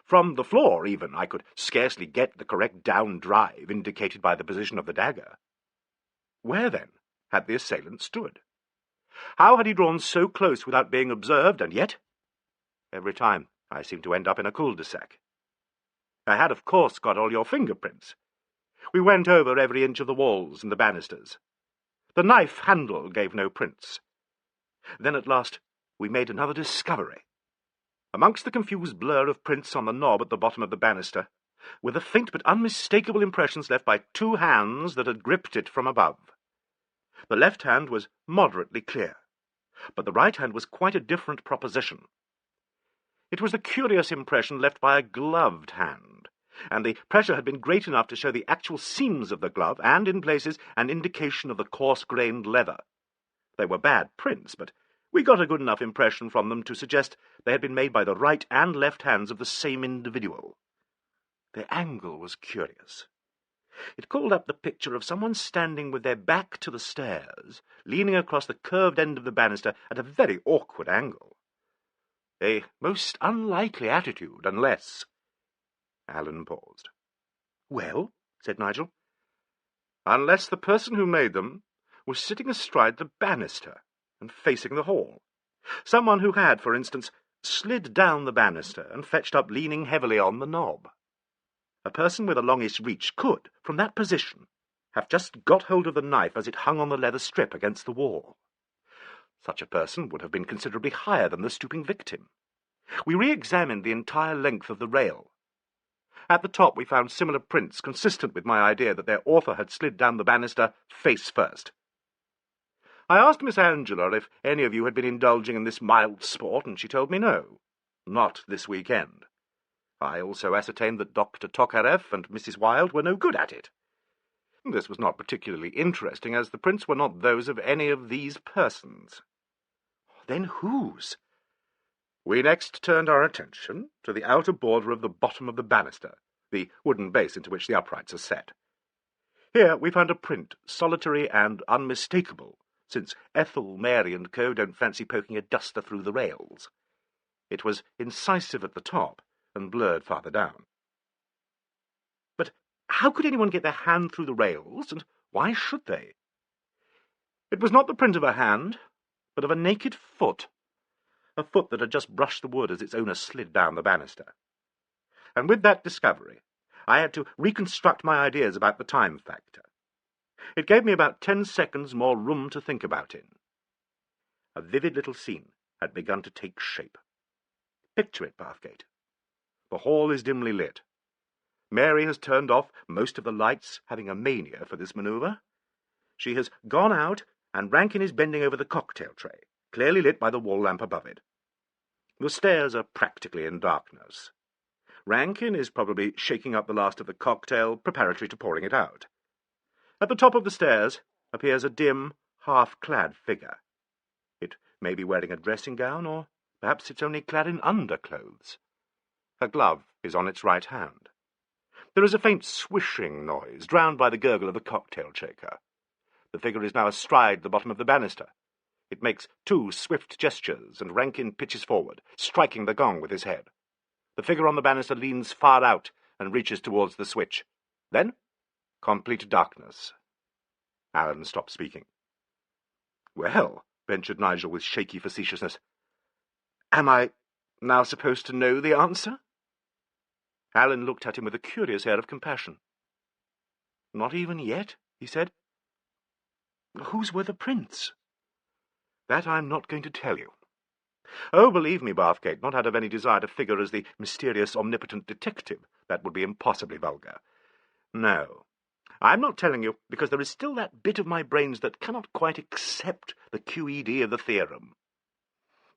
From the floor, even, I could scarcely get the correct down drive indicated by the position of the dagger. Where, then, had the assailant stood? How had he drawn so close without being observed, and yet? Every time I seemed to end up in a cul-de-sac. I had, of course, got all your fingerprints. We went over every inch of the walls and the banisters. The knife handle gave no prints. Then at last we made another discovery. Amongst the confused blur of prints on the knob at the bottom of the banister were the faint but unmistakable impressions left by two hands that had gripped it from above. The left hand was moderately clear, but the right hand was quite a different proposition. It was the curious impression left by a gloved hand, and the pressure had been great enough to show the actual seams of the glove, and, in places, an indication of the coarse-grained leather. They were bad prints, but we got a good enough impression from them to suggest they had been made by the right and left hands of the same individual. The angle was curious. It called up the picture of someone standing with their back to the stairs, leaning across the curved end of the banister at a very awkward angle. A most unlikely attitude, unless— Alan paused. "Well," said Nigel. "Unless the person who made them was sitting astride the banister and facing the hall. Someone who had, for instance, slid down the banister and fetched up leaning heavily on the knob. A person with a longish reach could, from that position, have just got hold of the knife as it hung on the leather strip against the wall. Such a person would have been considerably higher than the stooping victim. We re-examined the entire length of the rail. At the top we found similar prints consistent with my idea that their author had slid down the banister face first. I asked Miss Angela if any of you had been indulging in this mild sport, and she told me no, not this weekend. I also ascertained that Dr. Tokarev and Mrs. Wilde were no good at it. This was not particularly interesting, as the prints were not those of any of these persons. Then whose? We next turned our attention to the outer border of the bottom of the banister, the wooden base into which the uprights are set. Here we found a print, solitary and unmistakable, since Ethel, Mary, and Co. don't fancy poking a duster through the rails. It was incisive at the top, and blurred farther down. But how could anyone get their hand through the rails, and why should they? It was not the print of a hand, but of a naked foot, a foot that had just brushed the wood as its owner slid down the banister. And with that discovery, I had to reconstruct my ideas about the time factor. It gave me about 10 seconds more room to think about in. A vivid little scene had begun to take shape. Picture it, Bathgate. The hall is dimly lit. Mary has turned off most of the lights, having a mania for this manoeuvre. She has gone out, and Rankin is bending over the cocktail tray, clearly lit by the wall lamp above it. The stairs are practically in darkness. Rankin is probably shaking up the last of the cocktail, preparatory to pouring it out. At the top of the stairs appears a dim, half-clad figure. It may be wearing a dressing gown, or perhaps it's only clad in underclothes. A glove is on its right hand. There is a faint swishing noise, drowned by the gurgle of the cocktail shaker. The figure is now astride the bottom of the banister. It makes 2 swift gestures, and Rankin pitches forward, striking the gong with his head. The figure on the banister leans far out and reaches towards the switch. Then, complete darkness. Alan stopped speaking. "Well," ventured Nigel with shaky facetiousness, "am I now supposed to know the answer?" Alleyn looked at him with a curious air of compassion. "Not even yet?" he said. "Whose were the prints?" "That I'm not going to tell you. Oh, believe me, Bathgate, not out of any desire to figure as the mysterious, omnipotent detective. That would be impossibly vulgar. No, I'm not telling you because there is still that bit of my brains that cannot quite accept the QED of the theorem.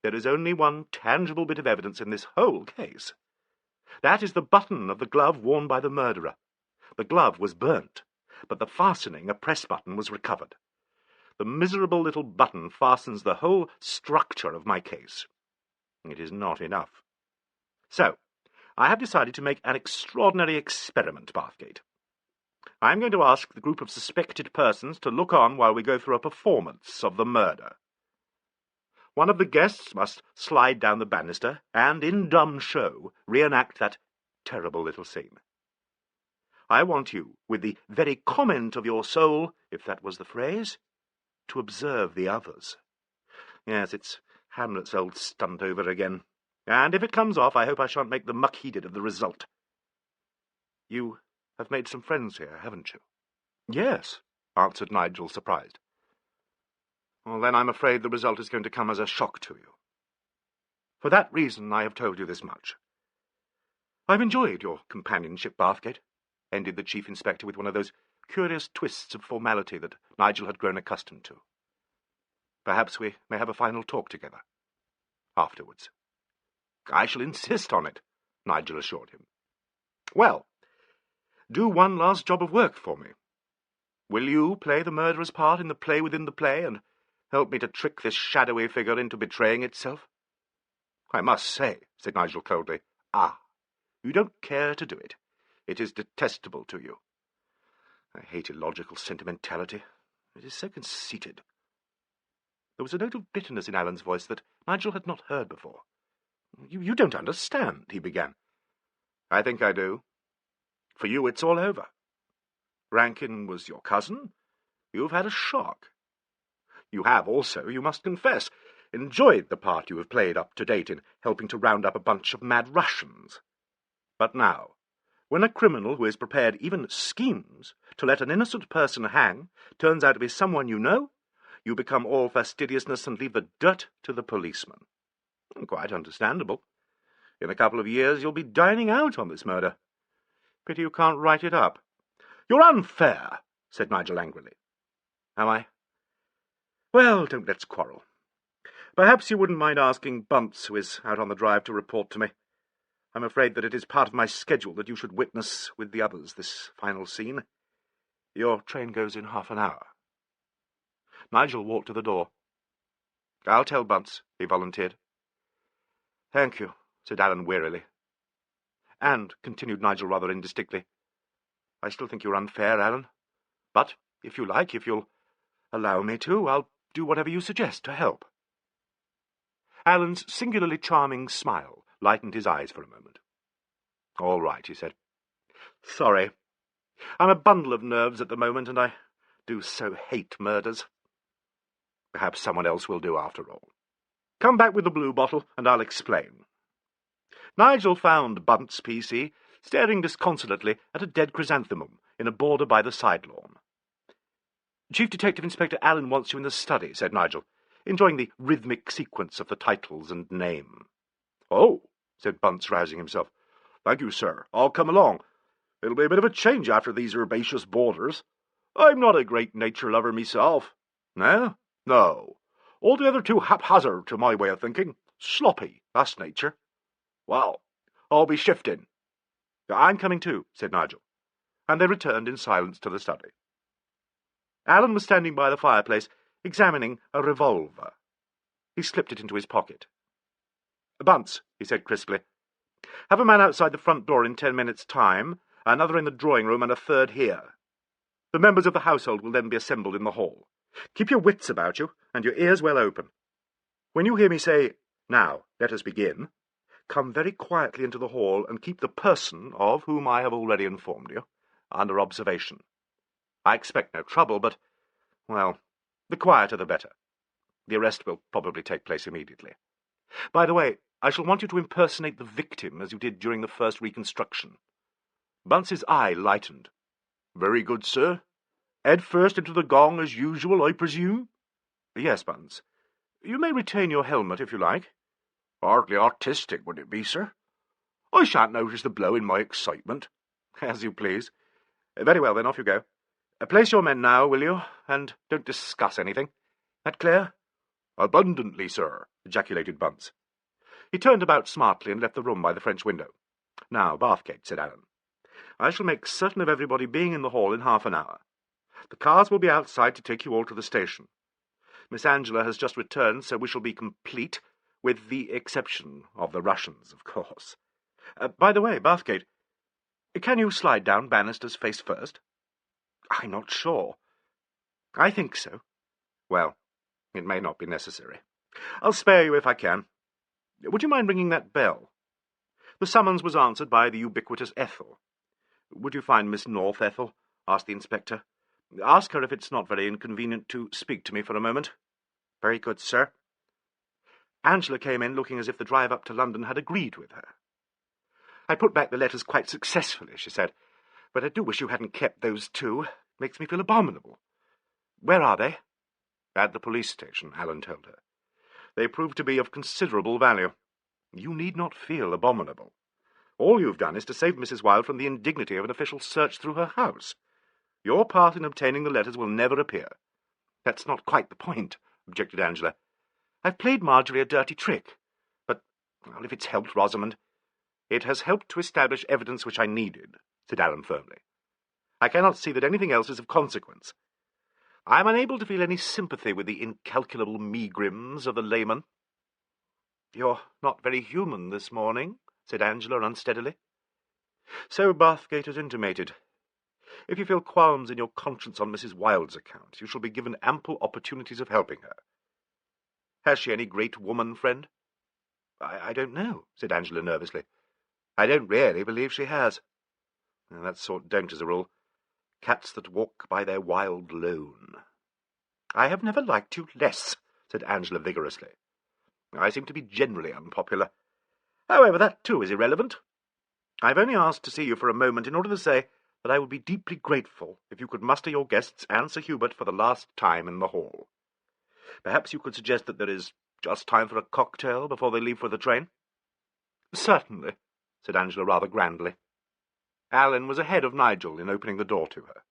There is only one tangible bit of evidence in this whole case. That is the button of the glove worn by the murderer. The glove was burnt, but the fastening, a press button, was recovered. The miserable little button fastens the whole structure of my case. It is not enough. So, I have decided to make an extraordinary experiment, Bathgate. I'm going to ask the group of suspected persons to look on while we go through a performance of the murder. One of the guests must slide down the banister and, in dumb show, reenact that terrible little scene. I want you, with the very comment of your soul, if that was the phrase, to observe the others. Yes, it's Hamlet's old stunt over again. And if it comes off, I hope I shan't make the muck heated of the result. You have made some friends here, haven't you? Yes, answered Nigel, surprised. Well, then I'm afraid the result is going to come as a shock to you. For that reason I have told you this much. I've enjoyed your companionship, Bathgate, ended the Chief Inspector with one of those curious twists of formality that Nigel had grown accustomed to. Perhaps we may have a final talk together. Afterwards. I shall insist on it, Nigel assured him. Well, do one last job of work for me. Will you play the murderer's part in the play within the play, and help me to trick this shadowy figure into betraying itself? I must say, said Nigel coldly, you don't care to do it. It is detestable to you. I hate illogical sentimentality. It is so conceited. There was a note of bitterness in Alan's voice that Nigel had not heard before. You don't understand, he began. I think I do. For you, it's all over. Rankin was your cousin. You've had a shock. You have also, you must confess, enjoyed the part you have played up to date in helping to round up a bunch of mad Russians. But now, when a criminal who has prepared even schemes to let an innocent person hang turns out to be someone you know, you become all fastidiousness and leave the dirt to the policeman. Quite understandable. In a couple of years you'll be dining out on this murder. Pity you can't write it up. You're unfair, said Nigel angrily. Am I? Well, don't let's quarrel. Perhaps you wouldn't mind asking Bunce, who is out on the drive, to report to me. I'm afraid that it is part of my schedule that you should witness with the others this final scene. Your train goes in half an hour. Nigel walked to the door. I'll tell Bunce, he volunteered. Thank you, said Alan wearily. And, continued Nigel rather indistinctly, I still think you're unfair, Alan. But, if you like, if you'll allow me to, I'll do whatever you suggest to help. Alan's singularly charming smile lightened his eyes for a moment. All right, he said. Sorry. I'm a bundle of nerves at the moment, and I do so hate murders. Perhaps someone else will do after all. Come back with the blue bottle, and I'll explain. Nigel found Bunce, P.C., staring disconsolately at a dead chrysanthemum in a border by the side lawn. Chief Detective Inspector Alleyn wants you in the study, said Nigel, enjoying the rhythmic sequence of the titles and name. Oh, said Bunce, rousing himself. Thank you, sir. I'll come along. It'll be a bit of a change after these herbaceous borders. I'm not a great nature lover myself. No? No. Altogether too haphazard to my way of thinking. Sloppy, that's nature. Well, I'll be shifting. I'm coming too, said Nigel, and they returned in silence to the study. Alan was standing by the fireplace, examining a revolver. He slipped it into his pocket. Bunce, he said crisply, have a man outside the front door in 10 minutes' time, another in the drawing-room, and a third here. The members of the household will then be assembled in the hall. Keep your wits about you, and your ears well open. When you hear me say, now, let us begin, come very quietly into the hall and keep the person, of whom I have already informed you, under observation. I expect no trouble, but, well, the quieter the better. The arrest will probably take place immediately. By the way, I shall want you to impersonate the victim as you did during the first reconstruction." Bunce's eye lightened. "Very good, sir. Head first into the gong as usual, I presume?" "Yes, Bunce. You may retain your helmet if you like." "Hardly artistic, would it be, sir? I shan't notice the blow in my excitement." "As you please. Very well, then, off you go. Place your men now, will you, and don't discuss anything. That clear?" "Abundantly, sir," ejaculated Bunce. He turned about smartly and left the room by the French window. "Now, Bathgate," said Alleyn. "I shall make certain of everybody being in the hall in half an hour. The cars will be outside to take you all to the station. Miss Angela has just returned, so we shall be complete, with the exception of the Russians, of course. By the way, Bathgate, can you slide down banisters face first?" "I'm not sure." "I think so. Well, it may not be necessary. I'll spare you if I can. Would you mind ringing that bell?" The summons was answered by the ubiquitous Ethel. "Would you find Miss North, Ethel?" asked the inspector. "Ask her if it's not very inconvenient to speak to me for a moment." "Very good, sir." Angela came in looking as if the drive up to London had agreed with her. "I put back the letters quite successfully," she said, "but I do wish you hadn't kept those two. It makes me feel abominable. Where are they?" "At the police station," Alleyn told her. "They proved to be of considerable value. You need not feel abominable. All you've done is to save Mrs. Wilde from the indignity of an official search through her house. Your part in obtaining the letters will never appear." "That's not quite the point," objected Angela. "I've played Marjorie a dirty trick. But, well, if it's helped Rosamond—" "It has helped to establish evidence which I needed," said Alleyn firmly. "I cannot see that anything else is of consequence. I am unable to feel any sympathy with the incalculable megrims of the layman." "You're not very human this morning," said Angela unsteadily. "So Bathgate has intimated. If you feel qualms in your conscience on Mrs. Wilde's account, you shall be given ample opportunities of helping her. Has she any great woman friend?" I don't know," said Angela nervously. "I don't really believe she has. That sort don't, as a rule. Cats that walk by their wild lone." "I have never liked you less," said Angela vigorously. "I seem to be generally unpopular. However, that too is irrelevant. I've only asked to see you for a moment in order to say that I would be deeply grateful if you could muster your guests and Sir Hubert for the last time in the hall. Perhaps you could suggest that there is just time for a cocktail before they leave for the train?" "Certainly," said Angela rather grandly. Alleyn was ahead of Nigel in opening the door to her.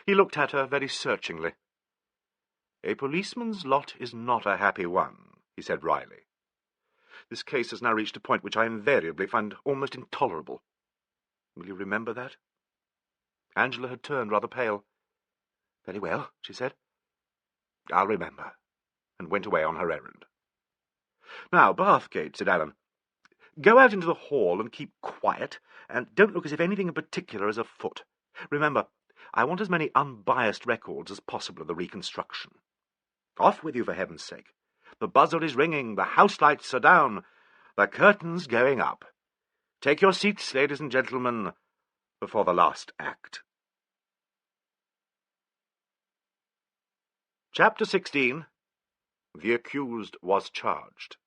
He looked at her very searchingly. "A policeman's lot is not a happy one," he said wryly. "This case has now reached a point which I invariably find almost intolerable. Will you remember that?" Angela had turned rather pale. "Very well," she said. "I'll remember," and went away on her errand. "Now, Bathgate," said Alleyn, "go out into the hall and keep quiet, and don't look as if anything in particular is afoot. Remember, I want as many unbiased records as possible of the reconstruction. Off with you, for heaven's sake. The buzzer is ringing, the house lights are down, the curtain's going up. Take your seats, ladies and gentlemen, before the last act." Chapter 16. The accused was charged.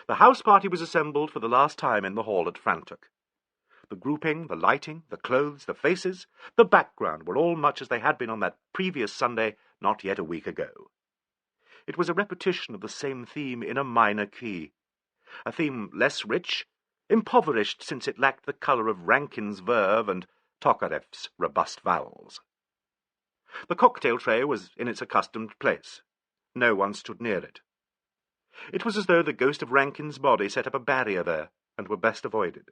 The house party was assembled for the last time in the hall at Frantock. The grouping, the lighting, the clothes, the faces, the background were all much as they had been on that previous Sunday not yet a week ago. It was a repetition of the same theme in a minor key, a theme less rich, impoverished since it lacked the colour of Rankin's verve and Tokarev's robust vowels. The cocktail tray was in its accustomed place. No one stood near it. It was as though the ghost of Rankin's body set up a barrier there, and were best avoided.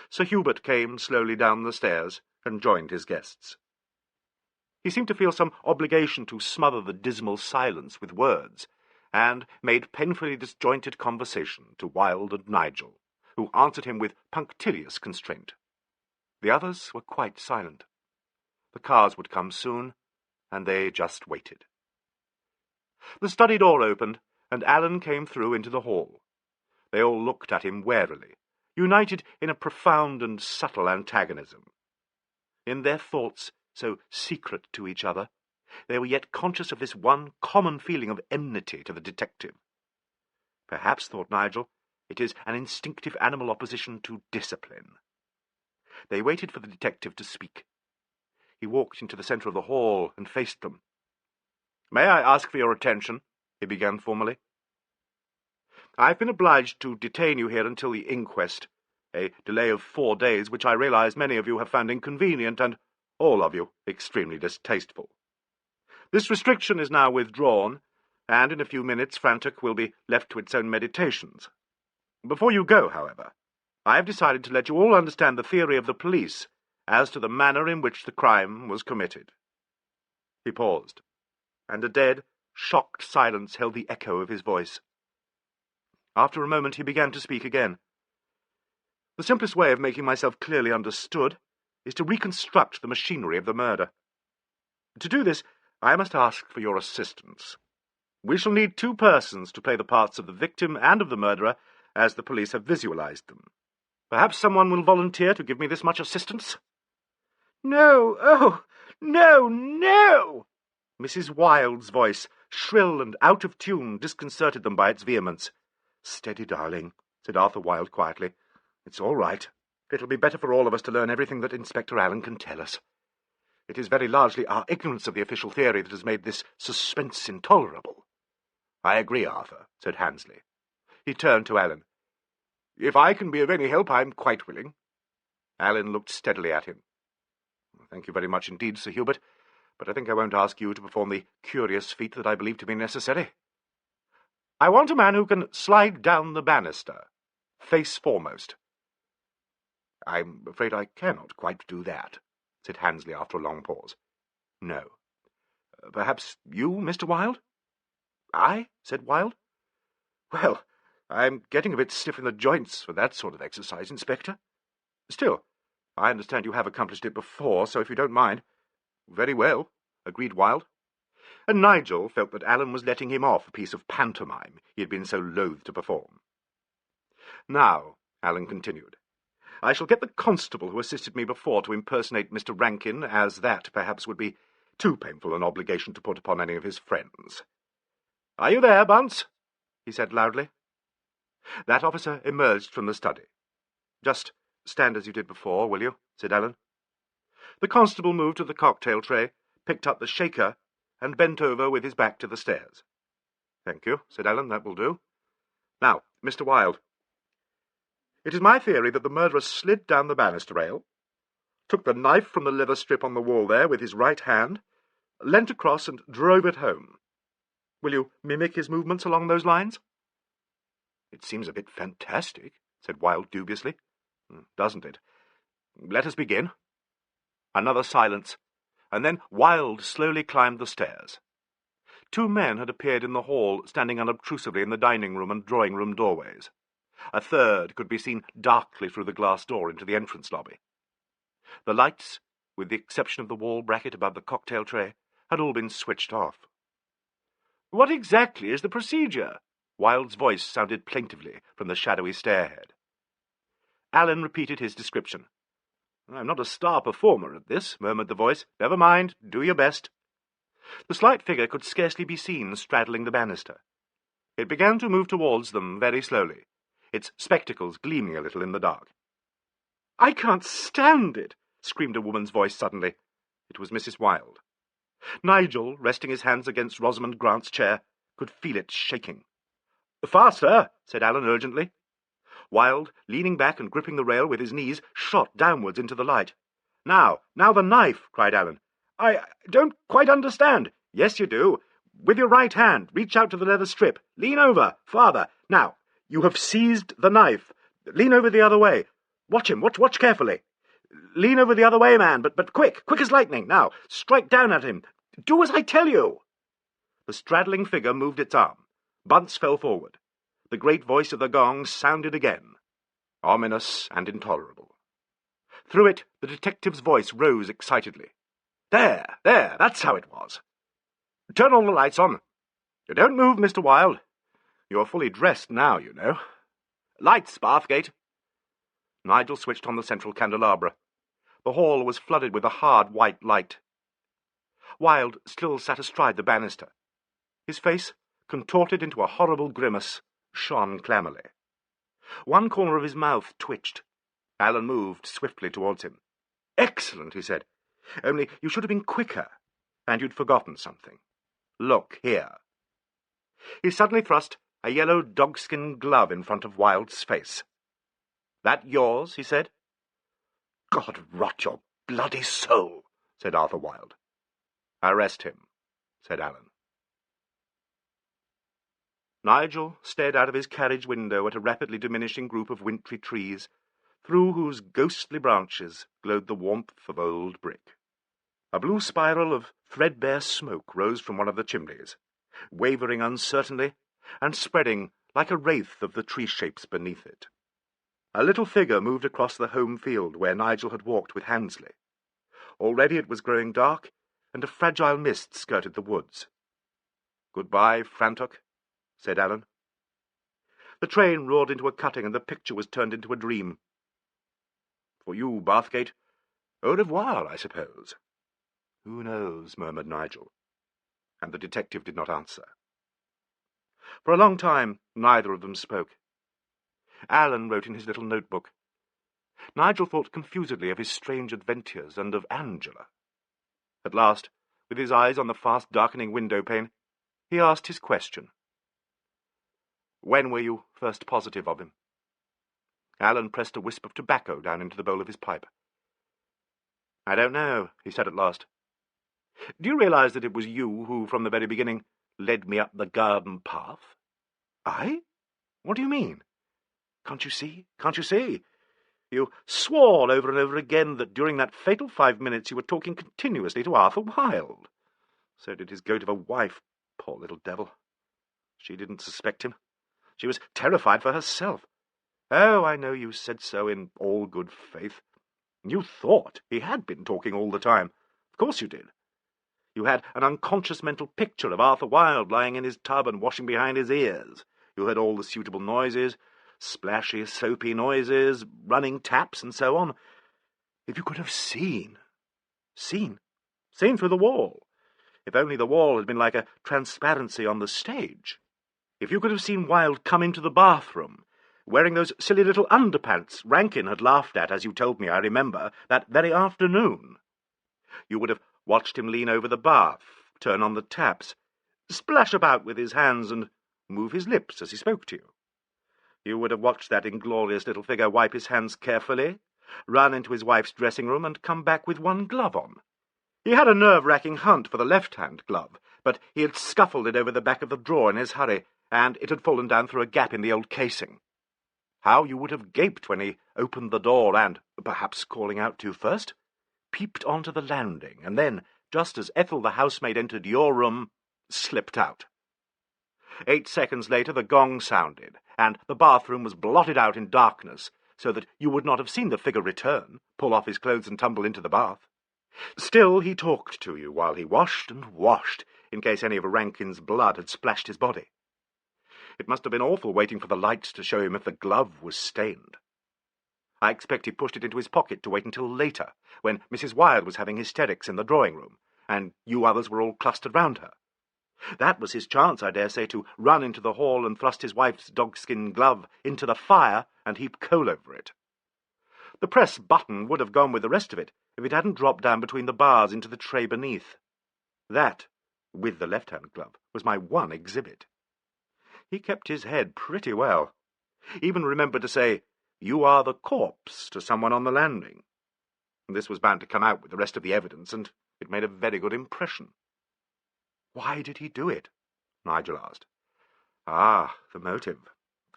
Sir Hubert came slowly down the stairs, and joined his guests. He seemed to feel some obligation to smother the dismal silence with words, and made painfully disjointed conversation to Wilde and Nigel, who answered him with punctilious constraint. The others were quite silent. The cars would come soon, and they just waited. The study door opened, and Alleyn came through into the hall. They all looked at him warily, united in a profound and subtle antagonism. In their thoughts, so secret to each other, they were yet conscious of this one common feeling of enmity to the detective. Perhaps, thought Nigel, it is an instinctive animal opposition to discipline. They waited for the detective to speak. He walked into the centre of the hall and faced them. "May I ask for your attention?" he began formally. "I've been obliged to detain you here until the inquest, a delay of 4 days which I realise many of you have found inconvenient and all of you extremely distasteful. This restriction is now withdrawn, and in a few minutes Frantic will be left to its own meditations. Before you go, however, I have decided to let you all understand the theory of the police as to the manner in which the crime was committed." He paused, and a dead, shocked silence held the echo of his voice. After a moment he began to speak again. "The simplest way of making myself clearly understood is to reconstruct the machinery of the murder. To do this, I must ask for your assistance. We shall need 2 persons to play the parts of the victim and of the murderer as the police have visualized them. Perhaps someone will volunteer to give me this much assistance?" "No, oh, no, no!" Mrs. Wilde's voice, shrill and out of tune, disconcerted them by its vehemence. "Steady, darling," said Arthur Wilde quietly. "It's all right. It'll be better for all of us to learn everything that Inspector Alleyn can tell us. It is very largely our ignorance of the official theory that has made this suspense intolerable." "I agree, Arthur," said Handesley. He turned to Alleyn. "If I can be of any help, I'm quite willing." Alleyn looked steadily at him. "Thank you very much indeed, Sir Hubert, but I think I won't ask you to perform the curious feat that I believe to be necessary. I want a man who can slide down the banister, face foremost." "I'm afraid I cannot quite do that," said Handesley after a long pause. "No. Perhaps you, Mr. Wilde?" "I?" said Wilde. "Well, I'm getting a bit stiff in the joints for that sort of exercise, Inspector. Still, I understand you have accomplished it before, so if you don't mind—" "Very well," agreed Wilde. And Nigel felt that Alleyn was letting him off a piece of pantomime he had been so loath to perform. "Now," Alleyn continued, "I shall get the constable who assisted me before to impersonate Mr. Rankin, as that, perhaps, would be too painful an obligation to put upon any of his friends. Are you there, Bunce?" he said loudly. That officer emerged from the study. "Just stand as you did before, will you?" said Alleyn. The constable moved to the cocktail tray, picked up the shaker, and bent over with his back to the stairs. "Thank you," said Alleyn. "That will do. Now, Mr. Wilde, it is my theory that the murderer slid down the banister rail, took the knife from the leather strip on the wall there with his right hand, leant across and drove it home. Will you mimic his movements along those lines?" "It seems a bit fantastic," said Wilde dubiously. "Doesn't it? Let us begin." Another silence, and then Wilde slowly climbed the stairs. 2 men had appeared in the hall, standing unobtrusively in the dining-room and drawing-room doorways. A third could be seen darkly through the glass door into the entrance lobby. The lights, with the exception of the wall bracket above the cocktail tray, had all been switched off. "What exactly is the procedure?" Wilde's voice sounded plaintively from the shadowy stairhead. Alleyn repeated his description. "I'm not a star performer at this," murmured the voice. "Never mind, do your best." The slight figure could scarcely be seen straddling the banister. It began to move towards them very slowly, its spectacles gleaming a little in the dark. "I can't stand it!" screamed a woman's voice suddenly. It was Mrs. Wilde. Nigel, resting his hands against Rosamond Grant's chair, could feel it shaking. "Faster!" said Alleyn urgently. Wilde, leaning back and gripping the rail with his knees, shot downwards into the light. Now the knife!" cried Alleyn. I don't quite understand." "Yes, you do. With your right hand, reach out to the leather strip. Lean over, farther. Now, you have seized the knife. Lean over the other way. Watch him, watch carefully. Lean over the other way, man, but quick as lightning. Now, strike down at him. Do as I tell you." The straddling figure moved its arm. Bunce fell forward. The great voice of the gong sounded again, ominous and intolerable. Through it, the detective's voice rose excitedly. There, that's how it was. Turn all the lights on. Don't move, Mr. Wilde. You're fully dressed now, you know. Lights, Bathgate." Nigel switched on the central candelabra. The hall was flooded with a hard white light. Wilde still sat astride the banister. His face, contorted into a horrible grimace, shone clammily. One corner of his mouth twitched. Alleyn moved swiftly towards him. "Excellent," he said. "Only you should have been quicker, and you'd forgotten something. Look here." He suddenly thrust a yellow dogskin glove in front of Wilde's face. "That yours?" he said. "God rot your bloody soul," said Arthur Wilde. "Arrest him," said Alleyn. Nigel stared out of his carriage window at a rapidly diminishing group of wintry trees, through whose ghostly branches glowed the warmth of old brick. A blue spiral of threadbare smoke rose from one of the chimneys, wavering uncertainly and spreading like a wraith of the tree shapes beneath it. A little figure moved across the home field where Nigel had walked with Handesley. Already it was growing dark, and a fragile mist skirted the woods. "Goodbye, Frantock," said Alleyn. The train roared into a cutting, and the picture was turned into a dream. "For you, Bathgate, au revoir, I suppose." "Who knows?" murmured Nigel, and the detective did not answer. For a long time neither of them spoke. Alleyn wrote in his little notebook. Nigel thought confusedly of his strange adventures and of Angela. At last, with his eyes on the fast-darkening window-pane, he asked his question. "When were you first positive of him?" Alleyn pressed a wisp of tobacco down into the bowl of his pipe. "I don't know," he said at last. "Do you realize that it was you who, from the very beginning, led me up the garden path?" "I? What do you mean?" "Can't you see? Can't you see? You swore over and over again that during that fatal 5 minutes you were talking continuously to Arthur Wilde. So did his goat of a wife, poor little devil. She didn't suspect him. She was terrified for herself. Oh, I know you said so in all good faith. You thought he had been talking all the time. Of course you did. You had an unconscious mental picture of Arthur Wilde lying in his tub and washing behind his ears. You heard all the suitable noises, splashy, soapy noises, running taps, and so on. If you could have seen through the wall. If only the wall had been like a transparency on the stage. If you could have seen Wilde come into the bathroom, wearing those silly little underpants Rankin had laughed at, as you told me, I remember, that very afternoon. You would have watched him lean over the bath, turn on the taps, splash about with his hands, and move his lips as he spoke to you. You would have watched that inglorious little figure wipe his hands carefully, run into his wife's dressing-room, and come back with one glove on. He had a nerve-racking hunt for the left-hand glove, but he had scuffled it over the back of the drawer in his hurry, and it had fallen down through a gap in the old casing. How you would have gaped when he opened the door and, perhaps calling out to you first, peeped onto the landing, and then, just as Ethel the housemaid entered your room, slipped out. 8 seconds later the gong sounded, and the bathroom was blotted out in darkness, so that you would not have seen the figure return, pull off his clothes and tumble into the bath. Still, he talked to you while he washed and washed, in case any of Rankin's blood had splashed his body. It must have been awful waiting for the lights to show him if the glove was stained. I expect he pushed it into his pocket to wait until later, when Mrs. Wilde was having hysterics in the drawing-room, and you others were all clustered round her. That was his chance, I dare say, to run into the hall and thrust his wife's dogskin glove into the fire and heap coal over it. The press button would have gone with the rest of it if it hadn't dropped down between the bars into the tray beneath. That, with the left-hand glove, was my one exhibit. He kept his head pretty well. Even remembered to say, "You are the corpse," to someone on the landing. This was bound to come out with the rest of the evidence, and it made a very good impression. "Why did he do it?" Nigel asked. "Ah, the motive.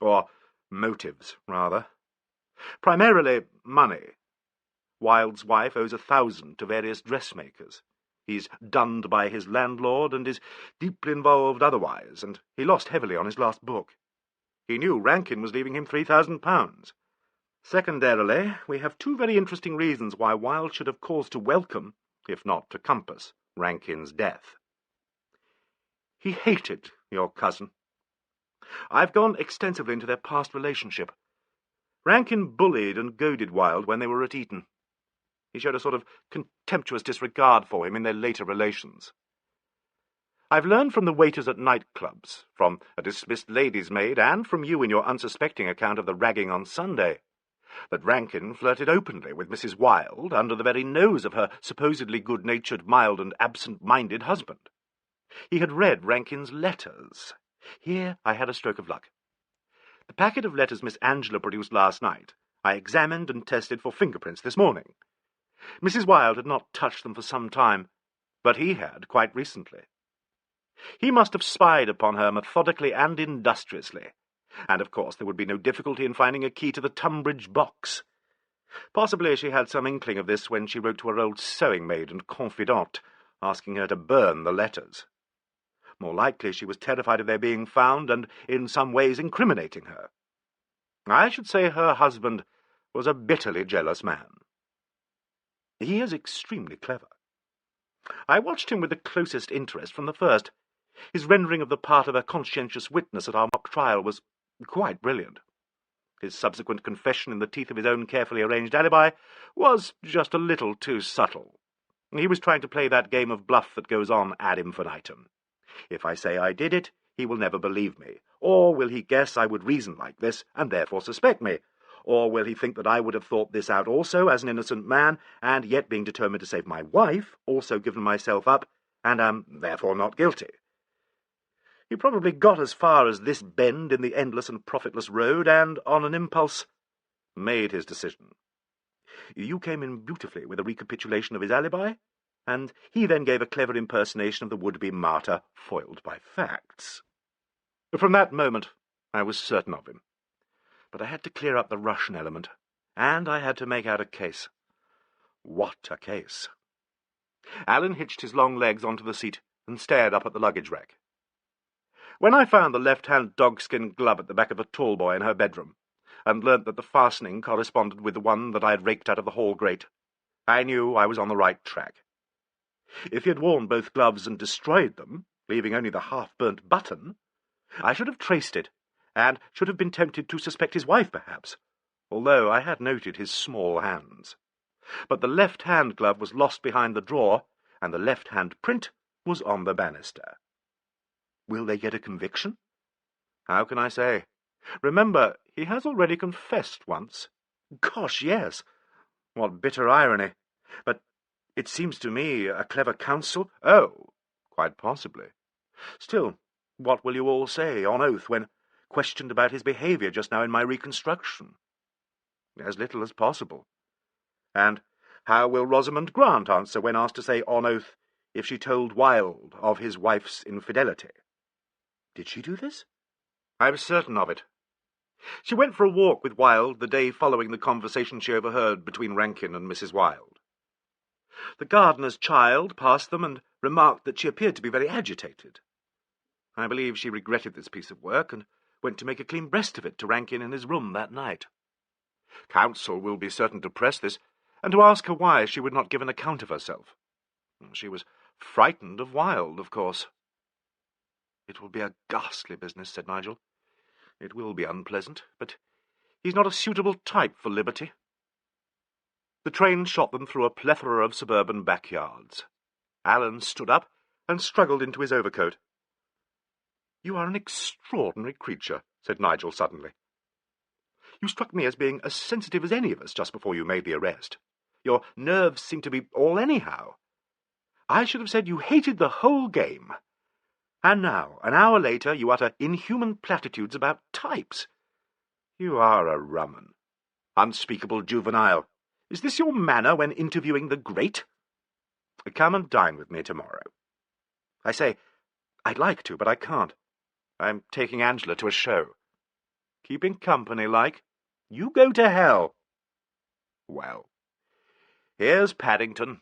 Or motives, rather. Primarily money. Wilde's wife owes 1,000 to various dressmakers. He's dunned by his landlord and is deeply involved otherwise, and he lost heavily on his last book. He knew Rankin was leaving him £3,000. Secondarily, we have 2 very interesting reasons why Wilde should have cause to welcome, if not to compass, Rankin's death. He hated your cousin. I've gone extensively into their past relationship. Rankin bullied and goaded Wilde when they were at Eton. He showed a sort of contemptuous disregard for him in their later relations. I've learned from the waiters at nightclubs, from a dismissed lady's maid, and from you in your unsuspecting account of the ragging on Sunday, that Rankin flirted openly with Mrs. Wilde under the very nose of her supposedly good-natured, mild, and absent-minded husband. He had read Rankin's letters. Here I had a stroke of luck. The packet of letters Miss Angela produced last night I examined and tested for fingerprints this morning. Mrs. Wilde had not touched them for some time, but he had quite recently. He must have spied upon her methodically and industriously, and of course there would be no difficulty in finding a key to the Tunbridge box. Possibly she had some inkling of this when she wrote to her old sewing-maid and confidante, asking her to burn the letters. More likely she was terrified of their being found and in some ways incriminating her. I should say her husband was a bitterly jealous man. He is extremely clever. I watched him with the closest interest from the first. His rendering of the part of a conscientious witness at our mock trial was quite brilliant. His subsequent confession in the teeth of his own carefully arranged alibi was just a little too subtle. He was trying to play that game of bluff that goes on ad infinitum. If I say I did it, he will never believe me. Or will he guess I would reason like this, and therefore suspect me? Or will he think that I would have thought this out also as an innocent man, and yet being determined to save my wife, also given myself up, and am therefore not guilty? He probably got as far as this bend in the endless and profitless road, and, on an impulse, made his decision. You came in beautifully with a recapitulation of his alibi, and he then gave a clever impersonation of the would-be martyr, foiled by facts. From that moment I was certain of him. But I had to clear up the Russian element, and I had to make out a case. What a case! Alleyn hitched his long legs onto the seat and stared up at the luggage rack. When I found the left-hand dogskin glove at the back of a tall boy in her bedroom, and learnt that the fastening corresponded with the one that I had raked out of the hall grate, I knew I was on the right track. If he had worn both gloves and destroyed them, leaving only the half-burnt button, I should have traced it, and should have been tempted to suspect his wife, perhaps, although I had noted his small hands. But the left-hand glove was lost behind the drawer, and the left-hand print was on the banister. Will they get a conviction? How can I say? Remember, he has already confessed once. Gosh, yes! What bitter irony! But it seems to me a clever counsel. Oh, quite possibly. Still, what will you all say, on oath, when questioned about his behaviour just now in my reconstruction? As little as possible. And how will Rosamond Grant answer when asked to say on oath if she told Wilde of his wife's infidelity? Did she do this? I was certain of it. She went for a walk with Wilde the day following the conversation she overheard between Rankin and Mrs. Wilde. The gardener's child passed them and remarked that she appeared to be very agitated. I believe she regretted this piece of work and went to make a clean breast of it to Rankin in his room that night. Counsel will be certain to press this, and to ask her why she would not give an account of herself. She was frightened of Wilde, of course. It will be a ghastly business, said Nigel. It will be unpleasant, but he's not a suitable type for liberty. The train shot them through a plethora of suburban backyards. Alleyn stood up and struggled into his overcoat. You are an extraordinary creature, said Nigel suddenly. You struck me as being as sensitive as any of us just before you made the arrest. Your nerves seem to be all anyhow. I should have said you hated the whole game. And now, an hour later, you utter inhuman platitudes about types. You are a rum 'un. Unspeakable juvenile. Is this your manner when interviewing the great? Come and dine with me tomorrow. I say, I'd like to, but I can't. I'm taking Angela to a show. Keeping company, like? You go to hell. Well, here's Paddington.